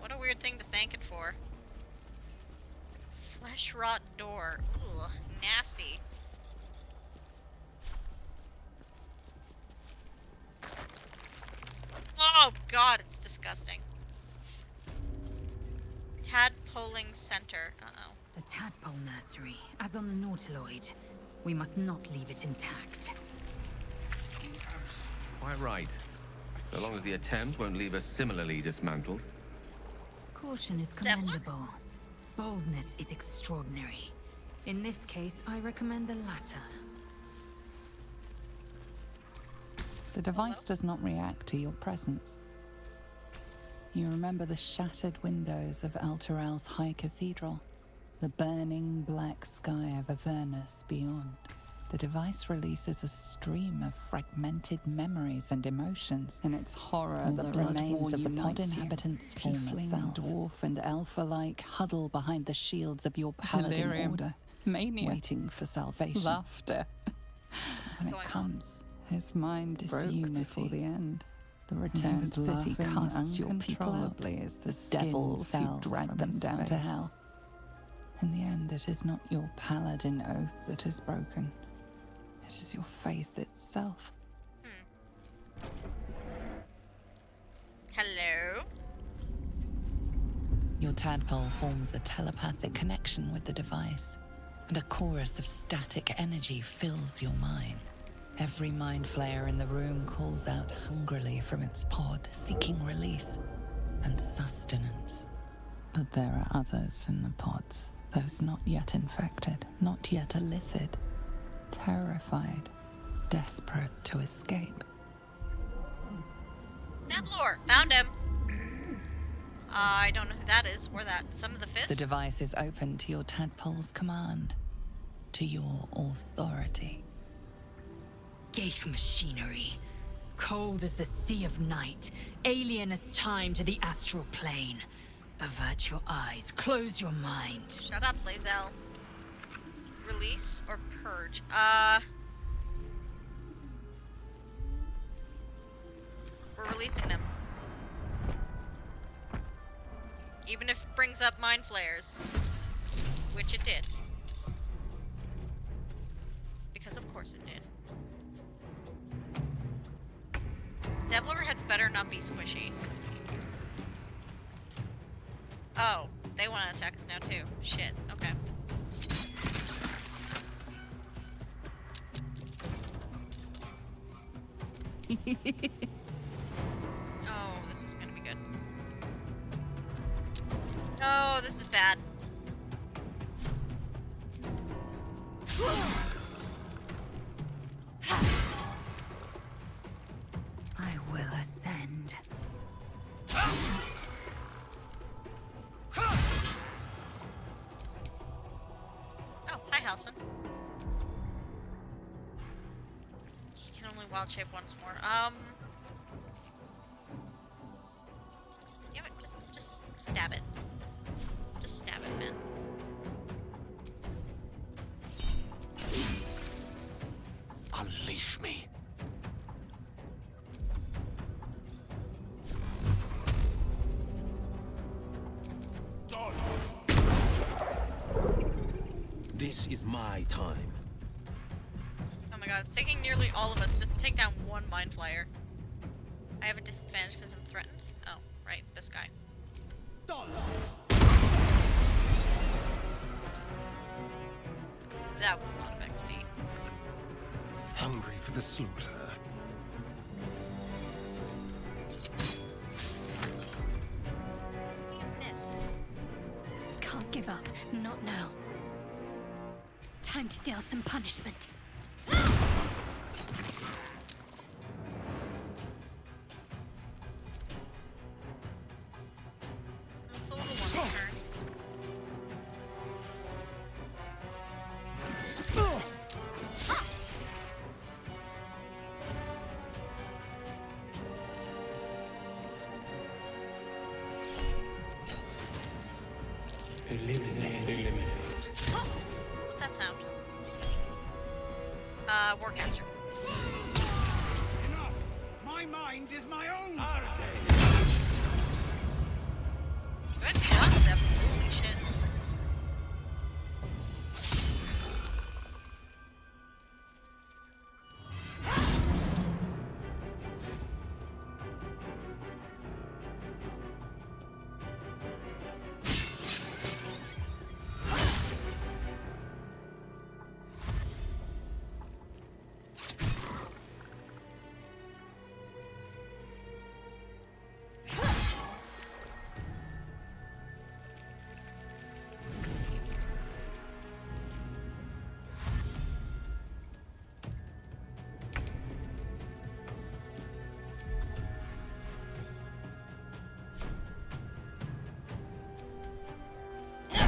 What a weird thing to thank it for. Flesh rot door. Ugh, nasty. Oh god, it's disgusting. Tadpoling center. Uh-oh. A tadpole nursery, as on the Nautiloid. We must not leave it intact. Quite right. So long as the attempt won't leave us similarly dismantled. Caution is commendable. Boldness is extraordinary. In this case, I recommend the latter. The device does not react to your presence. You remember the shattered windows of Elturel's High Cathedral, the burning black sky of Avernus beyond. The device releases a stream of fragmented memories and emotions. In its horror, the remains of the pod inhabitants, tiefling, dwarf, and elf-alike, huddle behind the shields of your paladin order, mania, waiting for salvation. Laughter. When it comes, his mind broke before the end. The returned city casts your people out as the devils who drag them down to hell. In the end, it is not your paladin oath that is broken. It is your faith itself. Hello? Your tadpole forms a telepathic connection with the device, and a chorus of static energy fills your mind. Every mind flayer in the room calls out hungrily from its pod, seeking release and sustenance. But there are others in the pods, those not yet infected, not yet illithid, terrified, desperate to escape. Nablor! Found him! I don't know who that is, or that. Some of the fist? The device is open to your tadpole's command, to your authority. Geich machinery. Cold as the sea of night, alien as time to the astral plane. Avert your eyes, close your mind. Shut up, Lae'zel. Release or purge? We're releasing them. Even if it brings up mind flares. Which it did. Because of course it did. Zevlor had better not be squishy. Oh, they want to attack us now too. Shit, okay. Oh, this is gonna be good. Oh, this is bad. wild shape once more. You know what? Just stab it. Just stab it, man. Unleash me. This is my time. Oh my god, it's taking nearly all of us just to take down one Mind Flyer. I have a disadvantage because I'm threatened. Oh, right, this guy. That was a lot of XP. Hungry for the slaughter. You miss. Can't give up. Not now. Time to deal some punishment. It's a little one turns. What's that sound? Warcaster. Enough! My mind is my own! Good job, Zep. Holy shit.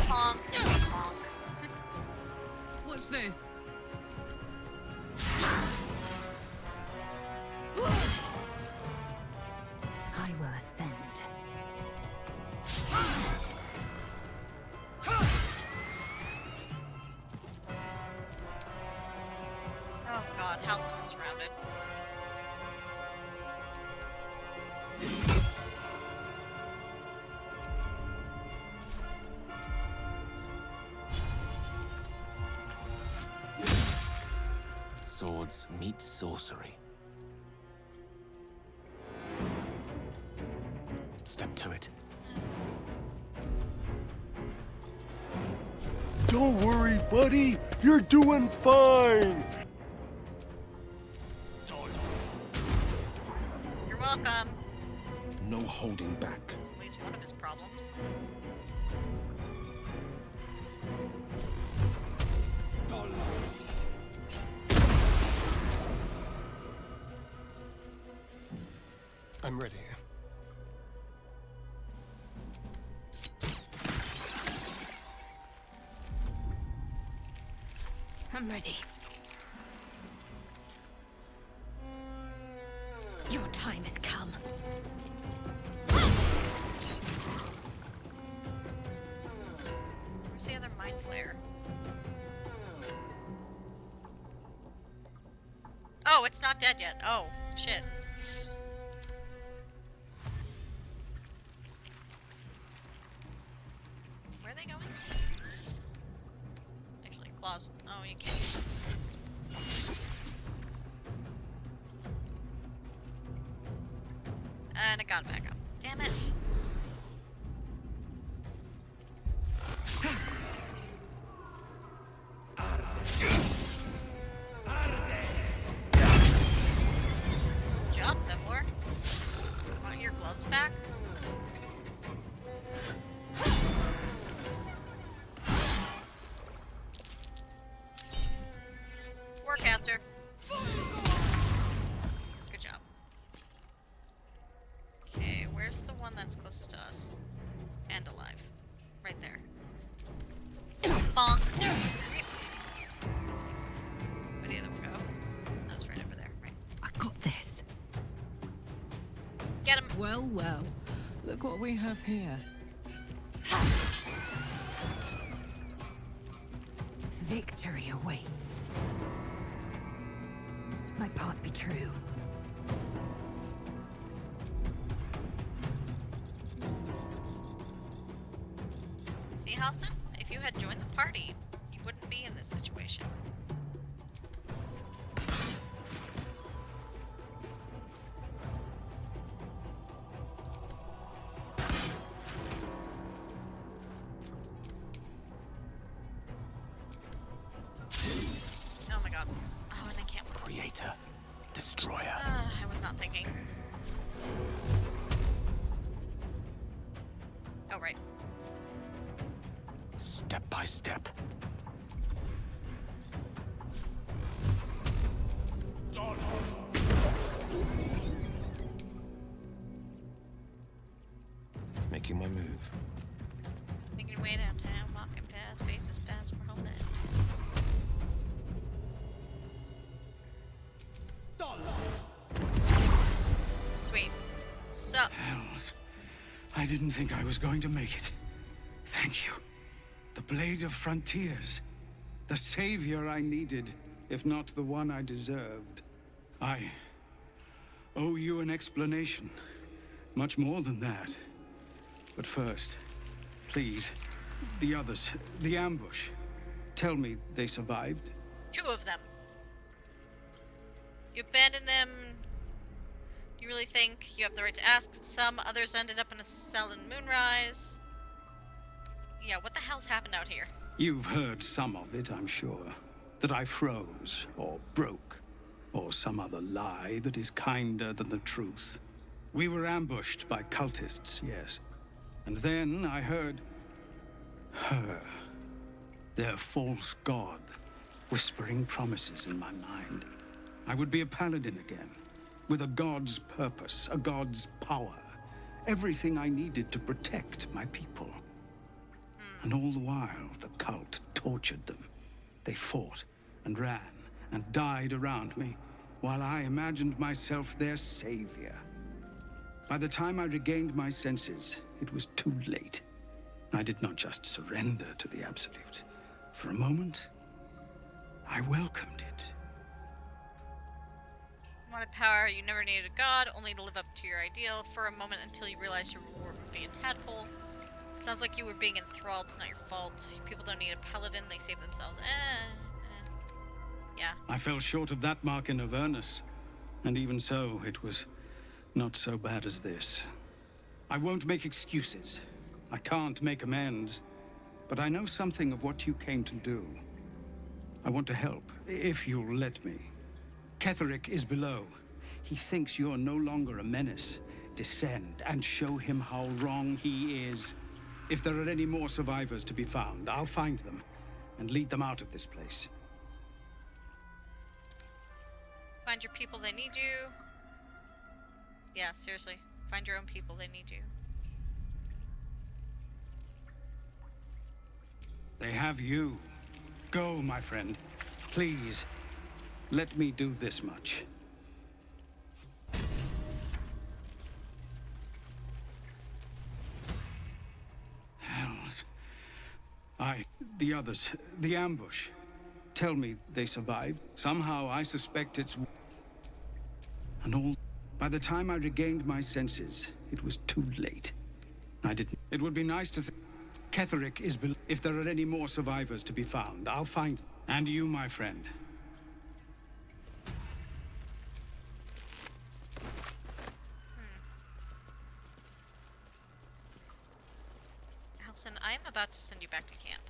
Honk. Honk. Watch this. I will ascend. Oh god, Halcyon is surrounded. Swords meet sorcery. Step to it. Don't worry, buddy. You're doing fine. You're welcome. No holding back. That's at least one of his problems. I'm ready. I'm ready. Your time has come. Where's the other Mind Flayer? Oh, it's not dead yet. Oh, shit. Where are they going? Actually, claws. Oh, you can't. And it got back up. Damn it. Good job, Zevlor. Want your gloves back? Warcaster. Good job. Okay, where's the one that's closest to us? And alive. Right there. Bonk. Where'd the other one go? That's right over there, right. I got Well, well. Look what we have here. Victory awaits. My path be true. See, Halson? If you had joined the party, you wouldn't be in this situation. Oh my god. Oh, and I can't. Creator. Destroyer. I was not thinking. Oh, right. Step by step. Making my move. Making your way downtown, walking past faces past for home end. Sweet. Sup? Hells. I didn't think I was going to make it. Thank you. The Blade of Frontiers. The savior I needed, if not the one I deserved. I owe you an explanation. Much more than that. But first, please, the others, the ambush. Tell me they survived? 2 of them. You abandoned them. Do you really think you have the right to ask? Some others ended up in a cell in Moonrise. Yeah, what the hell's happened out here? You've heard some of it, I'm sure. That I froze, or broke, or some other lie that is kinder than the truth. We were ambushed by cultists, yes. And then I heard her, their false god, whispering promises in my mind. I would be a paladin again, with a god's purpose, a god's power. Everything I needed to protect my people. And all the while, the cult tortured them. They fought and ran and died around me, while I imagined myself their savior. By the time I regained my senses, it was too late. I did not just surrender to the Absolute. For a moment, I welcomed it. You wanted power, you never needed a god, only to live up to your ideal for a moment until you realized your reward would be a tadpole. Sounds like you were being enthralled, it's not your fault. People don't need a paladin, they save themselves. Yeah. I fell short of that mark in Avernus. And even so, it was not so bad as this. I won't make excuses. I can't make amends. But I know something of what you came to do. I want to help, if you'll let me. Ketherick is below. He thinks you're no longer a menace. Descend and show him how wrong he is. If there are any more survivors to be found, I'll find them and lead them out of this place. Find your people, they need you. Yeah, seriously. Find your own people, they need you. They have you. Go, my friend. Please, let me do this much. Hells. The others, the ambush. Tell me they survived. Somehow I suspect it's... And all... By the time I regained my senses, it was too late. I didn't... It would be nice to think... Ketherick is below. If there are any more survivors to be found, I'll find them. And you, my friend. Halson, I am about to send you back to camp.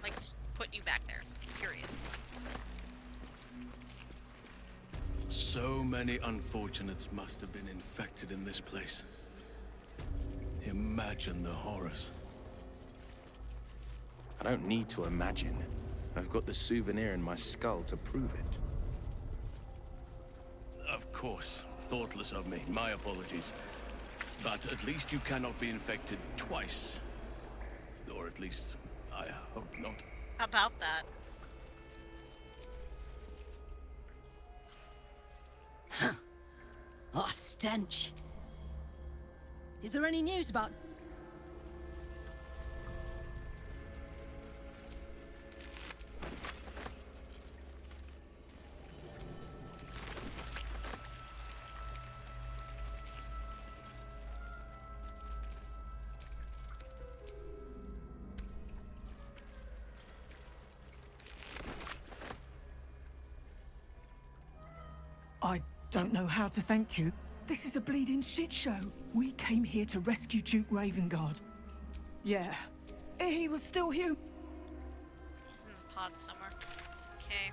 Like, just put you back there. Period. So many unfortunates must have been infected in this place. Imagine the horrors. I don't need to imagine. I've got the souvenir in my skull to prove it. Of course, thoughtless of me. My apologies. But at least you cannot be infected twice. Or at least, I hope not. How about that? stench. Is there any news about... I don't know how to thank you. This is a bleeding shit show. We came here to rescue Duke Ravengard. Yeah, he was still human. He's in the pod somewhere. Okay.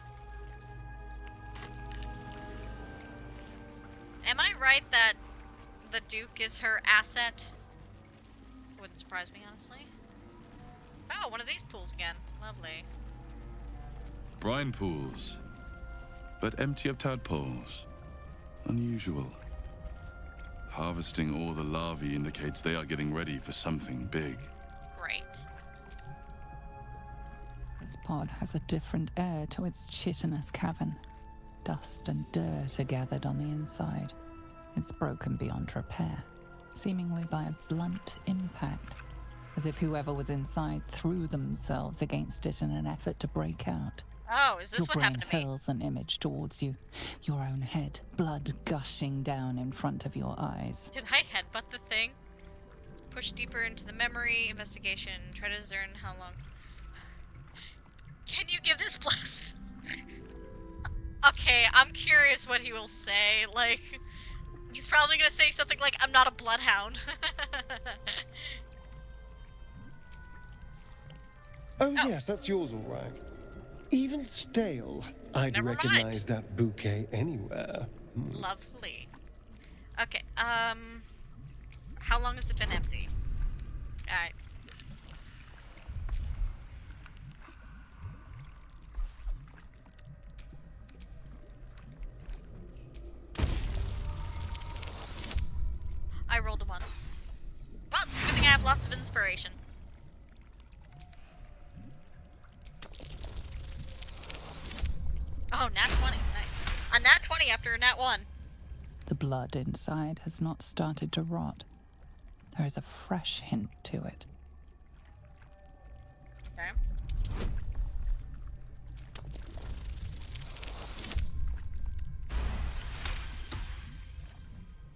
Am I right that the Duke is her asset? Wouldn't surprise me, honestly. Oh, one of these pools again. Lovely. Brine pools, but empty of tadpoles. Unusual. Harvesting all the larvae indicates they are getting ready for something big. Great. This pod has a different air to its chitinous cavern. Dust and dirt are gathered on the inside. It's broken beyond repair, seemingly by a blunt impact, as if whoever was inside threw themselves against it in an effort to break out. Oh, is this Your what brain happened to me? hurls an image towards you, your own head, blood gushing down in front of your eyes. Did I headbutt the thing? Push deeper into the memory, investigation, try to discern how long. Can you give this blast? Okay, I'm curious what he will say. Like, he's probably gonna say something like, I'm not a bloodhound. Oh, yes, that's yours all right. Even stale, I'd recognize that bouquet anywhere. Lovely. Okay, how long has it been empty? Alright. I rolled a 1. Well, it's a good thing I have lots of inspiration. Oh, nat 20. Nice. A nat 20 after a nat 1. The blood inside has not started to rot. There is a fresh hint to it. Okay.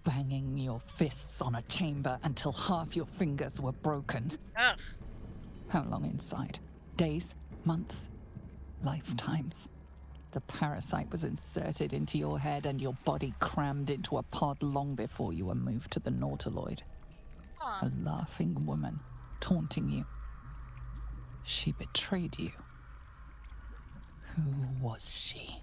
Banging your fists on a chamber until half your fingers were broken. Ugh. How long inside? Days? Months? Lifetimes? The parasite was inserted into your head and your body crammed into a pod long before you were moved to the Nautiloid. A laughing woman, taunting you. She betrayed you. Who was she?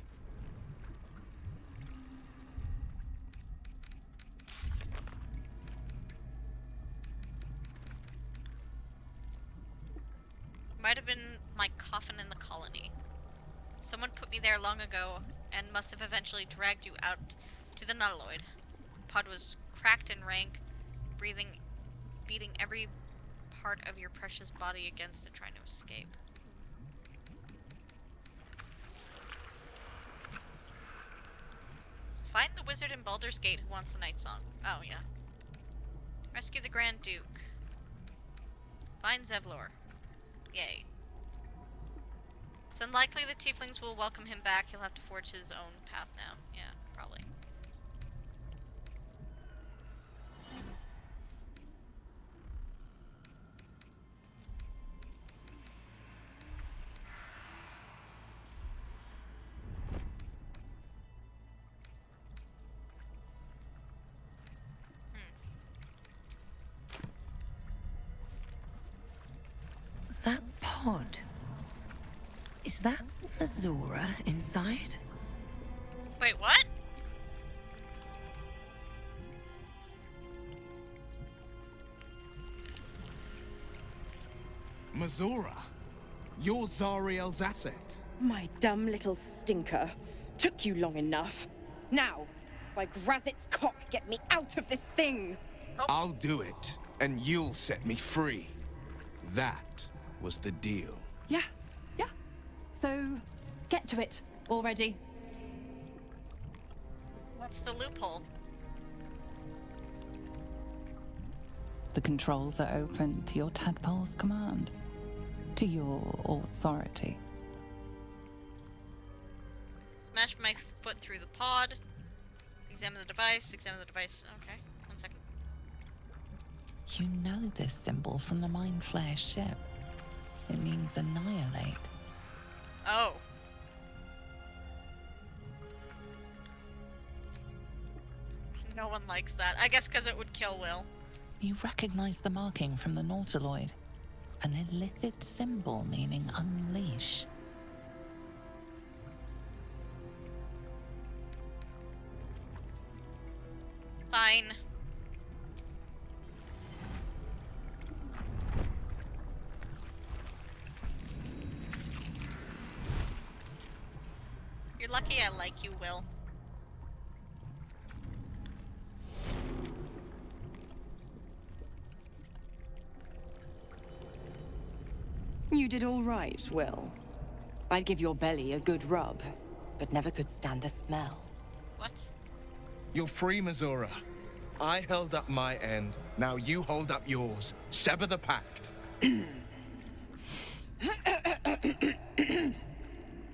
Might have been my coffin in the colony. Someone put me there long ago and must have eventually dragged you out to the Nautiloid. Pod was cracked and rank, beating every part of your precious body against it, trying to escape. Find the wizard in Baldur's Gate who wants the night song. Oh, yeah. Rescue the Grand Duke. Find Zevlor. Yay. It's unlikely the tieflings will welcome him back. He'll have to forge his own path now. Yeah, probably. That pod. Is that Azura inside? Wait, what? Mazora, you're Zariel's asset. My dumb little stinker. Took you long enough. Now, by Grazit's cock, get me out of this thing! I'll do it, and you'll set me free. That was the deal. Yeah. So, get to it already. What's the loophole? The controls are open to your tadpole's command, to your authority. Smash my foot through the pod. Examine the device. Examine the device. Okay, 1 second. You know this symbol from the Mind Flayer ship. It means annihilate. Oh. No one likes that. I guess because it would kill Will. You recognize the marking from the Nautiloid. An illithid symbol meaning unleash. Fine. You're lucky I like you, Will. You did all right, Will. I'd give your belly a good rub, but never could stand the smell. What? You're free, Missoura. I held up my end. Now you hold up yours. Sever the pact.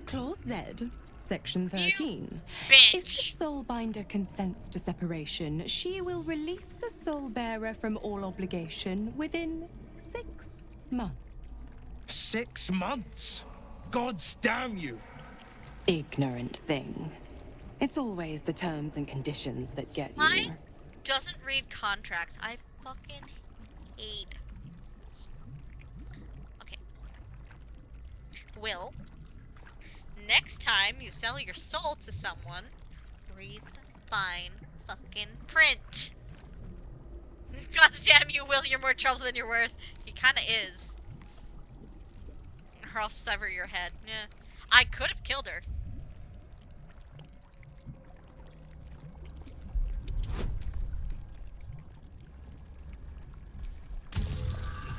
Clause Z, Section 13. If the Soulbinder consents to separation, she will release the Soulbearer from all obligation within 6 months. 6 months? Gods damn you! Ignorant thing. It's always the terms and conditions that get you. Mine doesn't read contracts. I fucking hate. Okay. Will, next time you sell your soul to someone, read the fine fucking print. God damn you, Will, you're more trouble than you're worth. He kinda is. Or I'll sever your head. Yeah. I could have killed her.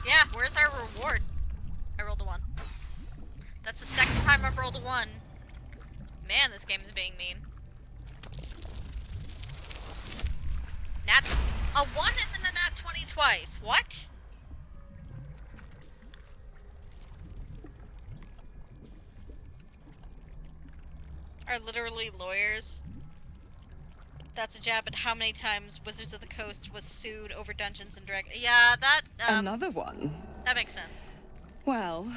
Yeah, where's our reward? I rolled a 1. That's the second time I've rolled a 1. Man, this game is being mean. A 1 and then a nat 20 twice. What? Are literally lawyers. That's a jab at how many times Wizards of the Coast was sued over Dungeons and Dragons. Yeah, that, Another one? That makes sense. Well,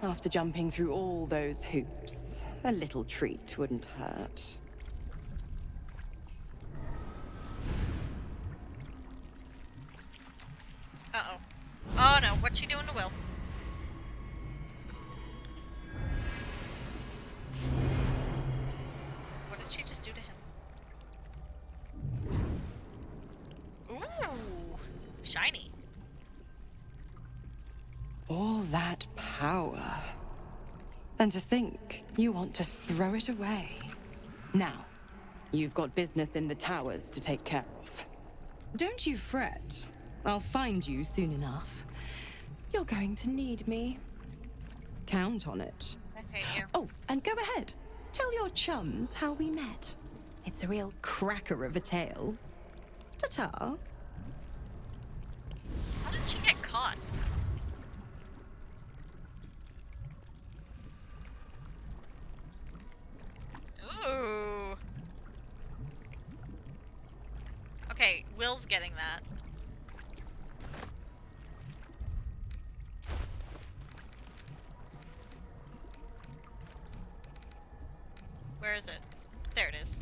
after jumping through all those hoops, a little treat wouldn't hurt. Uh-oh. Oh no, what's she doing to Will? What did she just do to him? Ooh, shiny. All that power. And to think you want to throw it away. Now, you've got business in the towers to take care of. Don't you fret. I'll find you soon enough. You're going to need me. Count on it. I hate you. Oh, and go ahead. Tell your chums how we met. It's a real cracker of a tale. Ta-ta. How did she get caught? Ooh. Okay, Will's getting that. Where is it? There it is.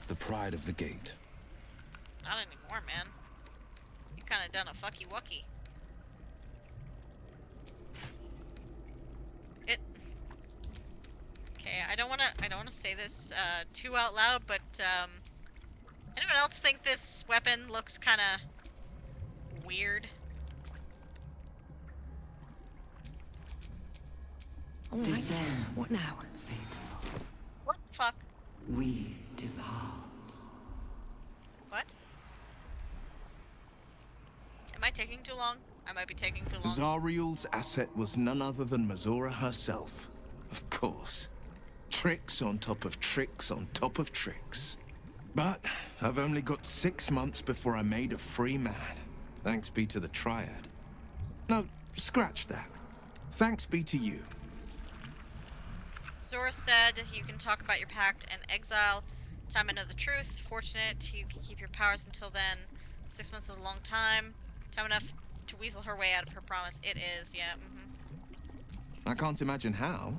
The pride of the gate. Not anymore, man. You kinda done a fucky wucky. Okay, I don't wanna say this too out loud, but anyone else think this weapon looks kinda weird? Alright, what now? What the fuck? We depart. What? Am I taking too long? I might be taking too long. Zariel's asset was none other than Missoura herself. Of course. Tricks on top of tricks on top of tricks. But I've only got 6 months before I'm made a free man. Thanks be to the Triad. No, scratch that. Thanks be to you. Zora said you can talk about your pact and exile. Time I know the truth. Fortunate you can keep your powers until then. 6 months is a long time. Time enough to weasel her way out of her promise. It is, yeah. I can't imagine how.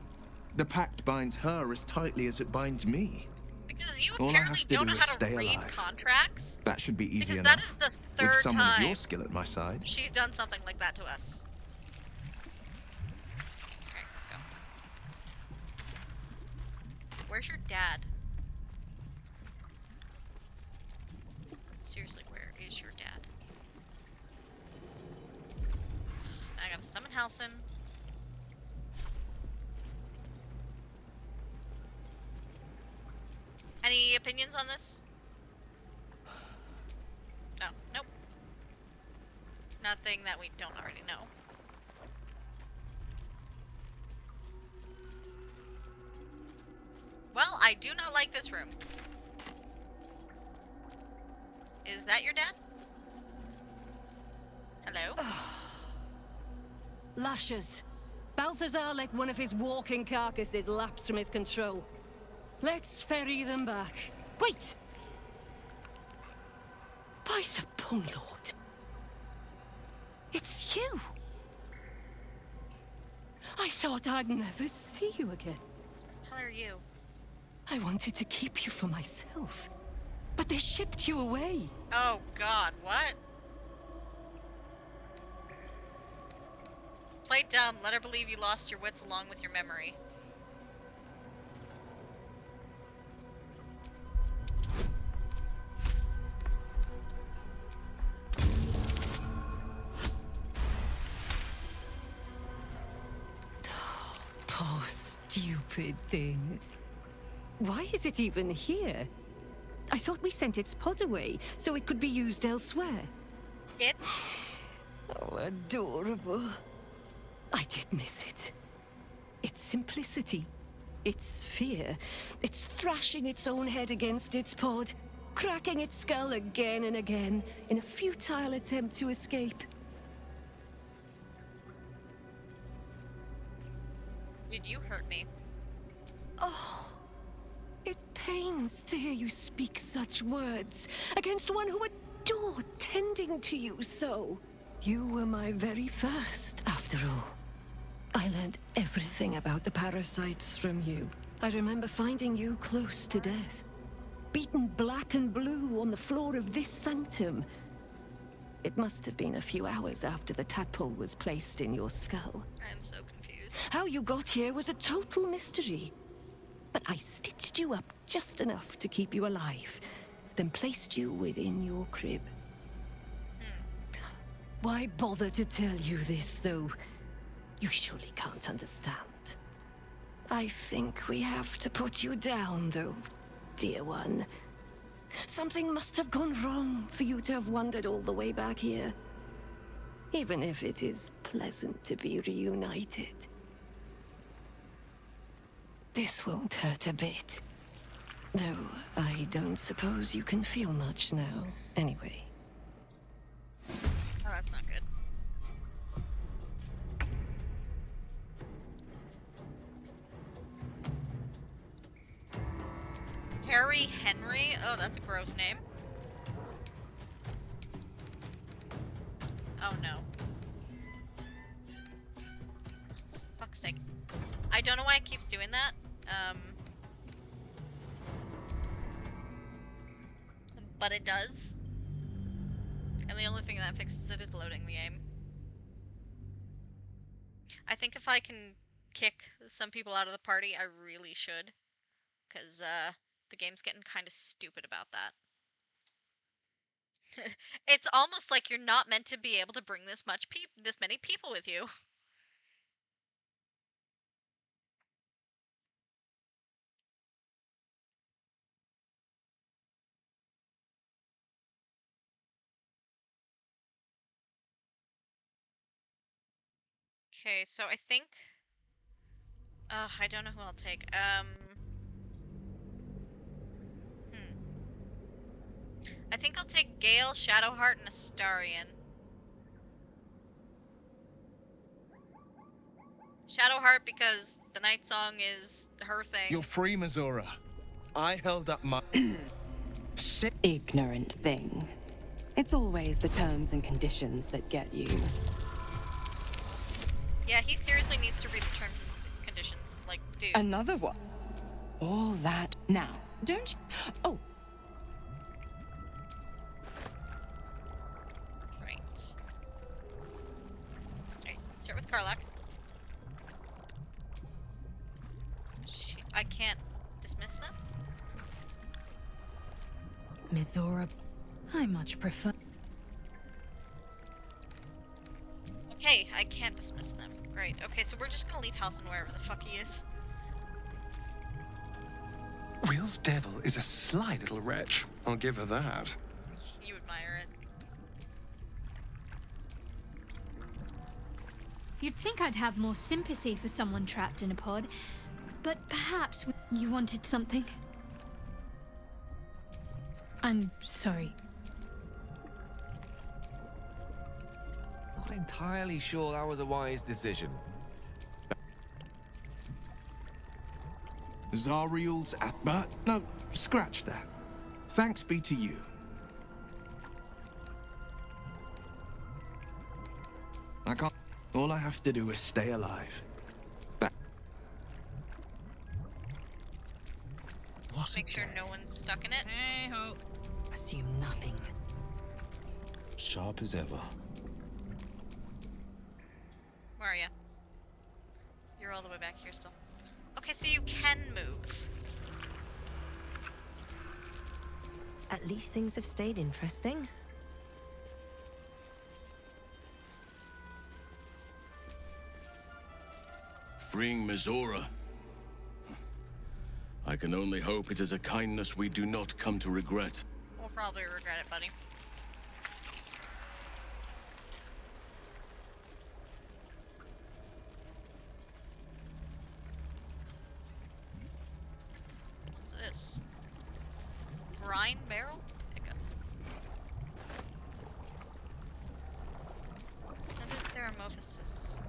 The pact binds her as tightly as it binds me. Because you All I apparently have to don't do know is how to stay read alive. contracts. That should be easy Because enough. that is the With third someone of time your skill at my side. she's done something like that to us. Alright, let's go. Where's your dad? Seriously, where is your dad? Now I gotta summon Halsin. Any opinions on this? Oh, nope. Nothing that we don't already know. Well, I do not like this room. Is that your dad? Hello? Lashes. Balthazar let one of his walking carcasses lapse from his control. Let's ferry them back. Wait! By the Bone Lord. It's you. I thought I'd never see you again. How are you? I wanted to keep you for myself, but they shipped you away. Oh god, what? Play dumb. Let her believe you lost your wits along with your memory. Poor stupid thing. Why is it even here? I thought we sent its pod away so it could be used elsewhere. It? Oh, adorable. I did miss it. Its simplicity, its fear, its thrashing its own head against its pod, cracking its skull again and again in a futile attempt to escape. Did you hurt me? Oh, it pains to hear you speak such words against one who adored tending to you so. You were my very first, after all. I learned everything about the parasites from you. I remember finding you close to death, beaten black and blue on the floor of this sanctum. It must have been a few hours after the tadpole was placed in your skull. I am so confused. How you got here was a total mystery. But I stitched you up just enough to keep you alive, then placed you within your crib. Why bother to tell you this, though? You surely can't understand. I think we have to put you down, though, dear one. Something must have gone wrong for you to have wandered all the way back here. Even if it is pleasant to be reunited. This won't hurt a bit. Though I don't suppose you can feel much now, anyway. Oh, that's not good. Harry Henry? Oh, that's a gross name. Oh no. Fuck's sake. I don't know why it keeps doing that. But it does. And the only thing that fixes it is loading the game. I think if I can kick some people out of the party, I really should. Because, the game's getting kind of stupid about that. It's almost like you're not meant to be able to bring this many people with you. Okay, so I think I don't know who I'll take. Hmm. think I'll take Gale, Shadowheart, and Astarion. Shadowheart because the Night Song is her thing. You're free, Mizora. I held up my... Ignorant thing. It's always the terms and conditions that get you. Yeah, he seriously needs to read the terms and conditions. Like, dude. Another one. All that now. Don't you? Oh. Right. Alright, let's start with Karlach. I can't dismiss them? Mizora, I much prefer... Okay, I can't dismiss them. Great. Okay, so we're just gonna leave Halsin wherever the fuck he is. Will's devil is a sly little wretch. I'll give her that. You admire it. You'd think I'd have more sympathy for someone trapped in a pod, but perhaps you wanted something. I'm sorry. Not entirely sure that was a wise decision. Zariel's Atma? No, scratch that. Thanks be to you. I can't... All I have to do is stay alive. Just make sure no one's stuck in it. Hey ho. Assume nothing. Sharp as ever. Where are you? You're all the way back here still. Okay, so you can move. At least things have stayed interesting. Freeing Mizora. I can only hope it is a kindness we do not come to regret. We'll probably regret it, buddy. What's this? Brine barrel? Pick up. Suspended Ceramophysis.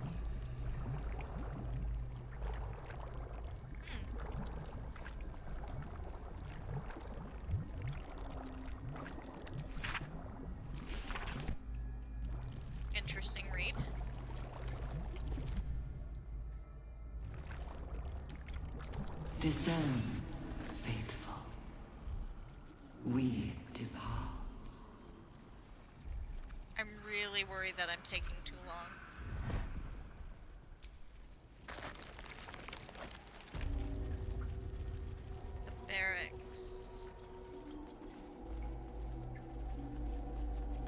Interesting read. Discern, faithful. We depart. I'm really worried that I'm taking too long. The barracks.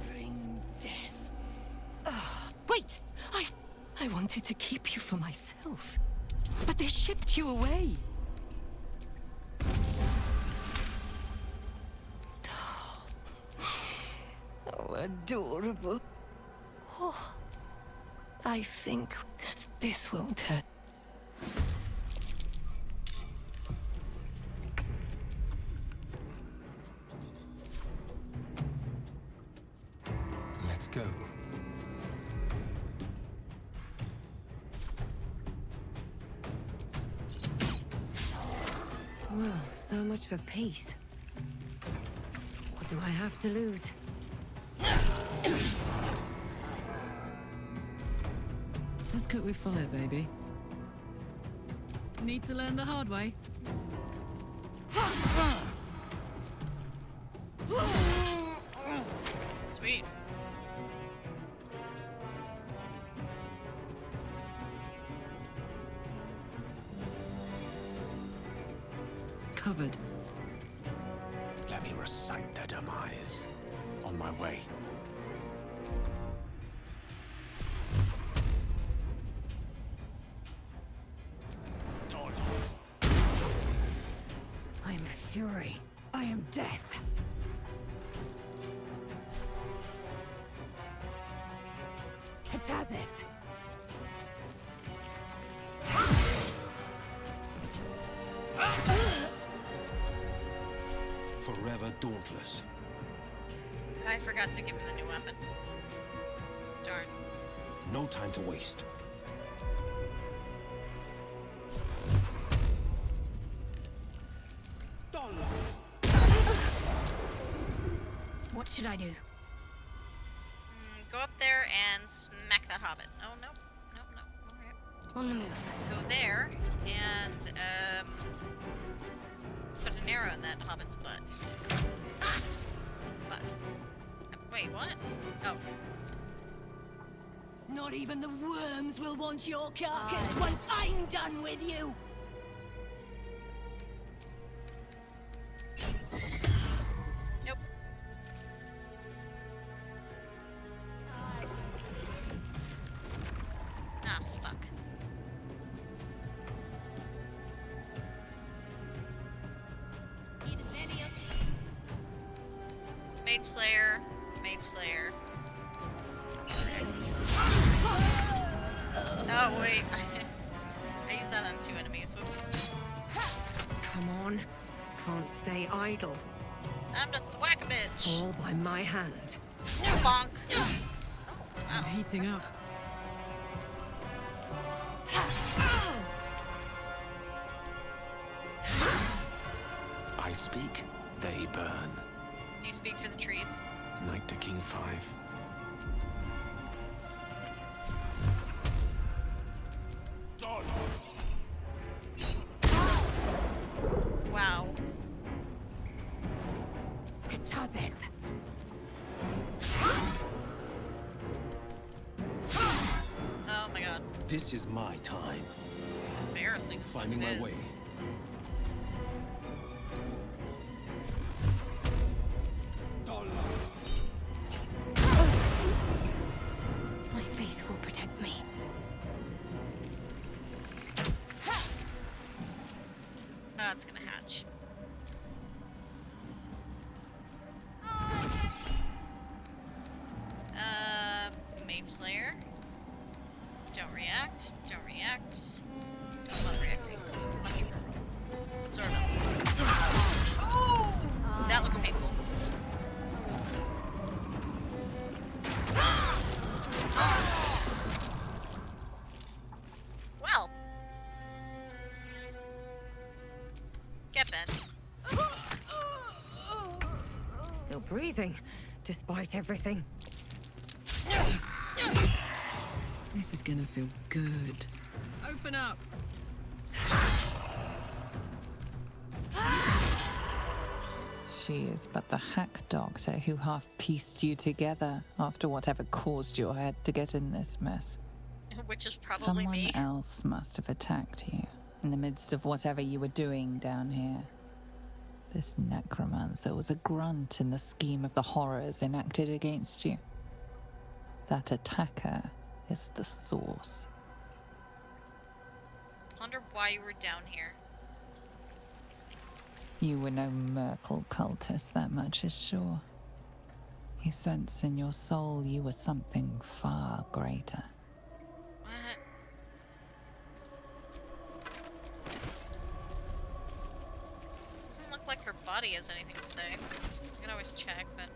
Bring death. Wait! I wanted to keep you for myself. But they shipped you away. Oh, adorable. Oh, I think this won't hurt. Let's go. Well, so much for peace. What do I have to lose? Let's cook with fire, baby. Need to learn the hard way. Sweet. Covered. Let me recite their demise. On my way. I am fury. I am death. Hetazith. Forever dauntless. I forgot to give him the new weapon. Darn. No time to waste. What should I do? Go up there and smack that hobbit. Oh, no. No, no. Alright. On the move. Go there and, put an arrow in that hobbit's butt. Butt. Wait, what? Oh. Not even the worms will want your carcass once I'm done with you! Nope. Ah, fuck. Mage Slayer. Mage Slayer. Oh, wait. I used that on 2 enemies. Whoops. Come on. Can't stay idle. Time to thwack a bitch. All by my hand. Bonk. I'm heating up. I speak, they burn. Do you speak for the trees? Knight to King 5. Wow. Tazeth. Oh my god. This is my time. It's embarrassing. Finding my way. My faith will protect me. Oh, it's gonna hatch. Mage Slayer. Don't react. Don't react. Don't bother reacting. Lucky for absorb elements. Oh! That looked painful. Well. Get bent. Still breathing, despite everything. This is gonna feel good. Open up. She is but the hack doctor who half pieced you together after whatever caused your head to get in this mess. Which is probably Someone me. else must have attacked you in the midst of whatever you were doing down here. This necromancer was a grunt in the scheme of the horrors enacted against you. That attacker is the source. Wonder why you were down here. You were no Merkel cultist, that much is sure. You sense in your soul you were something far greater. What? Doesn't look like her body has anything to say. You can always check, but...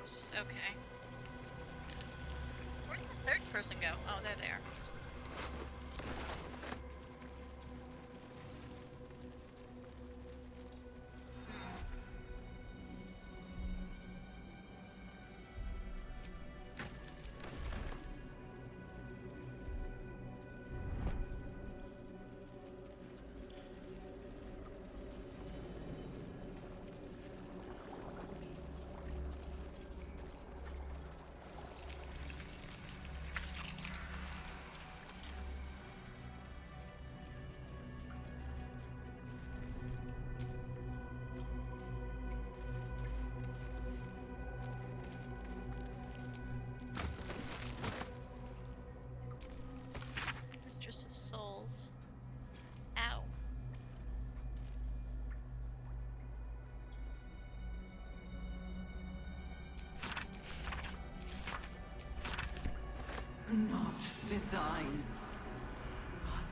Gross. Okay. Where'd the third person go? Oh, they're there. design. What?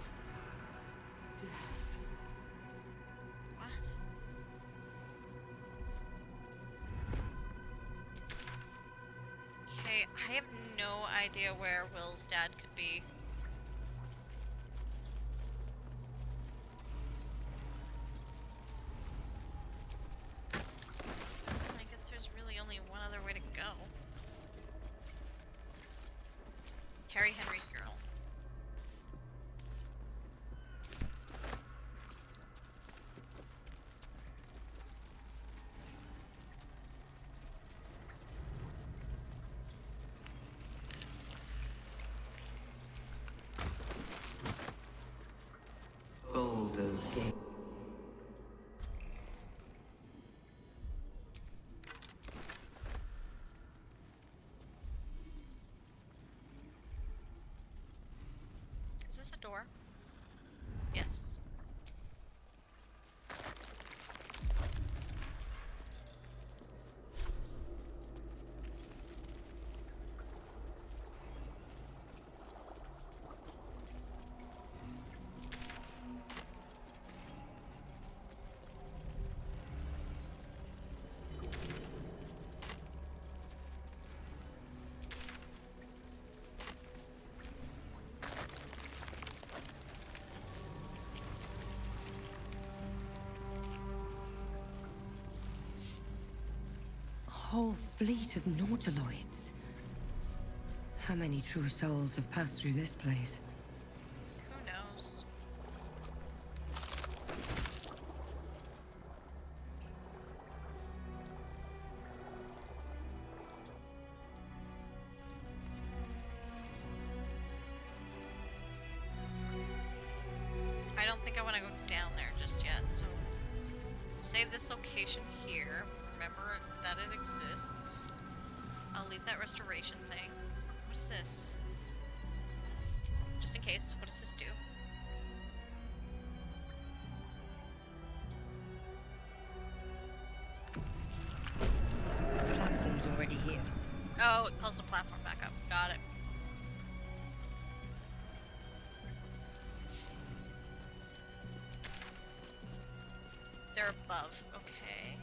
Okay, I have no idea where Will's dad could be. I guess there's really only one other way to go. Harry Henry's journal. Baldur's Gate. Is this a door? Yes. Whole fleet of nautiloids. How many true souls have passed through this place? Who knows? I don't think I want to go down there just yet, so save this location here. Remember that it exists. I'll leave that restoration thing. What is this? Just in case, what does this do? The platform's already here. Oh, it calls the platform back up. Got it. They're above. Okay.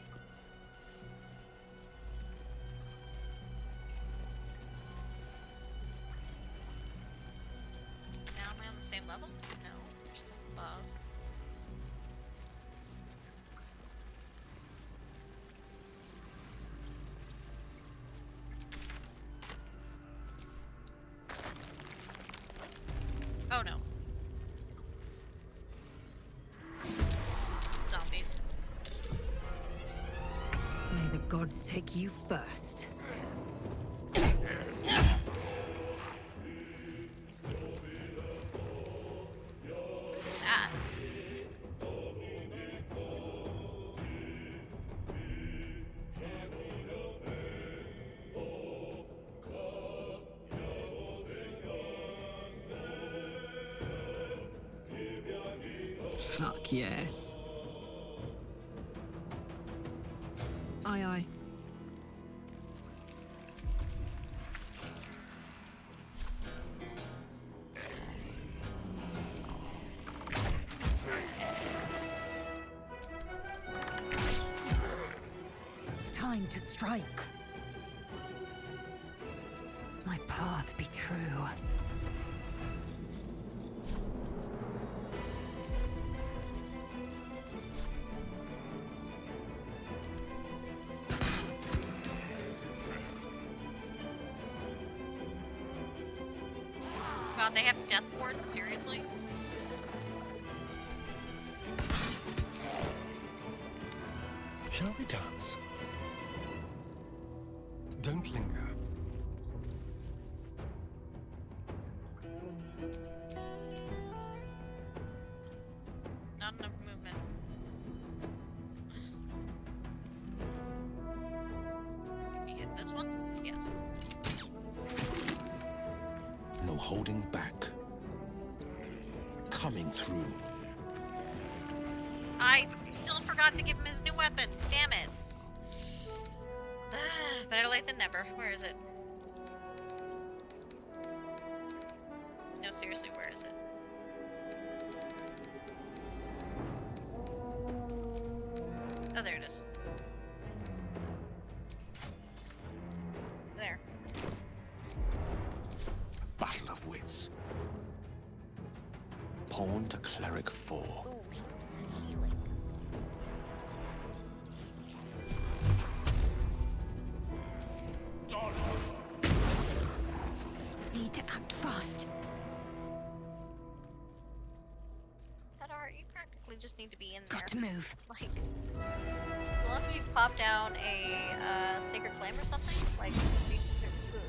Now am I on the same level? No, they're still above. Oh no. Zombies. May the gods take you first. What is that? Fuck yes. Aye, aye. Time to strike. My path be true. God, they have death wards? Seriously? Shall we dance? Don't linger. Not enough movement. Can we hit this one? Yes. No holding back. Coming through. I still forgot to give him his new weapon. Damn it. Better late than never. Where is it? seriously, where is it? Oh, there it is. There. Battle of wits. Pawn to cleric 4. Ooh, he wants a healing. Need to act fast. Pedar, you practically just need to be in there. Got to move. Like, as long as you pop down a sacred flame or something, like, these things are good.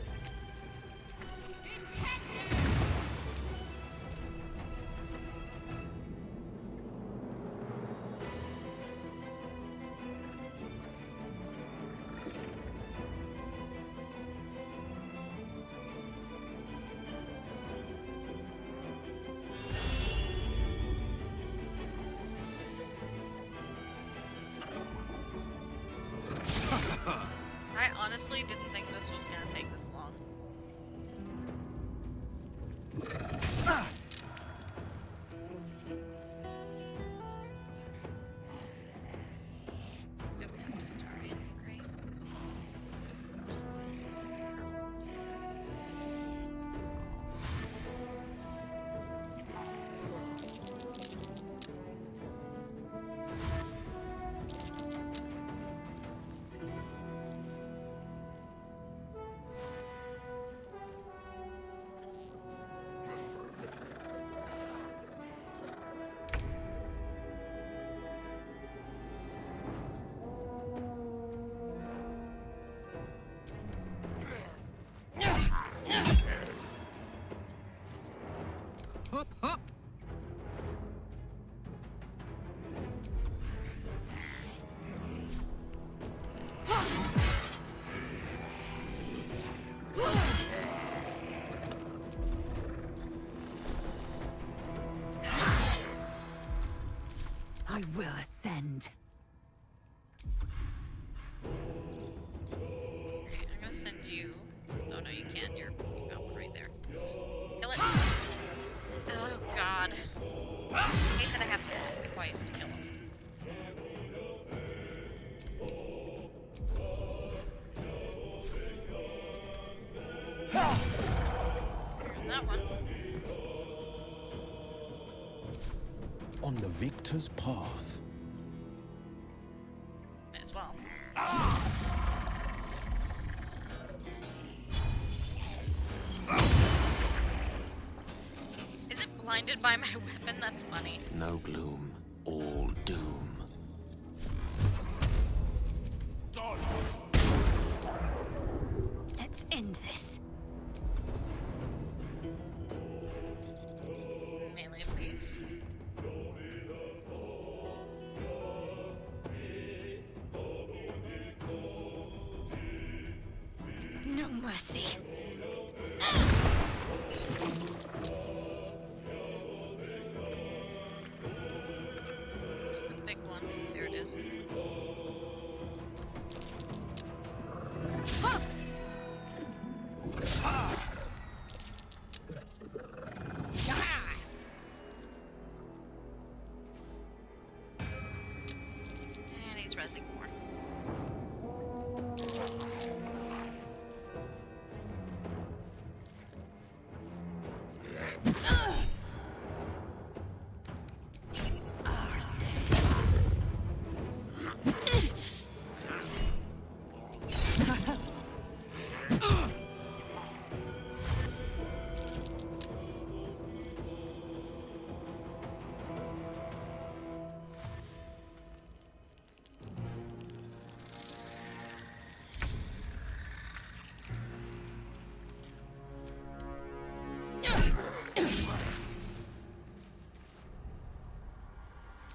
I honestly didn't think this was gonna take this long. It was an Astarian, great. Hop, hop. I will ascend. Okay, I'm gonna send you. Oh no, you can't. You got one right there. Kill it. Oh god. I hate that I have to hit him twice to kill him. There's that one. On the victor's path. May as well. Is it blinded by my weapon? That's funny. No gloom, all doom. Let's end this. Melee, please. No mercy. There's the big one. There it is. And he's resing more.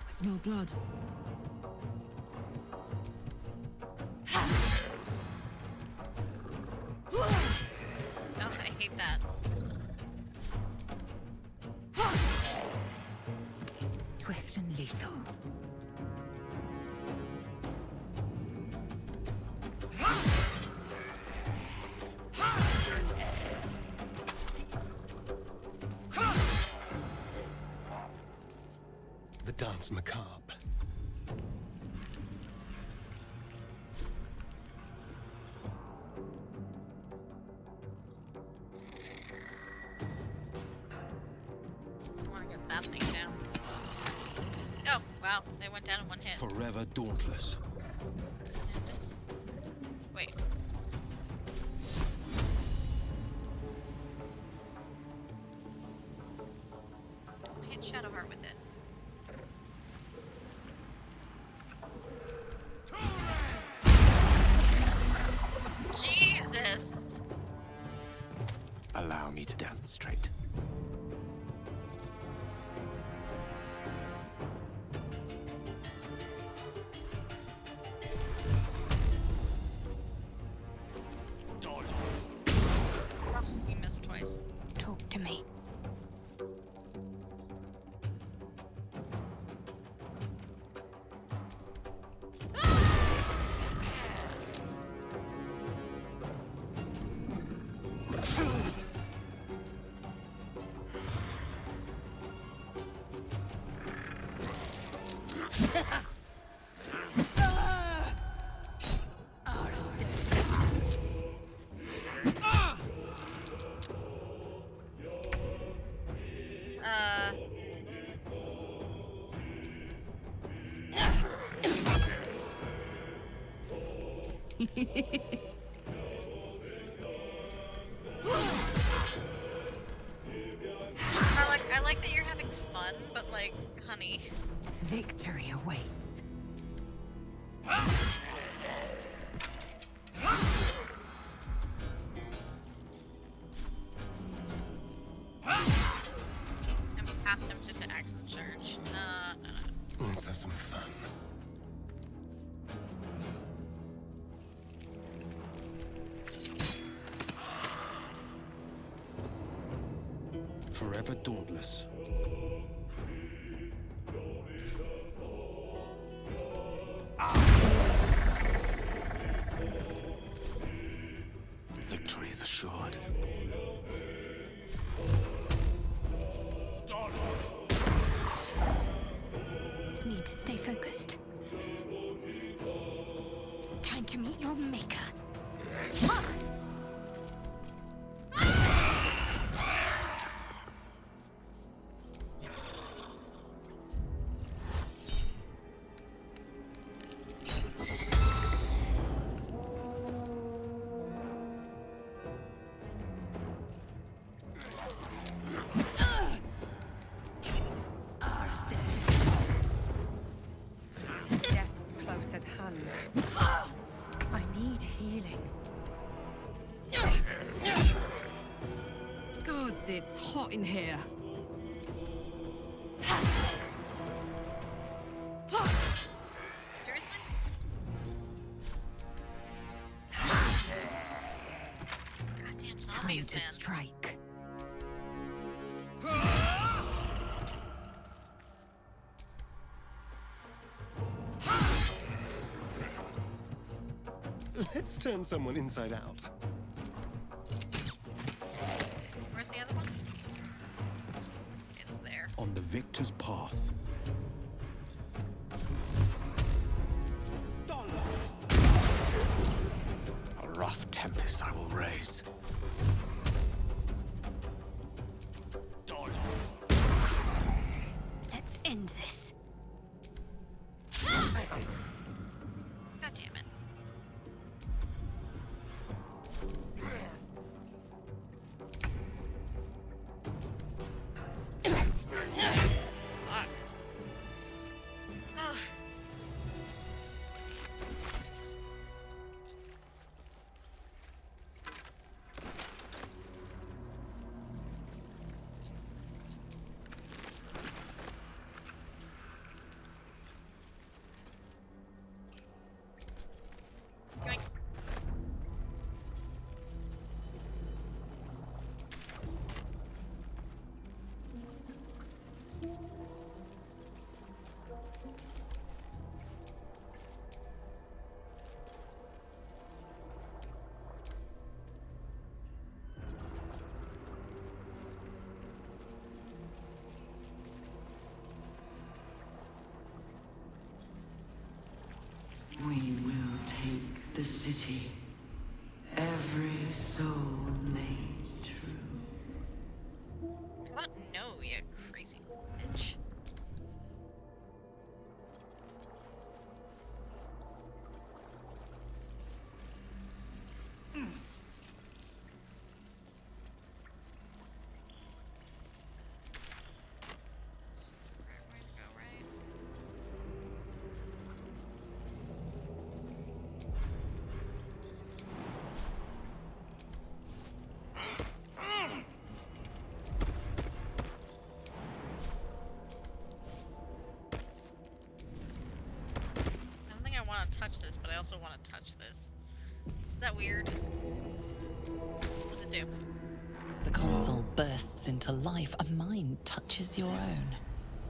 I smell blood. Oh, I hate that. Swift and lethal. The dance macabre. I want to get that thing down. Oh, wow. They went down in one hit. Forever dauntless. Yeah, just... Wait. I hit Shadowheart with it. Jesus! Allow me to demonstrate. Oh, you missed twice. Talk to me. I like that you're having fun, but like, honey. Victory awaits. I'm half tempted to axe the church. No. Let's have some fun. Forever dauntless. Victory is assured. Need to stay focused. Time to meet your maker. Death's close at hand. I need healing. Gods, it's hot in here. Seriously? Goddamn Time zombies, to man. strike. Let's turn someone inside out. Where's the other one? It's there. On the victor's path. A rough tempest I will raise. Let's end this. God damn it. Fuck. Ugh. beauty, every soul made true. What? No, you crazy bitch. Touch this, but I also want to touch this. Is that weird? What does it do? As the console bursts into life, a mind touches your own.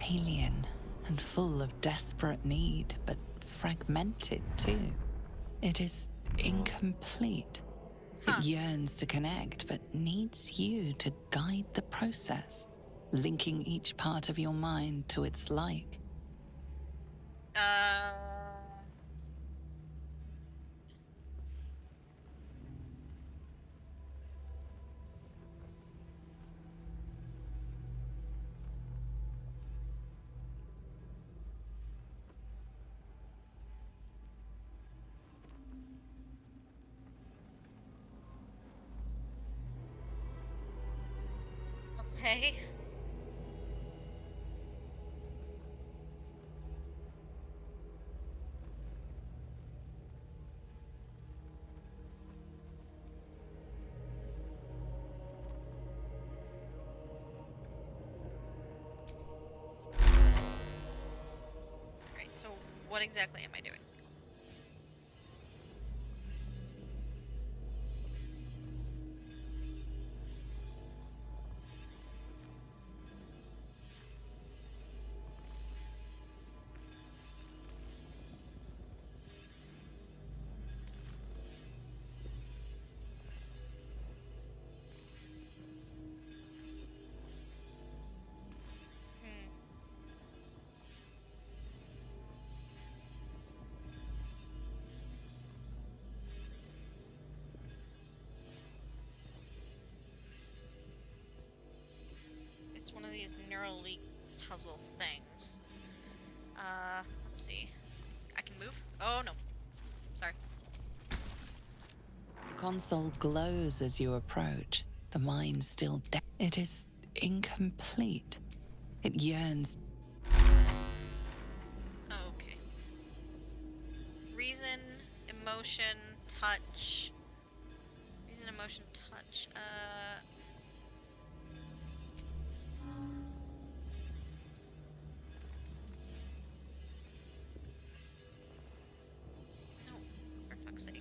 Alien and full of desperate need, but fragmented too. It is incomplete. It yearns to connect, but needs you to guide the process, linking each part of your mind to its like. Okay. Alright, so what exactly am I doing? It's one of these neural leak puzzle things. Let's see. I can move? Oh no. Sorry. The console glows as you approach, the mind still dead. It is incomplete. It yearns. Okay. Reason, emotion, touch. Reason, emotion, touch. No, for fuck's sake.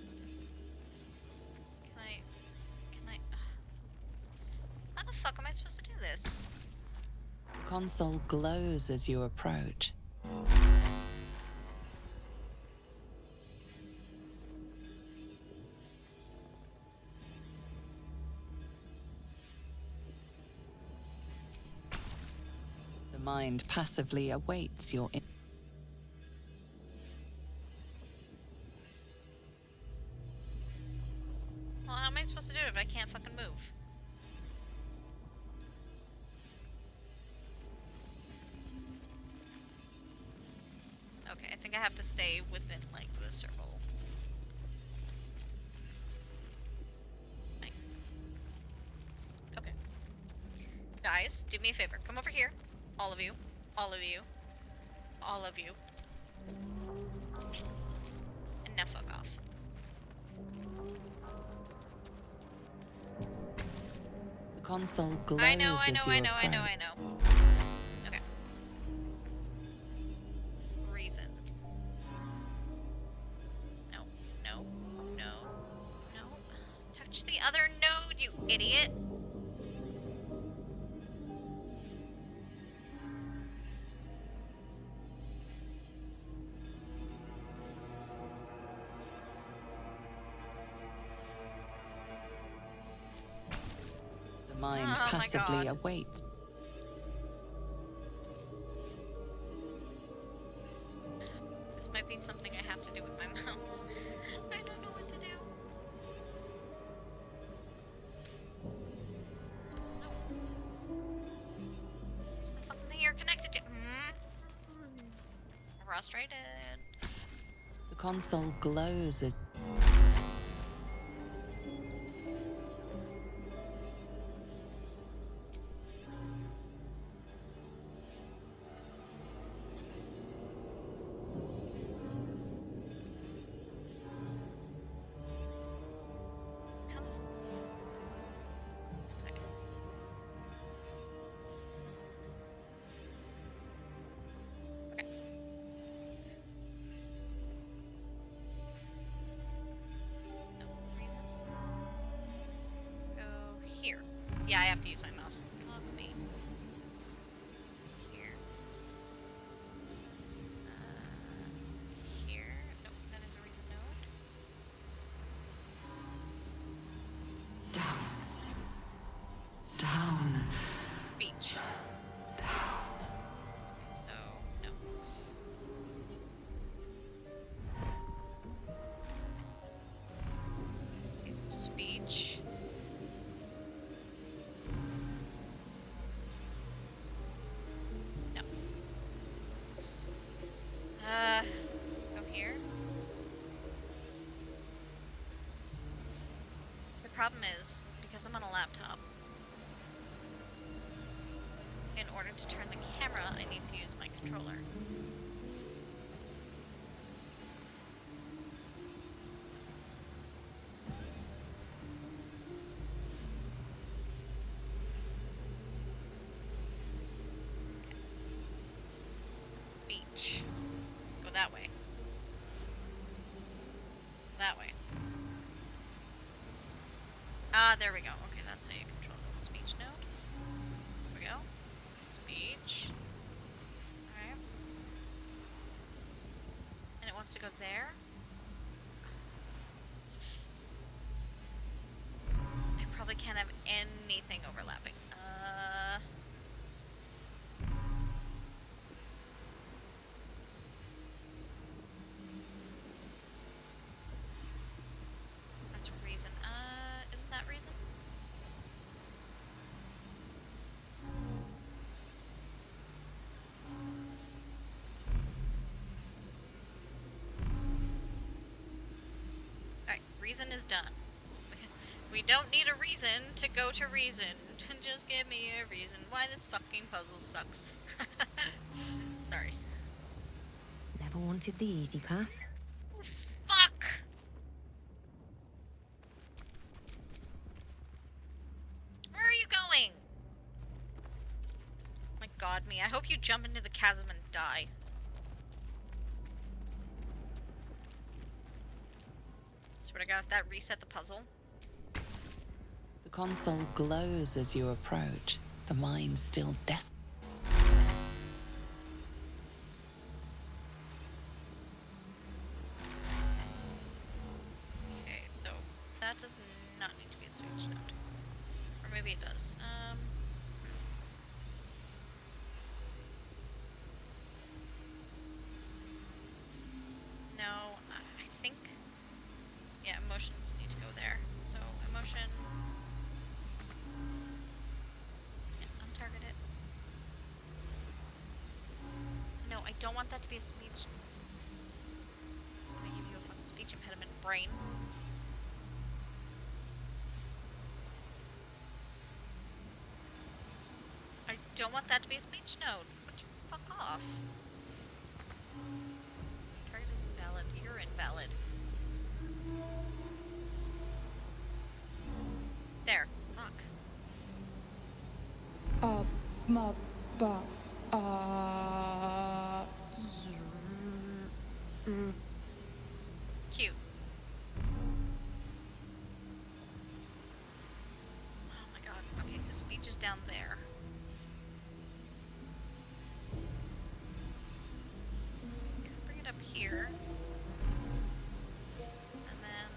Can I, how the fuck am I supposed to do this? The console glows as you approach. The mind passively awaits your. Well, how am I supposed to do it if I can't fucking move? Okay, I think I have to stay within, like, the circle. Fine. Okay. Guys, do me a favor. Come over here. All of you. All of you. All of you. And now fuck off. The console glows I know. as you approach. Okay. Reason. No. Touch the other node, you idiot. The mind Oh my passively God. awaits. This might be something I have to do with my mouse. I don't know what to do. frustrated. The console glows as Here. Yeah, I have to use my mouse. Fuck me. Here. Here. Nope, that is a reason node. Down. Speech. Okay, so, no. Okay, so speech. Go here. The problem is, because I'm on a laptop, in order to turn the camera, I need to use my controller. Speech. Go that way. That way. Ah, there we go. Okay, that's how you control the speech node. There we go. Speech. Alright. And it wants to go there. I probably can't have anything overlapping. That's reason. Isn't that reason? Alright, reason is done. We don't need a reason to go to reason. Just give me a reason why this fucking puzzle sucks. Sorry. Never wanted the easy path. Fuck! Where are you going? My god, me. I hope you jump into the chasm and die. Swear to god, if that reset the puzzle. the console glows as you approach, the mind still desperate. Okay, so that does not need to be a speech node. Or maybe it does. No, I think... Yeah, emotions need to go there. So, emotion... Yeah, untarget it. No, I don't want that to be a speech. I'm gonna give you a fucking speech impediment, brain. I don't want that to be a speech node. Would you fuck off? Target is invalid. You're invalid. There. Fuck. Cute. Oh my god. Okay, so speech is down there. Could bring it up here. And then...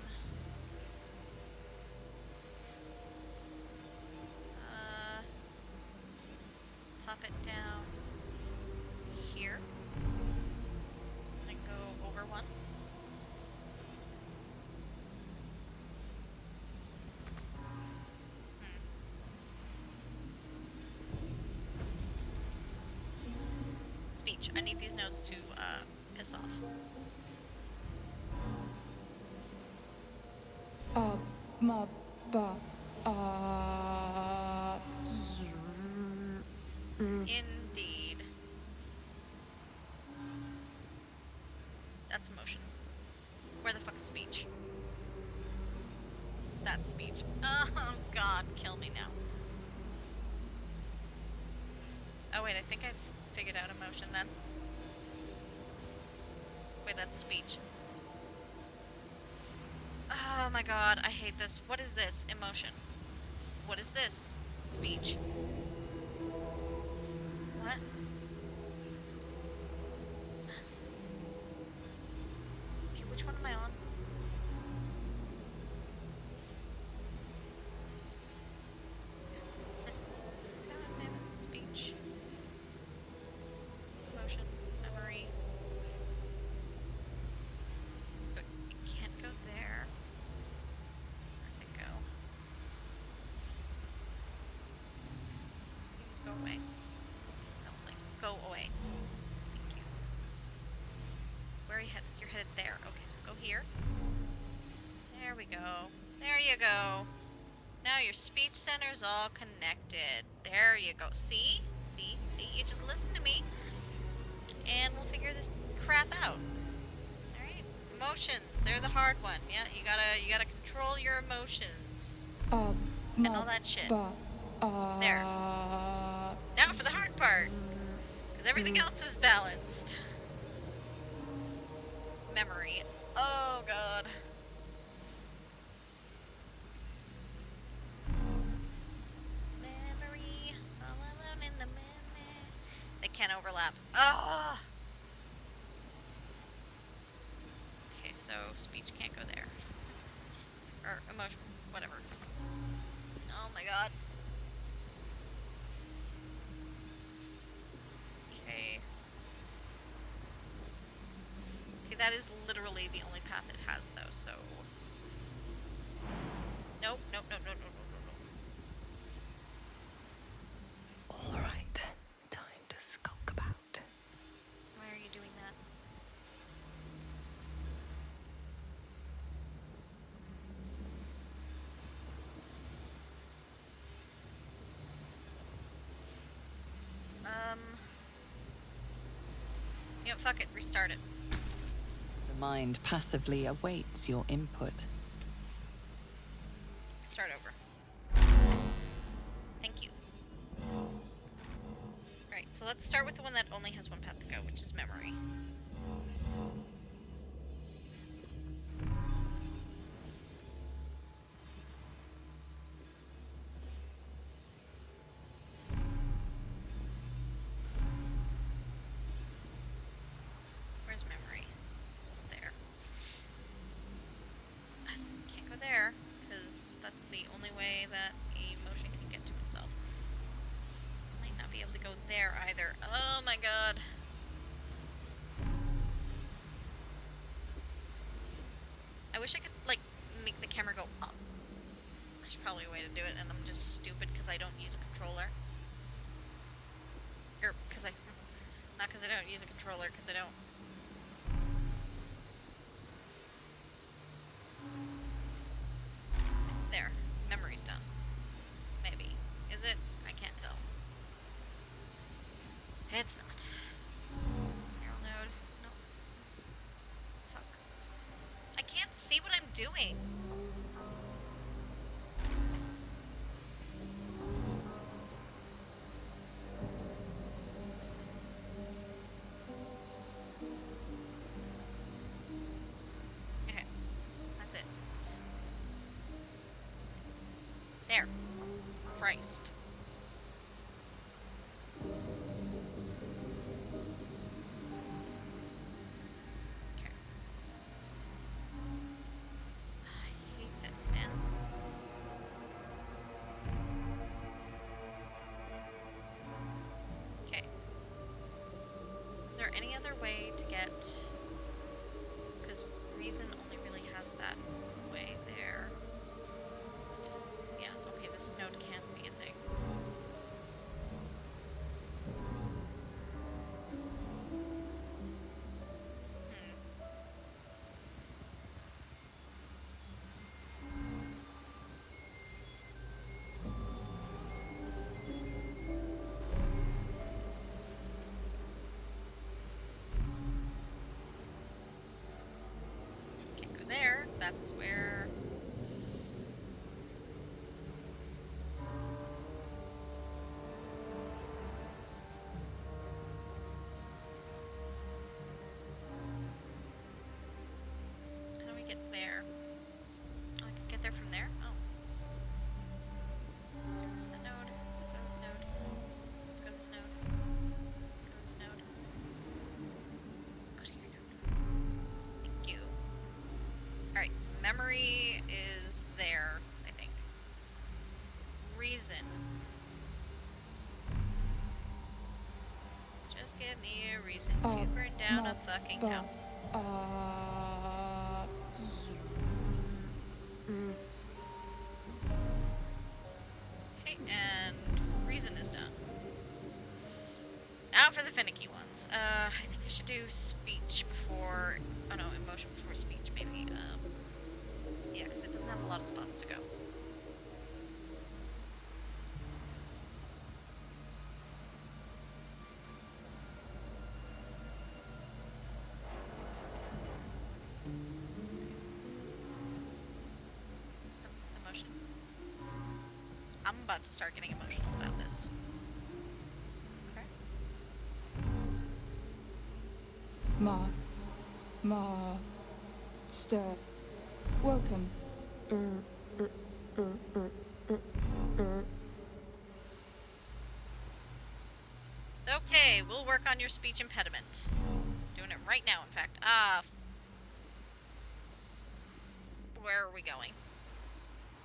pop it down here. And go over one. Speech. I need these notes to Piss off. Indeed. That's emotion. Where the fuck is speech? That's speech. Oh god, kill me now. Oh wait, I think I've figured out emotion then. Wait, that's speech. Oh my god, I hate this. What is this? Emotion. What is this? Speech. What? Okay, which one am I on? God damn it. Speech. It's emotion. Memory. So it can't go there. Where did it go? You need to go away. No, like, go away. Thank you. Where are you headed? You're headed there. Okay, so go here. There we go. There you go. Now your speech center's all connected. There you go. See? See? See? You just listen to me, and we'll figure this crap out. Alright? Emotions. They're the hard one. Yeah, you gotta control your emotions. And all that shit. There. Now for the hard part. Because everything else is balanced. Memory. Oh god. Memory. All alone in the memory. They can't overlap. Oh! Okay, so speech can't go there. Or emotion. Whatever. Oh my god. Okay. Okay, that is literally the only path it has, though, so... Nope, nope, nope, nope, nope, nope, nope. All right, time to skulk about. Why are you doing that? You know, fuck it, restart it. The mind passively awaits your input. Start over. Thank you. Right, so let's start with the one that only has one path to go, which is memory. Where's memory? It's there. I can't go there, because that's the only way that emotion can get to itself. Might not be able to go there either. Oh my god. I wish I could, like, make the camera go up. There's probably a way to do it, and I'm just stupid because I don't use a controller. Or, because I... Not because I don't use a controller, because I don't... There. Memory's done. Maybe. Is it? I can't tell. It's not. Neural node. No. Fuck. I can't see what I'm doing. Okay. That's it. There. Christ. Okay. I hate this, man. Okay. Is there any other way to get... Because reason only really has that way there. Yeah, okay, this node can't be a thing. is where... How do we get there? Oh, I could get there from there? Oh. There's the node. Go to this node. Go to this node. Go to this node. Go to your node. Thank you. Alright, memory is there, I think. Reason. Just give me a reason to burn down a fucking house. Okay, and reason is done. Now for the finicky ones. I think I should do speech before... Oh no, emotion before speech, maybe. Yeah, because it doesn't have a lot of spots to go. Emotion. I'm about to start getting emotional about this. Okay. Welcome. It's okay, we'll work on your speech impediment. Doing it right now, in fact. Where are we going?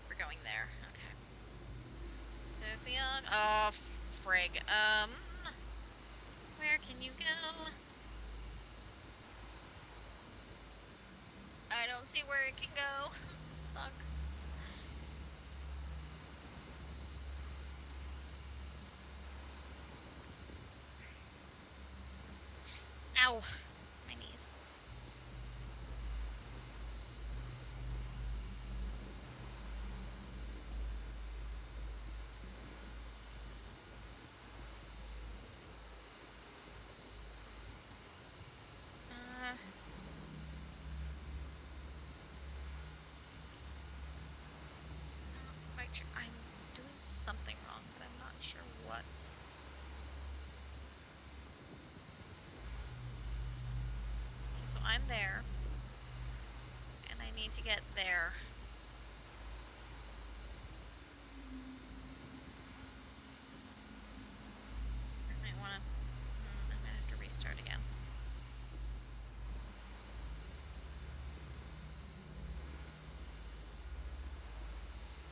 We're going there. Okay. Sophia. Oh, frig. Where can you go? I don't see where it can go. Fuck. Ow. My knees. Not quite sure. I'm doing something wrong, but I'm not sure what. Okay, so I'm there. And I need to get there. I might wanna... I might have to restart again.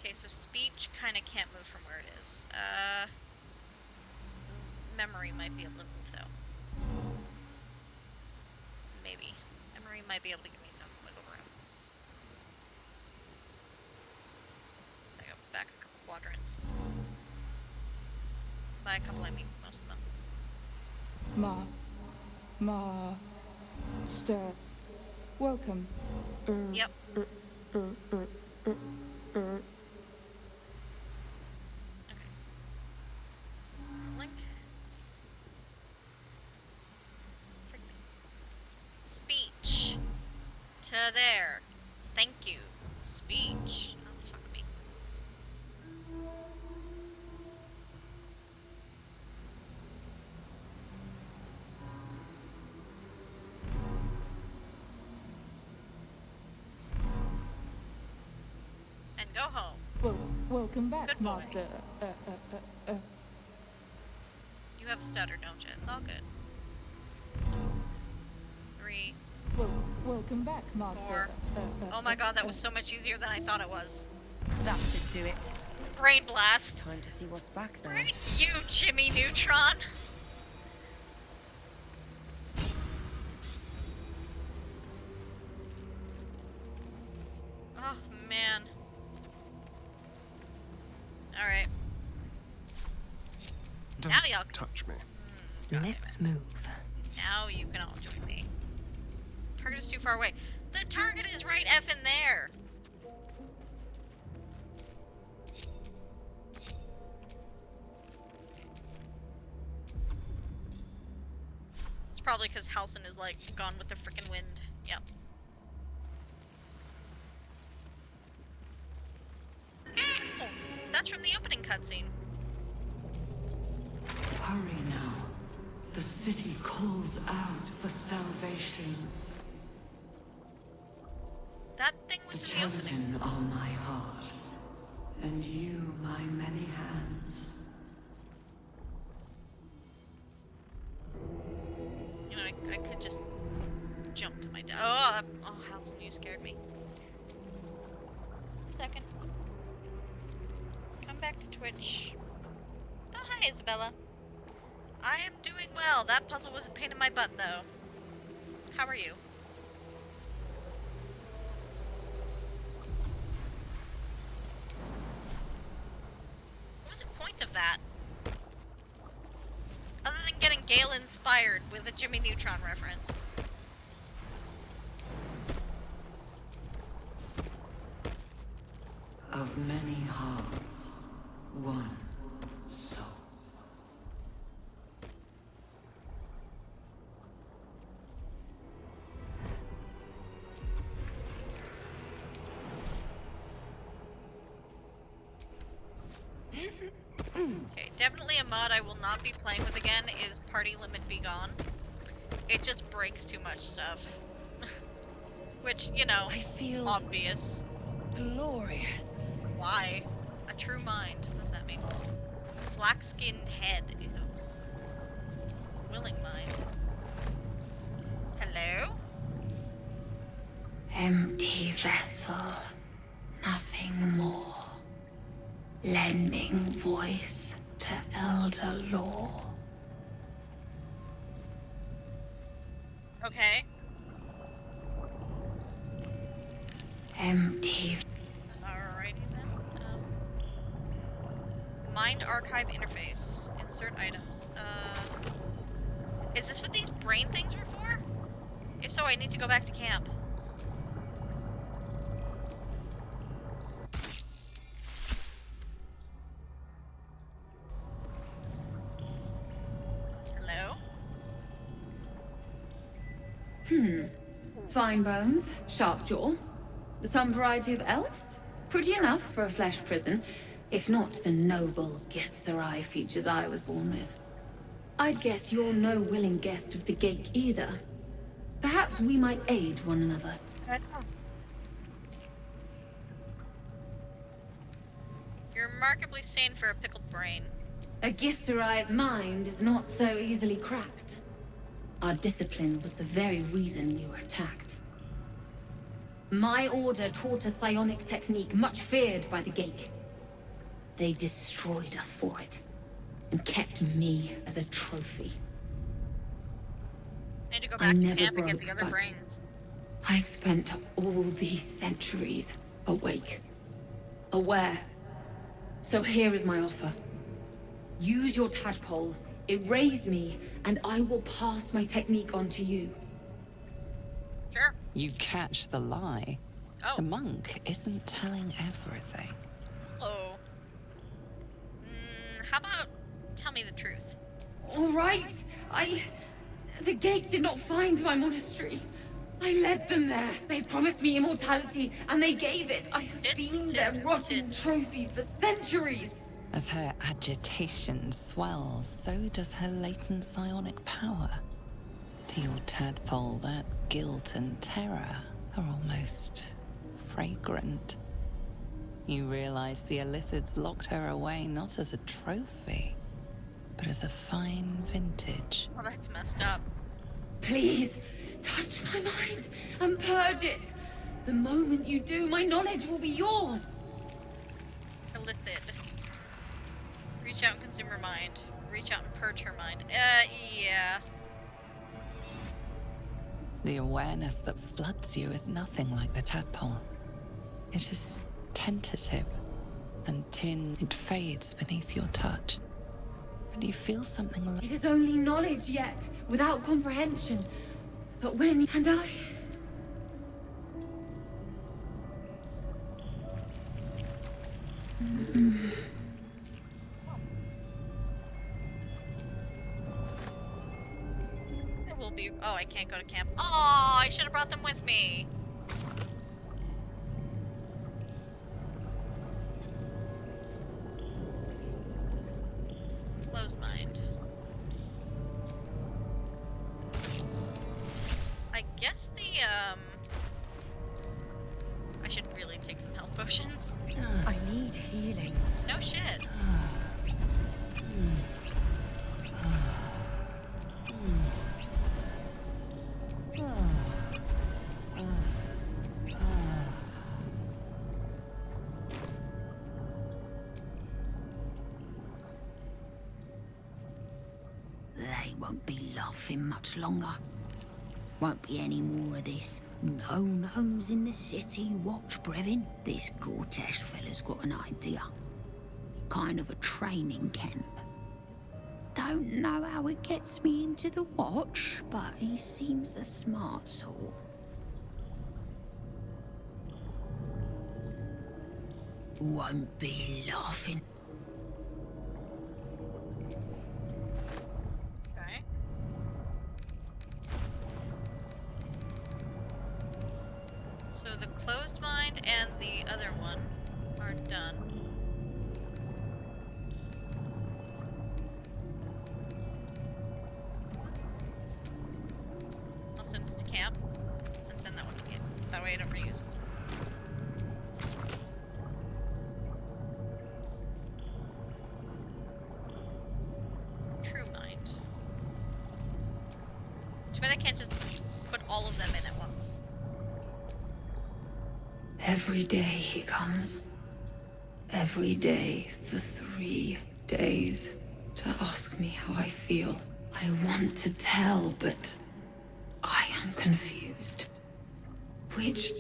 Okay, so speech kind of can't move from where it is. Memory might be able to move, though. Maybe. Memory might be able to give me some wiggle room. I go back a couple quadrants. By a couple, I mean most of them. Welcome. Yep. Link. Speech. To there. Thank you. Speech. Oh, fuck me. And go home. Welcome back, Good boy. Master. You have a stutter, don't you? It's all good. 3. Welcome back, Master. 4. Oh my god, that was so much easier than I thought it was. That should do it. Brain blast. Time to see what's back there. Right, you Jimmy Neutron. Oh man. Alright. Don't Now y'all can... touch me. Let's move. Now you can all join me. Target is too far away. The target is right effing there. It's probably because Halson is like gone with the frickin' wind. Yep. city calls out for salvation. That thing The was in the opening. chosen are my heart, and you my many hands. You know, I could just jump to my death. Oh, Halson, you scared me. 1 second. Come back to Twitch. Oh, hi, Isabella. I am doing well. That puzzle was a pain in my butt, though. How are you? What was the point of that? Other than getting Gale inspired with a Jimmy Neutron reference. Of many hearts, one soul. Okay, definitely a mod I will not be playing with again is Party Limit Be Gone. It just breaks too much stuff. Which, you know, I feel obvious. glorious. Why? A true mind. What does that mean? Slack-skinned head. Ew. Willing mind. Hello? Empty vessel, nothing more. Lending voice to elder law. Okay. Empty. Alrighty then. Mind archive interface. Insert items. Is this what these brain things were for? If so, I need to go back to camp. Hello? Fine bones, sharp jaw. Some variety of elf? Pretty enough for a flesh prison, if not the noble Githzerai features I was born with. I'd guess you're no willing guest of the Gate either. Perhaps we might aid one another. You're remarkably sane for a pickled brain. A Githzerai's mind is not so easily cracked. Our discipline was the very reason you were attacked. My order taught a psionic technique much feared by the Gate. They destroyed us for it, and kept me as a trophy. I need to go I back to never camp and get broke, the other but brains. I've spent all these centuries awake, aware. So here is my offer. Use your tadpole, erase me, and I will pass my technique on to you. Sure. You catch the lie. Oh. The monk isn't telling everything. Hello. How about tell me the truth? All right. The Gate did not find my monastery. I led them there. They promised me immortality, and they gave it. I have been their rotten trophy for centuries. As her agitation swells, so does her latent psionic power. To your tadpole, that guilt and terror are almost fragrant. You realize the Illithids locked her away not as a trophy, but as a fine vintage. Oh, that's messed up. Please, touch my mind and purge it. The moment you do, my knowledge will be yours. Illithid. Reach out and consume her mind. Reach out and purge her mind. Yeah. The awareness that floods you is nothing like the tadpole. It is tentative, and it fades beneath your touch. But you feel something like... It is only knowledge yet, without comprehension. But when and I... There will be... Oh, I can't go to camp. Oh, I should have brought them with me. Closed mind. I guess the, I should really take some health potions. I need healing. No shit. They won't be laughing much longer. Won't be any more of this. No gnomes in the city. Watch, Brevin. This Gortash fella's got an idea. Kind of a training camp. Don't know how it gets me into the watch, but he seems the smart sort. Won't be laughing. Okay. So the closed mind and the other one are done. I'll send it to camp and send that one to camp. That way I don't reuse it. True mind. Too bad I can't just put all of them in at once. Every day he comes. Every day for 3 days to ask me how I feel. I want to tell, but I am confused. Which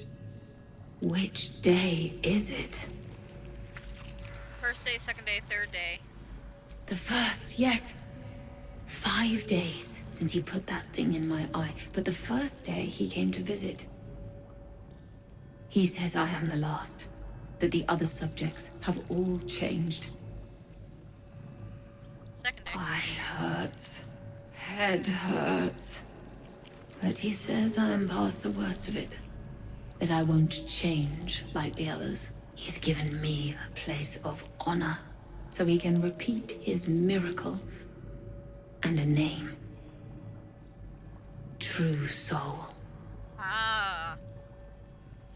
day is it? First day, second day, third day. The first, yes. 5 days since he put that thing in my eye, but the first day he came to visit. He says I am the last, that the other subjects have all changed. Second day. Eye hurts, head hurts. But he says I am past the worst of it, that I won't change like the others. He's given me a place of honor, so he can repeat his miracle and a name. True Soul. Ah.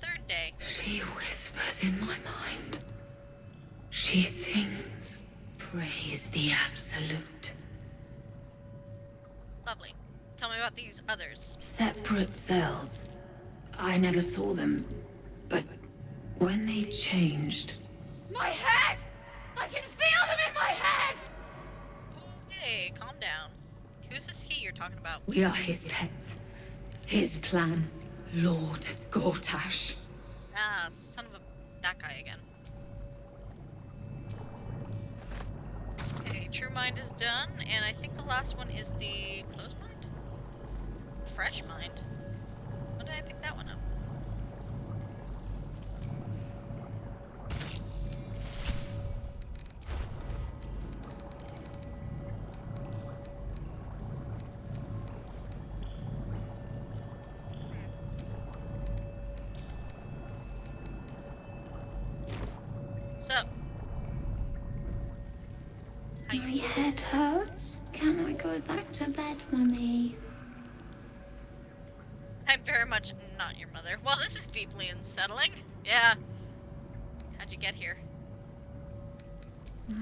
Third day. She whispers in my mind. She sings. Praise the Absolute. Lovely. Tell me about these others. Separate cells. I never saw them, but when they changed... My head! I can feel them in my head! Okay, calm down. Who's this he you're talking about? We are his pets. His plan. Lord Gortash. Ah, son of a... that guy again. Okay, True Mind is done, and I think the last one is the Closed Mind? Fresh Mind? When did I pick that one up? My head hurts. Can I go back to bed, Mummy? I'm very much not your mother. Well, this is deeply unsettling. Yeah. How'd you get here?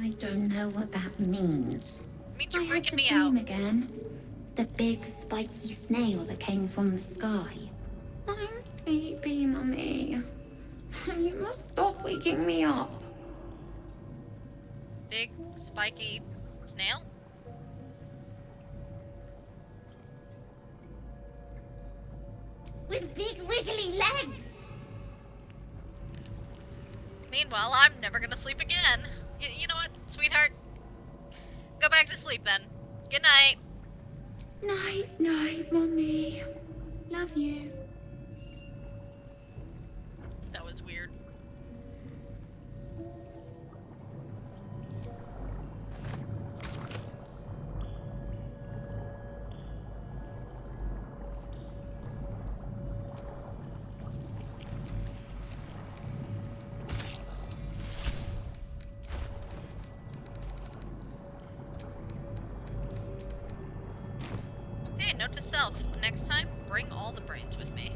I don't know what that means. It means you're I had freaking to me dream out. again. The big spiky snail that came from the sky. I'm sleepy, Mummy. You must stop waking me up. Big, spiky snail? With big wiggly legs. Meanwhile, I'm never gonna sleep again. You know what, sweetheart? Go back to sleep then. Good night. Night, night, Mummy. Love you. That was weird. Note to self, next time, bring all the brains with me.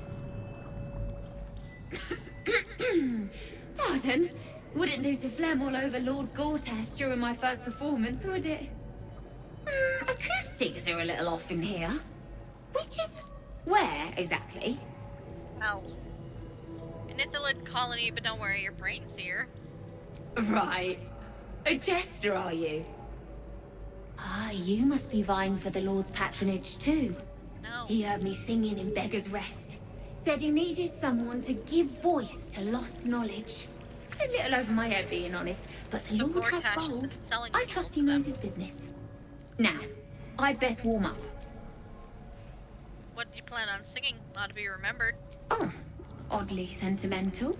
Pardon? Wouldn't do to phlegm all over Lord Gortash during my first performance, would it? Acoustics are a little off in here. Which is... where, exactly? Hell. An Ithilid colony, but don't worry, your brain's here. Right. A jester, are you? Ah, you must be vying for the Lord's patronage too. No. He heard me singing in Beggar's Rest. Said he needed someone to give voice to lost knowledge. A little over my head, being honest, but the Lord has gold. I trust he knows his business. Now, I'd best warm up. What did you plan on singing? Ought to be remembered. Oh, oddly sentimental.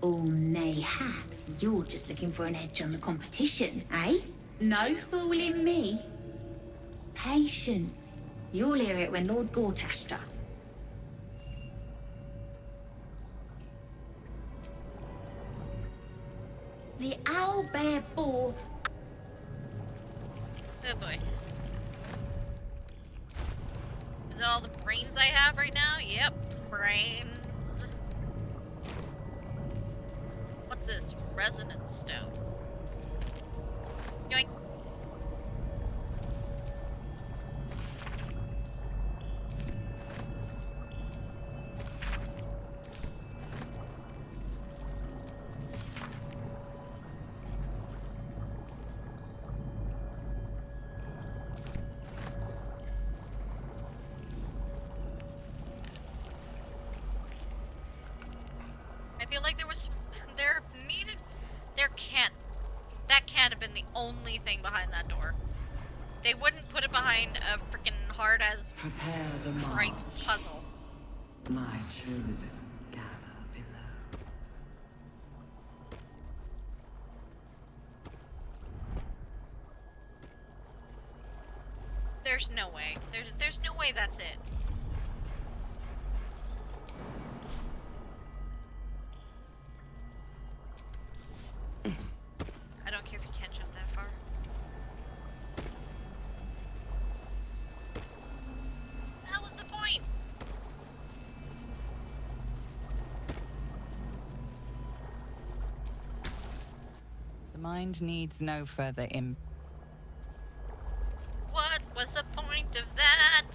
Or mayhaps you're just looking for an edge on the competition, eh? No fooling me. Patience. You'll hear it when Lord Gortash does. The owlbear boar. Oh boy. Is that all the brains I have right now? Yep, brains. What's this? Resonance stone. Yoink. I feel like that can't have been the only thing behind that door. They wouldn't put it behind a freaking hard as Prepare the Christ march. puzzle. My chosen gather below. There's no way. There's no way that's it. I don't care if you can't jump that far. That was the point. The mind needs no further What was the point of that?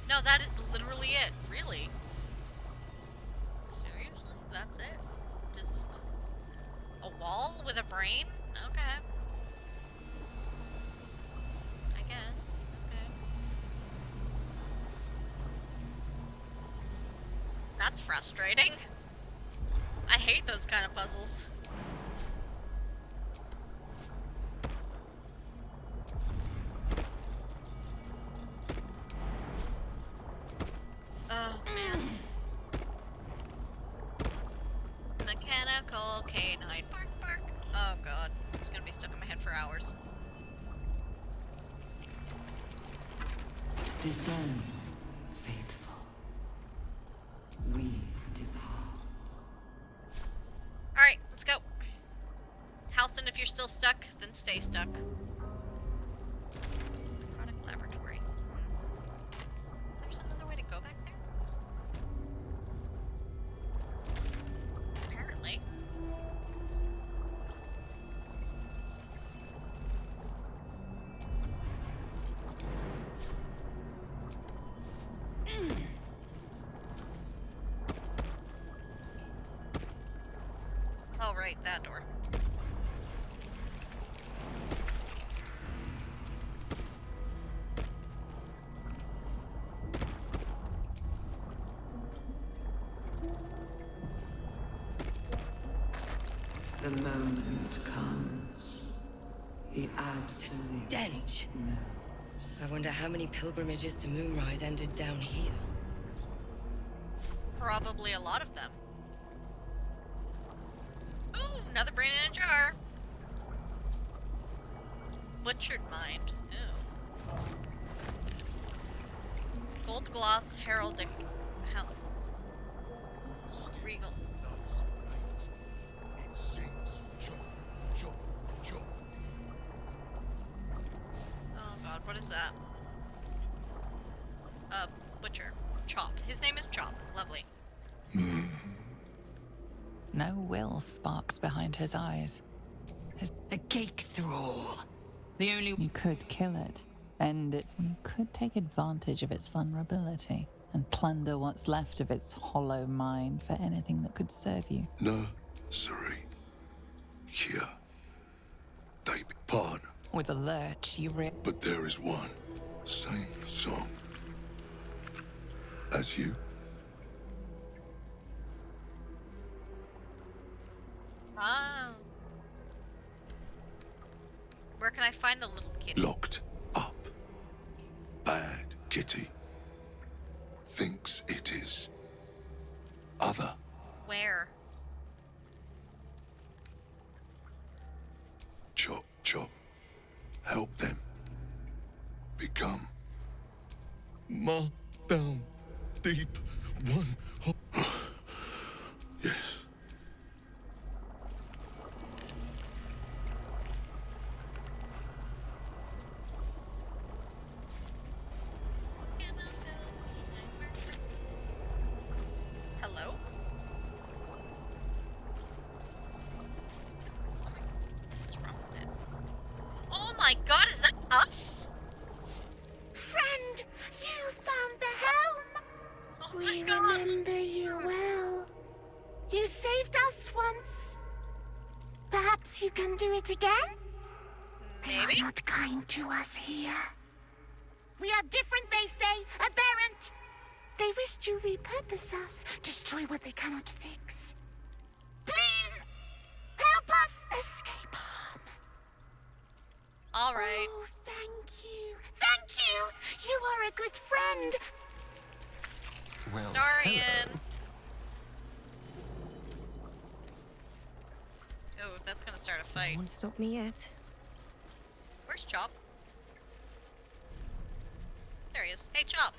No, that is literally it. Really? Seriously? That's it? Just a wall with a brain? Okay. I guess. Okay. That's frustrating. I hate those kind of puzzles. Oh man. Mechanical canine bark bark. Oh god, it's gonna be stuck in my head for hours. Discern, faithful. We depart. Alright, let's go. Halcyon, if you're still stuck, then stay stuck. Product laboratory. Is there another way to go back there? Apparently. Oh, right, that door. The moment comes. The absolute Stench! knows. I wonder how many pilgrimages to Moonrise ended down here. Probably a lot of them. Ooh, another brain in a jar. Butchered mind. Ooh. Gold gloss, heraldic. Hell. Regal. Fuck, what is that? Butcher. Chop. His name is Chop. Lovely. No will sparks behind his eyes. A cake thrall. The only... You could kill it, end its... You could take advantage of its vulnerability and plunder what's left of its hollow mind for anything that could serve you. No, sorry. Here. They pardon. With a lurch, you But there is one. Same song. As you. Ah. Where can I find the little kitty? Locked up. Bad kitty. Thinks it is. Other. Where? Chop, chop. Help them. Become. Ma down. Deep. One. Yes. Hello? What's wrong with it? Oh my god, is that us? Friend, you found the helm! Oh We my god. remember you well. You saved us once. Perhaps you can do it again? They are not kind to us here. We are different, they say, aberrant. They wish to repurpose us, destroy what they cannot fix. Please, help us escape harm. All right. Oh, thank you. Thank you. You are a good friend. Well, Darian. Oh, that's gonna start a fight. Won't stop me yet. Where's Chop? There he is. Hey, Chop.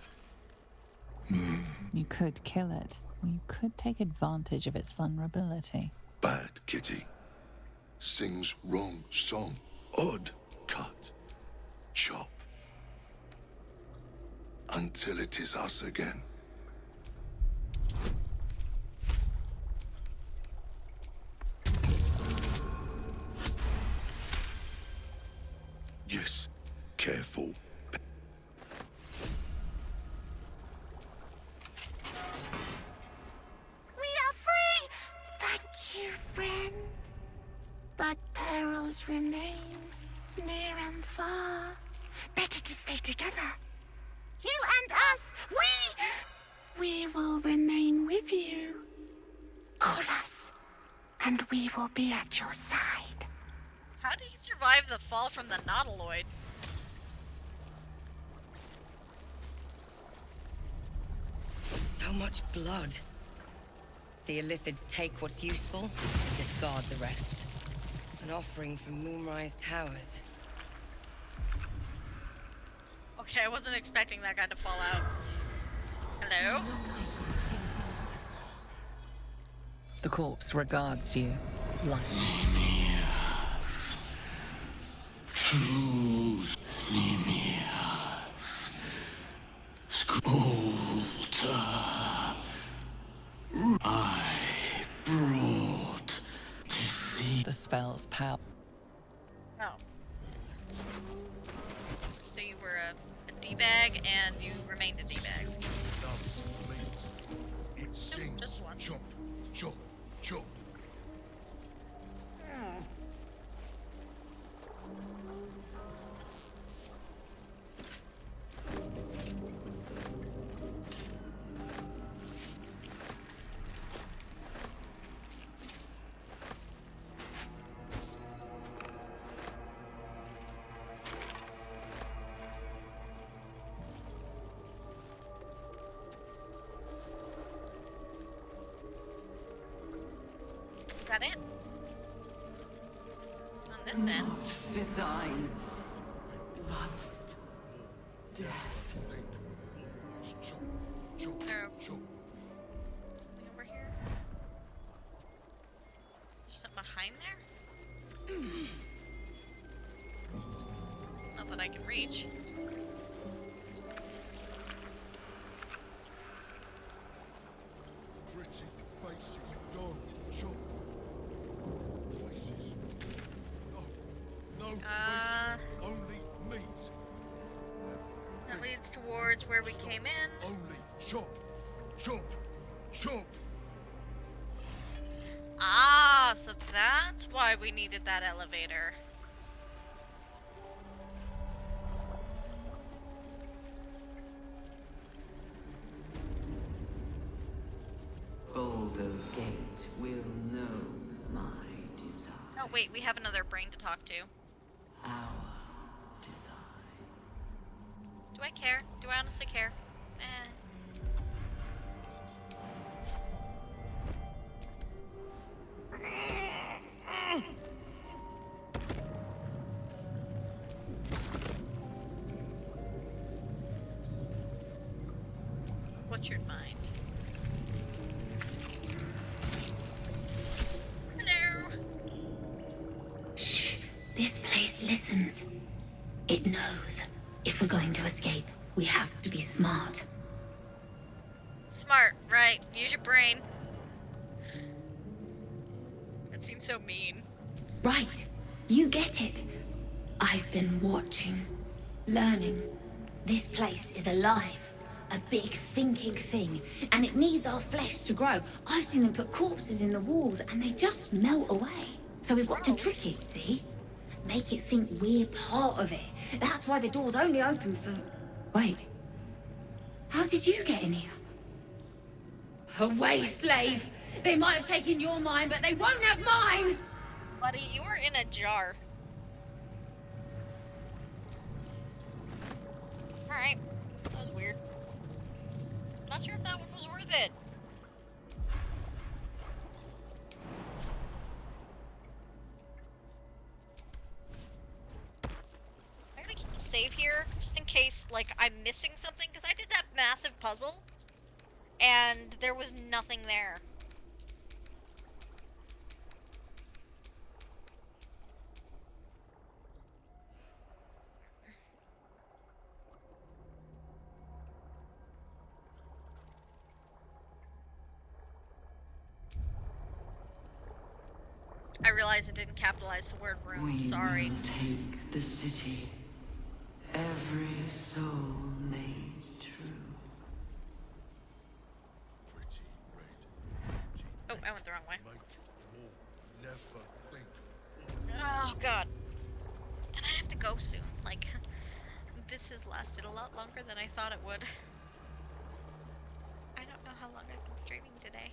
You could kill it, or you could take advantage of its vulnerability. Bad kitty. Sings wrong song. Odd cut. Chop. Until it is us again. Yes. Careful. We are free! Thank you, friend. But perils remain, near and far. Better to stay together. You and us, we will remain with you. Call us, and we will be at your side. How did he survive the fall from the Nautiloid? So much blood. The Illithids take what's useful and discard the rest. An offering from Moonrise Towers. Okay, I wasn't expecting that guy to fall out. Hello? The corpse regards you, lightly. Nimias. True Nimias. Skulta. I brought to see. The spell's power. Oh. So you were a D-bag and you remained a D-bag. It sings. Just one. Chop, chop, chop. Is that it? On this end. Design. Blood. Death. Is there something over here? There's something behind there? Not that I can reach. towards where we came in. Only jump, jump, jump. Ah, so that's why we needed that elevator. Baldur's Gate will know my desire. Oh wait, we have another brain to talk to. Our Do I care? Do I honestly care? Eh. What's your mind? Hello. Shh. This place listens. It knows. If we're going to escape, we have to be smart. Smart, right. Use your brain. That seems so mean. Right. You get it. I've been watching, learning. This place is alive. A big thinking thing, and it needs our flesh to grow. I've seen them put corpses in the walls, and they just melt away. So we've got to trick it, see? Make it think we're part of it. That's why the door's only open for... Wait. How did you get in here? Away, slave! They might have taken your mind, but they won't have mine! Buddy, you were in a jar. Alright. That was weird. Not sure if that one was worth it. I'm gonna keep the save here, just in case, like, I'm missing something, because I did that massive puzzle, and there was nothing there. I realize it didn't capitalize the word room, sorry. will take the city. Every soul made true. Oh, I went the wrong way. Oh god. And I have to go soon. Like, this has lasted a lot longer than I thought it would. I don't know how long I've been streaming today.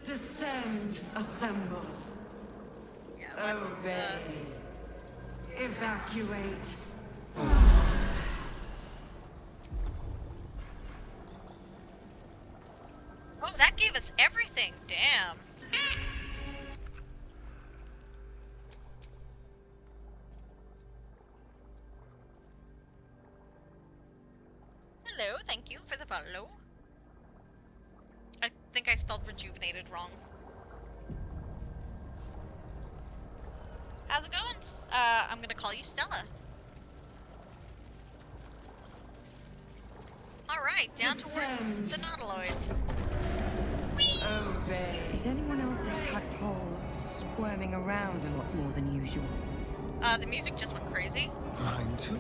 Descend, assemble. Yeah, obey. Evacuate. Oh, that gave us everything. Damn. Hello, thank you for the follow. I think I spelled rejuvenated wrong. How's it going? I'm gonna call you Stella. Alright, down towards the Nautiloids. Obey. Is anyone else's tadpole squirming around a lot more than usual? The music just went crazy. Mine too.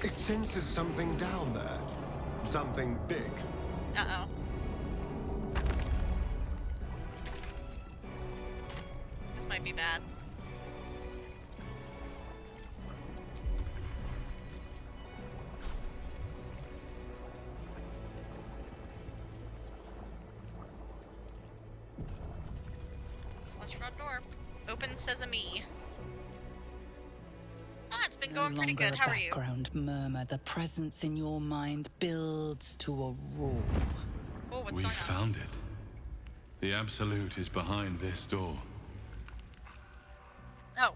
It senses something down there. Something big. Uh-oh. This might be bad. Flush front door. Open sesame. Ah, it's been going pretty good. How are you? Background murmur. The presence in your mind builds to a roar. Oh, what's We going on? found it. The Absolute is behind this door. Oh.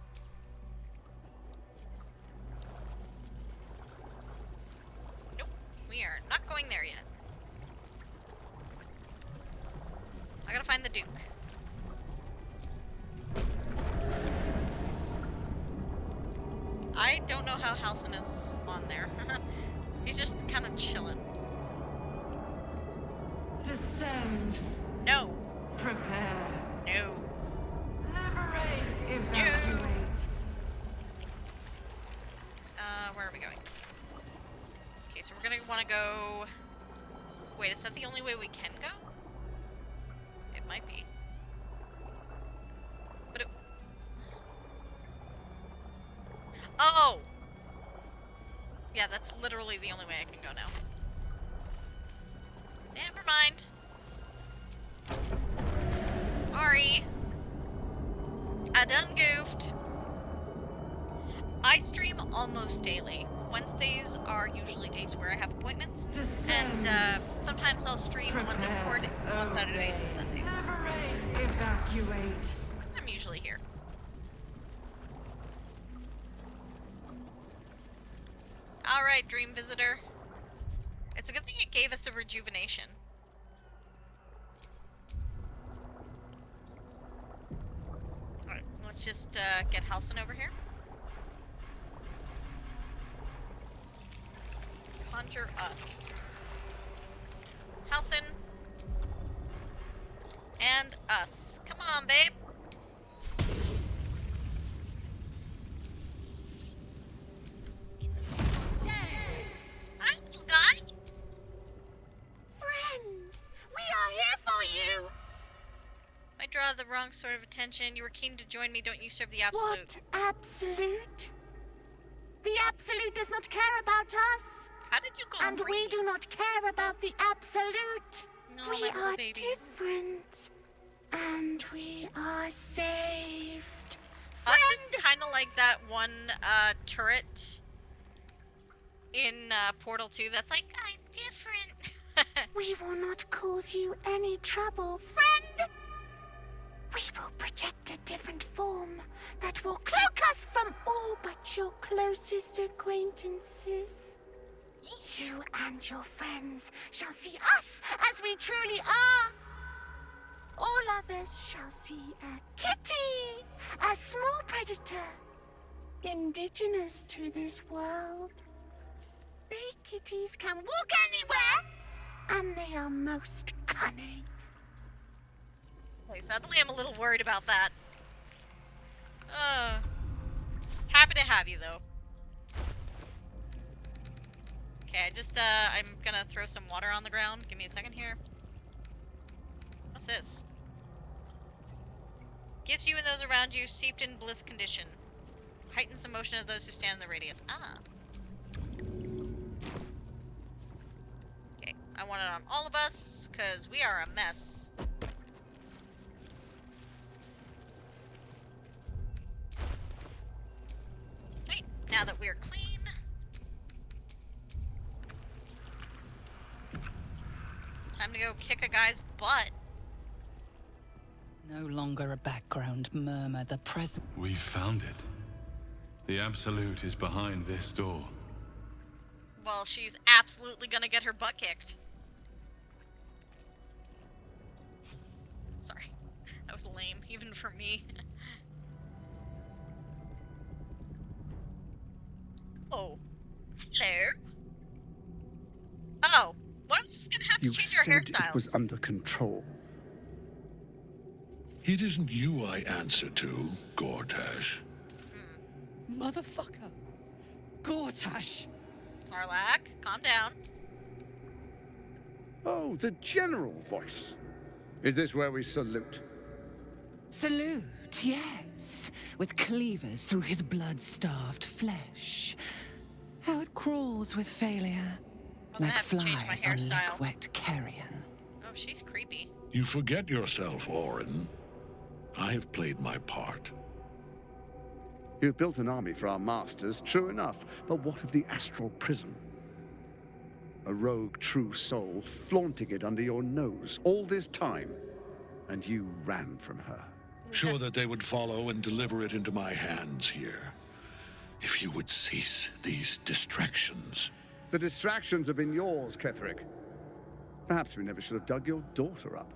Nope. We are not going there yet. I gotta find the Duke. I don't know how Halcyon is on there. He's just kind of chilling. Descend. No. Prepare. No. Liberate. Evacuate. Where are we going? Okay, so we're gonna want to go... Wait, is that the only way we can go? It might be. But it... Oh! Yeah, that's literally the only way I can go now. Never mind. Sorry. I done goofed. I stream almost daily. Wednesdays are usually days where I have appointments, and sometimes I'll stream on Discord on Saturdays and Sundays. Liberate. Evacuate. I'm usually here. Alright, Dream Visitor. It's a good thing it gave us a rejuvenation. Alright, let's just get Halcyon over here. Conjure us. Halcyon. And us. Come on, babe. Hi, little guy. Friend, we are here for you. I draw the wrong sort of attention. You were keen to join me. Don't you serve the Absolute? What Absolute? The Absolute does not care about us. How did you go And we do not care about the Absolute. No, We my little are baby. different. And we are saved. Us is kind of like that one turret in Portal 2 that's like, I'm different. We will not cause you any trouble, friend. We will project a different form that will cloak us from all but your closest acquaintances. You and your friends shall see us as we truly are. All others shall see a kitty, a small predator, indigenous to this world. They kitties can walk anywhere, and they are most cunning. Okay, suddenly I'm a little worried about that. Happy to have you, though. Okay, I'm gonna throw some water on the ground. Give me a second here. What's this? Gives you and those around you seeped in bliss condition. Heightens emotion of those who stand in the radius. Ah. Okay, I want it on all of us, because we are a mess. Okay, now that we're clean. Time to go kick a guy's butt. No longer a background murmur, the present. We found it. The Absolute is behind this door. Well, she's absolutely gonna get her butt kicked. Sorry. That was lame, even for me. Oh. Hello? Oh. What if this is gonna have to You change our said hairstyles? it was under control. It isn't you I answer to, Gortash. Motherfucker. Gortash. Tarlac, calm down. Oh, the general voice. Is this where we salute? Salute, yes. With cleavers through his blood-starved flesh. How it crawls with failure. I'm gonna Like have to change my flies on hairstyle. lick-wet carrion. Oh, she's creepy. You forget yourself, Orin. I have played my part. You've built an army for our masters, true enough. But what of the astral prison? A rogue true soul flaunting it under your nose all this time. And you ran from her. Sure that they would follow and deliver it into my hands here. If you would cease these distractions. The distractions have been yours, Ketherick. Perhaps we never should have dug your daughter up.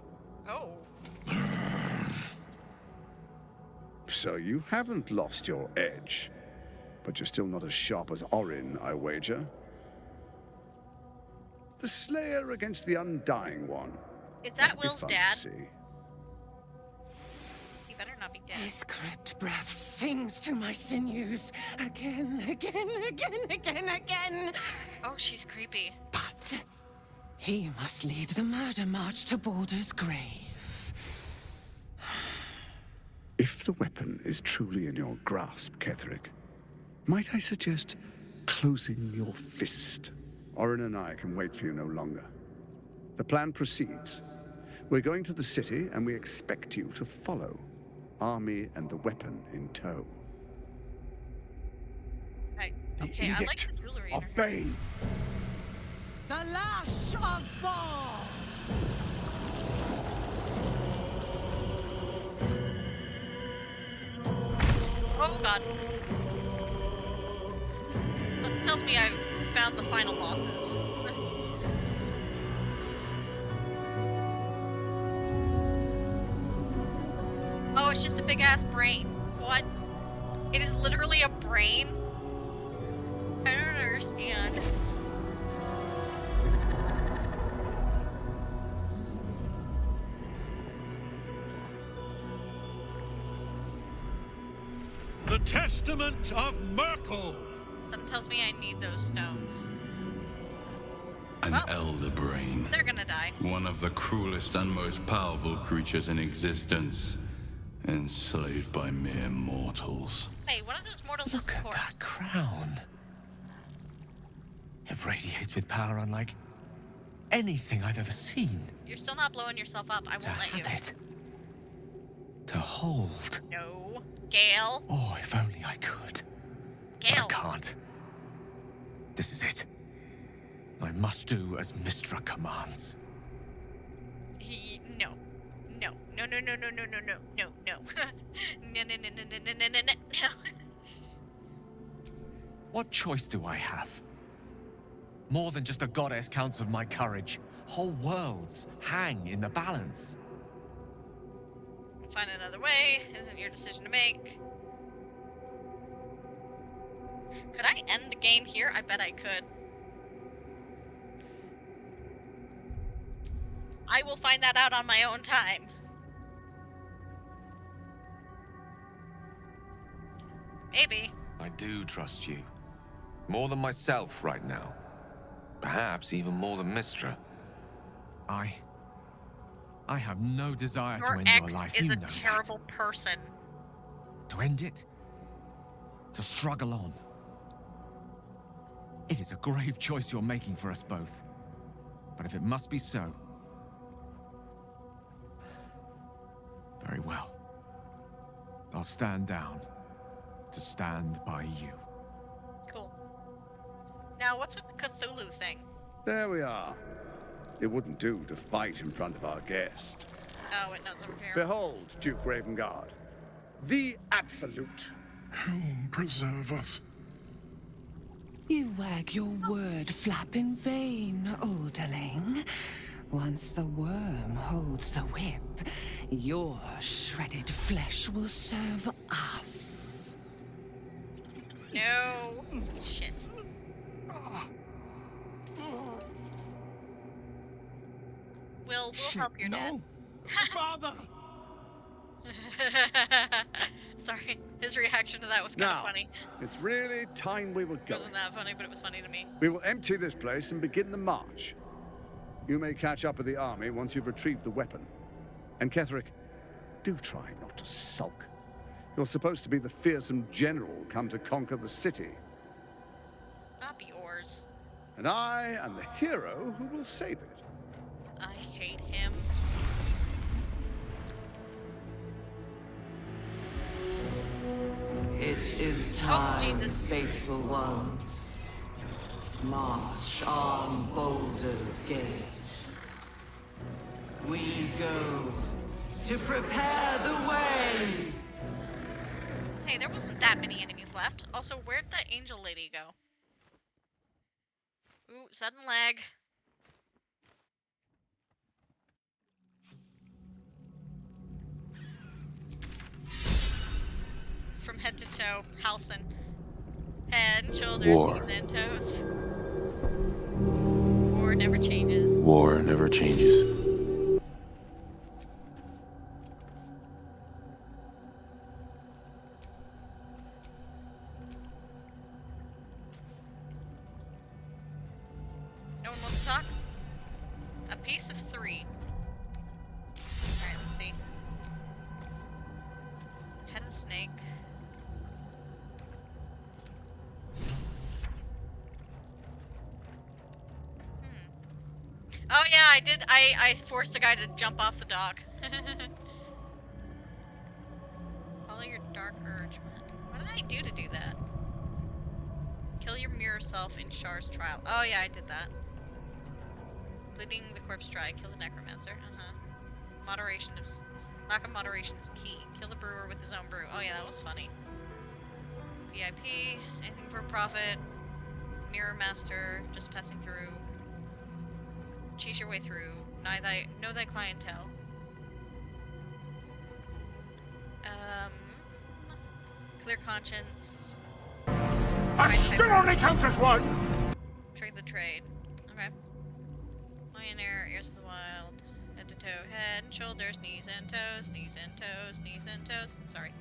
Oh. So you haven't lost your edge, but you're still not as sharp as Orin, I wager. The Slayer against the Undying One. Is that That'd be Will's fun dad? to see. He better not be dead. His crypt breath sings to my sinews. Again, again, again, again, again. Oh, she's creepy. But he must lead the murder march to Baldur's grave. If the weapon is truly in your grasp, Ketherick, might I suggest closing your fist? Orin and I can wait for you no longer. The plan proceeds. We're going to the city, and we expect you to follow. Army and the weapon in tow. Okay, I like the jewelry in her hair. Bane. The lash of Thor! Oh god. Something tells me I've found the final bosses. Oh, it's just a big ass brain. What? It is literally a brain? I don't understand. The Testament of Merkel! Something tells me I need those stones. An elder brain. They're gonna die. One of the cruelest and most powerful creatures in existence. Enslaved by mere mortals. Hey, one of those mortals is a corpse. That crown. It radiates with power unlike anything I've ever seen. You're still not blowing yourself up. I won't let you. It. To hold. No. Gale. Oh, if only I could. Gale. But I can't. This is it. I must do as Mystra commands. No. No. No, no, no, no, no, no, no, no, no. No, no, no, no, no, no, no, no, no. What choice do I have? More than just a goddess counts with my courage. Whole worlds hang in the balance. Find another way. Isn't your decision to make. Could I end the game here? I bet I could. I will find that out on my own time. Maybe. I do trust you. More than myself right now. Perhaps even more than Mystra. I have no desire to Your end ex your life. is You a know terrible person. that. To end it? To struggle on? It is a grave choice you're making for us both. But if it must be so... very well. I'll stand down to stand by you. Cool. Now, what's with the Cthulhu thing? There we are. It wouldn't do to fight in front of our guest. Oh, it knows over here. Behold, Duke Ravengard, the Absolute. Helm preserve us. You wag your word flap in vain, Alderling. Once the worm holds the whip, your shredded flesh will serve us. No. Shit. We'll help your dad. Father! Sorry, his reaction to that was kind of funny. It's really time we were It going. wasn't that funny, but it was funny to me. We will empty this place and begin the march. You may catch up with the army once you've retrieved the weapon. And Ketherick, do try not to sulk. You're supposed to be the fearsome general come to conquer the city. Not be oars. And I am the hero who will save it. I hate him. It is time, faithful ones. March on Baldur's Gate. We go to prepare the way. Hey, there wasn't that many enemies left. Also, where'd the angel lady go? Ooh, sudden lag. from head to toe. Halcyon. Head and shoulders, War. knees and toes. War never changes. War never changes. No one wants to talk? A piece of 3. Alright, let's see. Head of the snake. Oh yeah, I did. I forced a guy to jump off the dock. Follow your dark urge. What did I do to do that? Kill your mirror self in Shar's trial. Oh yeah, I did that. Bleeding the corpse dry. Kill the necromancer. Moderation is... Lack of moderation is key. Kill the brewer with his own brew. Oh yeah, that was funny. VIP. Anything for profit. Mirror master. Just passing through. Cheese your way through. Know thy clientele. Clear conscience. I still only counts as one! Trade the trade. Okay. Pioneer, ears of the wild. Head to toe, head and shoulders, knees and toes, knees and toes, knees and toes. Sorry.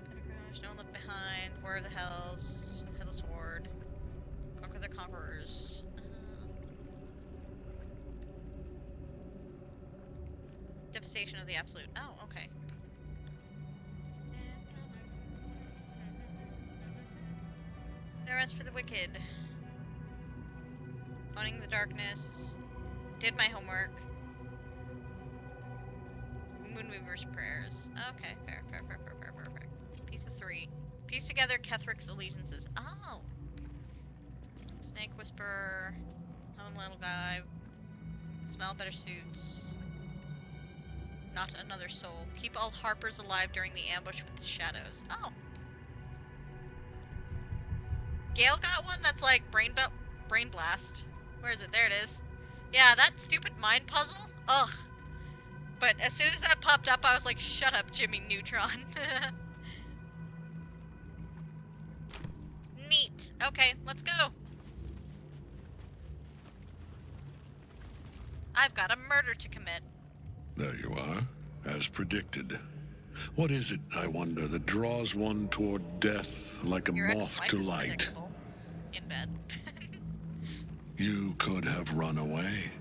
Pentecost, no one left behind. War of the Hells. Headless Horde. Conquer the Conquerors. Devastation of the Absolute. Oh, okay. No rest for the wicked. Owning the darkness. Did my homework. Moonweaver's prayers. Okay, fair. Piece of 3. Piece together Kethric's allegiances. Oh! Snake Whisperer. Own little guy. Smell better suits. Not another soul. Keep all Harpers alive during the ambush with the shadows. Oh. Gale got one that's like brain blast. Where is it? There it is. Yeah, that stupid mind puzzle. Ugh. But as soon as that popped up, I was like, shut up, Jimmy Neutron. Neat. Okay, let's go. I've got a murder to commit. There you are, as predicted. What is it, I wonder, that draws one toward death like a moth to light? In bed. You could have run away,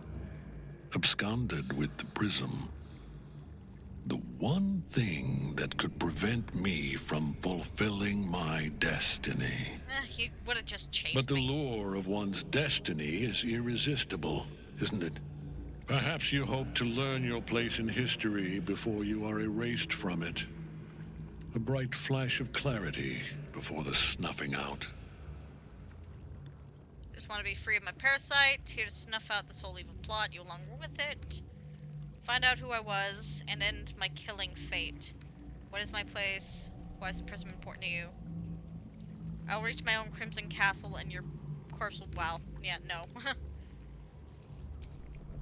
absconded with the prism. The one thing that could prevent me from fulfilling my destiny. He would have just chased But the me. lure of one's destiny is irresistible, isn't it? Perhaps you hope to learn your place in history before you are erased from it. A bright flash of clarity before the snuffing out. Just want to be free of my parasite. Here to snuff out this whole evil plot. You along with it. Find out who I was and end my killing fate. What is my place? Why is the prism important to you? I'll reach my own Crimson Castle and your corpse will... Wow. Yeah, no.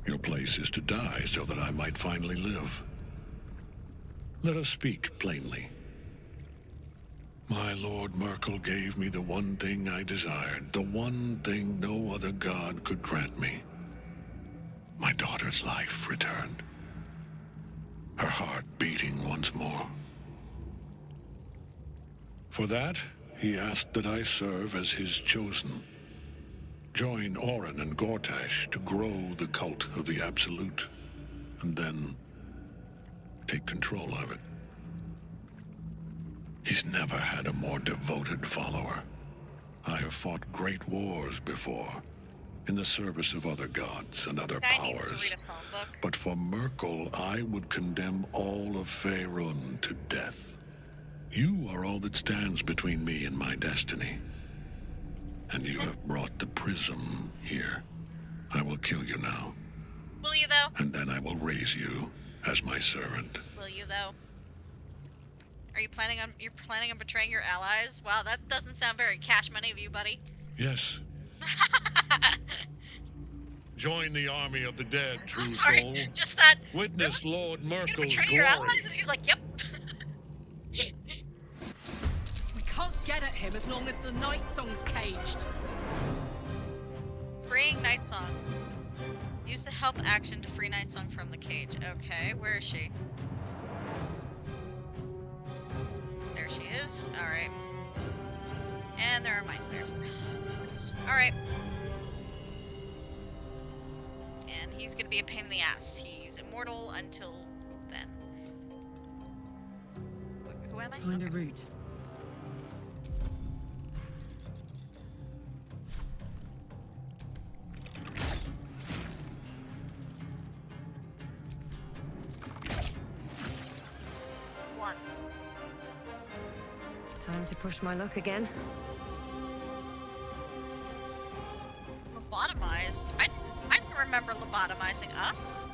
Your place is to die so that I might finally live. Let us speak plainly. My Lord Merkel gave me the one thing I desired, the one thing no other god could grant me. My daughter's life returned. Her heart beating once more. For that, he asked that I serve as his chosen. Join Orin and Gortash to grow the cult of the Absolute, and then take control of it. He's never had a more devoted follower. I have fought great wars before, in the service of other gods and other powers. But for Merkel, I would condemn all of Faerun to death. You are all that stands between me and my destiny. And you have brought the prism here. I will kill you now. Will you, though? And then I will raise you as my servant. Will you, though? Are you planning on... You're planning on betraying your allies? Wow, that doesn't sound very cash money of you, buddy. Yes. Join the army of the dead, true Sorry, soul. just that... Witness Lord Merkel's betray glory. your allies? And he's like, yep. as long as the Night Song's caged. Freeing Night Song. Use the help action to free Night Song from the cage. Okay, where is she? There she is. Alright. And there are mind flayers. Alright. And he's gonna be a pain in the ass. He's immortal until then. Who am I? Find a route. One. Time to push my luck again. Lobotomized? I didn't remember lobotomizing us.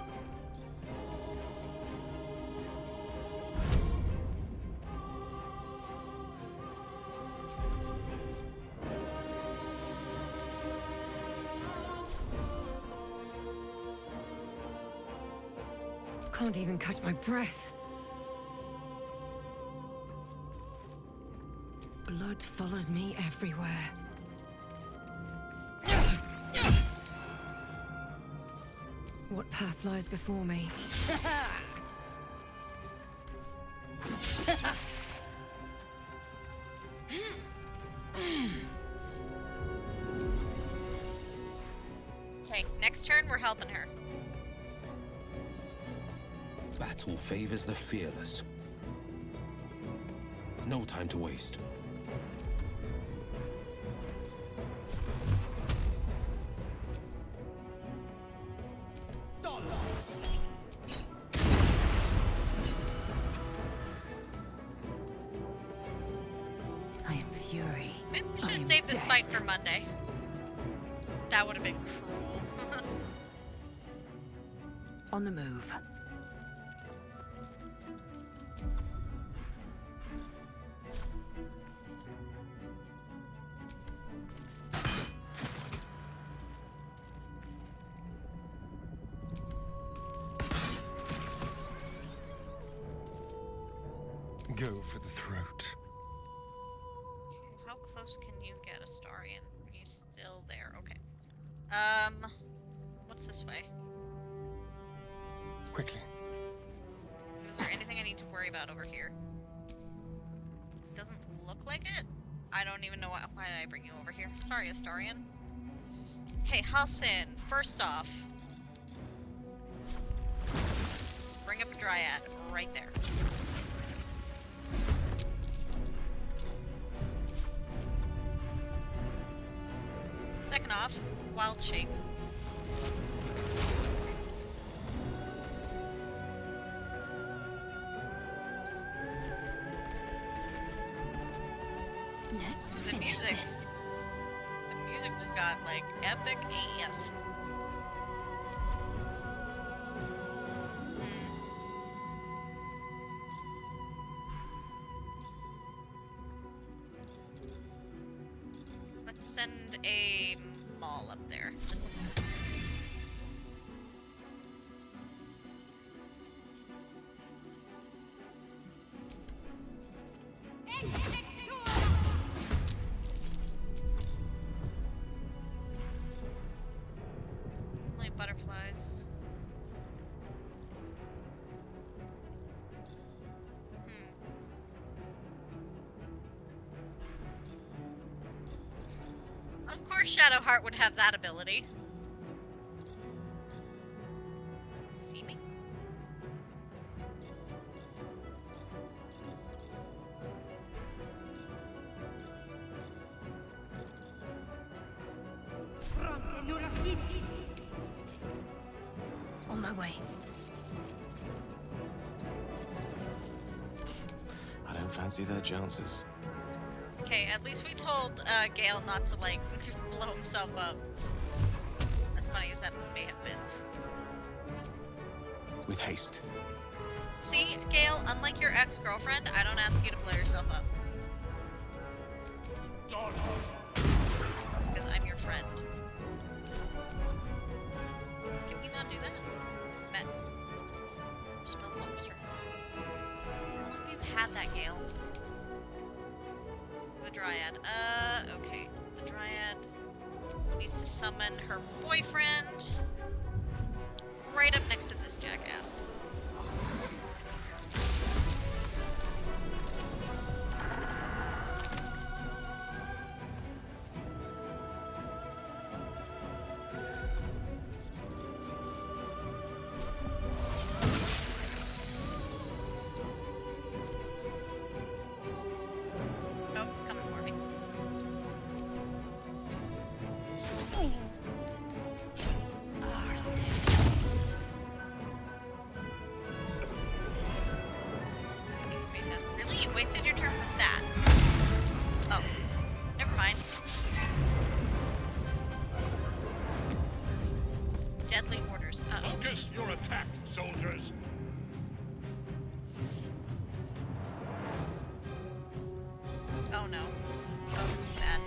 Can't even catch my breath. Blood follows me everywhere. What path lies before me? Okay, next turn we're helping her. Battle favors the fearless. No time to waste. I am fury. Maybe we should have saved this fight for Monday. That would have been cruel. On the move. Go for the throat. How close can you get, Astarion? Are you still there? Okay. What's this way? Quickly. Is there anything I need to worry about over here? Doesn't look like it. I don't even know why did I bring you over here. Sorry, Astarion. Okay, Halsin, first off. Bring up a dryad right there. Second off, wild shape. Let's The finish music. this. The music just got like epic AF. Let's send a maul up there. Just only butterflies. Of course Shadowheart would have that ability. See me? On my way. I don't fancy their chances. Okay, at least we told Gale not to like blow himself up. As funny as that may have been. With haste. See, Gale, unlike your ex-girlfriend, I don't ask you to blow yourself up. Because I'm your friend. Can we not do that? Met. Spells lobster. How long have you had that, Gale? The Dryad? Okay. The Dryad needs to summon her boyfriend right up next to this jackass. Oh, it's coming for me. Really? You wasted your turn with that? Oh. Never mind. Deadly orders. Focus your attack, soldiers. Oh no. Oh, this is bad.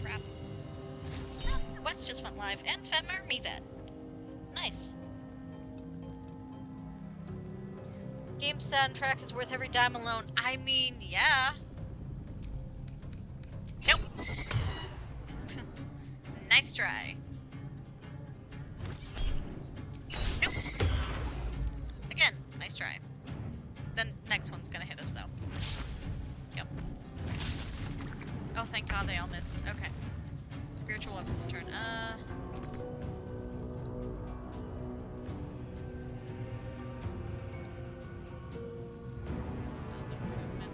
Crap. West just went live, and Fenmar Mevet. Nice. Game soundtrack is worth every dime alone. I mean, yeah. Nope. Nice try. Nope. Again, nice try. The next one's gonna hit us though. Yep. Oh, thank God they all missed. Okay. Spiritual weapons turn.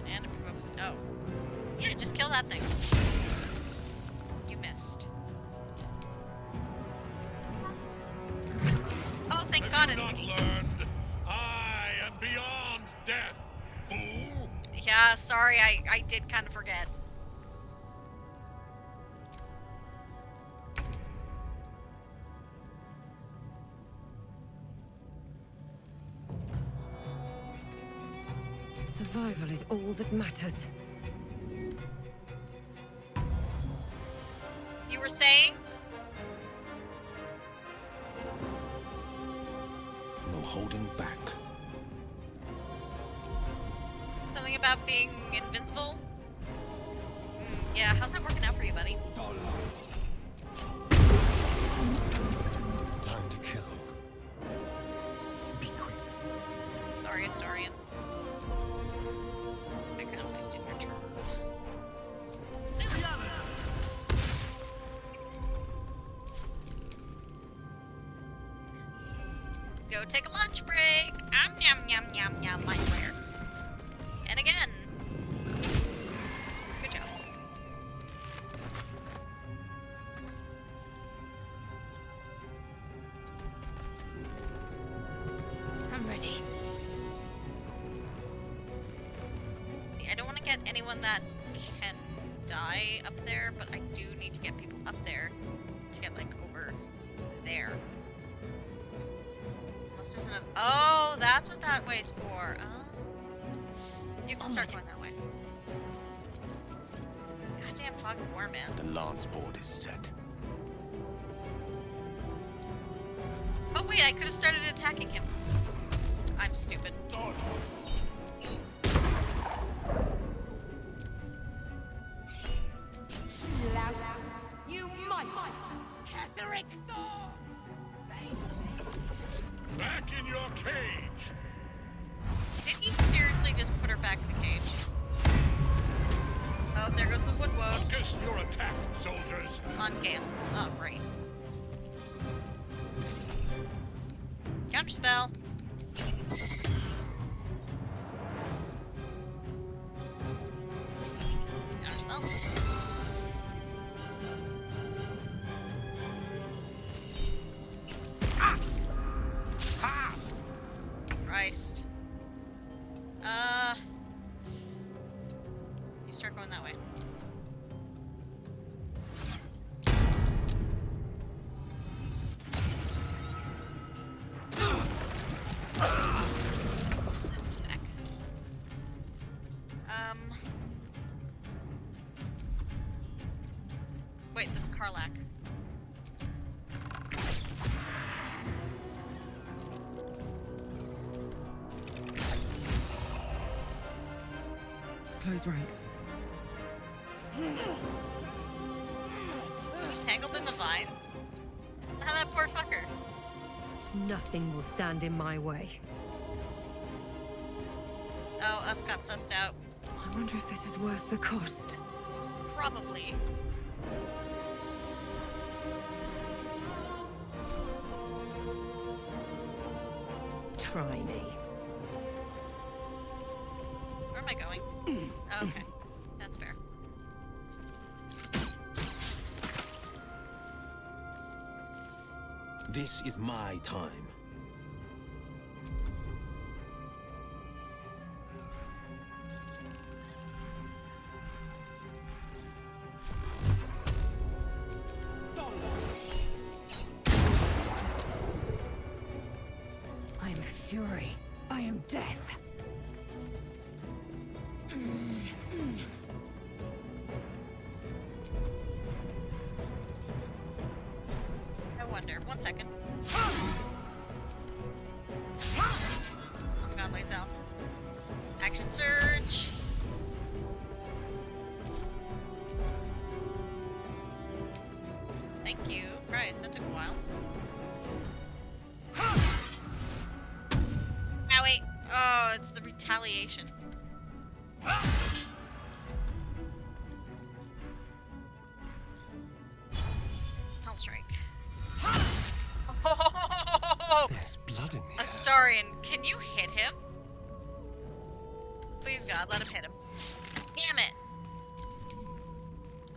And it provokes it. Oh. Yeah, just kill that thing. You missed. Oh, thank God it. Not learned. I am beyond death, fool. Yeah, sorry, I did kind of forget. Survival is all that matters. You were saying? No holding back. Something about being invincible? Yeah, how's that working out for you, buddy? Time to kill. Be quick. Sorry, Astarion. I kind of wasted your turn. Go take a lunch break. Yum yum yum yum, my swear. And again. Good job. I'm ready. See, I don't want to get anyone that can die up there, but I do need to get people up there to get, like, over there. Unless there's another. Oh, that's what that way's for. You can start going that way. Goddamn fog of war, man. The lance board is set. Oh wait, I could have started attacking him. I'm stupid. You might! Catherick Thor! Back in your cage. Did he seriously just put her back in the cage? Oh, there goes the wood woad. Focus your attack, soldiers. On Gale. Oh, great. Counterspell. Counterspell. Christ. You start going that way. Heck. Wait, that's Karlak. Close ranks. Is he tangled in the vines? How that poor fucker. Nothing will stand in my way. Oh, us got sussed out. I wonder if this is worth the cost. Probably. Try me. Where am I going? Oh, okay. That's fair. This is my time. I am fury. I am death. No wonder. 1 second. Oh my god, Lae'zel. Action surge. Thank you. Christ, that took a while. Now wait. Oh, it's the retaliation. Hell strike. Oh! There's blood in the air. Astarion, can you hit him? Please God, let him hit him. Damn it!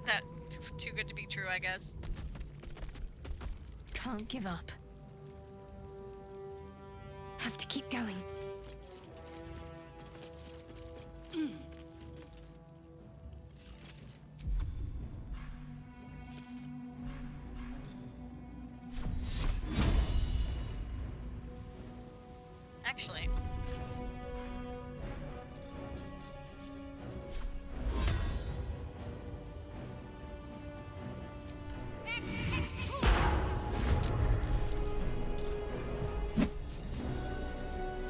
That too good to be true, I guess. Can't give up. Have to keep going. Actually.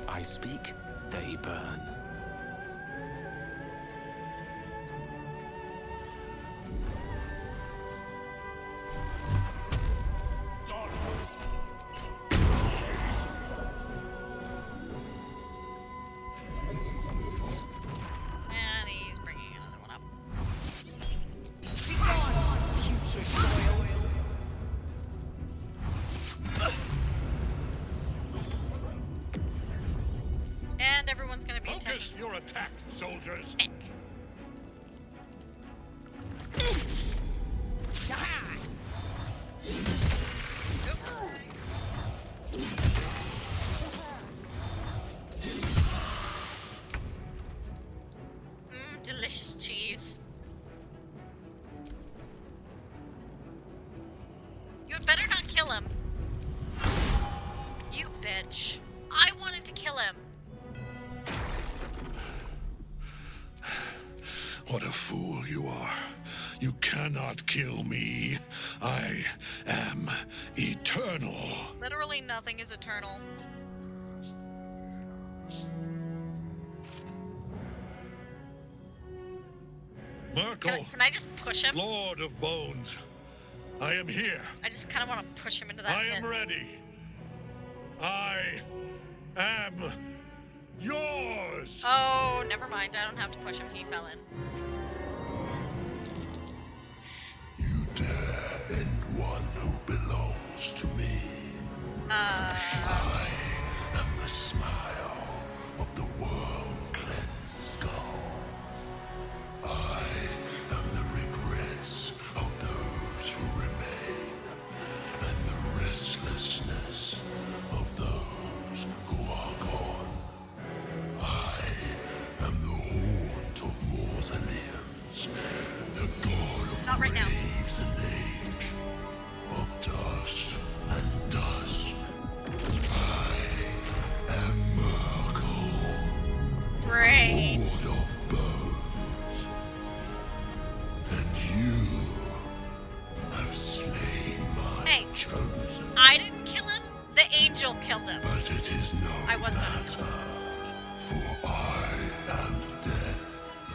I speak, they burn. And he's bringing another one up. And everyone's gonna be Focus your attack, soldiers. Delicious cheese. You had better not kill him. You bitch. I wanted to kill him. What a fool you are. You cannot kill me. I am eternal. Literally nothing is eternal. Merkel. Can I just push him? Lord of Bones. I am here. I just kind of want to push him into that I pit. am ready. I am yours. Oh, never mind. I don't have to push him. He fell in. And one who belongs to me. I am the smile of the worm-cleansed skull. I am the regrets of those who remain, and the restlessness of those who are gone. I am the haunt of mausoleums, the god of Not right now. graves and age, of dust and dusk. I am Merkel, Great. Lord of Bones, and you have slain my Hey, chosen. I didn't kill him. The angel killed him. But it is no I was not. matter, for I am death.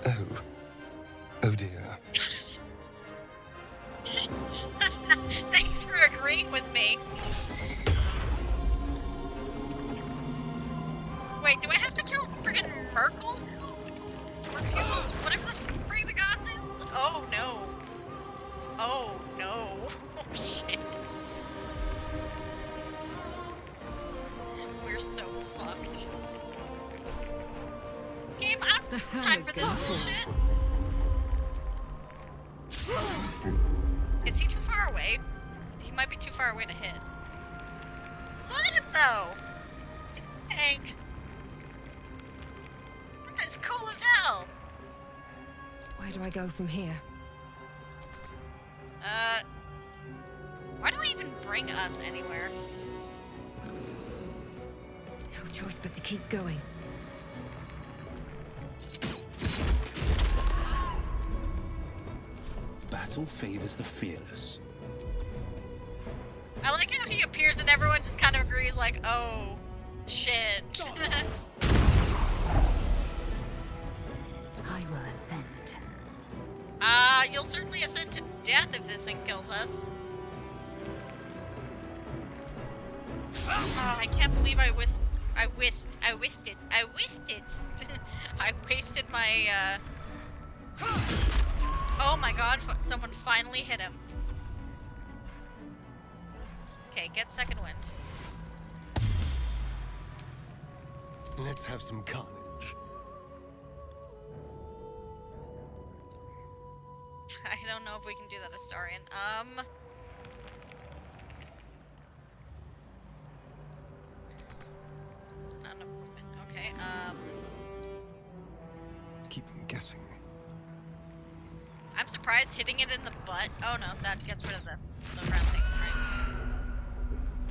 Oh dear. Thanks for agreeing with me. Wait, do I have to kill friggin' Merkel? Merkel? Whatever the freak the god is? Oh no. Oh no. Oh shit. We're so fucked. Game, I don't have time for this bullshit. Is he too far away? He might be too far away to hit. Look at it though! Dang. That is cool as hell! Where do I go from here? Why do I even bring us anywhere? No choice but to keep going. Battle favors the fearless. I like how he appears and everyone just kind of agrees like, oh, shit. I will ascend. You'll certainly ascend to death if this thing kills us. I can't believe I wasted I wasted my, oh my god, someone finally hit him. Okay, get second wind. Let's have some carnage. I don't know if we can do that, Astarion. Not enough movement. Okay, Keep them guessing. I'm surprised hitting it in the butt. Oh no, that gets rid of the round thing, right?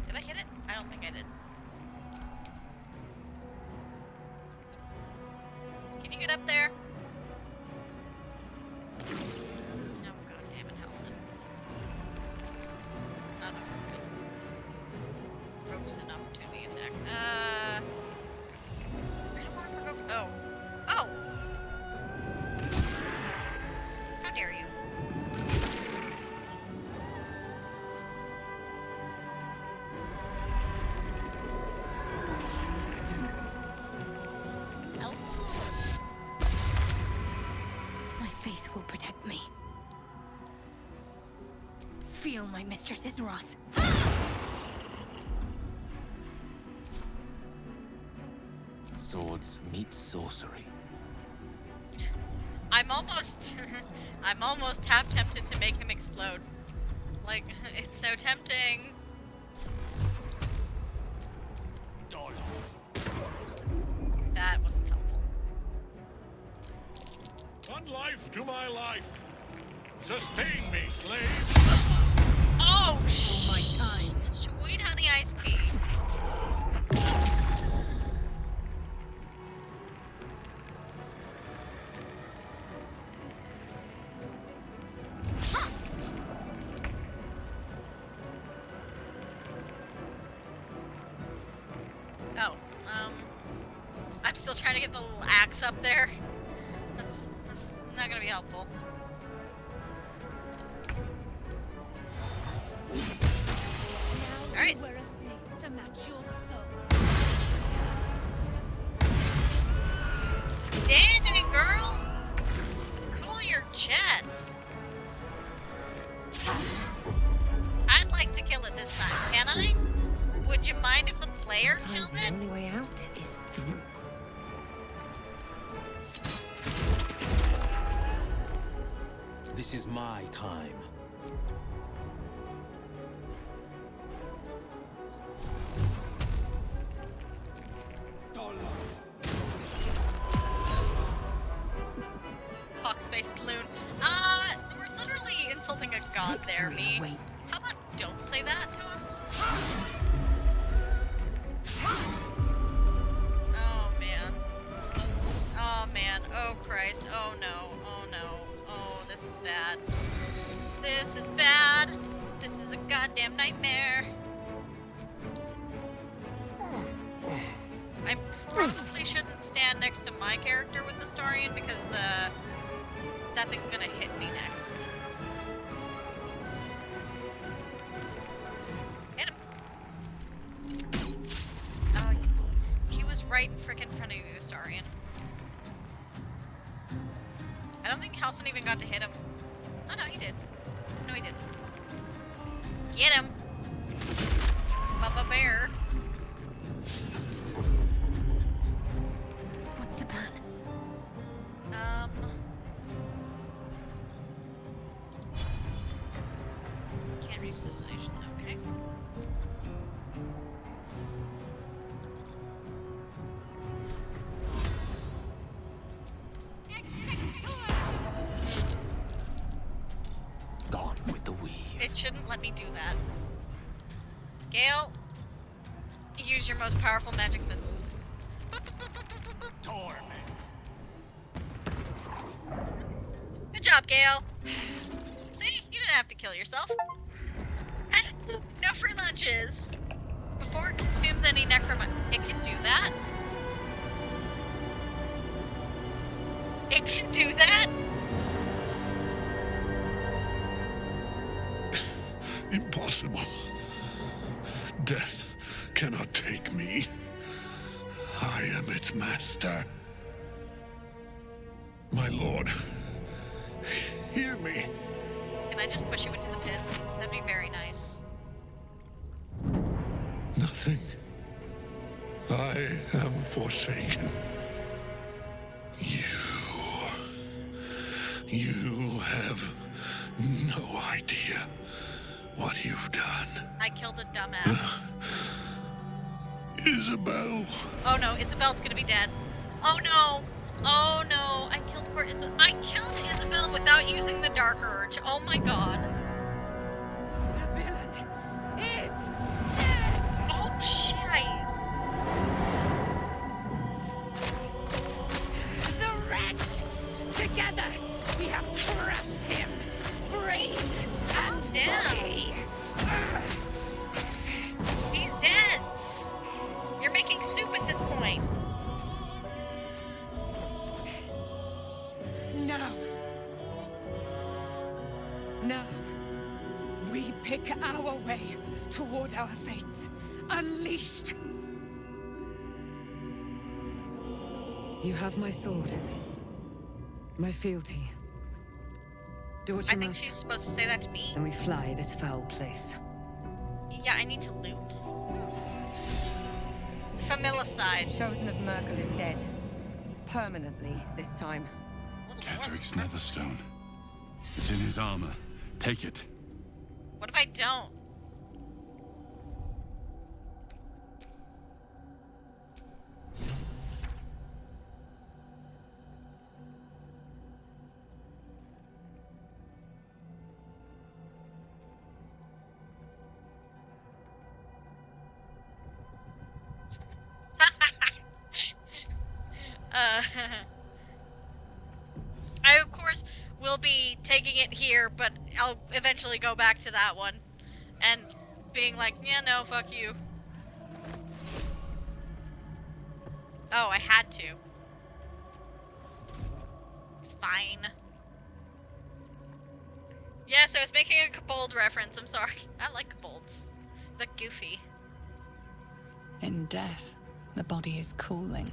Did I hit it? I don't think I did. Can you get up there? No, god damn it, Halson. Not a provokes an opportunity attack. I don't want to provoke. Oh. Oh! How dare you? My faith will protect me. Feel my mistress's wrath. Swords meet sorcery. I'm almost I'm almost half tempted to make him explode. Like, it's so tempting. That wasn't helpful. One life to my life. Sustain me, slave. Oh, my time. Sweet honey iced tea. Oh, I'm still trying to get the little axe up there. That's not gonna be helpful. Alright. Wear a face to match your soul. Dang, girl! Cool your jets. I'd like to kill it this time, can I? Would you mind if the player kills The it? only way out is through. This is my time. Fox-faced loon. We're literally insulting a god there, me. How about don't say that to him? Oh man. Oh man. Oh Christ. Oh no. Oh no. Oh, this is bad. This is bad. This is a goddamn nightmare. I'm probably shouldn't stand next to my character with the Starian because that thing's gonna hit me next. Hit him. Oh, he was right in frickin' front of you, Starian. I don't think Halson even got to hit him. Oh no, he did. No, he didn't. Get him! Bubba Bear. What's the plan? Can't reach destination, okay. Gone with the weave. It shouldn't let me do that. Gale, use your most powerful magic missiles. Good job, Gale. See? You didn't have to kill yourself. No free lunches. Before it consumes any necromant, it can do that? It can do that? Impossible. Death cannot take me. I am its master. My lord, hear me. Can I just push you into the pit? That'd be very nice. Nothing. I am forsaken. You have no idea what you've done. I killed a dumbass. Isabel. Oh no, Isabel's gonna be dead. Oh no! Oh no! I killed poor Isabel. I killed Isabel without using the Dark Urge. Oh my god. The villain is dead! Oh shiz! The wretch! Together, we have crushed him! Brain and body! He's dead! You're making soup at this point. Now. Now. We pick our way toward our fates. Unleashed. You have my sword. My fealty. Do what you I think must. she's supposed to say that to me. Then we fly this foul place. Yeah, I need to loot. Familicide. Chosen of Merkel is dead. Permanently, this time. Ketheric's Netherstone. It's in his armor. Take it. What if I don't? I of course will be taking it here, but I'll eventually go back to that one and being like, yeah, no, fuck you. Oh, I had to. Fine. Yes, I was making a Kobold reference. I'm sorry. I like Kobolds. They're goofy. In death, the body is cooling,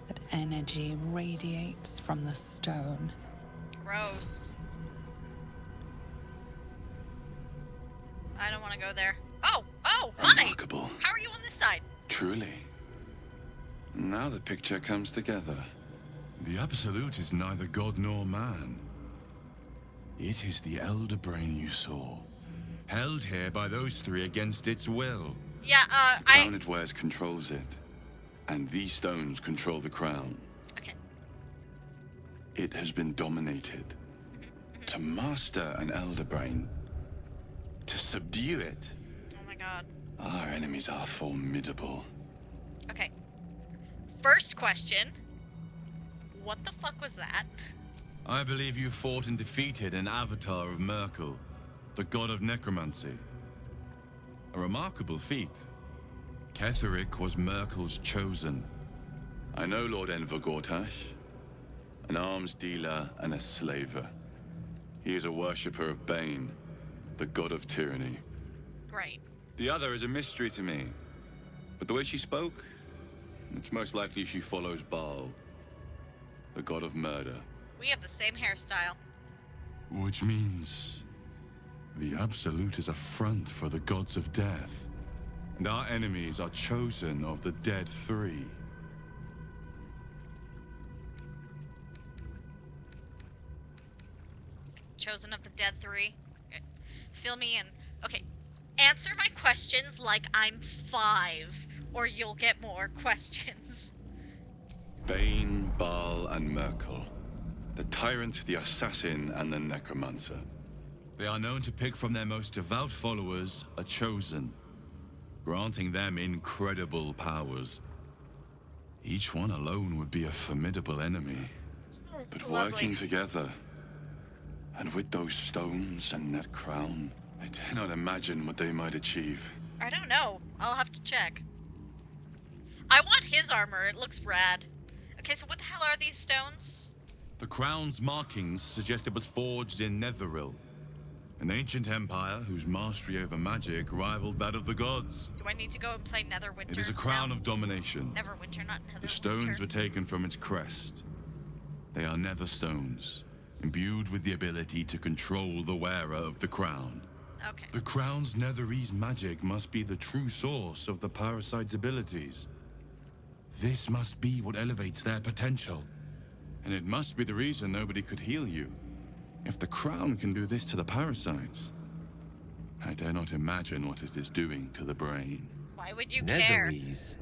but energy radiates from the stone. Gross. I don't want to go there. Oh! Oh! Hi! Remarkable. How are you on this side? Truly. Now the picture comes together. The Absolute is neither god nor man. It is the Elder Brain you saw, held here by those three against its will. Yeah, the crown it wears controls it, and these stones control the crown. Okay. It has been dominated. To master an Elder Brain, to subdue it. Oh my god. Our enemies are formidable. Okay. First question. What the fuck was that? I believe you fought and defeated an avatar of Merkel, the god of necromancy. A remarkable feat. Ketheric was Merkel's chosen, I know Lord Enver Gortash, an arms dealer and a slaver. He is a worshipper of Bane, the god of tyranny. Great. The other is a mystery to me. But the way she spoke, it's most likely she follows Baal, the god of murder. We have the same hairstyle. Which means the Absolute is a front for the gods of death. And our enemies are chosen of the Dead Three. Chosen of the Dead Three. Fill me in. Okay, answer my questions like I'm 5, or you'll get more questions. Bane, Baal, and Merkel. The tyrant, the assassin, and the necromancer. They are known to pick from their most devout followers a chosen, granting them incredible powers. Each one alone would be a formidable enemy. But working together, and with those stones and that crown, I dare not imagine what they might achieve. I don't know. I'll have to check. I want his armor. It looks rad. Okay, so what the hell are these stones? The crown's markings suggest it was forged in Netheril, an ancient empire whose mastery over magic rivaled that of the gods. Do I need to go and play Netherwinter? It is a crown of domination. Neverwinter, not Netherwinter. The stones were taken from its crest. They are nether stones, imbued with the ability to control the wearer of the crown. Okay. The crown's Netherese magic must be the true source of the parasite's abilities. This must be what elevates their potential. And it must be the reason nobody could heal you. If the crown can do this to the parasites, I dare not imagine what it is doing to the brain. Why would you care? Netherese.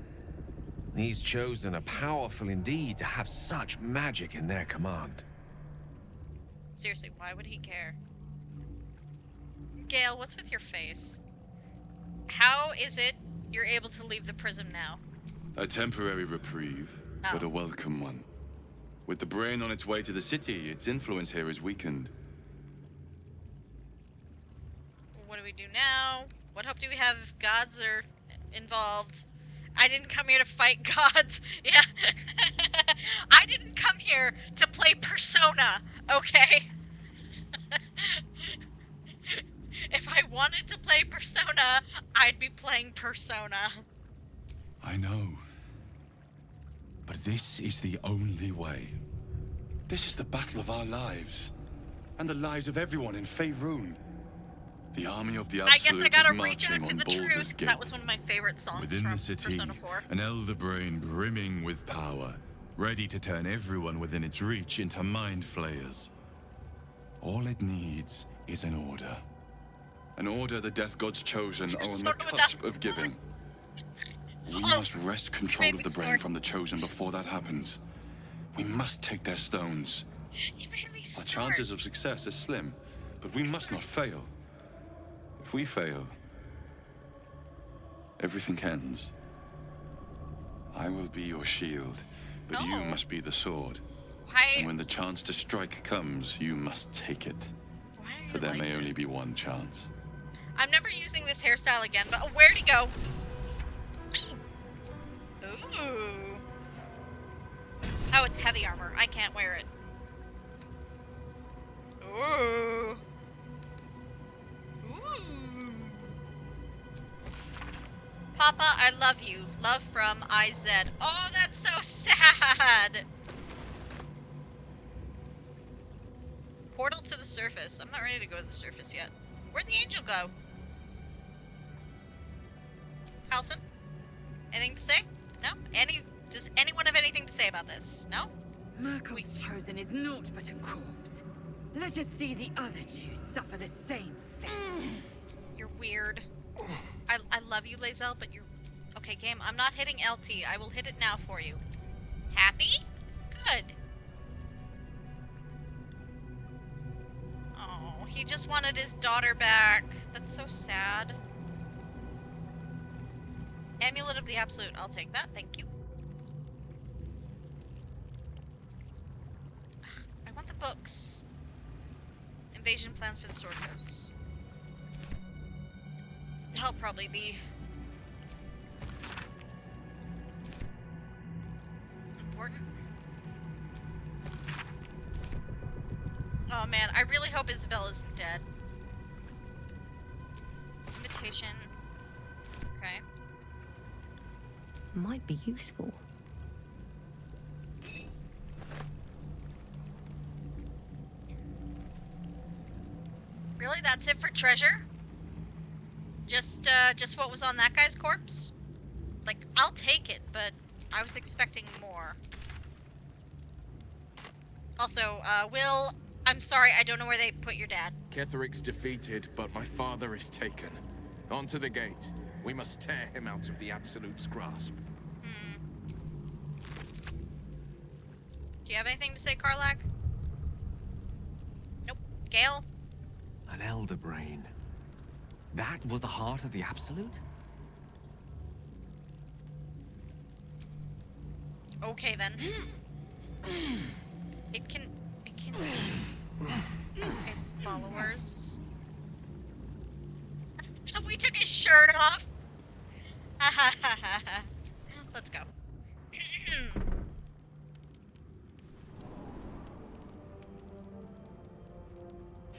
These chosen are powerful indeed to have such magic in their command. Seriously, why would he care? Gale, what's with your face? How is it you're able to leave the prism now? A temporary reprieve, but a welcome one. With the brain on its way to the city, its influence here is weakened. What do we do now? What hope do we have if gods are involved? I didn't come here to fight gods. Yeah. I didn't come here to play Persona, okay? If I wanted to play Persona, I'd be playing Persona. I know. But this is the only way. This is the battle of our lives. And the lives of everyone in Faerun. The army of the Absolute I guess I gotta is reach marching out to on the Baldur's truth. Gate. That was one of my favorite songs Within from the city, Persona 4. an elder brain brimming with power, ready to turn everyone within its reach into mind flayers. All it needs is an order. An order the Death God's chosen are on the cusp of giving. We must wrest control of the brain from the chosen before that happens. We must take their stones. Our chances of success are slim, but we must not fail. If we fail, everything ends. I will be your shield, but you must be the sword. And when the chance to strike comes, you must take it. For there may only be one chance. I'm never using this hairstyle again, but where'd he go? Ooh. Oh, it's heavy armor. I can't wear it. Ooh. Ooh. Papa, I love you. Love from IZ. Oh, that's so sad. Portal to the surface. I'm not ready to go to the surface yet. Where'd the angel go? Alison? Anything to say? No? Does anyone have anything to say about this? No? Merkel's chosen is naught but a corpse. Let us see the other two suffer the same fate. You're weird. I love you, Lae'zel, but you're... Okay, game, I'm not hitting LT. I will hit it now for you. Happy? Good. Oh, he just wanted his daughter back. That's so sad. Amulet of the Absolute. I'll take that. Thank you. I want the books. Invasion plans for the Sword Coast. I'll probably be important. Oh man, I really hope Isabel isn't dead. Invitation. Okay. Might be useful. Really? That's it for treasure? Just what was on that guy's corpse? Like, I'll take it, but I was expecting more. Also, Will, I'm sorry, I don't know where they put your dad. Ketheric's defeated, but my father is taken. Onto the gate. We must tear him out of the Absolute's grasp. Do you have anything to say, Karlak? Nope. Gale? An elder brain. That was the heart of the Absolute? Okay then. It can eat its followers. We took his shirt off. Let's go.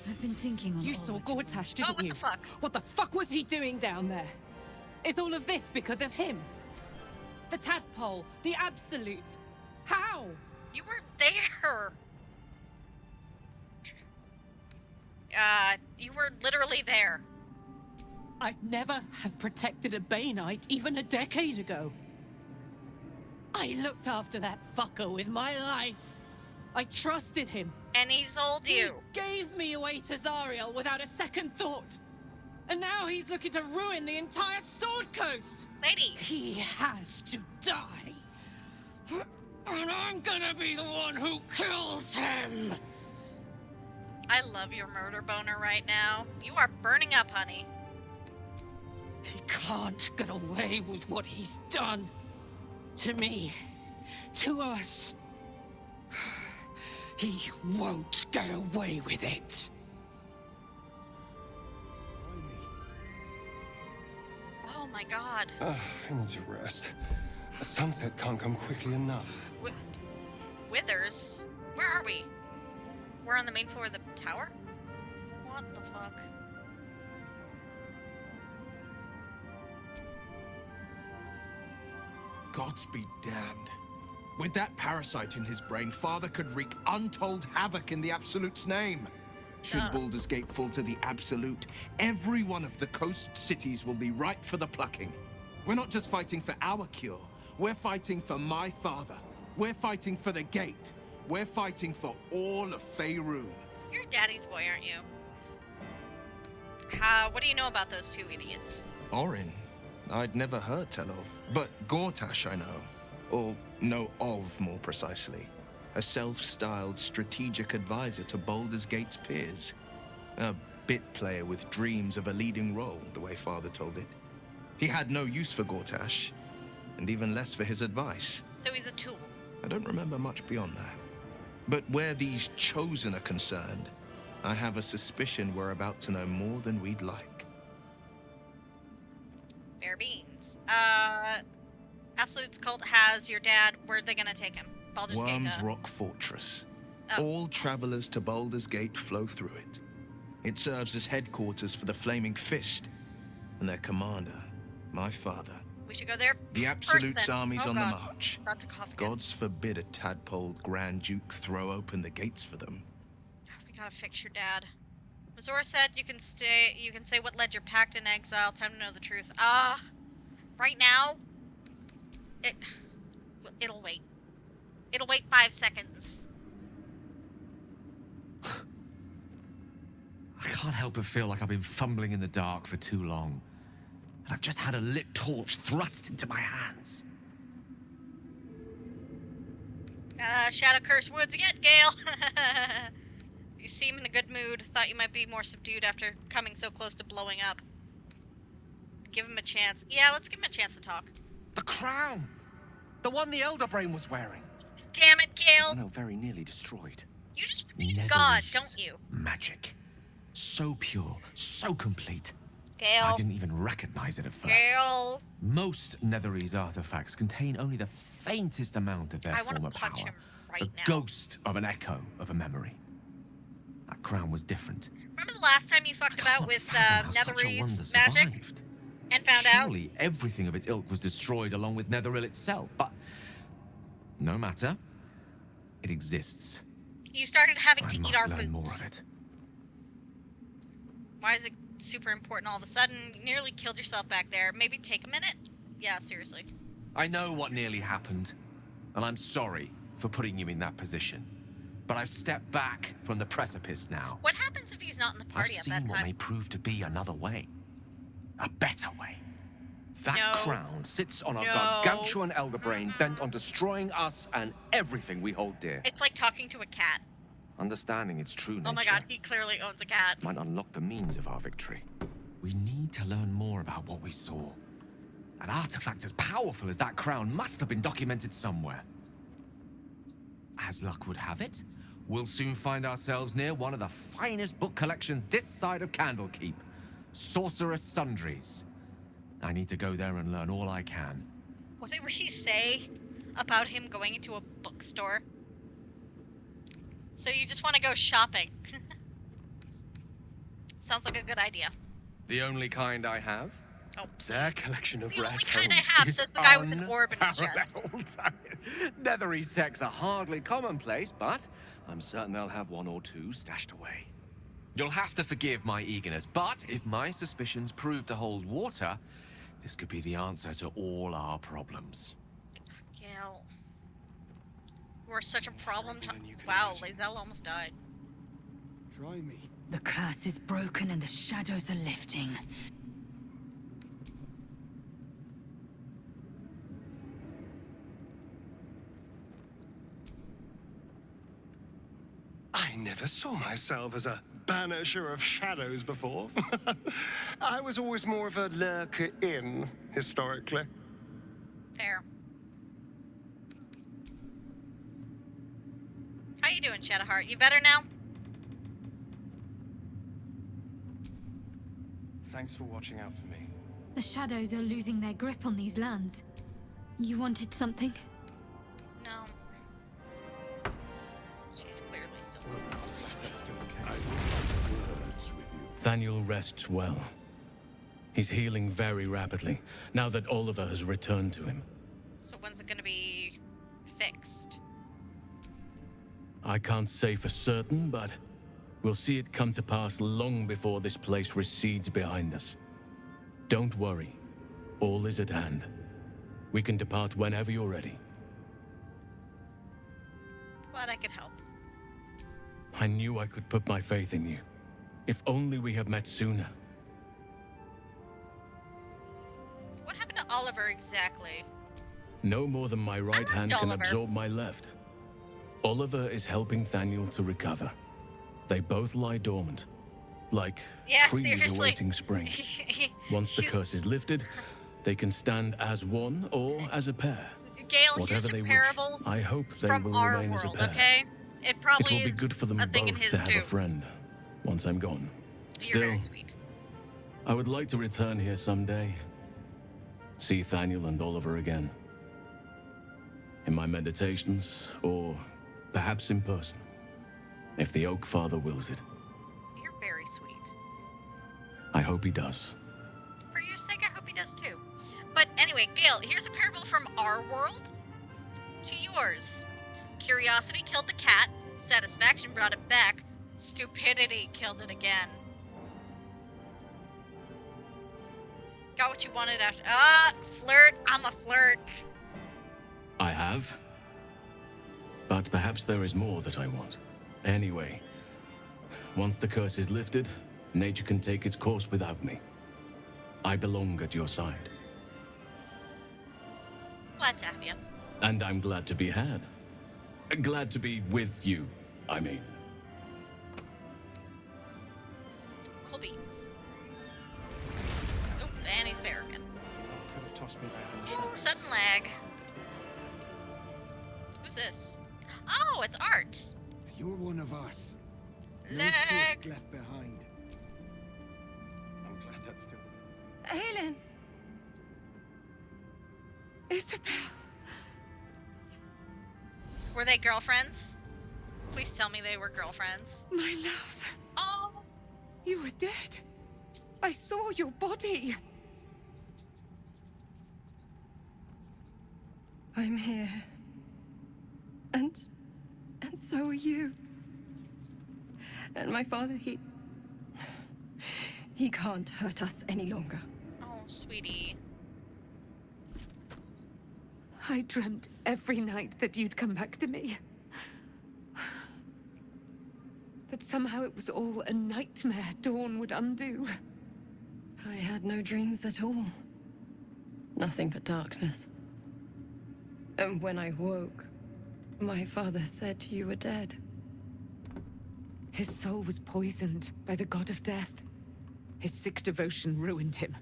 I've been thinking on. You saw Gortash, didn't what you? the fuck? What the fuck was he doing down there? Is all of this because of him? The tadpole, the Absolute. How? You were there. You were literally there. I'd never have protected a Bainite even a decade ago. I looked after that fucker with my life. I trusted him. And he sold you. He gave me away to Zariel without a second thought. And now he's looking to ruin the entire Sword Coast. Lady. He has to die. And I'm gonna be the one who kills him. I love your murder boner right now. You are burning up, honey. He can't get away with what he's done. To me. To us. He won't get away with it. Oh my god. I need to rest. The sunset can't come quickly enough. Withers? Where are we? We're on the main floor of the tower? What the fuck? Gods be damned. With that parasite in his brain, Father could wreak untold havoc in the Absolute's name. Should Baldur's Gate fall to the Absolute, every one of the coast cities will be ripe for the plucking. We're not just fighting for our cure, we're fighting for my father. We're fighting for the Gate. We're fighting for all of Faerun. You're daddy's boy, aren't you? What do you know about those two idiots? Orin, I'd never heard tell of. But Gortash I know. Or know of, more precisely. A self-styled strategic advisor to Baldur's Gate's peers. A bit player with dreams of a leading role, the way Father told it. He had no use for Gortash, and even less for his advice. So he's a tool. I don't remember much beyond that. But where these Chosen are concerned, I have a suspicion we're about to know more than we'd like. Fair beans. Absolute's cult has your dad. Where are they gonna take him? Baldur's Gate. Worm's Rock Fortress. All travelers to Baldur's Gate flow through it. It serves as headquarters for the Flaming Fist, and their commander, my father. We should go there. The Absolute's then. army's Oh, on God. the march. About to cough again. Gods forbid a tadpoled Grand Duke throw open the gates for them. We gotta fix your dad. Mazora said you can stay. You can say what led your pact in exile. Time to know the truth. Right now, it'll wait. It'll wait 5 seconds. I can't help but feel like I've been fumbling in the dark for too long. And I've just had a lit torch thrust into my hands. Shadow Curse Woods again, Gale. You seem in a good mood. Thought you might be more subdued after coming so close to blowing up. Give him a chance. Yeah, let's give him a chance to talk. The crown! The one the Elder Brain was wearing. Damn it, Gale! Oh no, very nearly destroyed. You just believe God, don't you? Magic. So pure, so complete. Gale. I didn't even recognize it at first. Gale. Most Netherese artifacts contain only the faintest amount of their former power. The ghost of an echo of a memory. That crown was different. Remember the last time you fucked about with Netherese magic? And found out? Surely everything of its ilk was destroyed along with Netheril itself, but no matter. It exists. You started having to I eat must our learn boots. more of it. Why is it super important all of a sudden? You nearly killed yourself back there. Maybe take a minute? Yeah, seriously. I know what nearly happened, and I'm sorry for putting you in that position. But I've stepped back from the precipice now. What happens if he's not in the party I've at seen that what time? may prove to be another way. A better way. That crown sits on a gargantuan elder brain bent on destroying us and everything we hold dear. It's like talking to a cat. Understanding its true nature Oh my god, he clearly owns a cat. might unlock the means of our victory. We need to learn more about what we saw. An artifact as powerful as that crown must have been documented somewhere. As luck would have it, we'll soon find ourselves near one of the finest book collections this side of Candlekeep. Sorcerer's Sundries. I need to go there and learn all I can. What did he say about him going into a bookstore? So you just want to go shopping. Sounds like a good idea. The only kind I have? Oh, their collection of the rare only tomes kind I have, is says the guy with an orb in his chest. unparalleled. Netherese texts are hardly commonplace, but I'm certain they'll have one or two stashed away. You'll have to forgive my eagerness, but if my suspicions prove to hold water, this could be the answer to all our problems. Gale. We're such a problem. Wow, Lae'zel almost died. Try me. The curse is broken and the shadows are lifting. I never saw myself as a banisher of shadows before. I was always more of a lurker-in, historically. Fair. How you doing, Shadowheart? You better now? Thanks for watching out for me. The shadows are losing their grip on these lands. You wanted something? No. She's clearly still That's still the case. Thaniel rests well. He's healing very rapidly, now that Oliver has returned to him. So when's it gonna be fixed? I can't say for certain, but we'll see it come to pass long before this place recedes behind us. Don't worry. All is at hand. We can depart whenever you're ready. Glad I could help. I knew I could put my faith in you. If only we had met sooner. What happened to Oliver exactly? No more than my right hand can Oliver. absorb my left. Oliver is helping Thaniel to recover. They both lie dormant, like trees seriously. awaiting spring. Once the curse is lifted, they can stand as one or as a pair. Gale, Whatever here's they a wish, parable I hope they from will our remain as a world, pair. okay? It probably It will be is good for them a thing in both his to have too. a friend once I'm gone. You're Still, very sweet. I would like to return here someday. See Thaniel and Oliver again. In my meditations, or perhaps in person, if the Oak Father wills it. You're very sweet. I hope he does. For your sake, I hope he does too. But anyway, Gale, here's a parable from our world to yours. Curiosity killed the cat, satisfaction brought it back, stupidity killed it again. Got what you wanted after. Flirt. I'm a flirt. I have. But perhaps there is more that I want. Anyway, once the curse is lifted, nature can take its course without me. I belong at your side. Glad to have you. And I'm glad to be had. Glad to be with you, I mean. Cool beans. Oop, and he's bare again. Could have tossed me back in the Ooh, shadows. sudden lag. Who's this? Oh, it's Art. You're one of us. No Lag. fist left behind. I'm glad that's still Aelin! Isabel! Were they girlfriends? Please tell me they were girlfriends. My love. Oh! You were dead. I saw your body. I'm here. And so are you. And my father, he can't hurt us any longer. Oh, sweetie. I dreamt every night that you'd come back to me. That somehow it was all a nightmare Dawn would undo. I had no dreams at all. Nothing but darkness. And when I woke, my father said you were dead. His soul was poisoned by the god of death. His sick devotion ruined him.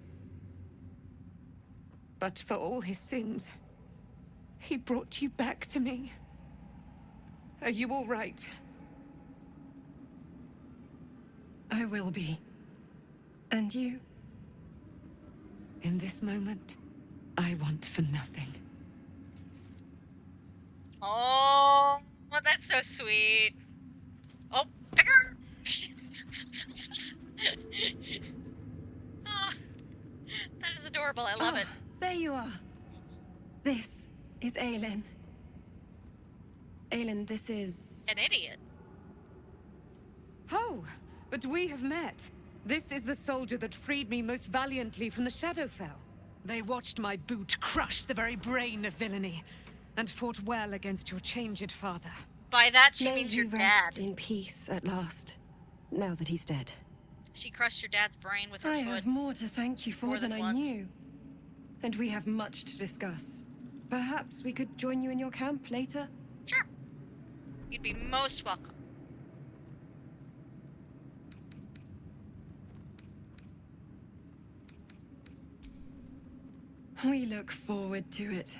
But for all his sins, he brought you back to me. Are you all right? I will be. And you? In this moment, I want for nothing. Oh, that's so sweet. Oh, bigger! Oh, that is adorable. I love it. There you are. This is Aelin. Aelin, this is... An idiot. Oh, but we have met. This is the soldier that freed me most valiantly from the Shadowfell. They watched my boot crush the very brain of villainy, and fought well against your changed father. By that, she May means he your rest dad. in peace at last, now that he's dead. She crushed your dad's brain with her I foot. have more to thank you for More than than I once. knew. And we have much to discuss. Perhaps we could join you in your camp later? Sure. You'd be most welcome. We look forward to it.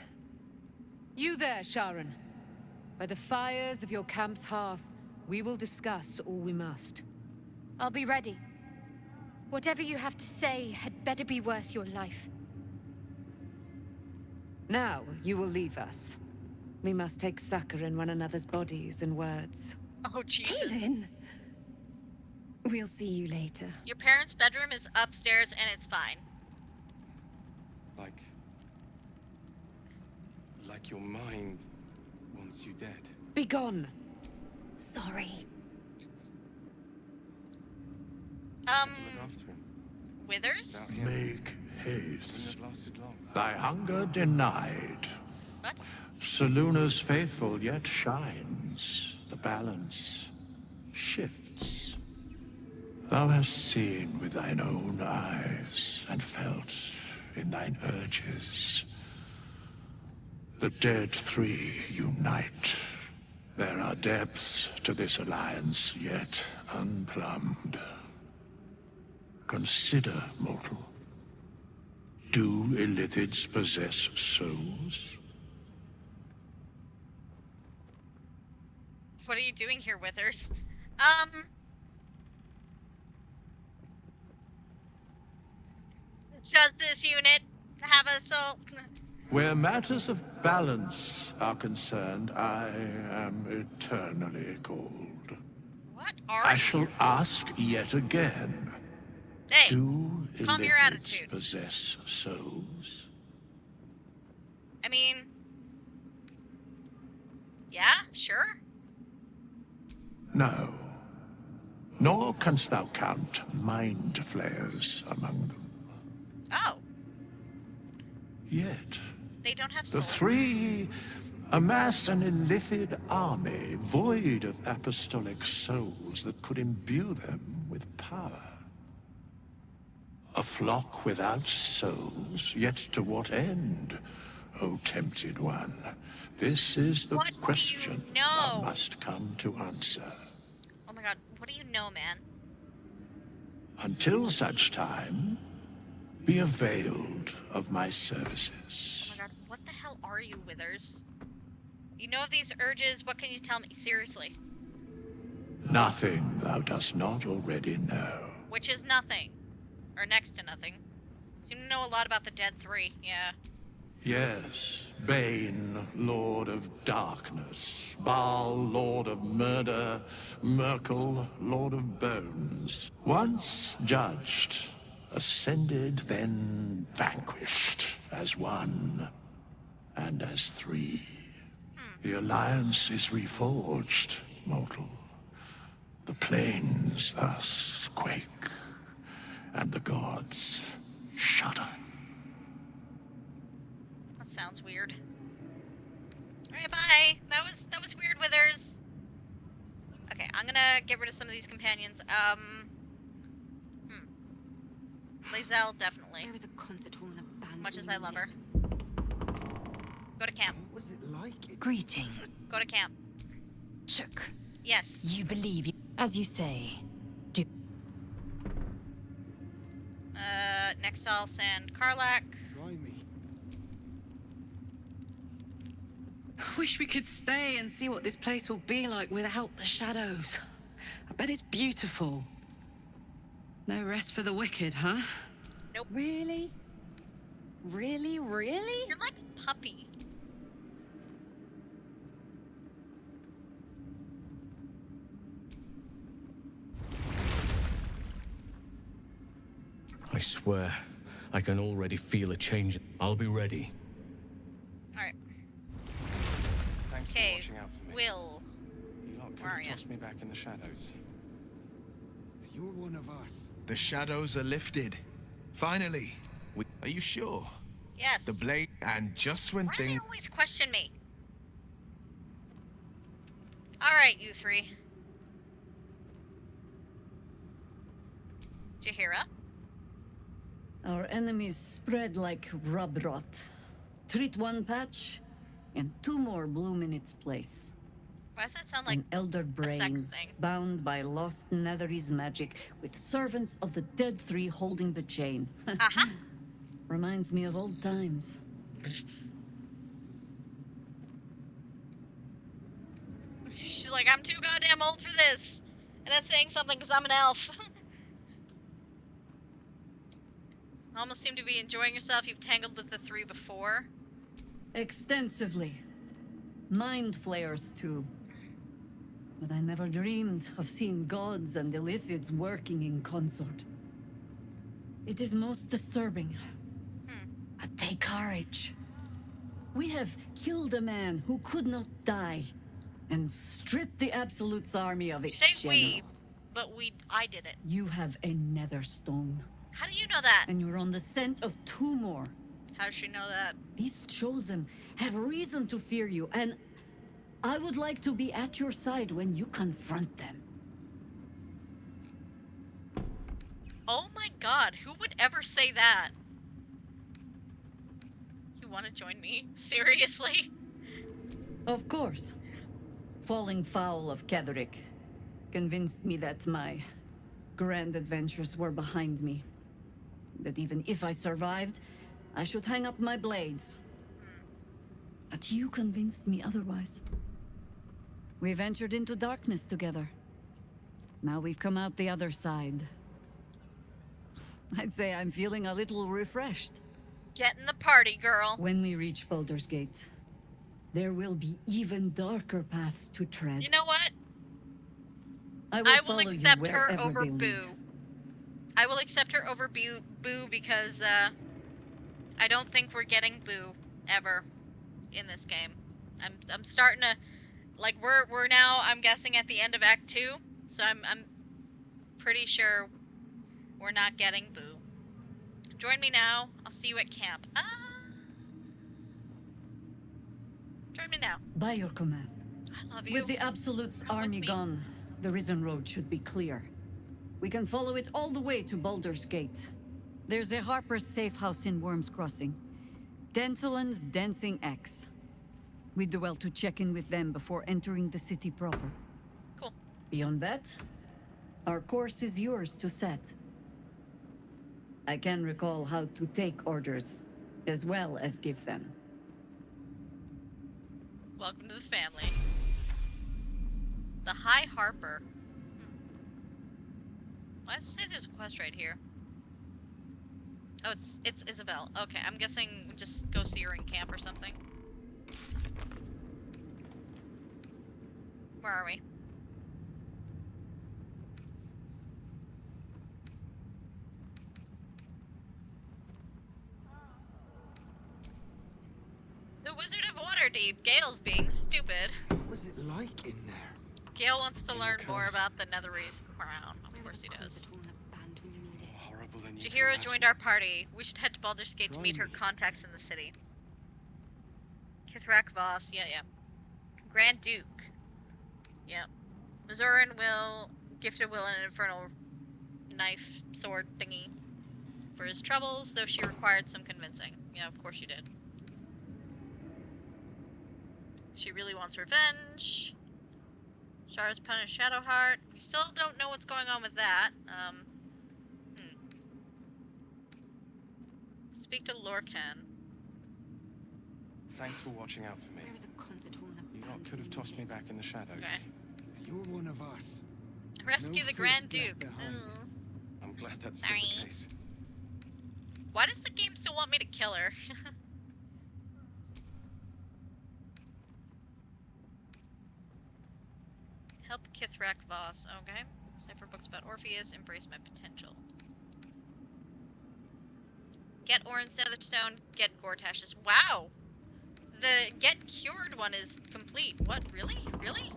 You there, Sharon. By the fires of your camp's hearth, we will discuss all we must. I'll be ready. Whatever you have to say had better be worth your life. Now, you will leave us. We must take succor in one another's bodies and words. Oh, Jesus. Aelin! We'll see you later. Your parents' bedroom is upstairs and it's fine. Like your mind wants you dead. Begone! Sorry. Look after him. Withers? Make haste. Wouldn't have lasted long. Thy hunger denied. What? Seluna's faithful yet shines. The balance shifts. Thou hast seen with thine own eyes and felt in thine urges. The dead three unite. There are depths to this alliance yet unplumbed. Consider, mortal. Do illithids possess souls? What are you doing here, Withers? Does this unit have a soul? Where matters of balance are concerned, I am eternally cold. What are I you? shall ask yet again. Hey, do calm your illithids attitude. possess souls? I mean... Yeah, sure. No. Nor canst thou count mind flayers among them. Oh, Yet, they don't have the souls. three amass an illithid army void of apostolic souls that could imbue them with power. A flock without souls, yet to what end, O tempted one? This is the question thou must come to answer. Oh my god, what do you know, man? Until such time, be availed of my services. Oh my god, what the hell are you, Withers? You know of these urges, what can you tell me? Seriously. Nothing thou dost not already know. Which is nothing. Or next to nothing. Seem to know a lot about the Dead Three, yeah. Yes, Bane, Lord of Darkness, Baal, Lord of Murder, Merkel, Lord of Bones. Once judged, ascended, then vanquished, as one, and as three. The alliance is reforged, mortal. The plains thus quake, and the gods shudder. That sounds weird. Alright, bye. That was weird, Withers. Okay, I'm gonna get rid of some of these companions. Lae'zel, definitely. There is a concert hall in a band. Much as I love her. Go to camp. What was it like? Greetings. Go to camp. Chook. Yes. You believe, as you say. Do. Next I'll send Karlak. Try me. Wish we could stay and see what this place will be like without the shadows. I bet it's beautiful. No rest for the wicked, huh? Nope. Really? Really? Really? You're like a puppy. I swear, I can already feel a change. I'll be ready. Alright. Thanks for Okay, watching out for me. Will. You lot could Where are have ya? tossed me back in the shadows. You're one of us. The shadows are lifted. Finally. Are you sure? Yes. The blade, and just when Why do they things... always question me? Alright, you three. Jaheira? Our enemies spread like rub rot. Treat one patch, and two more bloom in its place. Why does that sound like An elder a sex brain, thing? bound by lost Netherese magic, with servants of the Dead Three holding the chain. Uh-huh. Reminds me of old times. She's like, I'm too goddamn old for this. And that's saying something because I'm an elf. Almost seem to be enjoying yourself. You've tangled with the three before. Extensively. Mind flayers, too. But I never dreamed of seeing gods and Illithids working in consort. It is most disturbing. But take courage. We have killed a man who could not die, and stripped the Absolute's army of its Say general. we, but I did it. You have a Netherstone. How do you know that? And you're on the scent of two more. How does she know that? These Chosen have reason to fear you, and I would like to be at your side when you confront them. Oh my god, who would ever say that? You want to join me? Seriously? Of course. Falling foul of Ketheric convinced me that my grand adventures were behind me. That even if I survived, I should hang up my blades. But you convinced me otherwise. We ventured into darkness together. Now we've come out the other side. I'd say I'm feeling a little refreshed. Get in the party, girl. When we reach Baldur's Gate, there will be even darker paths to tread. You know what? I will will follow accept you her wherever over they Boo. lead. I will accept her over Boo because I don't think we're getting Boo ever in this game. I'm starting to like we're now I'm guessing at the end of Act 2, so I'm pretty sure we're not getting Boo. Join me now. I'll see you at camp. Join me now. By your command. I love you. With the Absolute's army gone, the Risen Road should be clear. We can follow it all the way to Baldur's Gate. There's a Harper's safe house in Worm's Crossing. Denthalen's Dancing Axe. We do well to check in with them before entering the city proper. Cool. Beyond that, our course is yours to set. I can recall how to take orders, as well as give them. Welcome to the family. The High Harper. Why does it say there's a quest right here? Oh, it's Isabel. Okay, I'm guessing we just go see her in camp or something. Where are we? The Wizard of Waterdeep. Gale's being stupid. What was it like in there? Gale wants to learn more curse. about the Netherese crown. Of course he does. More horrible than you can Jahira imagine. joined our party. We should head to Baldur's Gate to meet her Blimey. contacts in the city. Kithrak Voss. Yeah. Grand Duke. Yep. Mazurin will gifted Will an infernal knife sword thingy for his troubles, though she required some convincing. Yeah, of course she did. She really wants revenge. Shara's punished Shadowheart. We still don't know what's going on with that. Speak to Lorcan. Thanks for watching out for me. There is a concert hall You lot could have tossed me back in the shadows. Okay. You're one of us. Rescue No the Grand fist left Duke. behind. Ugh. I'm glad that's still Sorry. the case. Why does the game still want me to kill her? Help Kithrak Voss. Okay. Cipher books about Orpheus. Embrace my potential. Get Orin's Netherstone. Get Gortash's. Wow! The get cured one is complete. What? Really? Really?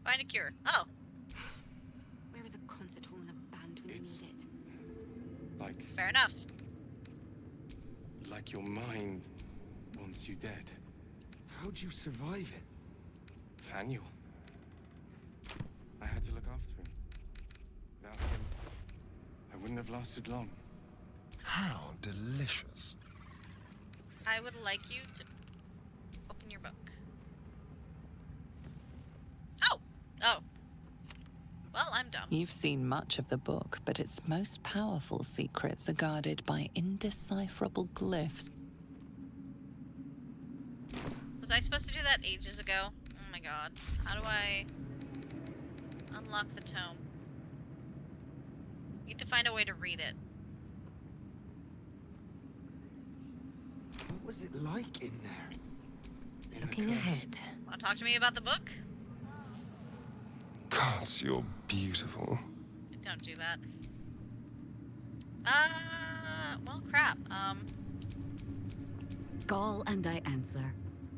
Find a cure. Oh. Where is a concert hall and a band when It's- you need it? Like, Fair enough. like your mind wants you dead. How'd you survive it? Thaniel. I had to look after him. Without him, I wouldn't have lasted long. How delicious. I would like you to open your book. Oh! Oh. Well, I'm dumb. You've seen much of the book, but its most powerful secrets are guarded by indecipherable glyphs. Was I supposed to do that ages ago? Oh my god. How do I unlock the tome? Need to find a way to read it. What was it like in there? Looking ahead. Want to talk to me about the book? Gods, you're beautiful. Don't do that. Well, crap. Call and I answer.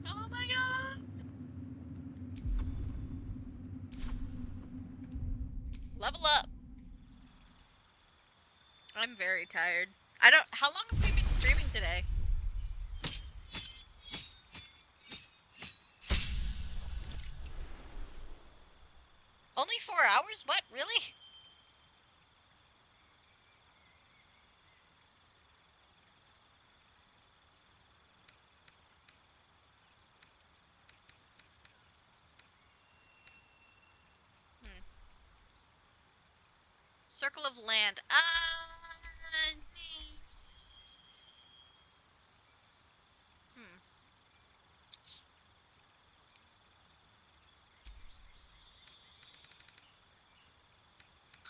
Oh my god! Level up! I'm very tired. How long have we been streaming today? Only 4 hours? What? Really? Circle of Land.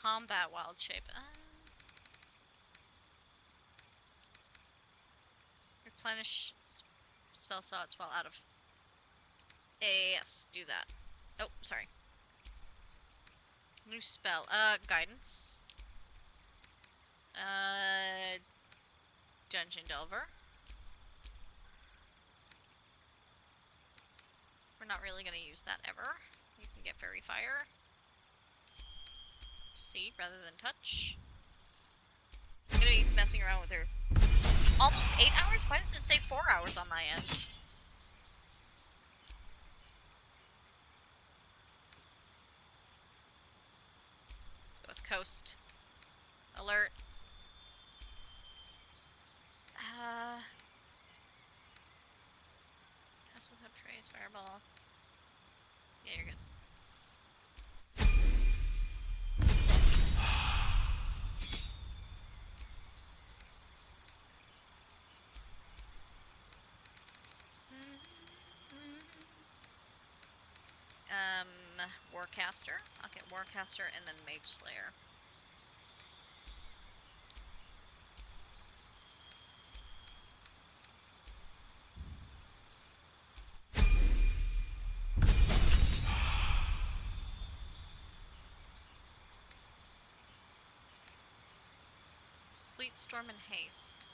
Combat Wild Shape. Replenish spell slots while out of. Yes, do that. Oh, sorry. New spell. Guidance. Dungeon Delver. We're not really gonna use that ever. You can get Fairy Fire. See rather than touch. I'm gonna be messing around with her. Almost 8 hours? Why does it say 4 hours on my end? Let's go with Coast. Alert. Castle Hub Trace, Fireball. Yeah, you're good. Warcaster. I'll get Warcaster and then Mage Slayer. Night Storm and Haste.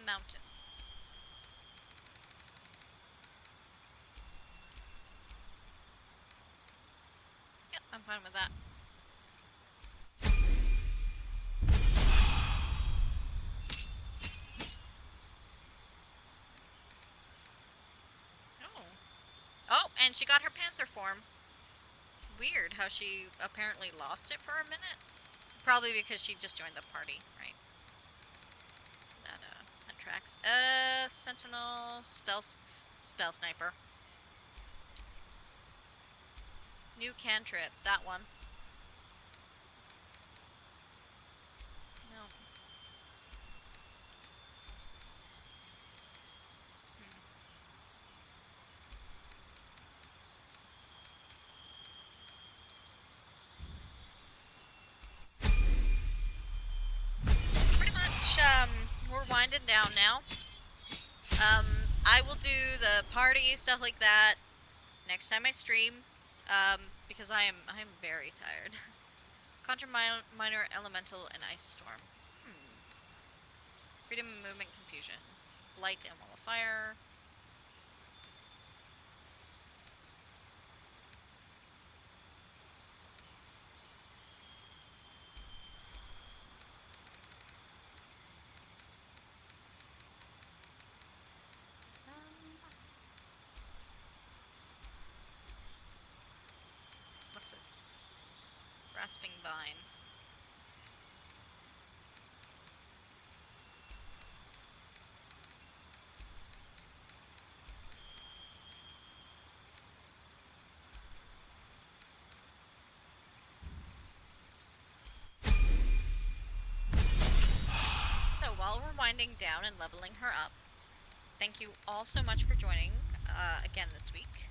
Mountain. Yep, I'm fine with that. Oh. Oh, and she got her panther form. Weird how she apparently lost it for a minute. Probably because she just joined the party, right? That tracks. Sentinel, spell sniper. New cantrip, that one. No. Pretty much, we're winding down now. I will do the party, stuff like that, next time I stream, because I am very tired. Conjure minor elemental and ice storm. Freedom of movement confusion. Blight and wall of fire. What's this? Grasping vine. So while we're winding down and leveling her up, thank you all so much for joining again this week.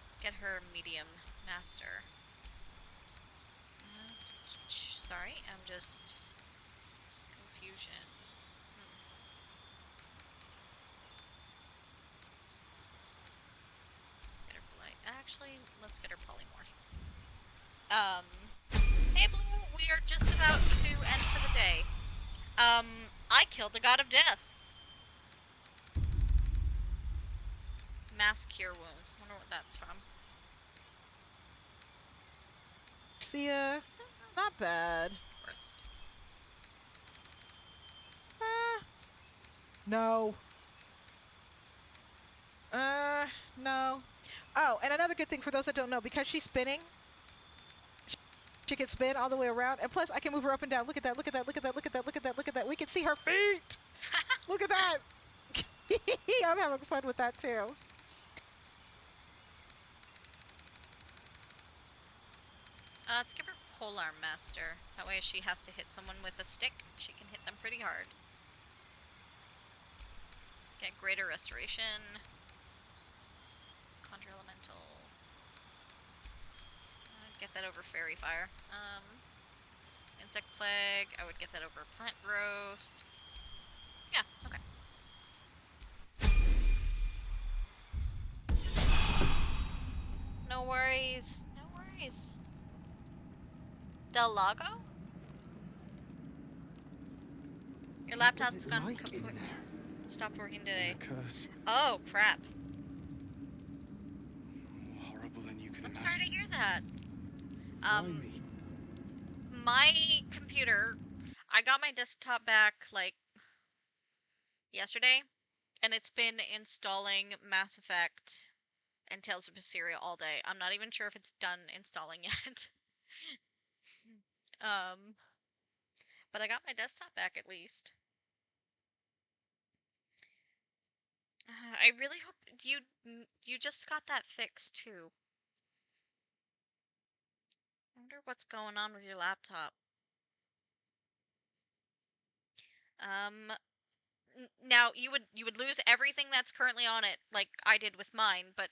Let's get her medium master. Sorry, I'm just confusion. Let's get her blight. Actually, let's get her polymorph. Hey Blue, we are just about to end for the day. I killed the god of death. Mass cure wounds. Wonder what that's from. See ya. Not bad. Forest. No. No. Oh, and another good thing for those that don't know, because she's spinning, she can spin all the way around, and plus I can move her up and down. Look at that, look at that, look at that, look at that, look at that, look at that. We can see her feet! Look at that! I'm having fun with that too. Let's give her Polar Master. That way if she has to hit someone with a stick, she can hit them pretty hard. Get Greater Restoration. Conjure Elemental. I'd get that over Fairy Fire. Insect Plague, I would get that over Plant Growth. Yeah, okay. No worries. No worries. Del Lago? Your laptop's gone kaput. Stopped working today. Curse. Oh, crap. More horrible than you can imagine. I'm sorry to hear that. My computer, I got my desktop back, like, yesterday, and it's been installing Mass Effect and Tales of Berseria all day. I'm not even sure if it's done installing yet. But I got my desktop back at least. I really hope you just got that fixed too. I wonder what's going on with your laptop. Now you would lose everything that's currently on it, like I did with mine, but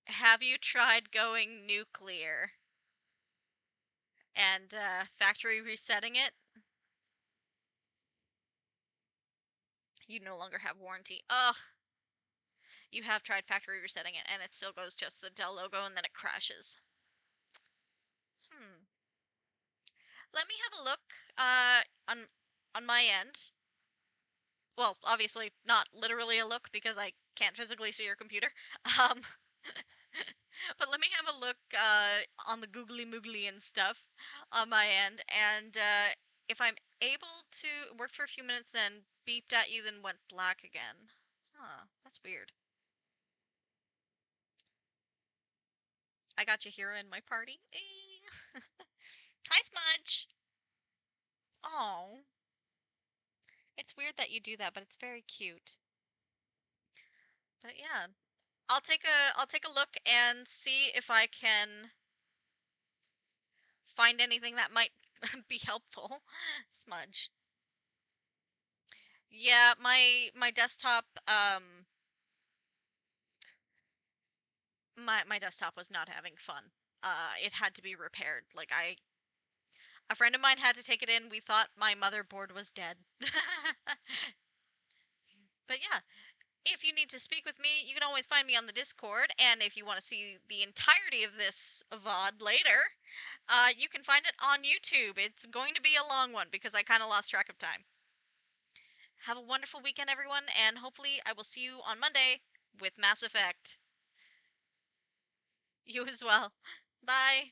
have you tried going nuclear and factory resetting it? You no longer have warranty. Ugh. You have tried factory resetting it, and it still goes just the Dell logo, and then it crashes. Let me have a look on my end. Well, obviously not literally a look because I can't physically see your computer. Um, but let me have a look on the googly moogly and stuff on my end, and if I'm able to work for a few minutes, then beeped at you, then went black again. Huh, that's weird. I got you here in my party. Hi, Smudge. Oh, it's weird that you do that, but it's very cute. But yeah, I'll take a look and see if I can find anything that might be helpful. Smudge. Yeah, my desktop my desktop was not having fun. It had to be repaired. Like a friend of mine had to take it in. We thought my motherboard was dead. But yeah, if you need to speak with me, you can always find me on the Discord, and if you want to see the entirety of this VOD later, you can find it on YouTube. It's going to be a long one because I kind of lost track of time. Have a wonderful weekend, everyone, and hopefully I will see you on Monday with Mass Effect. You as well. Bye.